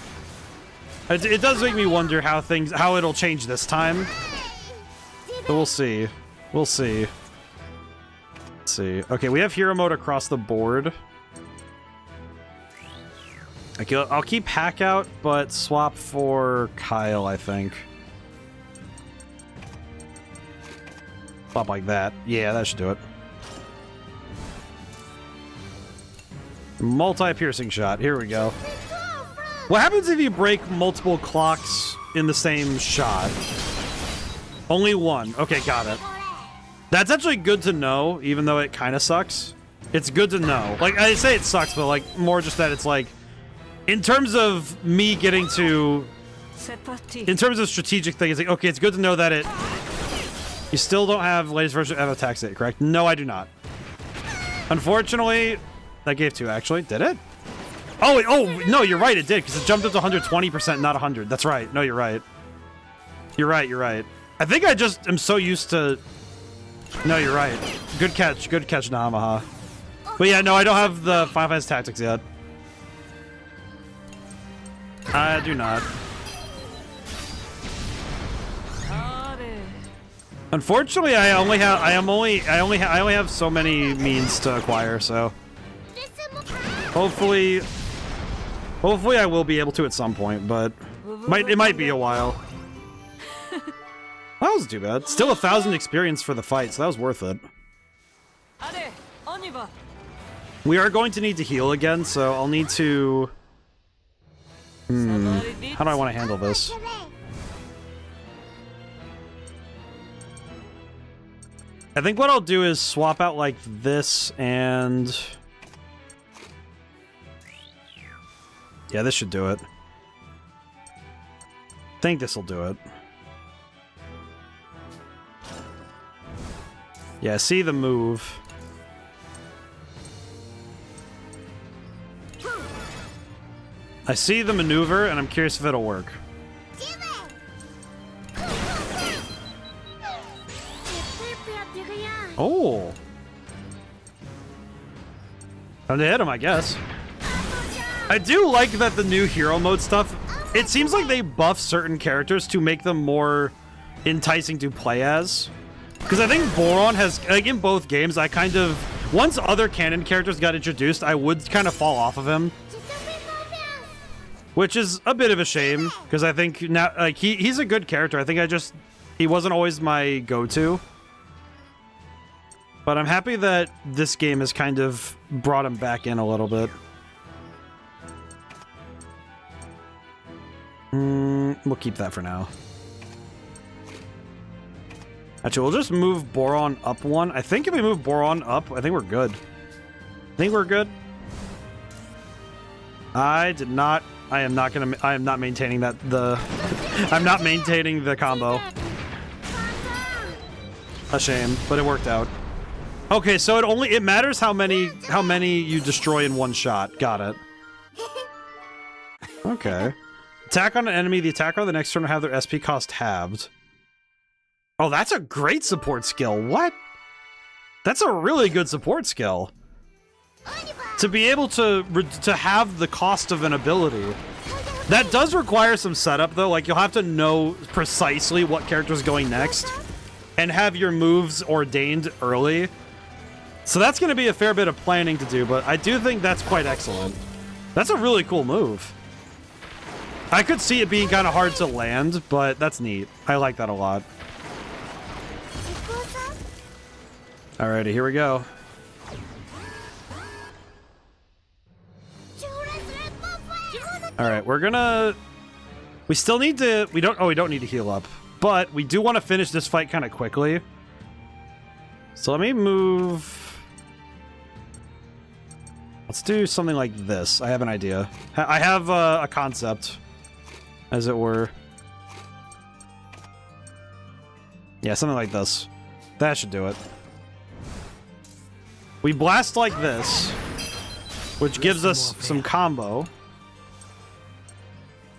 it does make me wonder how it'll change this time. But we'll see. We'll see. Let's see. Okay, we have hero mode across the board. I'll keep Hack out, but swap for Kyle, I think. Swap like that. Yeah, that should do it. Multi-piercing shot. Here we go. What happens if you break multiple clocks in the same shot? Only one. Okay, got it. That's actually good to know, even though it kind of sucks. It's good to know. Like, I say it sucks, but like more just that it's like, in terms of me getting to... In terms of strategic things, like, okay, it's good to know that it... You still don't have latest version of attack state, correct? No, I do not. Unfortunately, that gave 2, actually. Did it? Oh, no, you're right, it did, because it jumped up to 120%, not 100. That's right. No, you're right. You're right. I think I just am so used to... No, you're right. Good catch, Namaha. But yeah, no, I don't have the Final Fantasy Tactics yet. I do not. Unfortunately, I only have so many means to acquire, so hopefully I will be able to at some point, but it might be a while. That wasn't too bad. Still 1,000 experience for the fight, so that was worth it. We are going to need to heal again, so I'll need to... How do I want to handle this? I think what I'll do is swap out like this and... Yeah, this should do it. I think this will do it. Yeah, see the move. I see the maneuver, and I'm curious if it'll work. Oh! Time to hit him, I guess. I do like that the new hero mode stuff, it seems like they buff certain characters to make them more enticing to play as. Because I think Boron has, like in both games, I kind of, once other canon characters got introduced, I would kind of fall off of him. Which is a bit of a shame, because I think now, like, he's a good character. I think he wasn't always my go-to. But I'm happy that this game has kind of brought him back in a little bit. We'll keep that for now. Actually, we'll just move Boron up one. I think if we move Boron up, I think we're good. I think we're good. I am not maintaining that, I'm not maintaining the combo. A shame, but it worked out. Okay, so it matters how many you destroy in one shot. Got it. Okay. Attack on an enemy, the attacker on the next turn will have their SP cost halved. Oh, that's a great support skill. What? That's a really good support skill. To be able to have the cost of an ability. That does require some setup, though. Like, you'll have to know precisely what character's going next and have your moves ordained early. So that's going to be a fair bit of planning to do, but I do think that's quite excellent. That's a really cool move. I could see it being kind of hard to land, but that's neat. I like that a lot. Alrighty, here we go. Alright, we're gonna... We still need to... We don't need to heal up. But we do want to finish this fight kind of quickly. So let me move... Let's do something like this. I have an idea. I have a concept, as it were. Yeah, something like this. That should do it. We blast like this, which gives us some combo.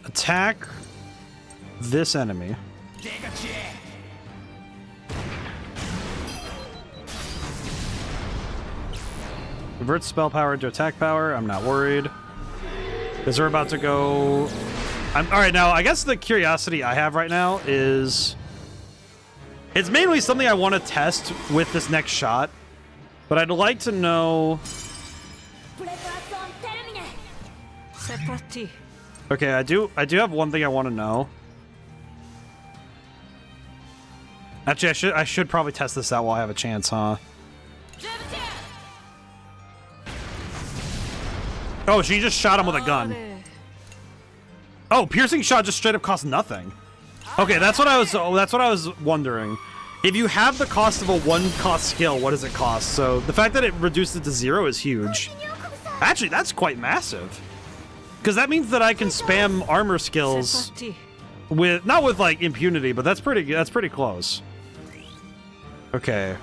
Attack this enemy. Convert spell power into attack power. I'm not worried. Because we're about to go... Alright, now, I guess the curiosity I have right now is... It's mainly something I want to test with this next shot. But I'd like to know... Okay, I do have one thing I want to know. Actually, I should probably test this out while I have a chance, huh? Oh, she just shot him with a gun. Oh, piercing shot just straight up costs nothing. Okay, that's what I was wondering. If you have the cost of a one-cost skill, what does it cost? So the fact that it reduced it to 0 is huge. Actually, that's quite massive. Because that means that I can spam armor skills with not with like impunity, but that's pretty close. Okay.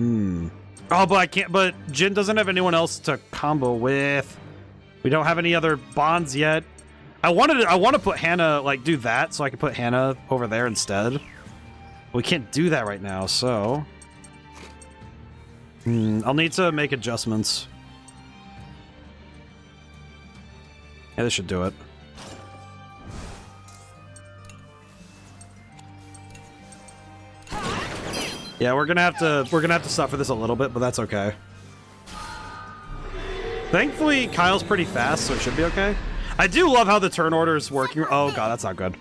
Oh, but I can't. But Jin doesn't have anyone else to combo with. We don't have any other bonds yet. I want to put Hannah, like, do that so I can put Hannah over there instead. We can't do that right now, so I'll need to make adjustments. Yeah, this should do it. Yeah, we're gonna have to suffer this a little bit, but that's okay. Thankfully, Kyle's pretty fast, so it should be okay. I do love how the turn order is working. Oh god, that's not good.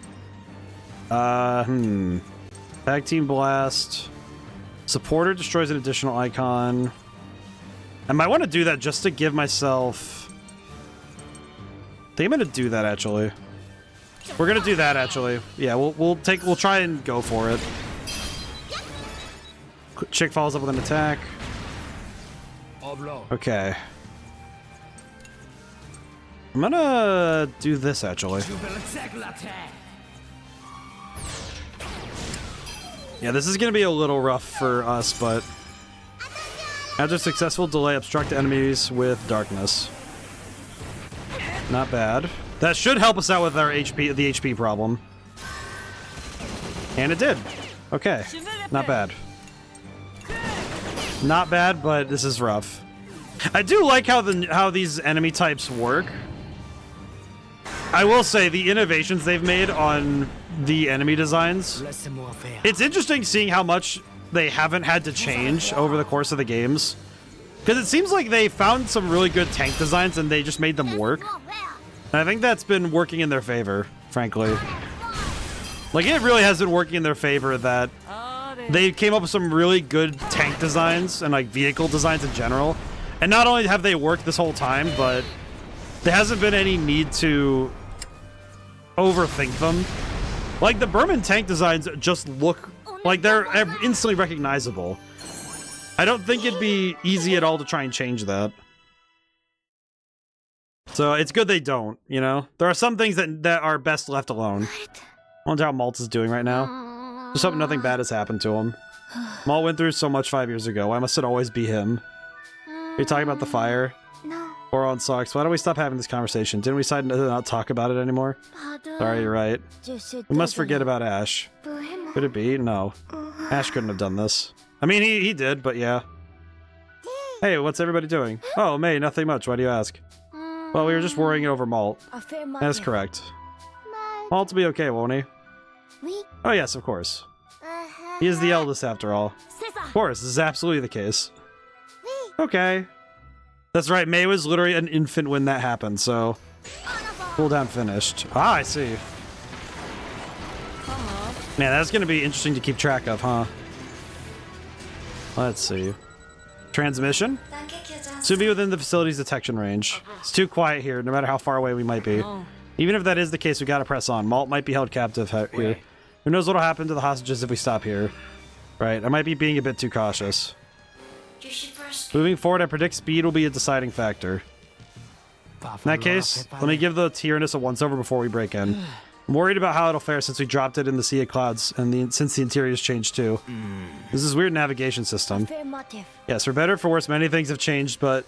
Tag team blast. Supporter destroys an additional icon. I might want to do that just to give myself... I think I'm going to do that, actually. We're going to do that, actually. Yeah, we'll try and go for it. Chick follows up with an attack. Okay. I'm gonna do this, actually. Yeah, this is gonna be a little rough for us, but after successful delay, obstruct enemies with darkness. Not bad. That should help us out with our HP, the HP problem. And it did. Okay, not bad. Not bad, but this is rough. I do like how these enemy types work. I will say the innovations they've made on the enemy designs. It's interesting seeing how much they haven't had to change over the course of the games. Because it seems like they found some really good tank designs and they just made them work. And I think that's been working in their favor, frankly. Like, it really has been working in their favor that they came up with some really good tank designs and like vehicle designs in general. And not only have they worked this whole time, but there hasn't been any need to overthink them. Like, the Berman tank designs just look like they're instantly recognizable. I don't think it'd be easy at all to try and change that. So it's good they don't, you know? There are some things that are best left alone. I wonder how Malt is doing right now. Just hope nothing bad has happened to him. Malt went through so much 5 years ago. Why must it always be him? Are you talking about the fire? Or on socks? Why don't we stop having this conversation? Didn't we decide to not talk about it anymore? Sorry, you're right. We must forget about Ash. Could it be? No. Ash couldn't have done this. I mean, he did, but yeah. Hey, what's everybody doing? Oh, May, nothing much. Why do you ask? Well, we were just worrying over Malt. That is correct. Malt will be okay, won't he? Oh, yes, of course. He is the eldest, after all. Of course, this is absolutely the case. Okay. That's right, May was literally an infant when that happened, so... Cooldown finished. Ah, I see. Man, that's gonna be interesting to keep track of, huh? Let's see. Transmission? Soon be within the facility's detection range. It's too quiet here, no matter how far away we might be. Even if that is the case, we gotta press on. Malt might be held captive here. Who knows what'll happen to the hostages if we stop here. Right, I might be being a bit too cautious. Moving forward, I predict speed will be a deciding factor. In that case, let me give the Tyrannus a once-over before we break in. I'm worried about how it'll fare since we dropped it in the Sea of Clouds, and since the interior's changed too. This is a weird navigation system. Yes, for better or for worse, many things have changed, but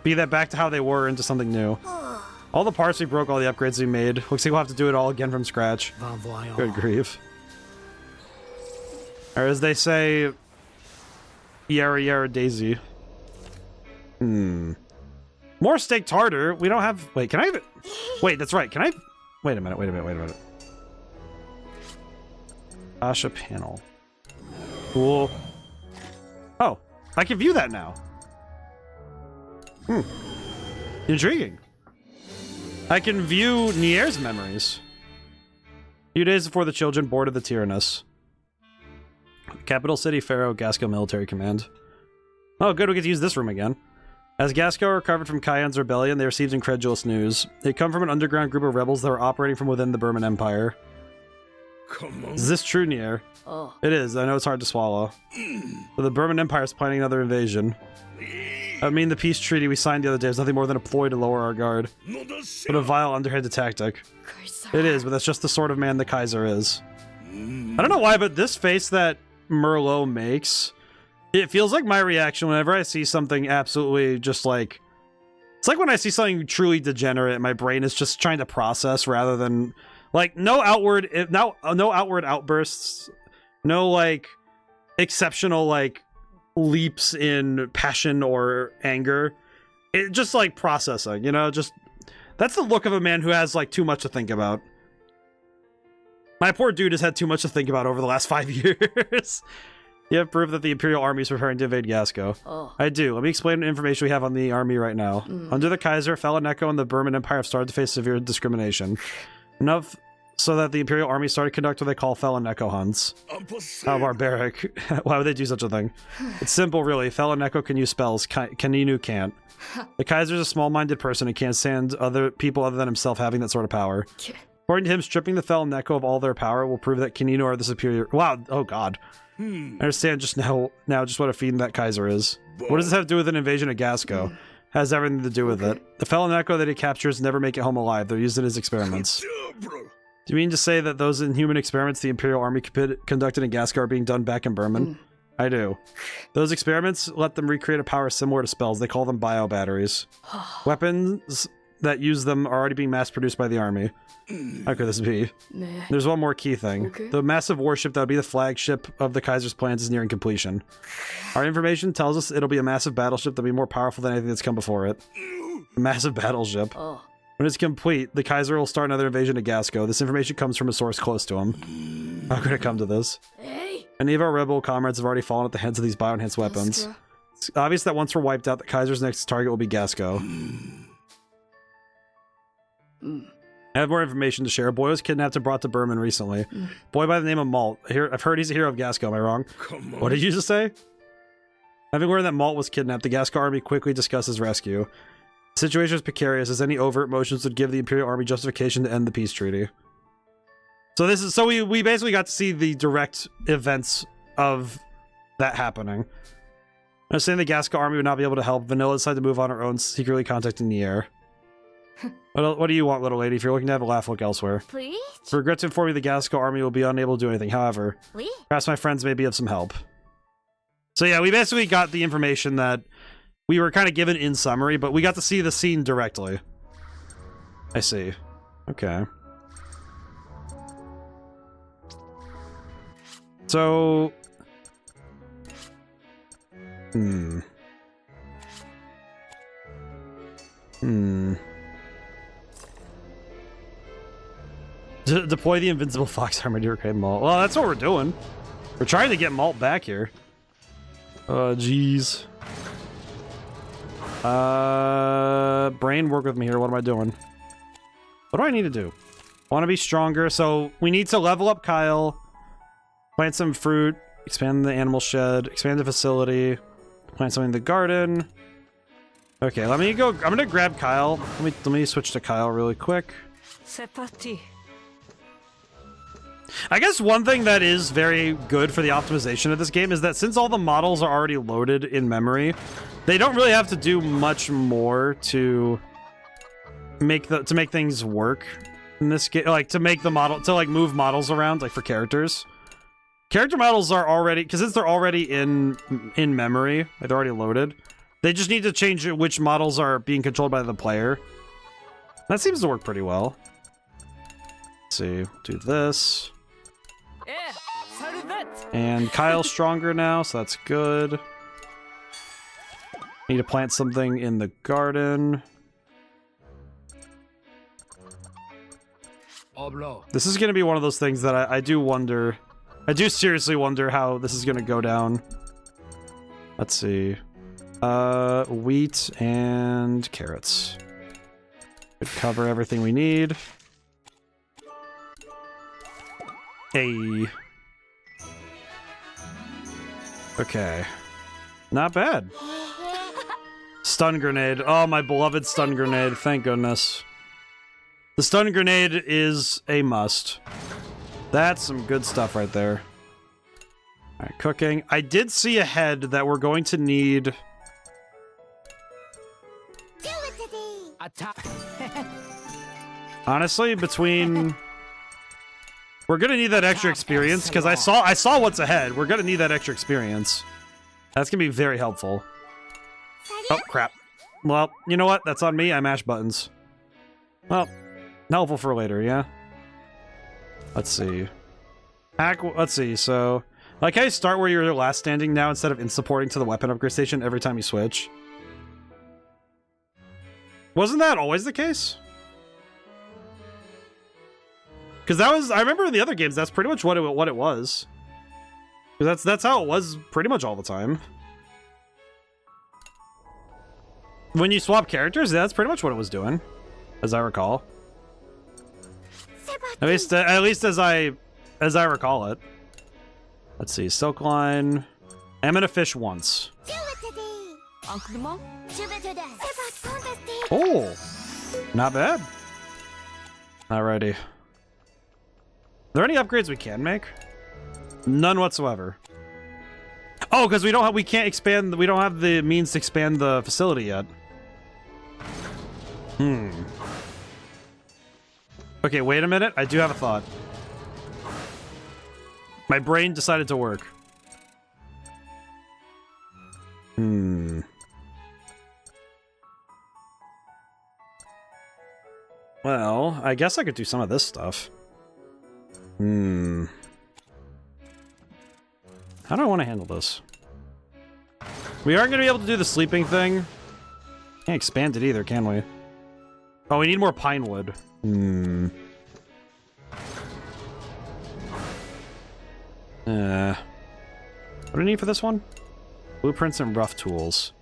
be that back to how they were into something new. All the parts we broke, all the upgrades we made. Looks like we'll have to do it all again from scratch. Good grief. Or as they say, Yara Yara Daisy. More steak tartar. We don't have... Wait, can I have it? Wait, that's right. Can I... Wait a minute. Asha panel. Cool. Oh, I can view that now. Intriguing. I can view Nier's memories. A few days before the children boarded the Tyrannus. Capital City, Pharaoh, Gasco Military Command. Oh, good, we get to use this room again. As Gasco recovered from Kayan's rebellion, they received incredulous news. They come from an underground group of rebels that were operating from within the Burman Empire. Is this true, Nier? Oh. It is. I know it's hard to swallow. But the Burman Empire is planning another invasion. I mean, the peace treaty we signed the other day is nothing more than a ploy to lower our guard. But a vile, underhanded tactic. It is, but that's just the sort of man the Kaiser is. I don't know why, but this face that Merlot makes... It feels like my reaction whenever I see something absolutely just like... It's like when I see something truly degenerate, my brain is just trying to process rather than... Like, no outward outbursts, no, like, exceptional, like, leaps in passion or anger. It just, like, processing, you know? Just... That's the look of a man who has, like, too much to think about. My poor dude has had too much to think about over the last 5 years. You have proof that the Imperial Army is preparing to invade Gasco. Oh. I do. Let me explain the information we have on the army right now. Under the Kaiser, Falaneko and the Burman Empire have started to face severe discrimination. Enough so that the Imperial Army started conducting what they call Felon Echo hunts. How barbaric. Why would they do such a thing? It's simple, really. Felon Echo can use spells. Kininu can't. The Kaiser's a small-minded person and can't stand other people other than himself having that sort of power. According to him, stripping the Felon Echo of all their power will prove that Kininu are the superior... Wow, oh god. I understand just now just what a fiend that Kaiser is. What does this have to do with an invasion of Gasco? Has everything to do with it. The Felon Echo that he captures never make it home alive. They're used in his experiments. Do you mean to say that those inhuman experiments the Imperial Army conducted in Gasco are being done back in Berman? I do. Those experiments let them recreate a power similar to spells. They call them bio-batteries. Weapons that use them are already being mass-produced by the army. How could this be? There's one more key thing. The massive warship that would be the flagship of the Kaiser's plans is nearing completion. Our information tells us it'll be a massive battleship that'll be more powerful than anything that's come before it. A massive battleship. When it's complete, the Kaiser will start another invasion of Gasco. This information comes from a source close to him. How could it come to this? Many of our rebel comrades have already fallen at the hands of these bio-enhanced weapons. It's obvious that once we're wiped out, the Kaiser's next target will be Gasco. I have more information to share. A boy was kidnapped and brought to Berman recently. Boy by the name of Malt. I've heard he's a hero of Gasco, am I wrong? What did you just say? Having learned that Malt was kidnapped, the Gasco army quickly discussed his rescue. The situation is precarious, as any overt motions would give the Imperial Army justification to end the peace treaty. So we basically got to see the direct events of that happening. I'm saying the Gasco army would not be able to help. Vanilla decided to move on her own, secretly contacting the air. What do you want, little lady? If you're looking to have a laugh, look elsewhere. Please? I regret to inform you the Gasco army will be unable to do anything. However, perhaps my friends may be of some help. So yeah, we basically got the information that we were kind of given in summary, but we got to see the scene directly. I see. Okay. So... Deploy the invincible fox armor to reclaim Malt. Well, that's what we're doing. We're trying to get Malt back here. Jeez. Brain, work with me here. What am I doing? What do I need to do? I want to be stronger, so we need to level up Kyle, plant some fruit, expand the animal shed, expand the facility, plant something in the garden. Okay, let me go. I'm gonna grab Kyle. Let me switch to Kyle really quick. I guess one thing that is very good for the optimization of this game is that since all the models are already loaded in memory, they don't really have to do much more to make things work in this game. Like to make the model to like move models around, like for characters. Character models are already, because since they're already in memory, like they're already loaded. They just need to change which models are being controlled by the player. That seems to work pretty well. Let's see, do this. And Kyle's stronger now, so that's good. Need to plant something in the garden. This is going to be one of those things that I do wonder. I do seriously wonder how this is going to go down. Let's see. Wheat and carrots. Could cover everything we need. Hey. Okay. Not bad. Stun grenade. Oh, my beloved stun grenade. Thank goodness. The stun grenade is a must. That's some good stuff right there. Alright, cooking. I did see ahead that we're going to need... Honestly, between... We're gonna need that extra experience, because I saw what's ahead. We're gonna need that extra experience. That's gonna be very helpful. Oh, crap. Well, you know what? That's on me. I mash buttons. Well, helpful for later, yeah? Let's see. Let's see, so... Like, can I start where you're last standing now instead of in-supporting to the weapon upgrade station every time you switch? Wasn't that always the case? Because that was... I remember in the other games, that's pretty much what it was. Because that's how it was pretty much all the time. When you swap characters, that's pretty much what it was doing, as I recall. At least as I recall it. Let's see, silk line. I'm gonna fish once. Oh, not bad. Alrighty. Are there any upgrades we can make? None whatsoever. Oh, because we can't expand. We don't have the means to expand the facility yet. Okay, wait a minute. I do have a thought. My brain decided to work. Well, I guess I could do some of this stuff. How do I want to handle this? We aren't going to be able to do the sleeping thing. Can't expand it either, can we? Oh, we need more pine wood. What do we need for this one? Blueprints and rough tools.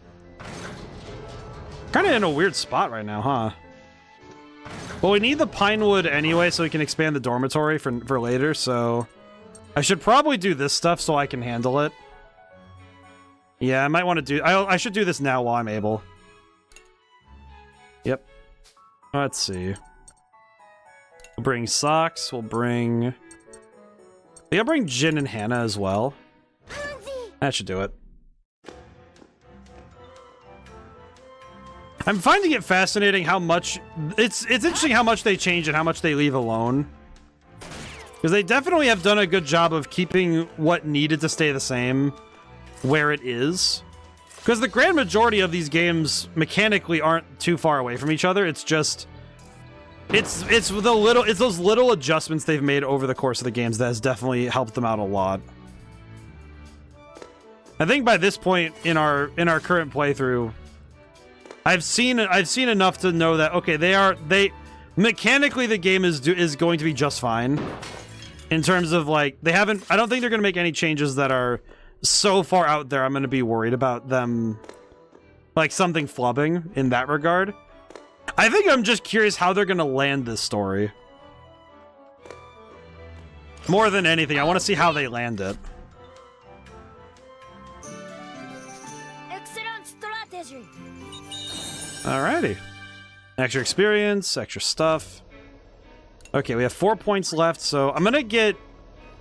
Kind of in a weird spot right now, huh? Well, we need the pine wood anyway, so we can expand the dormitory for later, so... I should probably do this stuff so I can handle it. Yeah, I might want to do... I should do this now while I'm able. Yep. Let's see. We'll bring socks, we'll bring... I'll bring Jin and Hannah as well. That should do it. I'm finding it fascinating how much... It's interesting how much they change and how much they leave alone. Because they definitely have done a good job of keeping what needed to stay the same where it is. Because the grand majority of these games mechanically aren't too far away from each other. It's just... It's those little adjustments they've made over the course of the games that has definitely helped them out a lot. I think by this point in our current playthrough, I've seen enough to know that okay, mechanically the game is going to be just fine. In terms of like I don't think they're going to make any changes that are so far out there I'm going to be worried about them like something flubbing in that regard. I think I'm just curious how they're going to land this story. More than anything, I want to see how they land it. Alrighty. Extra experience, extra stuff. Okay, we have 4 points left, so I'm gonna get...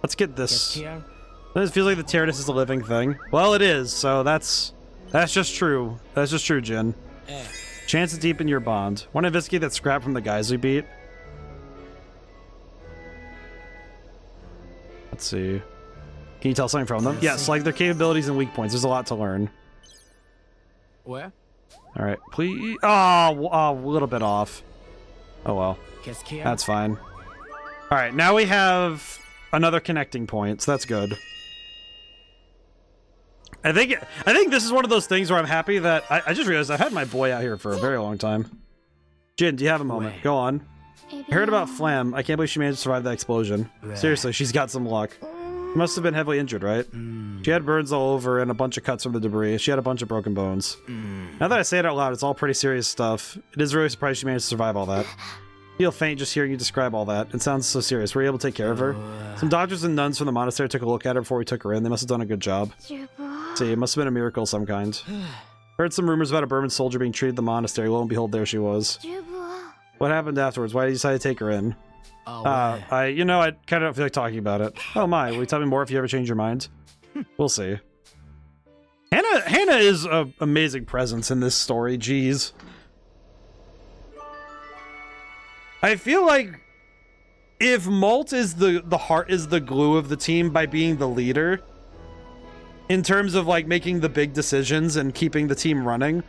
Let's get this. It feels like the Tyrannus is a living thing. Well, it is, so that's just true. That's just true, Jin. Chance to deepen your bond. Want to investigate that scrap from the guys we beat? Let's see. Can you tell something from them? Yes, like their capabilities and weak points. There's a lot to learn. Where? All right, please. Oh, a little bit off. Oh well, that's fine. All right, now we have another connecting point, so that's good. I think this is one of those things where I'm happy that I just realized I've had my boy out here for a very long time. Jin, do you have a moment? Go on. I heard about Flam. I can't believe she managed to survive that explosion. Seriously, she's got some luck. Must have been heavily injured, right? She had burns all over and a bunch of cuts from the debris. She had a bunch of broken bones. Now that I say it out loud, it's all pretty serious stuff. It is really surprised she managed to survive all that. I feel faint just hearing you describe all that. It sounds so serious. Were you able to take care of her? Some doctors and nuns from the monastery took a look at her before we took her in. They must have done a good job. See, it must have been a miracle of some kind. Heard some rumors about a Burman soldier being treated at the monastery. Lo and behold, there she was. What happened afterwards? Why did you decide to take her in? I kind of don't feel like talking about it. Oh my, will you tell me more if you ever change your mind? We'll see. Hannah is an amazing presence in this story, jeez. I feel like if Molt is the heart, is the glue of the team by being the leader, in terms of like making the big decisions and keeping the team running,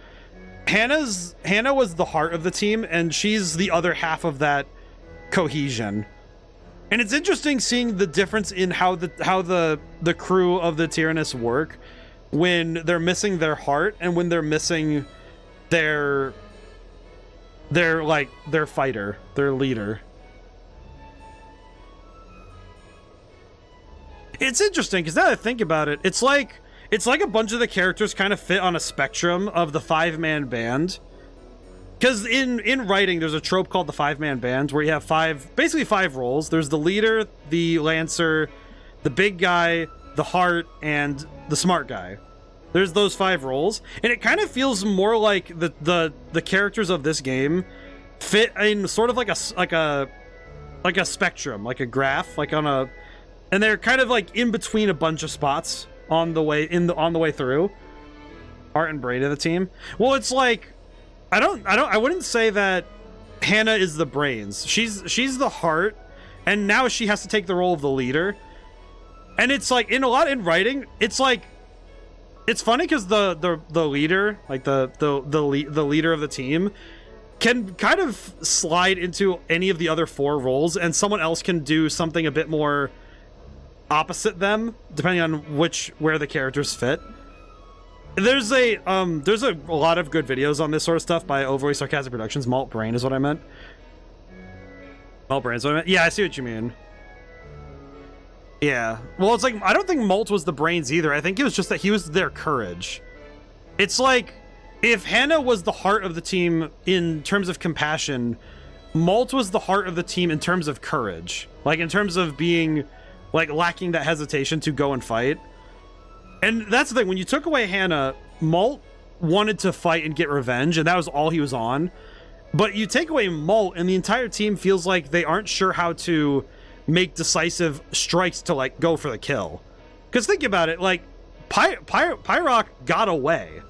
Hannah was the heart of the team, and she's the other half of that cohesion. And it's interesting seeing the difference in how the crew of the Tyrannus work when they're missing their heart and when they're missing their fighter, their leader. It's interesting because now that I think about it, it's like a bunch of the characters kind of fit on a spectrum of the 5-man band. because in writing, there's a trope called the 5-man band where you have basically five roles. There's the leader, the lancer, the big guy, the heart, and the smart guy. There's those 5 roles, and it kind of feels more like the characters of this game fit in sort of like a spectrum, like a graph, like on a, and they're kind of like in between a bunch of spots on the way through. Heart and brain of the team. Well, it's like I wouldn't say that Hannah is the brains. She's the heart, and now she has to take the role of the leader. And it's like in writing, it's like it's funny because the leader, like the leader of the team, can kind of slide into any of the other 4 roles, and someone else can do something a bit more opposite them, depending on where the characters fit. There's a lot of good videos on this sort of stuff by Overly Sarcastic Productions. Malt Brain is what I meant. Malt Brain is what I meant. Yeah, I see what you mean. Yeah. Well, it's like, I don't think Malt was the brains either. I think it was just that he was their courage. It's like, if Hannah was the heart of the team in terms of compassion, Malt was the heart of the team in terms of courage. Like, in terms of being, like, lacking that hesitation to go and fight. And that's the thing, when you took away Hannah, Malt wanted to fight and get revenge, and that was all he was on. But you take away Malt, and the entire team feels like they aren't sure how to make decisive strikes to, like, go for the kill. Because think about it, like, Pyrock got away.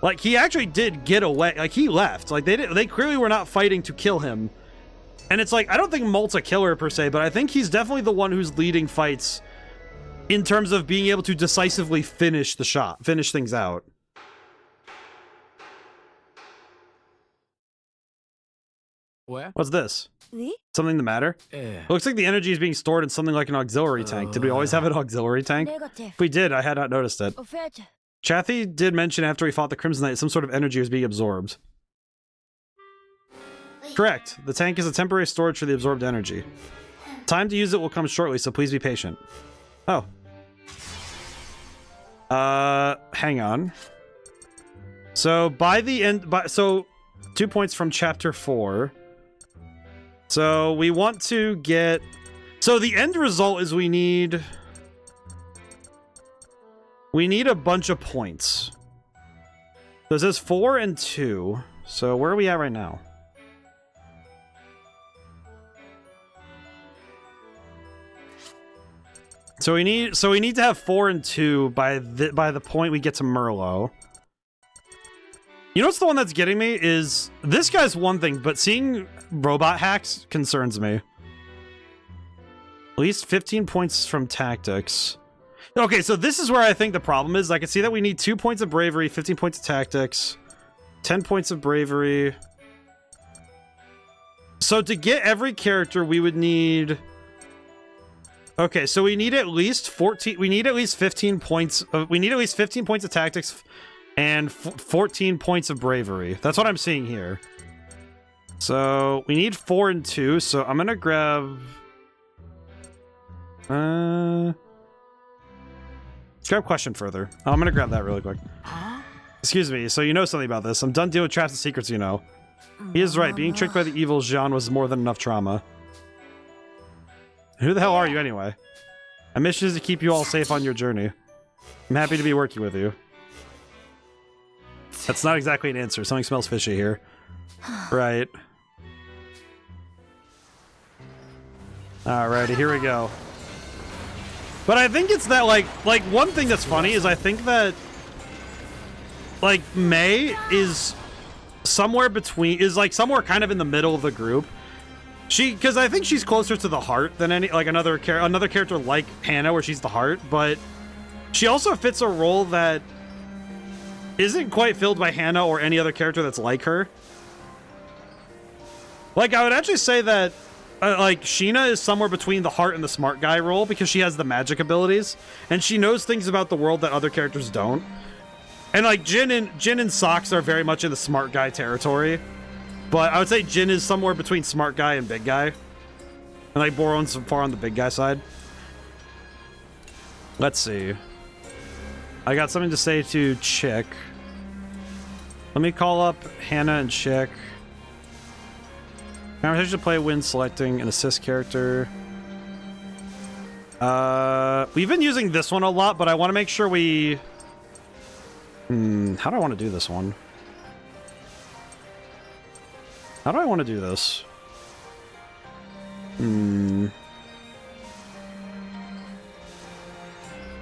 Like, he actually did get away. Like, he left. Like, they clearly were not fighting to kill him. And it's like, I don't think Malt's a killer per se, but I think he's definitely the one who's leading fights in terms of being able to decisively finish things out. Where? What's this? Something the matter? It looks like the energy is being stored in something like an auxiliary tank. Did we always have an auxiliary tank? If we did, I had not noticed it. Chathy did mention after he fought the Crimson Knight, some sort of energy was being absorbed. Correct. The tank is a temporary storage for the absorbed energy. Time to use it will come shortly, so please be patient. Oh. Hang on. So by the end, so 2 points from chapter 4. So we want to get, so the end result is we need a bunch of points. So it says 4 and 2. So where are we at right now? So we need to have 4 and 2 by the point we get to Merlot. You know what's the one that's getting me is this guy's one thing, but seeing robot hacks concerns me. At least 15 points from tactics. Okay, so this is where I think the problem is. I can see that we need 2 points of bravery, 15 points of tactics, 10 points of bravery. So to get every character, we would need... Okay, so we need at least 14. We need at least 15 points. We need at least 15 points of tactics and 14 points of bravery. That's what I'm seeing here. So we need 4 and 2. So I'm gonna grab. Let's grab question further. Oh, I'm gonna grab that really quick. Excuse me. So you know something about this? I'm done dealing with traps and secrets. You know. He is right. Being tricked by the evil Jean was more than enough trauma. Who the hell are you anyway? My mission is to keep you all safe on your journey. I'm happy to be working with you. That's not exactly an answer. Something smells fishy here. Right. Alrighty, here we go. But I think it's that, like one thing that's funny is I think that, like, May is somewhere between, is like somewhere kind of in the middle of the group. Because I think she's closer to the heart than another character like Hannah, where she's the heart, but she also fits a role that isn't quite filled by Hannah or any other character that's like her. Like, I would actually say that, like, Sheena is somewhere between the heart and the smart guy role because she has the magic abilities, and she knows things about the world that other characters don't. And, like, Jin and Socks are very much in the smart guy territory. But I would say Jin is somewhere between smart guy and big guy. And like Boron's far on the big guy side. Let's see. I got something to say to Chick. Let me call up Hannah and Chick. Conversation to play when selecting an assist character. We've been using this one a lot, but I want to make sure we... how do I want to do this one? How do I want to do this? I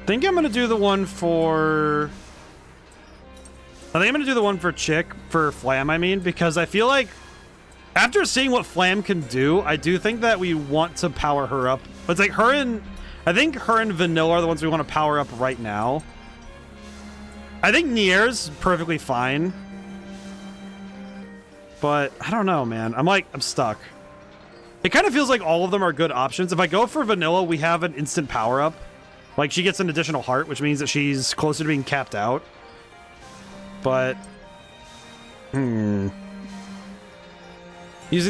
think I'm going to do the one for... I think I'm going to do the one for Chick, for Flam, I mean, because I feel like after seeing what Flam can do, I do think that we want to power her up. It's like her and... I think her and Vanilla are the ones we want to power up right now. I think Nier's perfectly fine. But I don't know, man. I'm stuck. It kind of feels like all of them are good options. If I go for Vanilla, we have an instant power up. Like, she gets an additional heart, which means that she's closer to being capped out. But... Using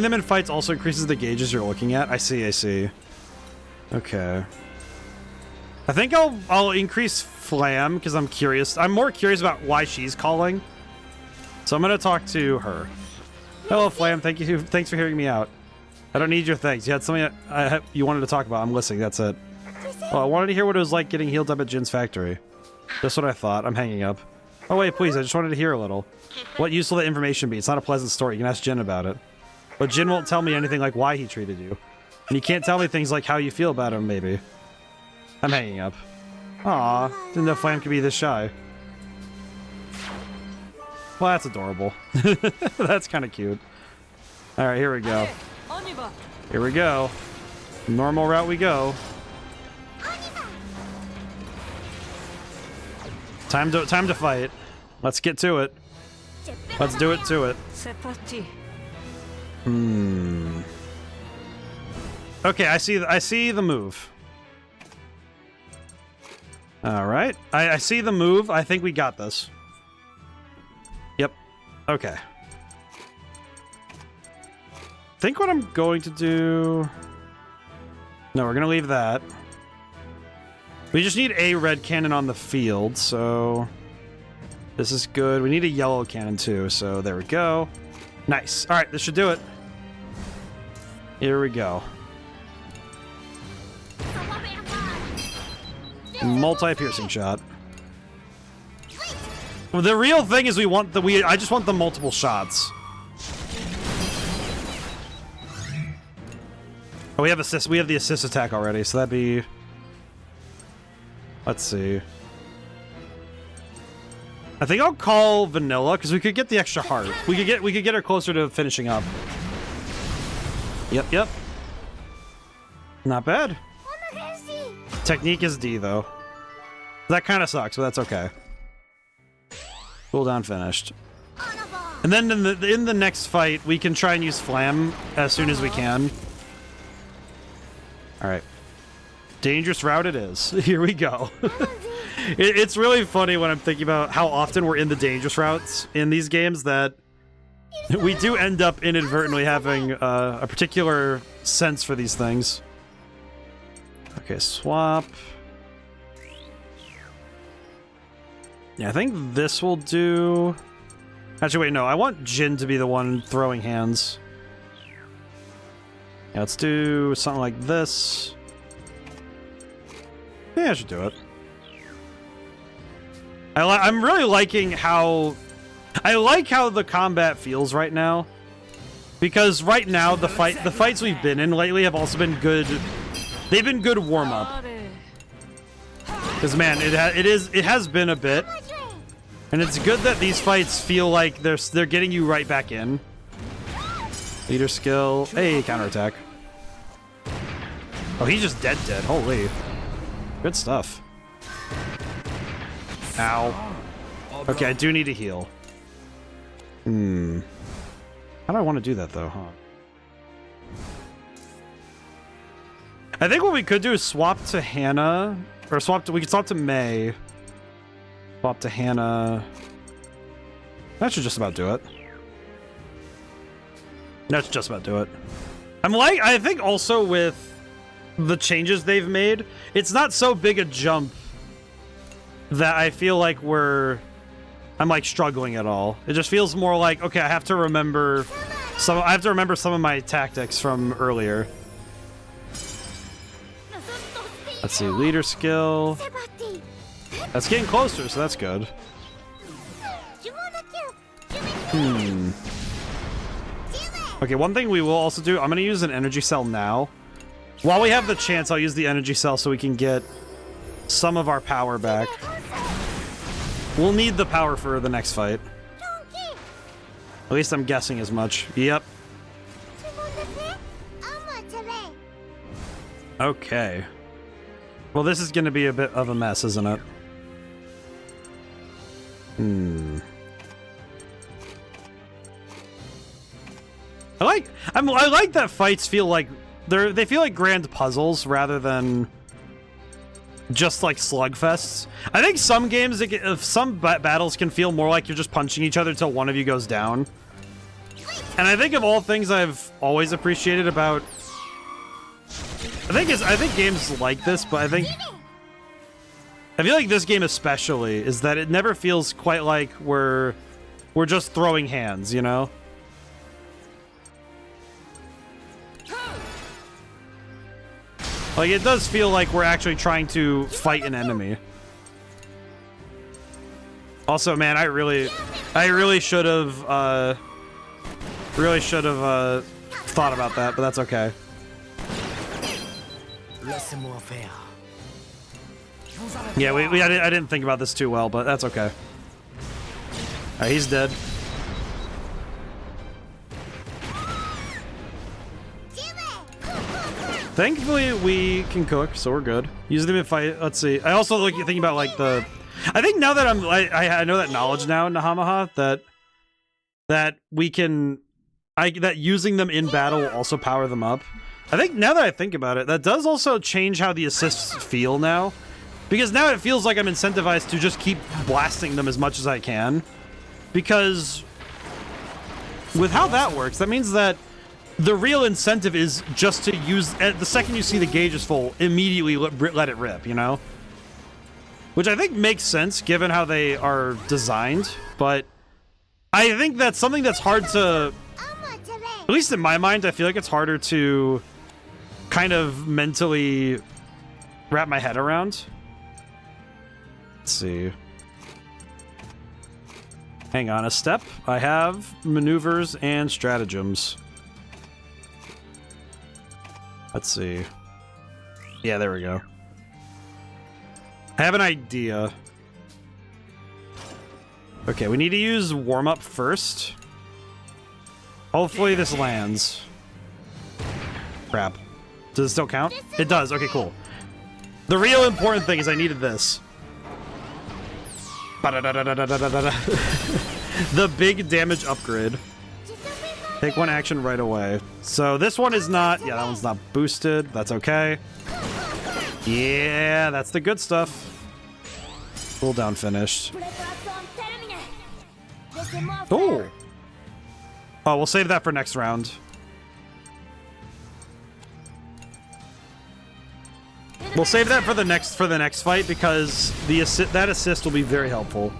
them in fights also increases the gauges you're looking at. I see. Okay. I think I'll increase Flam, because I'm curious. I'm more curious about why she's calling. So I'm going to talk to her. Hello, Flam. Thanks for hearing me out. I don't need your thanks. You had something you wanted to talk about. I'm listening. That's it. Oh, I wanted to hear what it was like getting healed up at Jin's factory. That's what I thought. I'm hanging up. Oh, wait, please. I just wanted to hear a little. What use will that information be? It's not a pleasant story. You can ask Jin about it. But Jin won't tell me anything like why he treated you. And he can't tell me things like how you feel about him, maybe. I'm hanging up. Aw, didn't know Flam could be this shy. Well, that's adorable. That's kind of cute. Alright, here we go. Here we go. Normal route we go. Time to fight. Let's get to it. Let's do it to it. Okay, I see the move. Alright. I see the move. I think we got this. Yep. Okay. I think what I'm going to do... No, we're going to leave that. We just need a red cannon on the field, so... This is good. We need a yellow cannon too, so there we go. Nice. Alright, this should do it. Here we go. Multi-piercing shot. Well, the real thing is I just want the multiple shots. Oh, we have assist. We have the assist attack already, so that'd be... Let's see. I think I'll call Vanilla because we could get the extra heart. We could get her closer to finishing up. Yep. Not bad. Technique is D though. That kind of sucks, but that's okay. Cooldown finished. And then in the next fight, we can try and use Flam as soon as we can. All right. Dangerous route it is. Here we go. It's really funny when I'm thinking about how often we're in the dangerous routes in these games that we do end up inadvertently having a particular sense for these things. Okay, swap. Yeah, I think this will do... Actually, wait, no. I want Jin to be the one throwing hands. Yeah, let's do something like this. Yeah, I should do it. I'm really liking how... I like how the combat feels right now. Because right now, the fights we've been in lately have also been good... They've been good warm-up. Because, man, it has been a bit. And it's good that these fights feel like they're getting you right back in. Leader skill. Hey, counterattack. Oh, he's just dead. Holy. Good stuff. Ow. Okay, I do need to heal. How do I want to do that, though, huh? I think what we could do is swap to Hannah. Or we could swap to May. Swap to Hannah. That should just about do it. That's just about do it. I think also with the changes they've made, it's not so big a jump that I feel like we're I'm like struggling at all. It just feels more like, okay, I have to remember some of my tactics from earlier. Let's see, leader skill. That's getting closer, so that's good. Okay, one thing we will also do, I'm gonna use an energy cell now. While we have the chance, I'll use the energy cell so we can get some of our power back. We'll need the power for the next fight. At least I'm guessing as much. Yep. Okay. Well, this is gonna be a bit of a mess, isn't it? I like that fights feel like they feel like grand puzzles rather than just like slugfests. I think some games, some battles can feel more like you're just punching each other till one of you goes down. And I think of all things I've always appreciated about, I think games like this, but I feel like this game especially is that it never feels quite like we're just throwing hands, you know? Like, it does feel like we're actually trying to fight an enemy. Also, man, I really should have thought about that, but that's okay. Yeah, I didn't think about this too well, but that's okay. Alright, he's dead. Thankfully, we can cook, so we're good. Use them in fight. Let's see. I also like thinking about like the. I think now that I know that knowledge now in Nahamaha that we can, that using them in battle will also power them up. I think now that I think about it, that does also change how the assists feel now, because now it feels like I'm incentivized to just keep blasting them as much as I can, because with how that works, that means that the real incentive is just to use, the second you see the gauge is full, immediately let it rip, you know? Which I think makes sense given how they are designed, but I think that's something that's hard to, at least in my mind, I feel like it's harder to kind of mentally wrap my head around. Let's see. Hang on a step. I have maneuvers and stratagems. Let's see. Yeah, there we go. I have an idea. Okay, we need to use warm-up first. Hopefully this lands. Crap. Does it still count? It does. Okay, cool. The real important thing is I needed this. The big damage upgrade. Take one action right away. So this one is not... Yeah, that one's not boosted. That's okay. Yeah, that's the good stuff. Cooldown finished. Oh! Oh, we'll save that for next round. We'll save that for the next fight because that assist will be very helpful.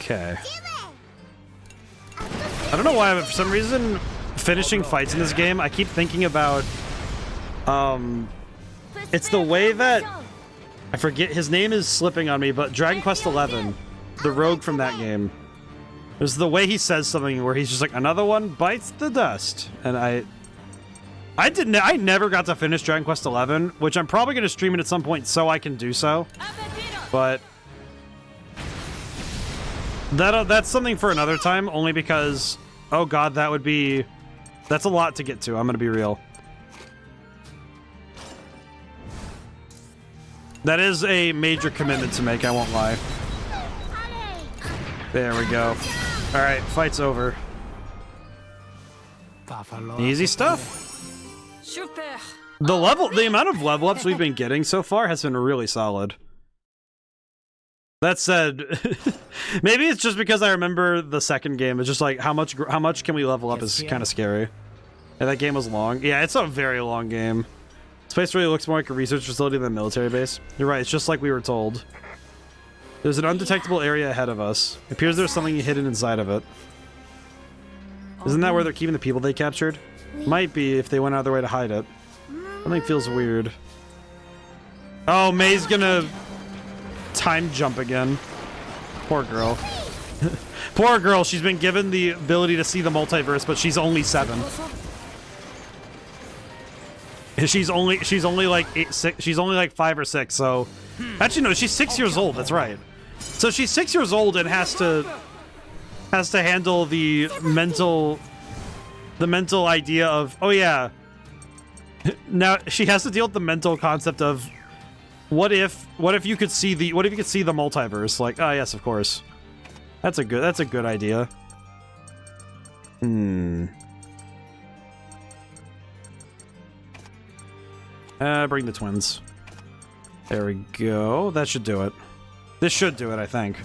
Okay. I don't know why, but for some reason, finishing fights in this game, I keep thinking about, it's the way that, I forget, his name is slipping on me, but Dragon Quest XI, the rogue from that game, there's the way he says something where he's just like, another one bites the dust, and I never got to finish Dragon Quest XI, which I'm probably going to stream it at some point so I can do so, but that's something for another time, only because, oh god, that's a lot to get to, I'm gonna be real. That is a major commitment to make, I won't lie. There we go. Alright, fight's over. Easy stuff. The amount of level ups we've been getting so far has been really solid. That said, maybe it's just because I remember the second game. It's just like how much can we level up is kind of scary. Yeah, that game was long. Yeah, it's a very long game. This place really looks more like a research facility than a military base. You're right, it's just like we were told. There's an undetectable area ahead of us. It appears there's something hidden inside of it. Isn't that where they're keeping the people they captured? Might be if they went out of their way to hide it. Something feels weird. Oh, May's gonna time jump again. Poor girl. Poor girl, she's been given the ability to see the multiverse, but she's only 7. She's only like 6. She's only like 5 or 6. So actually no, she's 6 years old. That's right. So she's 6 years old and has to handle the mental idea of, oh yeah. Now she has to deal with the mental concept of what if you could see the multiverse? Like, oh yes, of course. That's a good idea. Bring the twins. There we go. That should do it. This should do it, I think.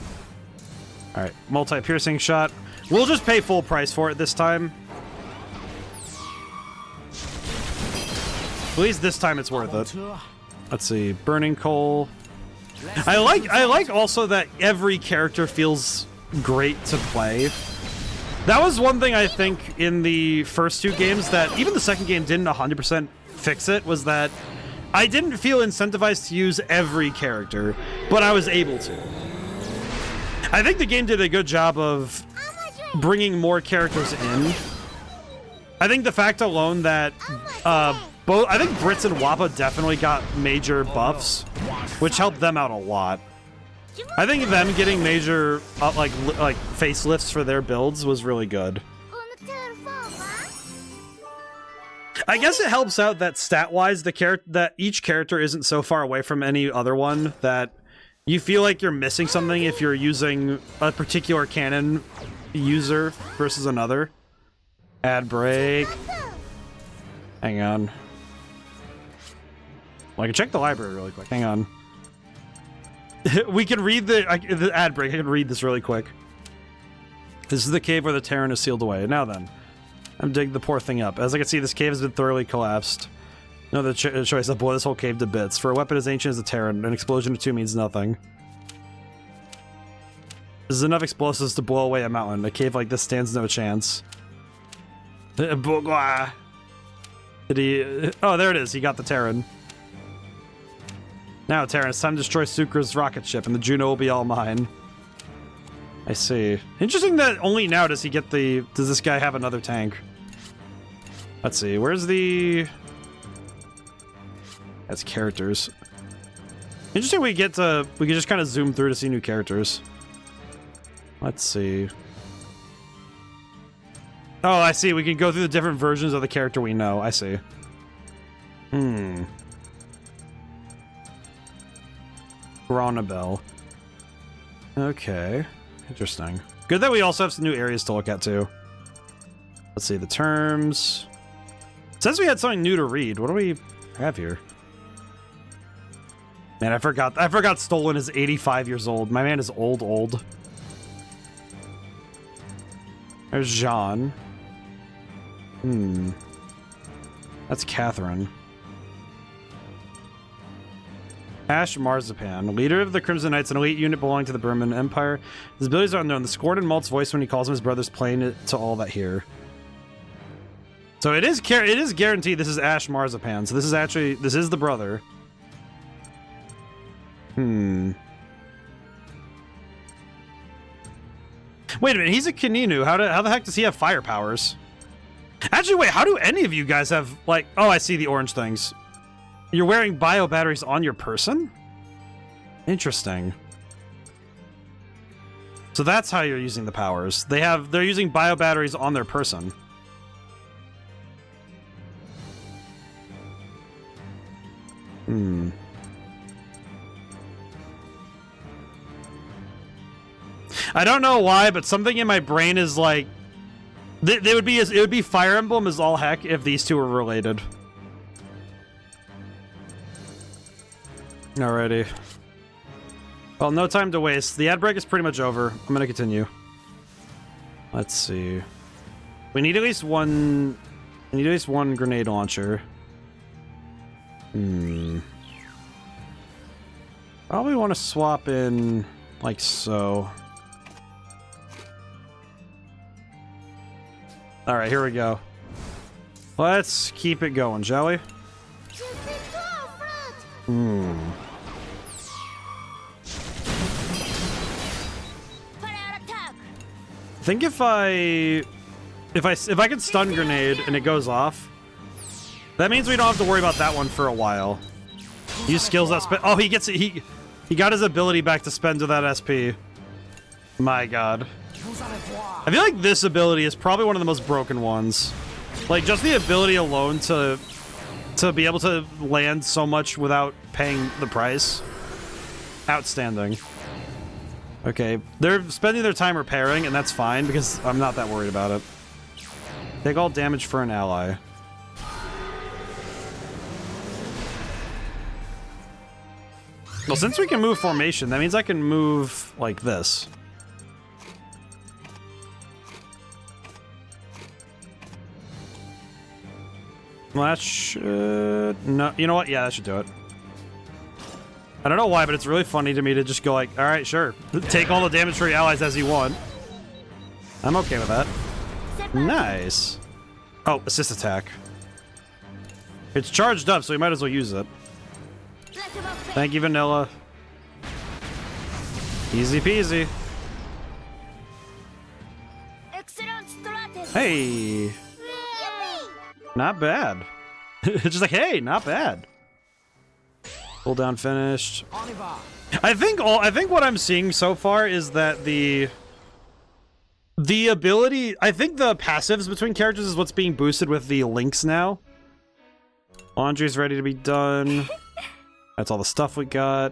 Alright, multi-piercing shot. We'll just pay full price for it this time. At least this time it's worth it. Let's see. Burning coal. I like also that every character feels great to play. That was one thing I think in the first 2 games that even the second game didn't 100% fix it, was that I didn't feel incentivized to use every character, but I was able to. I think the game did a good job of bringing more characters in. I think the fact alone that I think Brits and Wappa definitely got major buffs, which helped them out a lot. I think them getting major like facelifts for their builds was really good. I guess it helps out that stat-wise that each character isn't so far away from any other one that you feel like you're missing something if you're using a particular canon user versus another. Ad break. Hang on. Well, I can check the library really quick. Hang on. We can read the ad break. I can read this really quick. This is the cave where the Terran is sealed away. Now then, I'm digging the poor thing up. As I can see, this cave has been thoroughly collapsed. No other choice to blow this whole cave to bits. For a weapon as ancient as the Terran, an explosion of 2 means nothing. This is enough explosives to blow away a mountain. A cave like this stands no chance. Did he... Oh, there it is. He got the Terran. Now, Terran, it's time to destroy Sucra's rocket ship, and the Juno will be all mine. I see. Interesting that only now does he get the... Does this guy have another tank? Let's see. Where's the... That's characters. Interesting we get to... We can just kind of zoom through to see new characters. Let's see. Oh, I see. We can go through the different versions of the character we know. I see. Gronabel. Okay. Interesting. Good that we also have some new areas to look at, too. Let's see. The terms. It says we had something new to read. What do we have here? Man, I forgot Stolen is 85 years old. My man is old. There's Jean. That's Catherine. Ash Marzipan, leader of the Crimson Knights, an elite unit belonging to the Burman Empire. His abilities are unknown. The scorn in Malt's voice when he calls him his brother's plain to all that hear. So it is guaranteed this is Ash Marzipan. So this is the brother. Wait a minute, he's a Kaninu. How the heck does he have fire powers? Actually, wait, how do any of you guys have, like... Oh, I see the orange things. You're wearing bio batteries on your person? Interesting. So that's how you're using the powers. They're using bio batteries on their person. I don't know why, but something in my brain is like, it would be Fire Emblem as all heck if these two were related. Alrighty. Well, no time to waste. The ad break is pretty much over. I'm gonna continue. Let's see. We need at least one grenade launcher. Probably want to swap in like so. Alright, here we go. Let's keep it going, shall we? I think if I can stun grenade and it goes off, that means we don't have to worry about that one for a while. Use skills that spend. Oh, he gets it. He got his ability back to spend with that SP. My God. I feel like this ability is probably one of the most broken ones. Like just the ability alone to be able to land so much without paying the price. Outstanding. Okay, they're spending their time repairing, and that's fine because I'm not that worried about it. Take all damage for an ally. Well, since we can move formation, that means I can move like this. Well, that should... No, you know what? Yeah, that should do it. I don't know why, but it's really funny to me to just go like, alright, sure. Take all the damage for your allies as you want. I'm okay with that. Nice. Oh, assist attack. It's charged up, so we might as well use it. Thank you, Vanilla. Easy peasy. Hey. Not bad. It's just like, hey, not bad. Cooldown finished. I think what I'm seeing so far is that the ability, I think the passives between characters is what's being boosted with the links now. Laundry's ready to be done. That's all the stuff we got.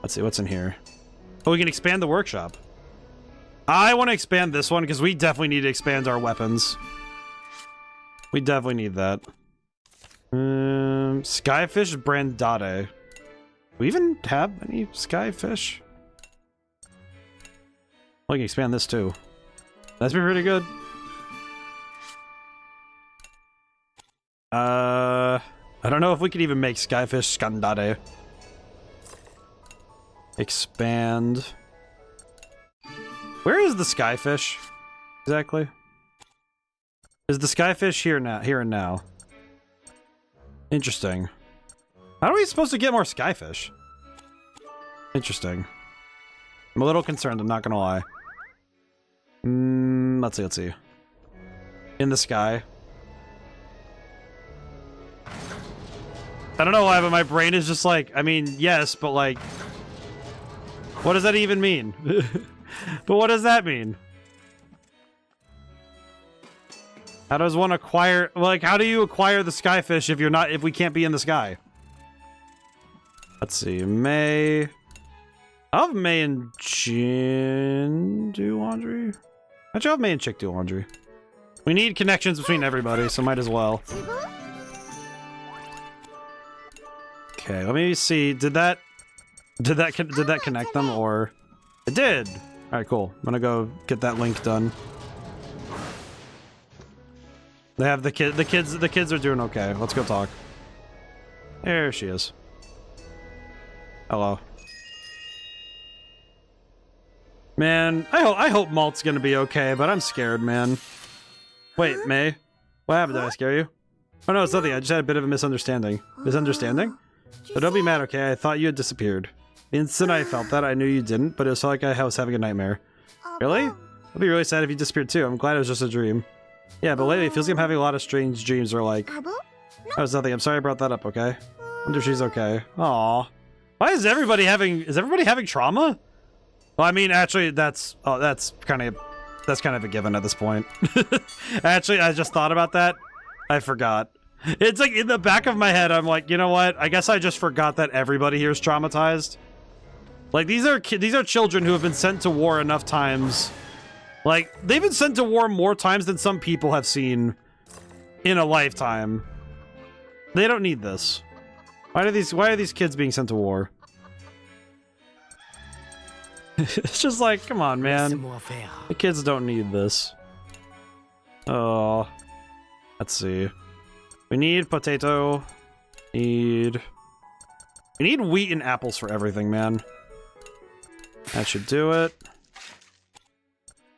Let's see what's in here. Oh, we can expand the workshop. I want to expand this one because we definitely need to expand our weapons. We definitely need that. Skyfish Brandade. Do we even have any Skyfish? Well, I can expand this too. That's been pretty good. I don't know if we could even make Skyfish Scandade. Expand. Where is the Skyfish exactly? Is the Skyfish here now? Here and now? Interesting. How are we supposed to get more Skyfish? Interesting. I'm a little concerned, I'm not gonna lie. Let's see. In the sky. I don't know why, but my brain is just like, I mean, yes, but like... What does that even mean? But what does that mean? How does one acquire... Like, how do you acquire the Skyfish if we can't be in the sky? Let's see, May... I'll have May and Jin do laundry. Actually, I'll have May and Chick do laundry. We need connections between everybody, so might as well. Okay, let me see. Did that connect them, or it did? All right, cool. I'm gonna go get that link done. They have the kids are doing okay. Let's go talk. There she is. Hello. Man, I hope Malt's gonna be okay, but I'm scared, man. Wait, May? What happened? Did I scare you? Oh no, it's nothing. I just had a bit of a misunderstanding. Misunderstanding? But don't be mad, okay? I thought you had disappeared. The instant I felt that, I knew you didn't, but it was like I was having a nightmare. Really? I'd be really sad if you disappeared too. I'm glad it was just a dream. Yeah, but lately it feels like I'm having a lot of strange dreams, or like... Oh, it's nothing. I'm sorry I brought that up, okay? Wonder if she's okay. Aww. Why is everybody having trauma? Well, I mean, actually, that's kind of a given at this point. Actually, I just thought about that. I forgot. It's like in the back of my head, I'm like, you know what? I guess I just forgot that everybody here is traumatized. Like, these are children who have been sent to war enough times. Like, they've been sent to war more times than some people have seen in a lifetime. They don't need this. Why are these kids being sent to war? It's just like, come on, man. The kids don't need this. Oh. Let's see. We need potato. We need wheat and apples for everything, man. That should do it.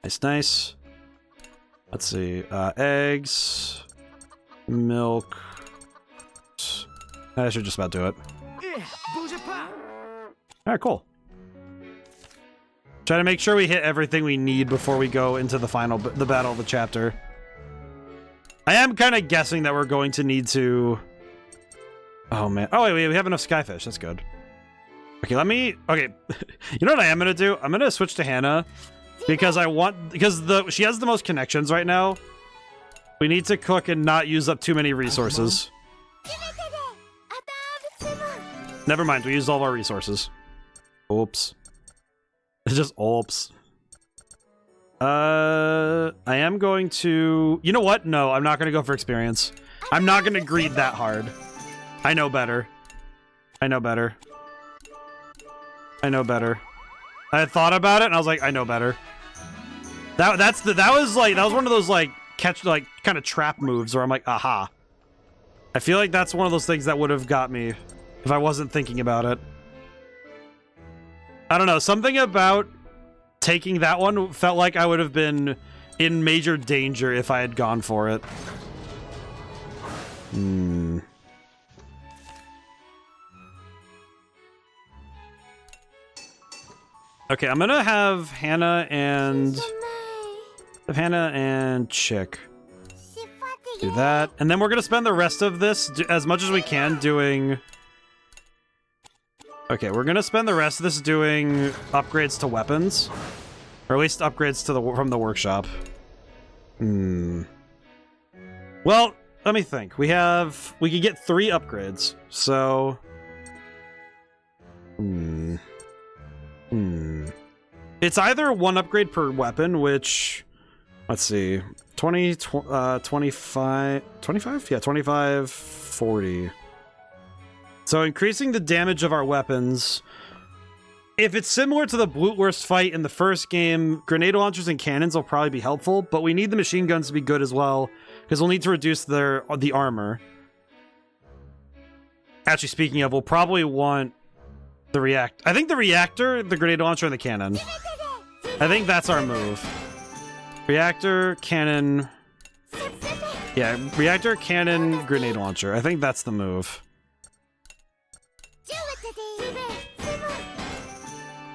Nice, nice. Let's see. Eggs. Milk. That should just about do it. Alright, cool. Try to make sure we hit everything we need before we go into the battle of the chapter. I am kind of guessing that we're going to need to... Oh, man. Oh, wait, we have enough skyfish. That's good. Okay, let me... Okay, you know what I am going to do? I'm going to switch to Hannah because I want... Because she has the most connections right now. We need to cook and not use up too many resources. Never mind, we used all of our resources. Oops. It's just oops. I am going to... You know what? No, I'm not going to go for experience. I'm not going to greed that hard. I know better. I know better. I know better. I had thought about it and I was like, I know better. That was one of those like kind of trap moves where I'm like, aha. I feel like that's one of those things that would have got me if I wasn't thinking about it. I don't know, something about taking that one felt like I would have been in major danger if I had gone for it. Okay, I'm gonna have Hannah and Chick do that, and then we're gonna spend the rest of this as much as we can doing. Okay, we're gonna spend the rest of this doing upgrades to weapons, or at least upgrades to from the workshop. Well, let me think. We can get 3 upgrades, so. It's either 1 upgrade per weapon, which, let's see, 25, yeah, 25, 40. So increasing the damage of our weapons. If it's similar to the Blutwurst fight in the first game, grenade launchers and cannons will probably be helpful, but we need the machine guns to be good as well, because we'll need to reduce the armor. Actually, speaking of, we'll probably want the reactor. I think the reactor, the grenade launcher, and the cannon. I think that's our move. Reactor, cannon. Yeah, reactor, cannon, grenade launcher. I think that's the move.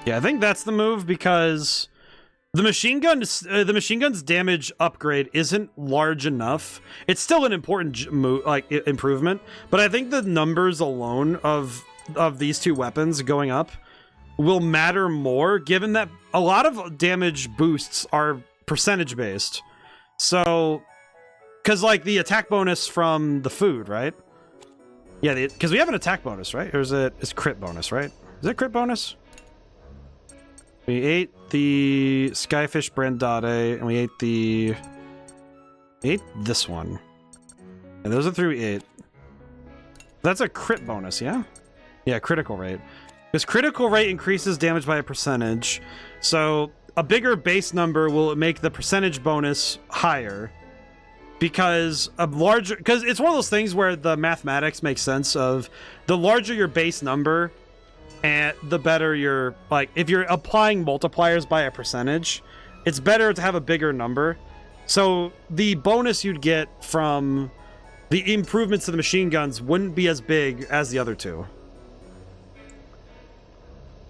Yeah, I think that's the move because the machine gun's damage upgrade isn't large enough. It's still an important move, like improvement, but I think the numbers alone of these 2 weapons going up will matter more, given that a lot of damage boosts are percentage based. So, because like the attack bonus from the food, right? Yeah, because we have an attack bonus, right? Or it's crit bonus, right? Is it crit bonus? We ate the Skyfish Brandade, and we ate this one. And those are 3 we ate. That's a crit bonus, yeah? Yeah, critical rate. Because critical rate increases damage by a percentage. So a bigger base number will make the percentage bonus higher. Because it's one of those things where the mathematics makes sense of the larger your base number, and the better your, like, if you're applying multipliers by a percentage, it's better to have a bigger number. So the bonus you'd get from the improvements to the machine guns wouldn't be as big as the other 2.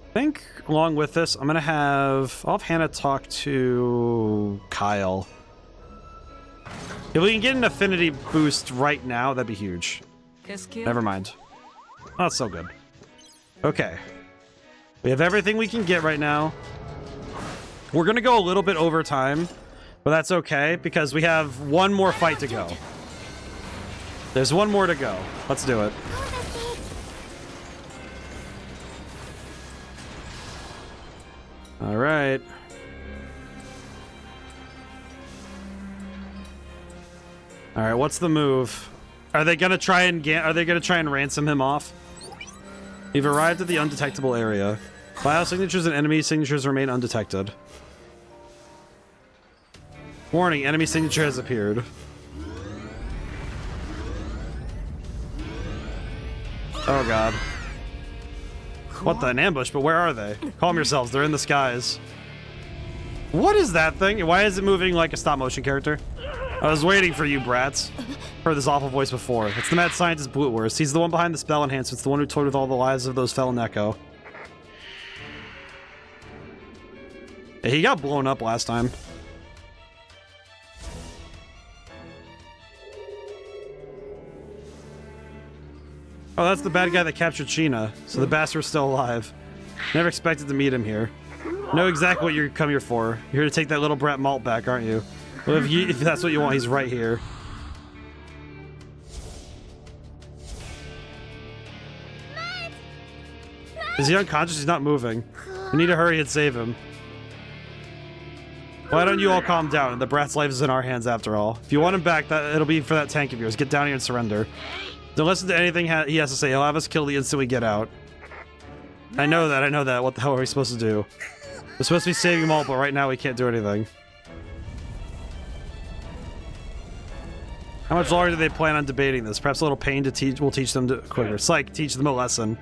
I think along with this, I'll have Hannah talk to Kyle. If we can get an affinity boost right now, that'd be huge. Never mind. Oh, that's so good. Okay. We have everything we can get right now. We're gonna go a little bit over time, but that's okay because we have 1 more fight to go. There's 1 more to go. Let's do it. All right. All right, what's the move? Are they gonna try and ransom him off? We've arrived at the undetectable area. Biosignatures and enemy signatures remain undetected. Warning, enemy signature has appeared. Oh god. What the, an ambush? But where are they? Calm yourselves, they're in the skies. What is that thing? Why is it moving like a stop motion character? I was waiting for you, brats. Heard this awful voice before. It's the mad scientist Blutwurst. He's the one behind the spell enhancements, the one who toyed with all the lives of those fell in Echo. Yeah, he got blown up last time. Oh, that's the bad guy that captured Sheena, so the bastard's still alive. Never expected to meet him here. Know exactly what you're come here for. You're here to take that little brat Malt back, aren't you? Well, if that's what you want, he's right here. Is he unconscious? He's not moving. We need to hurry and save him. Why don't you all calm down? The brat's life is in our hands after all. If you want him back, it'll be for that tank of yours. Get down here and surrender. Don't listen to anything he has to say. He'll have us killed the instant we get out. I know that. What the hell are we supposed to do? We're supposed to be saving Malt, but right now we can't do anything. How much longer do they plan on debating this? Perhaps a little pain to teach will teach them quicker. Psych, teach them a lesson.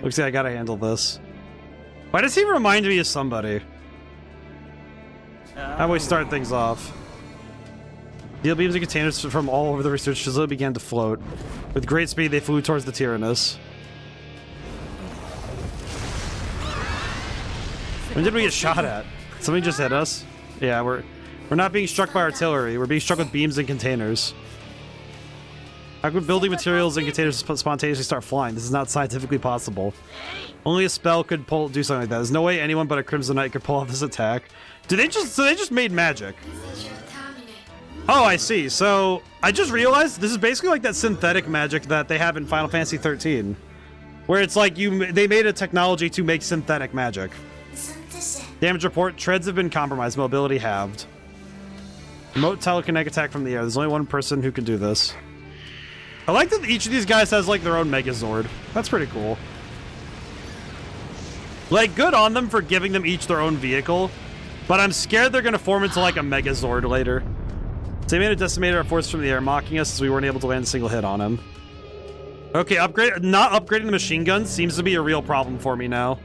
Looks like I gotta handle this. Why does he remind me of somebody? How about we start things off? Steel beams and containers from all over the research facility began to float. With great speed, they flew towards the Tyrannus. When did we get shot at? Somebody just hit us? Yeah, we're not being struck by artillery. We're being struck with beams and containers. How could building materials and containers spontaneously start flying? This is not scientifically possible. Only a spell could do something like that. There's no way anyone but a Crimson Knight could pull off this attack. So they just made magic. Oh, I see. So I just realized this is basically like that synthetic magic that they have in Final Fantasy 13, where it's like they made a technology to make synthetic magic. Damage report: treads have been compromised, mobility halved. Remote telekinetic attack from the air. There's only one person who can do this. I like that each of these guys has like their own Megazord. That's pretty cool. Like, good on them for giving them each their own vehicle, but I'm scared they're gonna form into like a Megazord later. They made a decimated our force from the air, mocking us as we weren't able to land a single hit on him. Okay, not upgrading the machine guns seems to be a real problem for me now.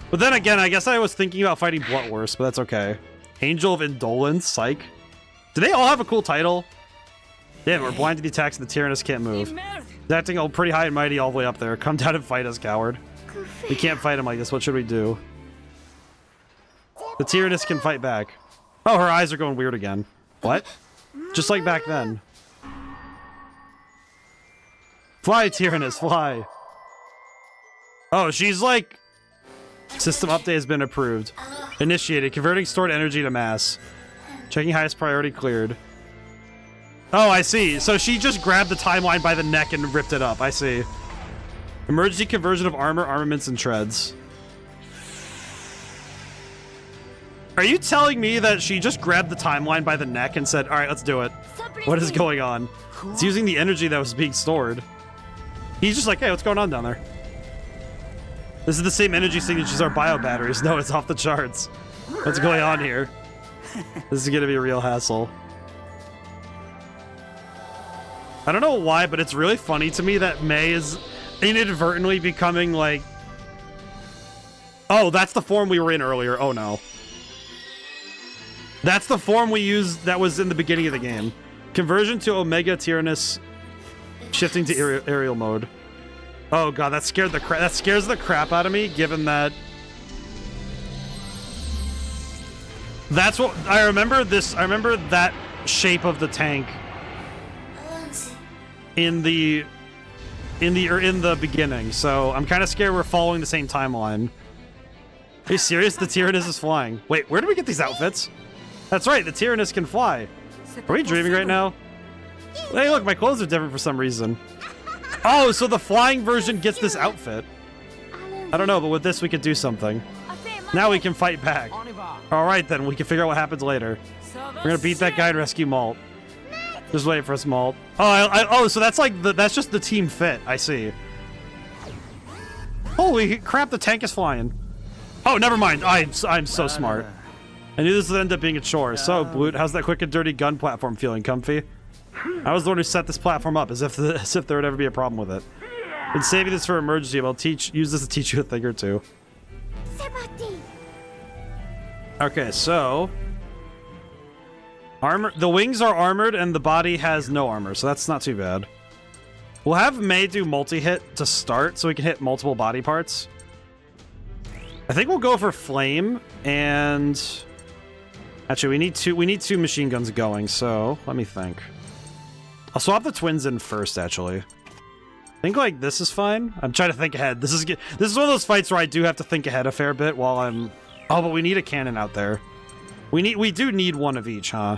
But then again, I guess I was thinking about fighting Blutwurst, but that's okay. Angel of Indolence, psych. Do they all have a cool title? Yeah, we're blind to the attacks and the Tyrannus can't move. He's acting all pretty high and mighty all the way up there. Come down and fight us, coward. We can't fight him like this. What should we do? The Tyrannus can fight back. Oh, her eyes are going weird again. What? Just like back then. Fly, Tyrannus, fly. Oh, she's like... System update has been approved. Initiated. Converting stored energy to mass. Checking highest priority cleared. Oh, I see. So she just grabbed the timeline by the neck and ripped it up. I see. Emergency conversion of armor, armaments, and treads. Are you telling me that she just grabbed the timeline by the neck and said, alright, let's do it? What is going on? It's using the energy that was being stored. He's just like, hey, what's going on down there? This is the same energy signature as our bio batteries. No, it's off the charts. What's going on here? This is gonna be a real hassle. I don't know why, but it's really funny to me that May is inadvertently becoming like... Oh, that's the form we were in earlier. Oh no. That's the form we used that was in the beginning of the game. Conversion to Omega Tyrannus, shifting to aerial mode. Oh god, that scares the crap out of me, given that... That's what... I remember that shape of the tank in the beginning, so I'm kind of scared we're following the same timeline. Are you serious? The Tyrannus is flying. Wait, where do we get these outfits? That's right, the Tyrannus can fly. Are we dreaming right now? Hey, look, my clothes are different for some reason. Oh, so the flying version gets this outfit. I don't know, but with this we could do something. Now we can fight back. Alright then, we can figure out what happens later. We're gonna beat that guy and rescue Malt. Just wait for us, Malt. Oh, so that's like that's just the team fit. I see. Holy crap, the tank is flying. Oh, never mind. I'm so smart. I knew this would end up being a chore. So, Blut, how's that quick and dirty gun platform feeling? Comfy? I was the one who set this platform up, as if there would ever be a problem with it. Been saving this for emergency, but I'll use this to teach you a thing or two. Okay, so the wings are armored and the body has no armor, so that's not too bad. We'll have Mei do multi-hit to start, so we can hit multiple body parts. I think we'll go for flame, and actually we need two machine guns going, so let me think. I'll swap the twins in first, actually. I think like this is fine. I'm trying to think ahead. This is one of those fights where I do have to think ahead a fair bit while I'm. Oh, but we need a cannon out there. We do need one of each, huh?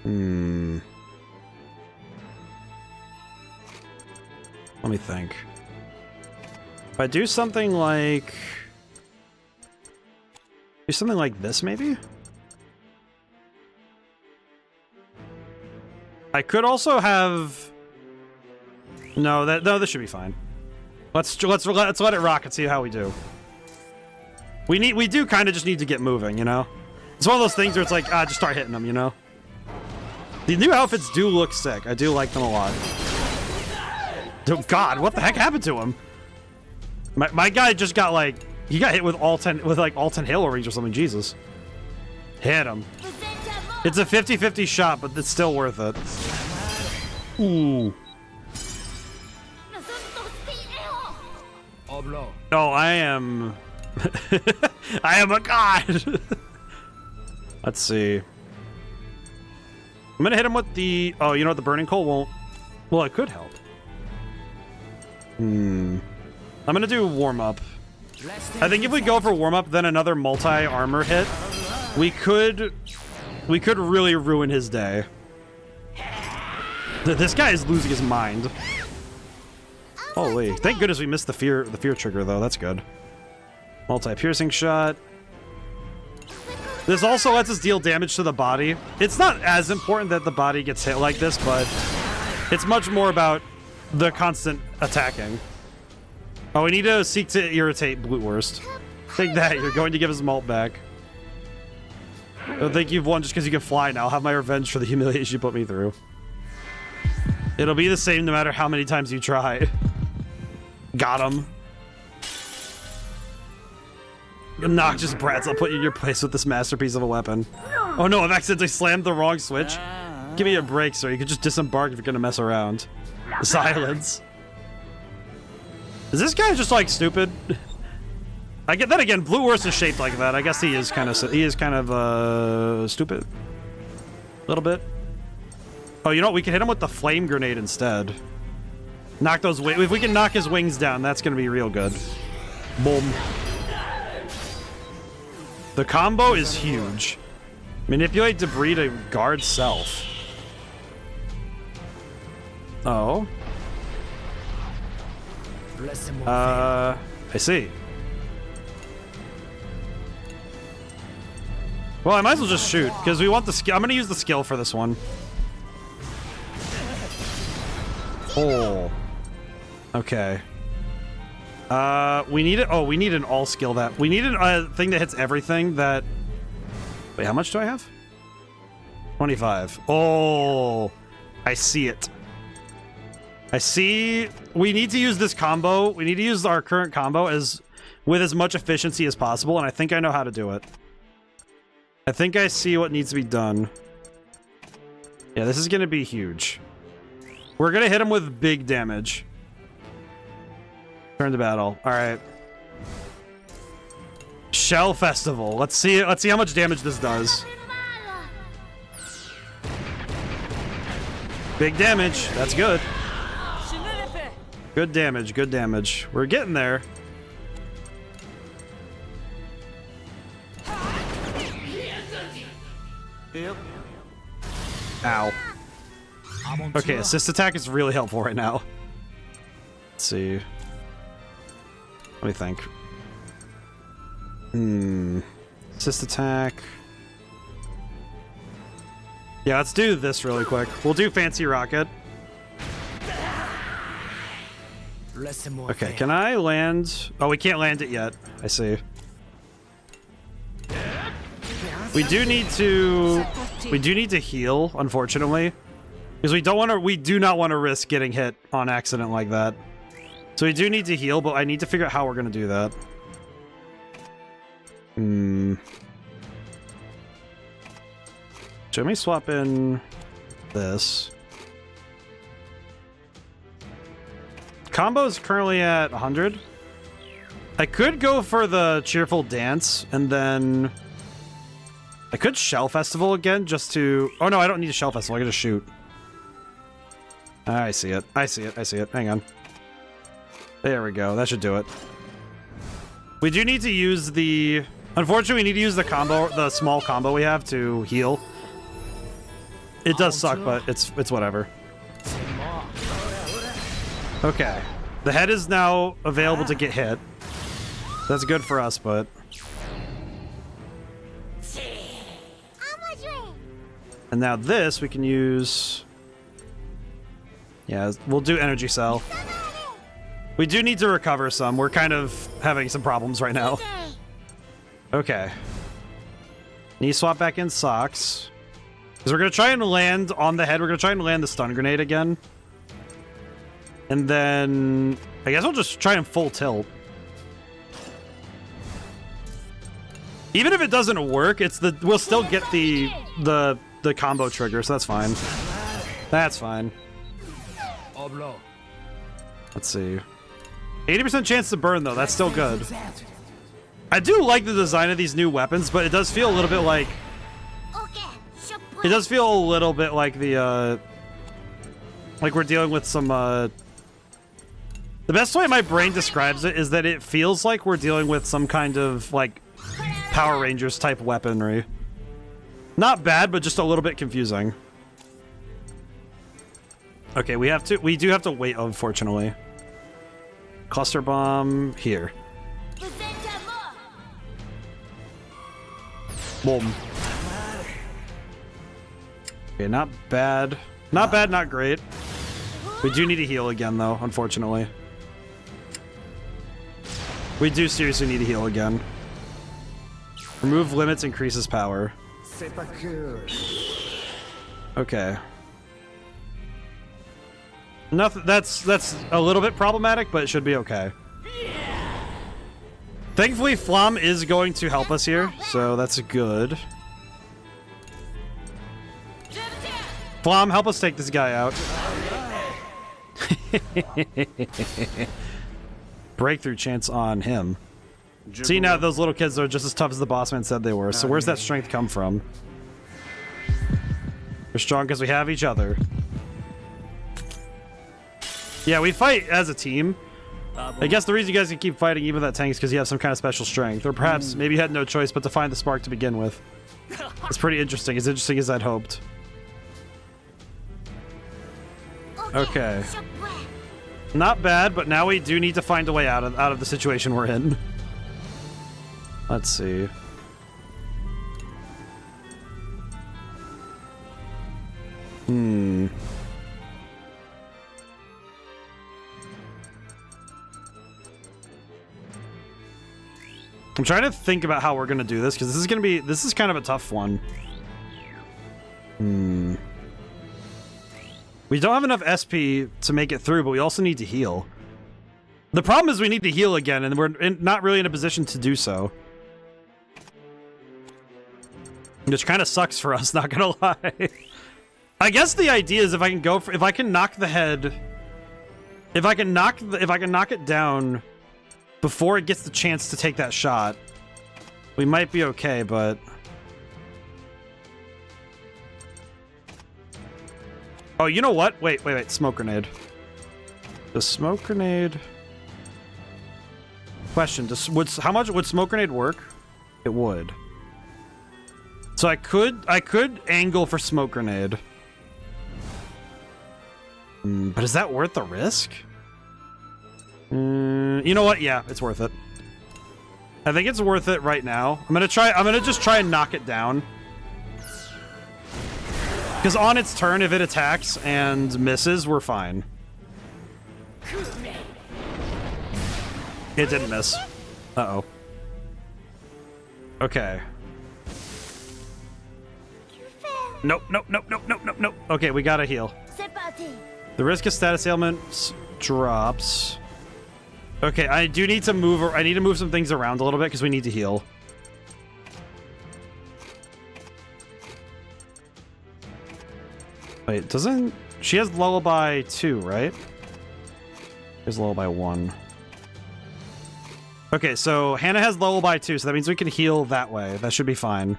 Let me think. If I do something like this, maybe? I could also have. No, this should be fine. Let's let it rock and see how we do. We do kind of just need to get moving, you know? It's one of those things where it's like, just start hitting them, you know? The new outfits do look sick. I do like them a lot. Oh god, what the heck happened to him? My guy just got like, he got hit with all 10 Halo rings or something, Jesus. Hit him. It's a 50-50 shot, but it's still worth it. Ooh. Oh, I am... I am a god! Let's see. I'm gonna hit him with the... Oh, you know what? The burning coal won't... Well, it could help. I'm gonna do warm-up. I think if we go for warm-up, then another multi-armor hit, we could really ruin his day. This guy is losing his mind. Holy. Thank goodness we missed the fear trigger, though. That's good. Multi-piercing shot. This also lets us deal damage to the body. It's not as important that the body gets hit like this, but it's much more about the constant attacking. Oh, we need to seek to irritate Blutwurst. Take that, you're going to give his malt back. I don't think you've won just because you can fly now. I'll have my revenge for the humiliation you put me through. It'll be the same no matter how many times you try. Got him. Obnoxious brats, I'll put you in your place with this masterpiece of a weapon. Oh no, I've accidentally slammed the wrong switch. Give me a break, sir. You could just disembark if you're gonna mess around. Silence. Is this guy just like stupid? I get that again. Blutwurst is shaped like that. I guess he is kind of stupid. A little bit. Oh, you know what? We can hit him with the flame grenade instead. Knock those wings. If we can knock his wings down, that's gonna be real good. Boom. The combo is huge. Manipulate debris to guard self. Oh. I see. Well, I might as well just shoot, because we want the skill. I'm going to use the skill for this one. Oh. Okay. We need it. Oh, we need an all skill that. We need a thing that hits everything that. Wait, how much do I have? 25. Oh, I see it. I see. We need to use this combo. We need to use our current combo with as much efficiency as possible, and I think I know how to do it. I think I see what needs to be done. Yeah, this is going to be huge. We're going to hit him with big damage. Turn to battle. All right. Shell Festival. Let's see how much damage this does. Big damage. That's good. Good damage. Good damage. We're getting there. Ow. Okay, assist attack is really helpful right now. Let's see. Let me think. Assist attack. Yeah, let's do this really quick. We'll do Fancy Rocket. Okay, can I land? Oh, we can't land it yet. I see. We do need to heal, unfortunately. Because we do not want to risk getting hit on accident like that. So we do need to heal, but I need to figure out how we're going to do that. So let me swap in this. Combo is currently at 100. I could go for the cheerful dance, and then I could shell festival again just to... Oh no, I don't need a shell festival. I can just shoot. I see it. I see it. I see it. Hang on. There we go. That should do it. We do need to use the... Unfortunately, we need to use the combo, the small combo we have to heal. It does suck, but it's whatever. Okay. The head is now available to get hit. That's good for us, but... And now this we can use... Yeah, we'll do energy cell. We do need to recover some. We're kind of having some problems right now. Okay. Need to swap back in socks. Because we're going to try and land on the head. We're going to try and land the stun grenade again. And then... I guess we'll just try and full tilt. Even if it doesn't work, it's the... We'll still get the combo trigger, so that's fine. That's fine. Let's see. 80% chance to burn, though. That's still good. I do like the design of these new weapons, but it does feel a little bit like... It does feel a little bit like the, like we're dealing with some, The best way my brain describes it is that it feels like we're dealing with some kind of, like, Power Rangers type weaponry. Not bad, but just a little bit confusing. Okay, we do have to wait, unfortunately. Cluster bomb here. Boom. Okay, not bad. Not bad, not great. We do need to heal again, though, unfortunately. We do seriously need to heal again. Remove limits increases power. Okay. Nothing. That's a little bit problematic, but it should be okay. Thankfully, Flam is going to help us here, so that's good. Flam, help us take this guy out. Breakthrough chance on him. See, now those little kids are just as tough as the boss man said they were, so where's that strength come from? We're strong because we have each other. Yeah, we fight as a team. I guess the reason you guys can keep fighting even with that tank is because you have some kind of special strength. Or perhaps maybe you had no choice but to find the spark to begin with. It's pretty interesting. As interesting as I'd hoped. Okay. Not bad, but now we do need to find a way out of the situation we're in. Let's see. I'm trying to think about how we're gonna do this, because this is kind of a tough one. We don't have enough SP to make it through, but we also need to heal. The problem is we need to heal again, and we're not really in a position to do so. Which kind of sucks for us, not gonna lie. I guess the idea is if I can knock the head, if I can knock it down before it gets the chance to take that shot, we might be okay, but... Oh, you know what? Wait. Smoke grenade. The smoke grenade... Question, how much would smoke grenade work? It would. So I could angle for smoke grenade. But is that worth the risk? You know what? Yeah, it's worth it. I think it's worth it right now. I'm gonna just try and knock it down. Because on its turn, if it attacks and misses, we're fine. It didn't miss. Uh-oh. Okay. Nope, nope, nope, nope, nope, nope, nope. Okay, we gotta heal. C'est parti. The risk of status ailments drops. Okay, I do need to move. I need to move some things around a little bit because we need to heal. Wait, doesn't she has lullaby 2, right? Here's lullaby 1. Okay, so Hannah has lullaby 2, so that means we can heal that way. That should be fine.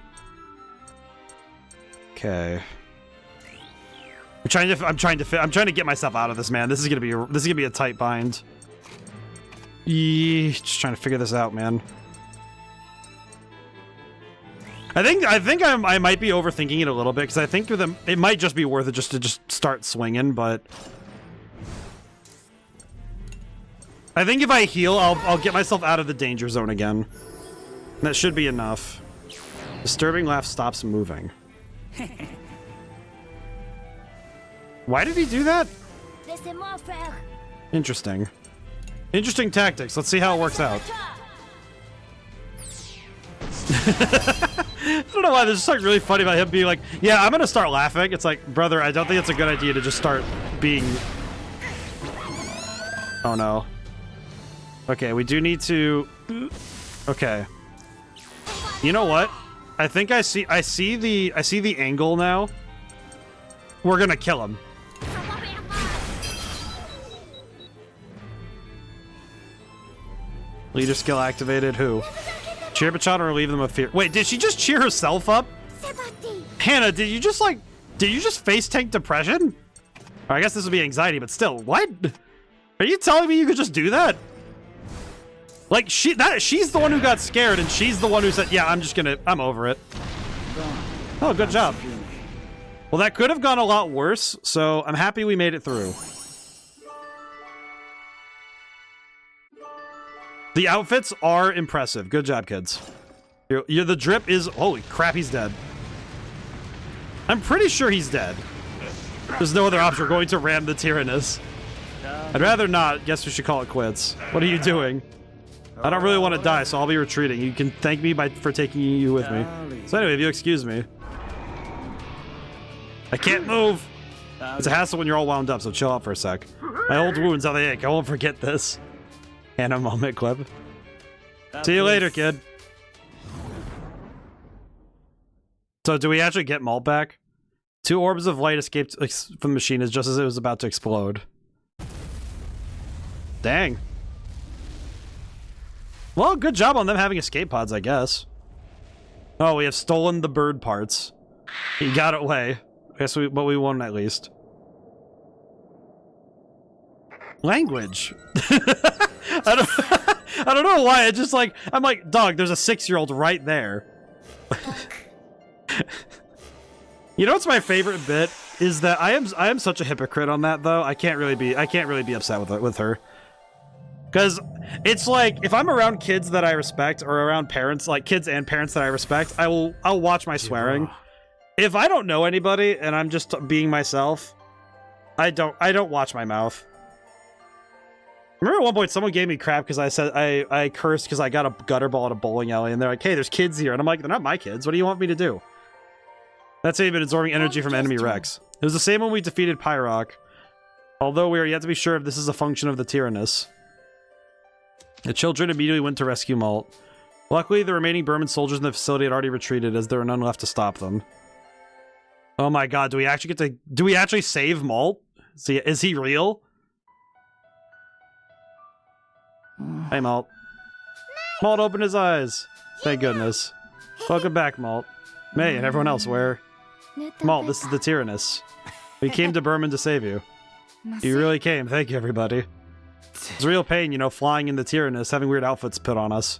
Okay. I'm trying to get myself out of this, man. This is gonna be a tight bind. Just trying to figure this out, man. I think I might be overthinking it a little bit because I think it might just be worth it just to start swinging, but I think if I heal, I'll get myself out of the danger zone again. And that should be enough. Disturbing laugh stops moving. Why did he do that? Laissez-moi faire. Interesting. Interesting tactics. Let's see how it works out. I don't know why there's something really funny about him being like, yeah, I'm gonna start laughing. It's like, brother, I don't think it's a good idea to just start being... Oh no. Okay, we do need to... Okay. You know what? I think I see the angle now. We're gonna kill him. Leader skill activated. Who? Cheer Bachata or leave them with fear? Wait, did she just cheer herself up? Hannah, did you just face tank depression? Or I guess this would be anxiety, but still, what? Are you telling me you could just do that? Like, she's the one who got scared, and she's the one who said, yeah, I'm over it. Oh, good job. Well, that could have gone a lot worse, so I'm happy we made it through. The outfits are impressive. Good job, kids. The drip is... Holy crap, he's dead. I'm pretty sure he's dead. There's no other option. We're going to ram the Tyrannus. I'd rather not. Guess we should call it quits. What are you doing? I don't really want to die, so I'll be retreating. You can thank me for taking you with me. So anyway, if you excuse me. I can't move. It's a hassle when you're all wound up, so chill out for a sec. My old wounds, how they ache. I won't forget this. And a moment clip. See you later, kid. So, do we actually get Malt back? 2 orbs of light escaped from the machine just as it was about to explode. Dang. Well, good job on them having escape pods, I guess. Oh, we have stolen the bird parts. He got away. I guess but we won at least. Language. I don't know why. It's just like, I'm like, dog, there's a 6-year-old right there. You know what's my favorite bit is that I am such a hypocrite on that though. I can't really be upset with her. Cuz it's like if I'm around kids that I respect or around parents, like kids and parents that I respect, I'll watch my swearing. If I don't know anybody and I'm just being myself, I don't watch my mouth. Remember at one point someone gave me crap because I said I cursed because I got a gutter ball at a bowling alley and they're like, hey, there's kids here. And I'm like, they're not my kids. What do you want me to do? That's even absorbing energy from enemy wrecks. It was the same when we defeated Pyrock. Although we are yet to be sure if this is a function of the Tyrannus. The children immediately went to rescue Malt. Luckily, the remaining Burman soldiers in the facility had already retreated as there were none left to stop them. Oh my god, do we actually save Malt? Is he real? Hey, Malt. Malt opened his eyes. Thank goodness. Welcome back, Malt. May and everyone else, where? Malt, this is the Tyrannus. We came to Burman to save you. You really came. Thank you, everybody. It's a real pain, you know, flying in the Tyrannus, having weird outfits put on us.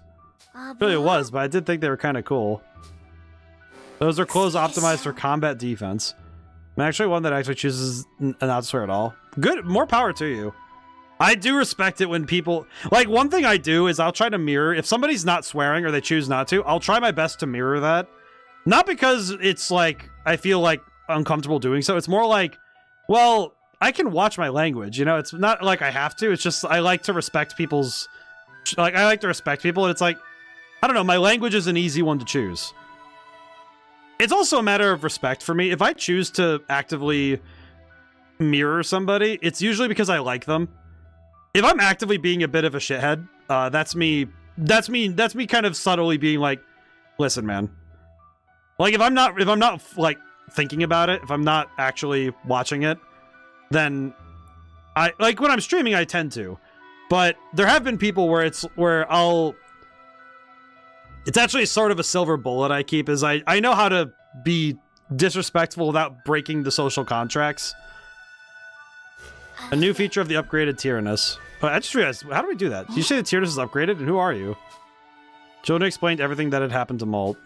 It really was, but I did think they were kind of cool. Those are clothes optimized for combat defense. I'm actually one that actually chooses not to swear at all. Good, more power to you. I do respect it when people... Like, one thing I do is I'll try to mirror... If somebody's not swearing or they choose not to, I'll try my best to mirror that. Not because it's like, I feel like uncomfortable doing so. It's more like, well, I can watch my language, you know? It's not like I have to. It's just, I like to respect people's... Like, I like to respect people, and it's like, I don't know, my language is an easy one to choose. It's also a matter of respect for me. If I choose to actively mirror somebody, it's usually because I like them. If I'm actively being a bit of a shithead, that's me kind of subtly being like, listen, man. Like, if I'm not like thinking about it, if I'm not actually watching it, then I like when I'm streaming, I tend to. But there have been people where it's actually sort of a silver bullet I keep, is I know how to be disrespectful without breaking the social contracts. A new feature of the upgraded Tyrannus. Oh, I just realized, how do we do that? Did you say the Tyrannus is upgraded? And who are you? Jonah explained everything that had happened to Malt.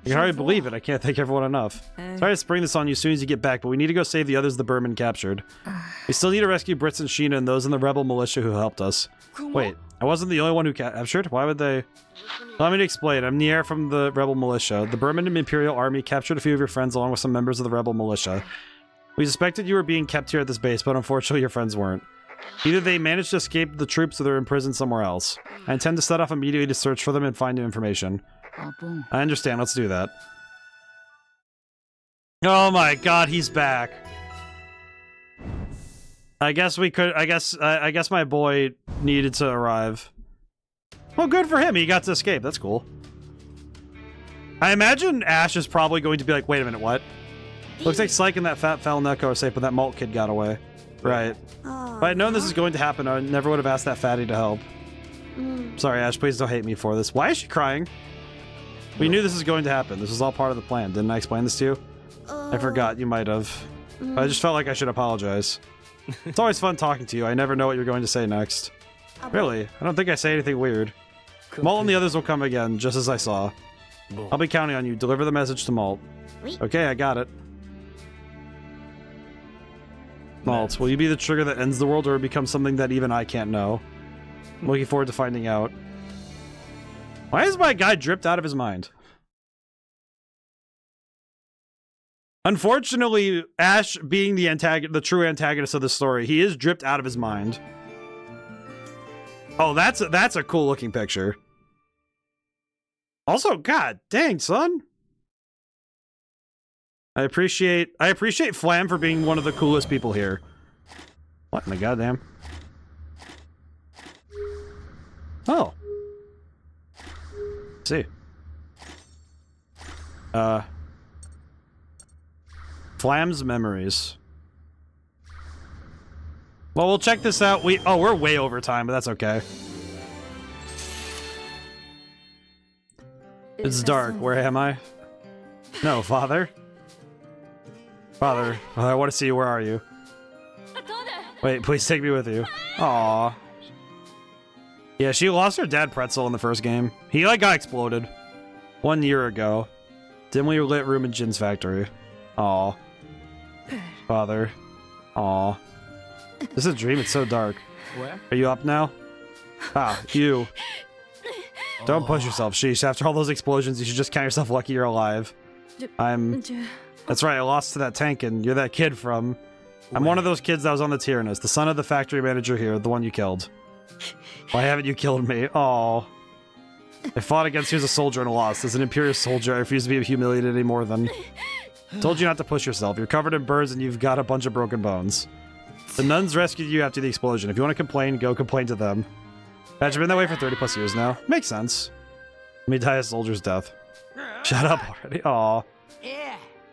I can hardly believe it. I can't thank everyone enough. Sorry to spring this on you as soon as you get back, but we need to go save the others the Berman captured. We still need to rescue Brits and Sheena and those in the rebel militia who helped us. Wait, I wasn't the only one who captured? Why would they? Allow me to explain. I'm Nier from the rebel militia. The Berman Imperial Army captured a few of your friends along with some members of the rebel militia. We suspected you were being kept here at this base, but unfortunately your friends weren't. Either they managed to escape the troops or they're imprisoned somewhere else. I intend to set off immediately to search for them and find new information. I understand, let's do that. Oh my god, he's back. I guess my boy needed to arrive. Well, good for him, he got to escape, that's cool. I imagine Ash is probably going to be like, wait a minute, what? Looks like Syke and that fat foul Neko are safe, but that Malt kid got away. Right. If I had known this was going to happen, I never would have asked that fatty to help. Sorry, Ash, please don't hate me for this. Why is she crying? We knew this was going to happen. This was all part of the plan. Didn't I explain this to you? I forgot, you might have. But I just felt like I should apologize. It's always fun talking to you. I never know what you're going to say next. Really? I don't think I say anything weird. Malt and the others will come again, just as I saw. I'll be counting on you. Deliver the message to Malt. Okay, I got it. Malt, will you be the trigger that ends the world or become something that even I can't know? I'm looking forward to finding out. Why is my guy dripped out of his mind? Unfortunately, Ash being the true antagonist of the story, he is dripped out of his mind. Oh, that's a cool looking picture. Also, god dang, son. I appreciate Flam for being one of the coolest people here. What in the goddamn? Oh. Let's see. Flam's memories. Well, we'll check this out. We're way over time, but that's okay. It's dark. Where am I? No, father. Father, I want to see you. Where are you? Wait, please take me with you. Aww. Yeah, she lost her dad Pretzel in the first game. He, like, got exploded. 1 year ago. Dimly lit room in Jin's factory. Aw. Father. Aw. This is a dream, it's so dark. Where? Are you up now? Ah, you. Don't push yourself, sheesh. After all those explosions, you should just count yourself lucky you're alive. That's right, I lost to that tank, and you're that kid from... I'm one of those kids that was on the Tyrannus, the son of the factory manager here, the one you killed. Why haven't you killed me? Aww. I fought against you as a soldier and lost. As an Imperial soldier, I refuse to be humiliated any more than... Told you not to push yourself. You're covered in burns and you've got a bunch of broken bones. The nuns rescued you after the explosion. If you want to complain, go complain to them. Patch, I've been that way for 30 plus years now. Makes sense. Let me die a soldier's death. Shut up already. Aw.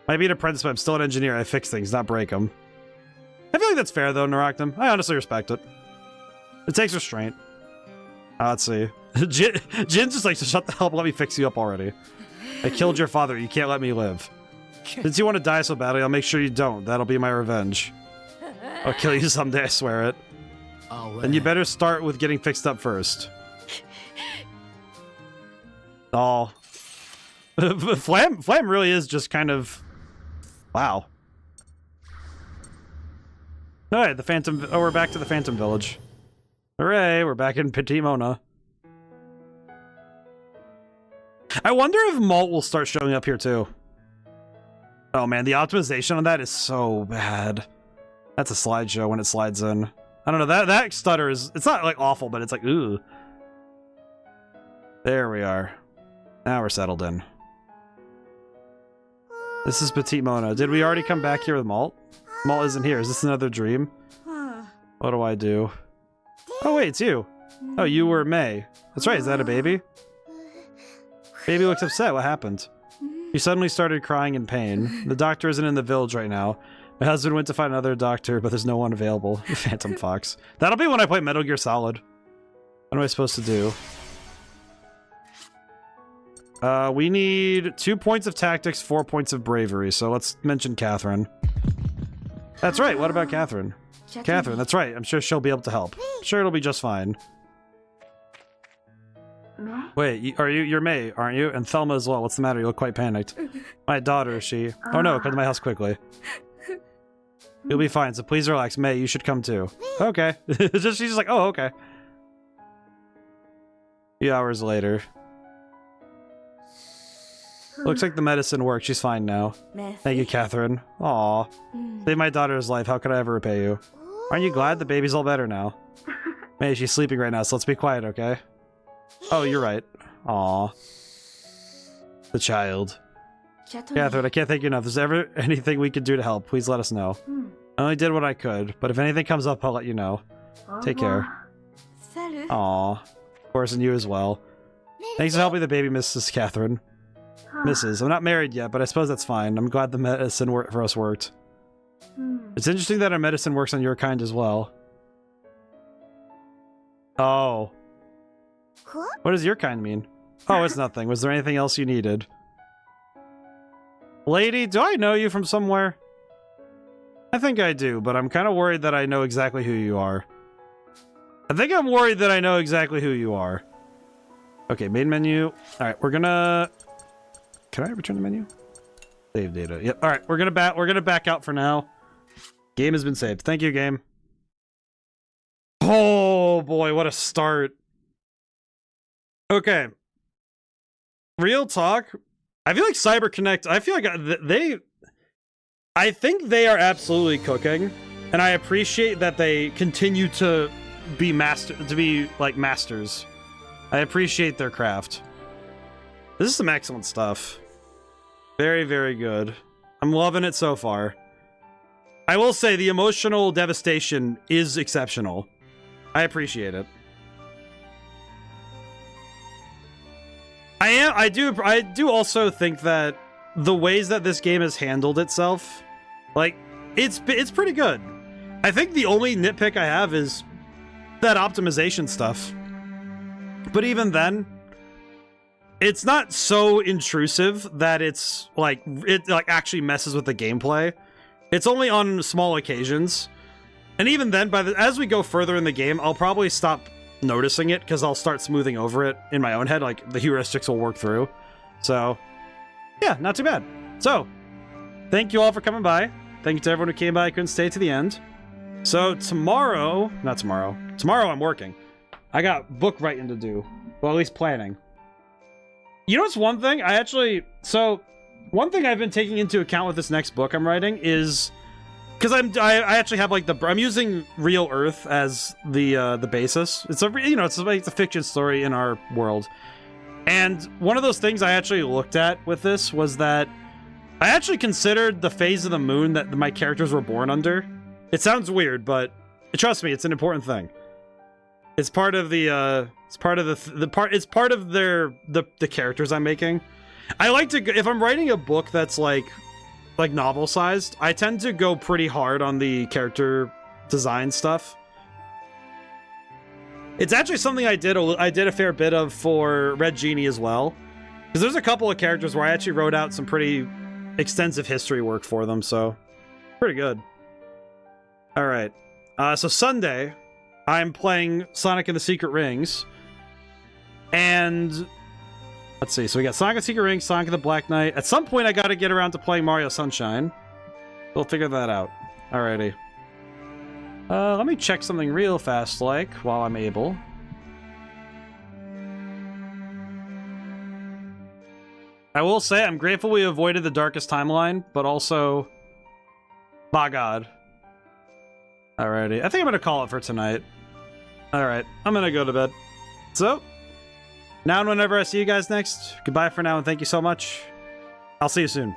Might be an apprentice, but I'm still an engineer. I fix things, not break them. I feel like that's fair, though, Naraktam. I honestly respect it. It takes restraint. Let's see. Jin's just like, shut the hell up, let me fix you up already. I killed your father, you can't let me live. Since you want to die so badly, I'll make sure you don't. That'll be my revenge. I'll kill you someday, I swear it. Then you better start with getting fixed up first. Oh. Flam really is just kind of... Wow. Alright, the Phantom... Oh, we're back to the Phantom Village. Hooray, we're back in Petit Mona. I wonder if Malt will start showing up here too. Oh man, the optimization on that is so bad. That's a slideshow when it slides in. I don't know, that stutter is... It's not like awful, but it's like, ooh. There we are. Now we're settled in. This is Petite Mona. Did we already come back here with Malt? Malt isn't here. Is this another dream? What do I do? Oh wait, it's you. Oh, you were May. That's right, is that a baby? Baby looks upset. What happened? He suddenly started crying in pain. The doctor isn't in the village right now. My husband went to find another doctor, but there's no one available. Phantom Fox. That'll be when I play Metal Gear Solid. What am I supposed to do? We need 2 points of tactics, 4 points of bravery, so let's mention Catherine. That's right, what about Catherine? Catherine, that's right, I'm sure she'll be able to help. Sure, it'll be just fine. Wait, you're May, aren't you? And Thelma as well, what's the matter? You look quite panicked. My daughter, is she? Oh no, come to my house quickly. You'll be fine, so please relax. May, you should come too. Okay. She's just like, oh, okay. A few hours later. Looks like the medicine worked. She's fine now. Thank you, Catherine. Aw. Saved my daughter's life. How could I ever repay you? Aren't you glad the baby's all better now? May, she's sleeping right now, so let's be quiet, okay? Oh, you're right. Aw. The child. Catherine, I can't thank you enough. If there's ever anything we could do to help, please let us know. I only did what I could, but if anything comes up, I'll let you know. Take care. Aw. Of course, and you as well. Thanks for helping the baby, Mrs. Catherine. Mrs. I'm not married yet, but I suppose that's fine. I'm glad the medicine for us worked. It's interesting that our medicine works on your kind as well. Oh. What does your kind mean? Oh, it's nothing. Was there anything else you needed? Lady, do I know you from somewhere? I think I do, but I'm kind of worried that I know exactly who you are. I think I'm worried that I know exactly who you are. Okay, main menu. Alright, we're gonna... Can I return the menu? Save data. Yep. All right, we're gonna back out for now. Game has been saved. Thank you, game. Oh boy, what a start. Okay. Real talk. I feel like CyberConnect. I feel like I think they are absolutely cooking, and I appreciate that they continue to be masters. I appreciate their craft. This is some excellent stuff. Very, very good. I'm loving it so far. I will say the emotional devastation is exceptional. I appreciate it. I do also think that the ways that this game has handled itself, like, it's pretty good. I think the only nitpick I have is that optimization stuff. But even then, it's not so intrusive that it actually messes with the gameplay. It's only on small occasions. And even then, as we go further in the game, I'll probably stop noticing it because I'll start smoothing over it in my own head. Like, the heuristics will work through. So, yeah, not too bad. So, thank you all for coming by. Thank you to everyone who came by. I couldn't stay to the end. So, tomorrow I'm working. I got book writing to do. Well, at least planning. You know what's one thing? One thing I've been taking into account with this next book I'm writing is... Because I actually have, like, I'm using Real Earth as the basis. It's a fiction story in our world. And one of those things I actually looked at with this was that I actually considered the phase of the moon that my characters were born under. It sounds weird, but trust me, it's an important thing. It's part of the characters I'm making. I like to, if I'm writing a book that's like novel sized, I tend to go pretty hard on the character design stuff. It's actually something I did a fair bit of for Red Genie as well, because there's a couple of characters where I actually wrote out some pretty extensive history work for them, so pretty good. All right, so Sunday I'm playing Sonic and the Secret Rings, and let's see, so we got Sonic and the Secret Rings, Sonic and the Black Knight. At some point I gotta get around to playing Mario Sunshine. We'll figure that out. Alrighty. Let me check something real fast, while I'm able. I will say, I'm grateful we avoided the darkest timeline, but also... by God. Alrighty, I think I'm gonna call it for tonight. Alright, I'm gonna go to bed. So, now and whenever I see you guys next, goodbye for now and thank you so much. I'll see you soon.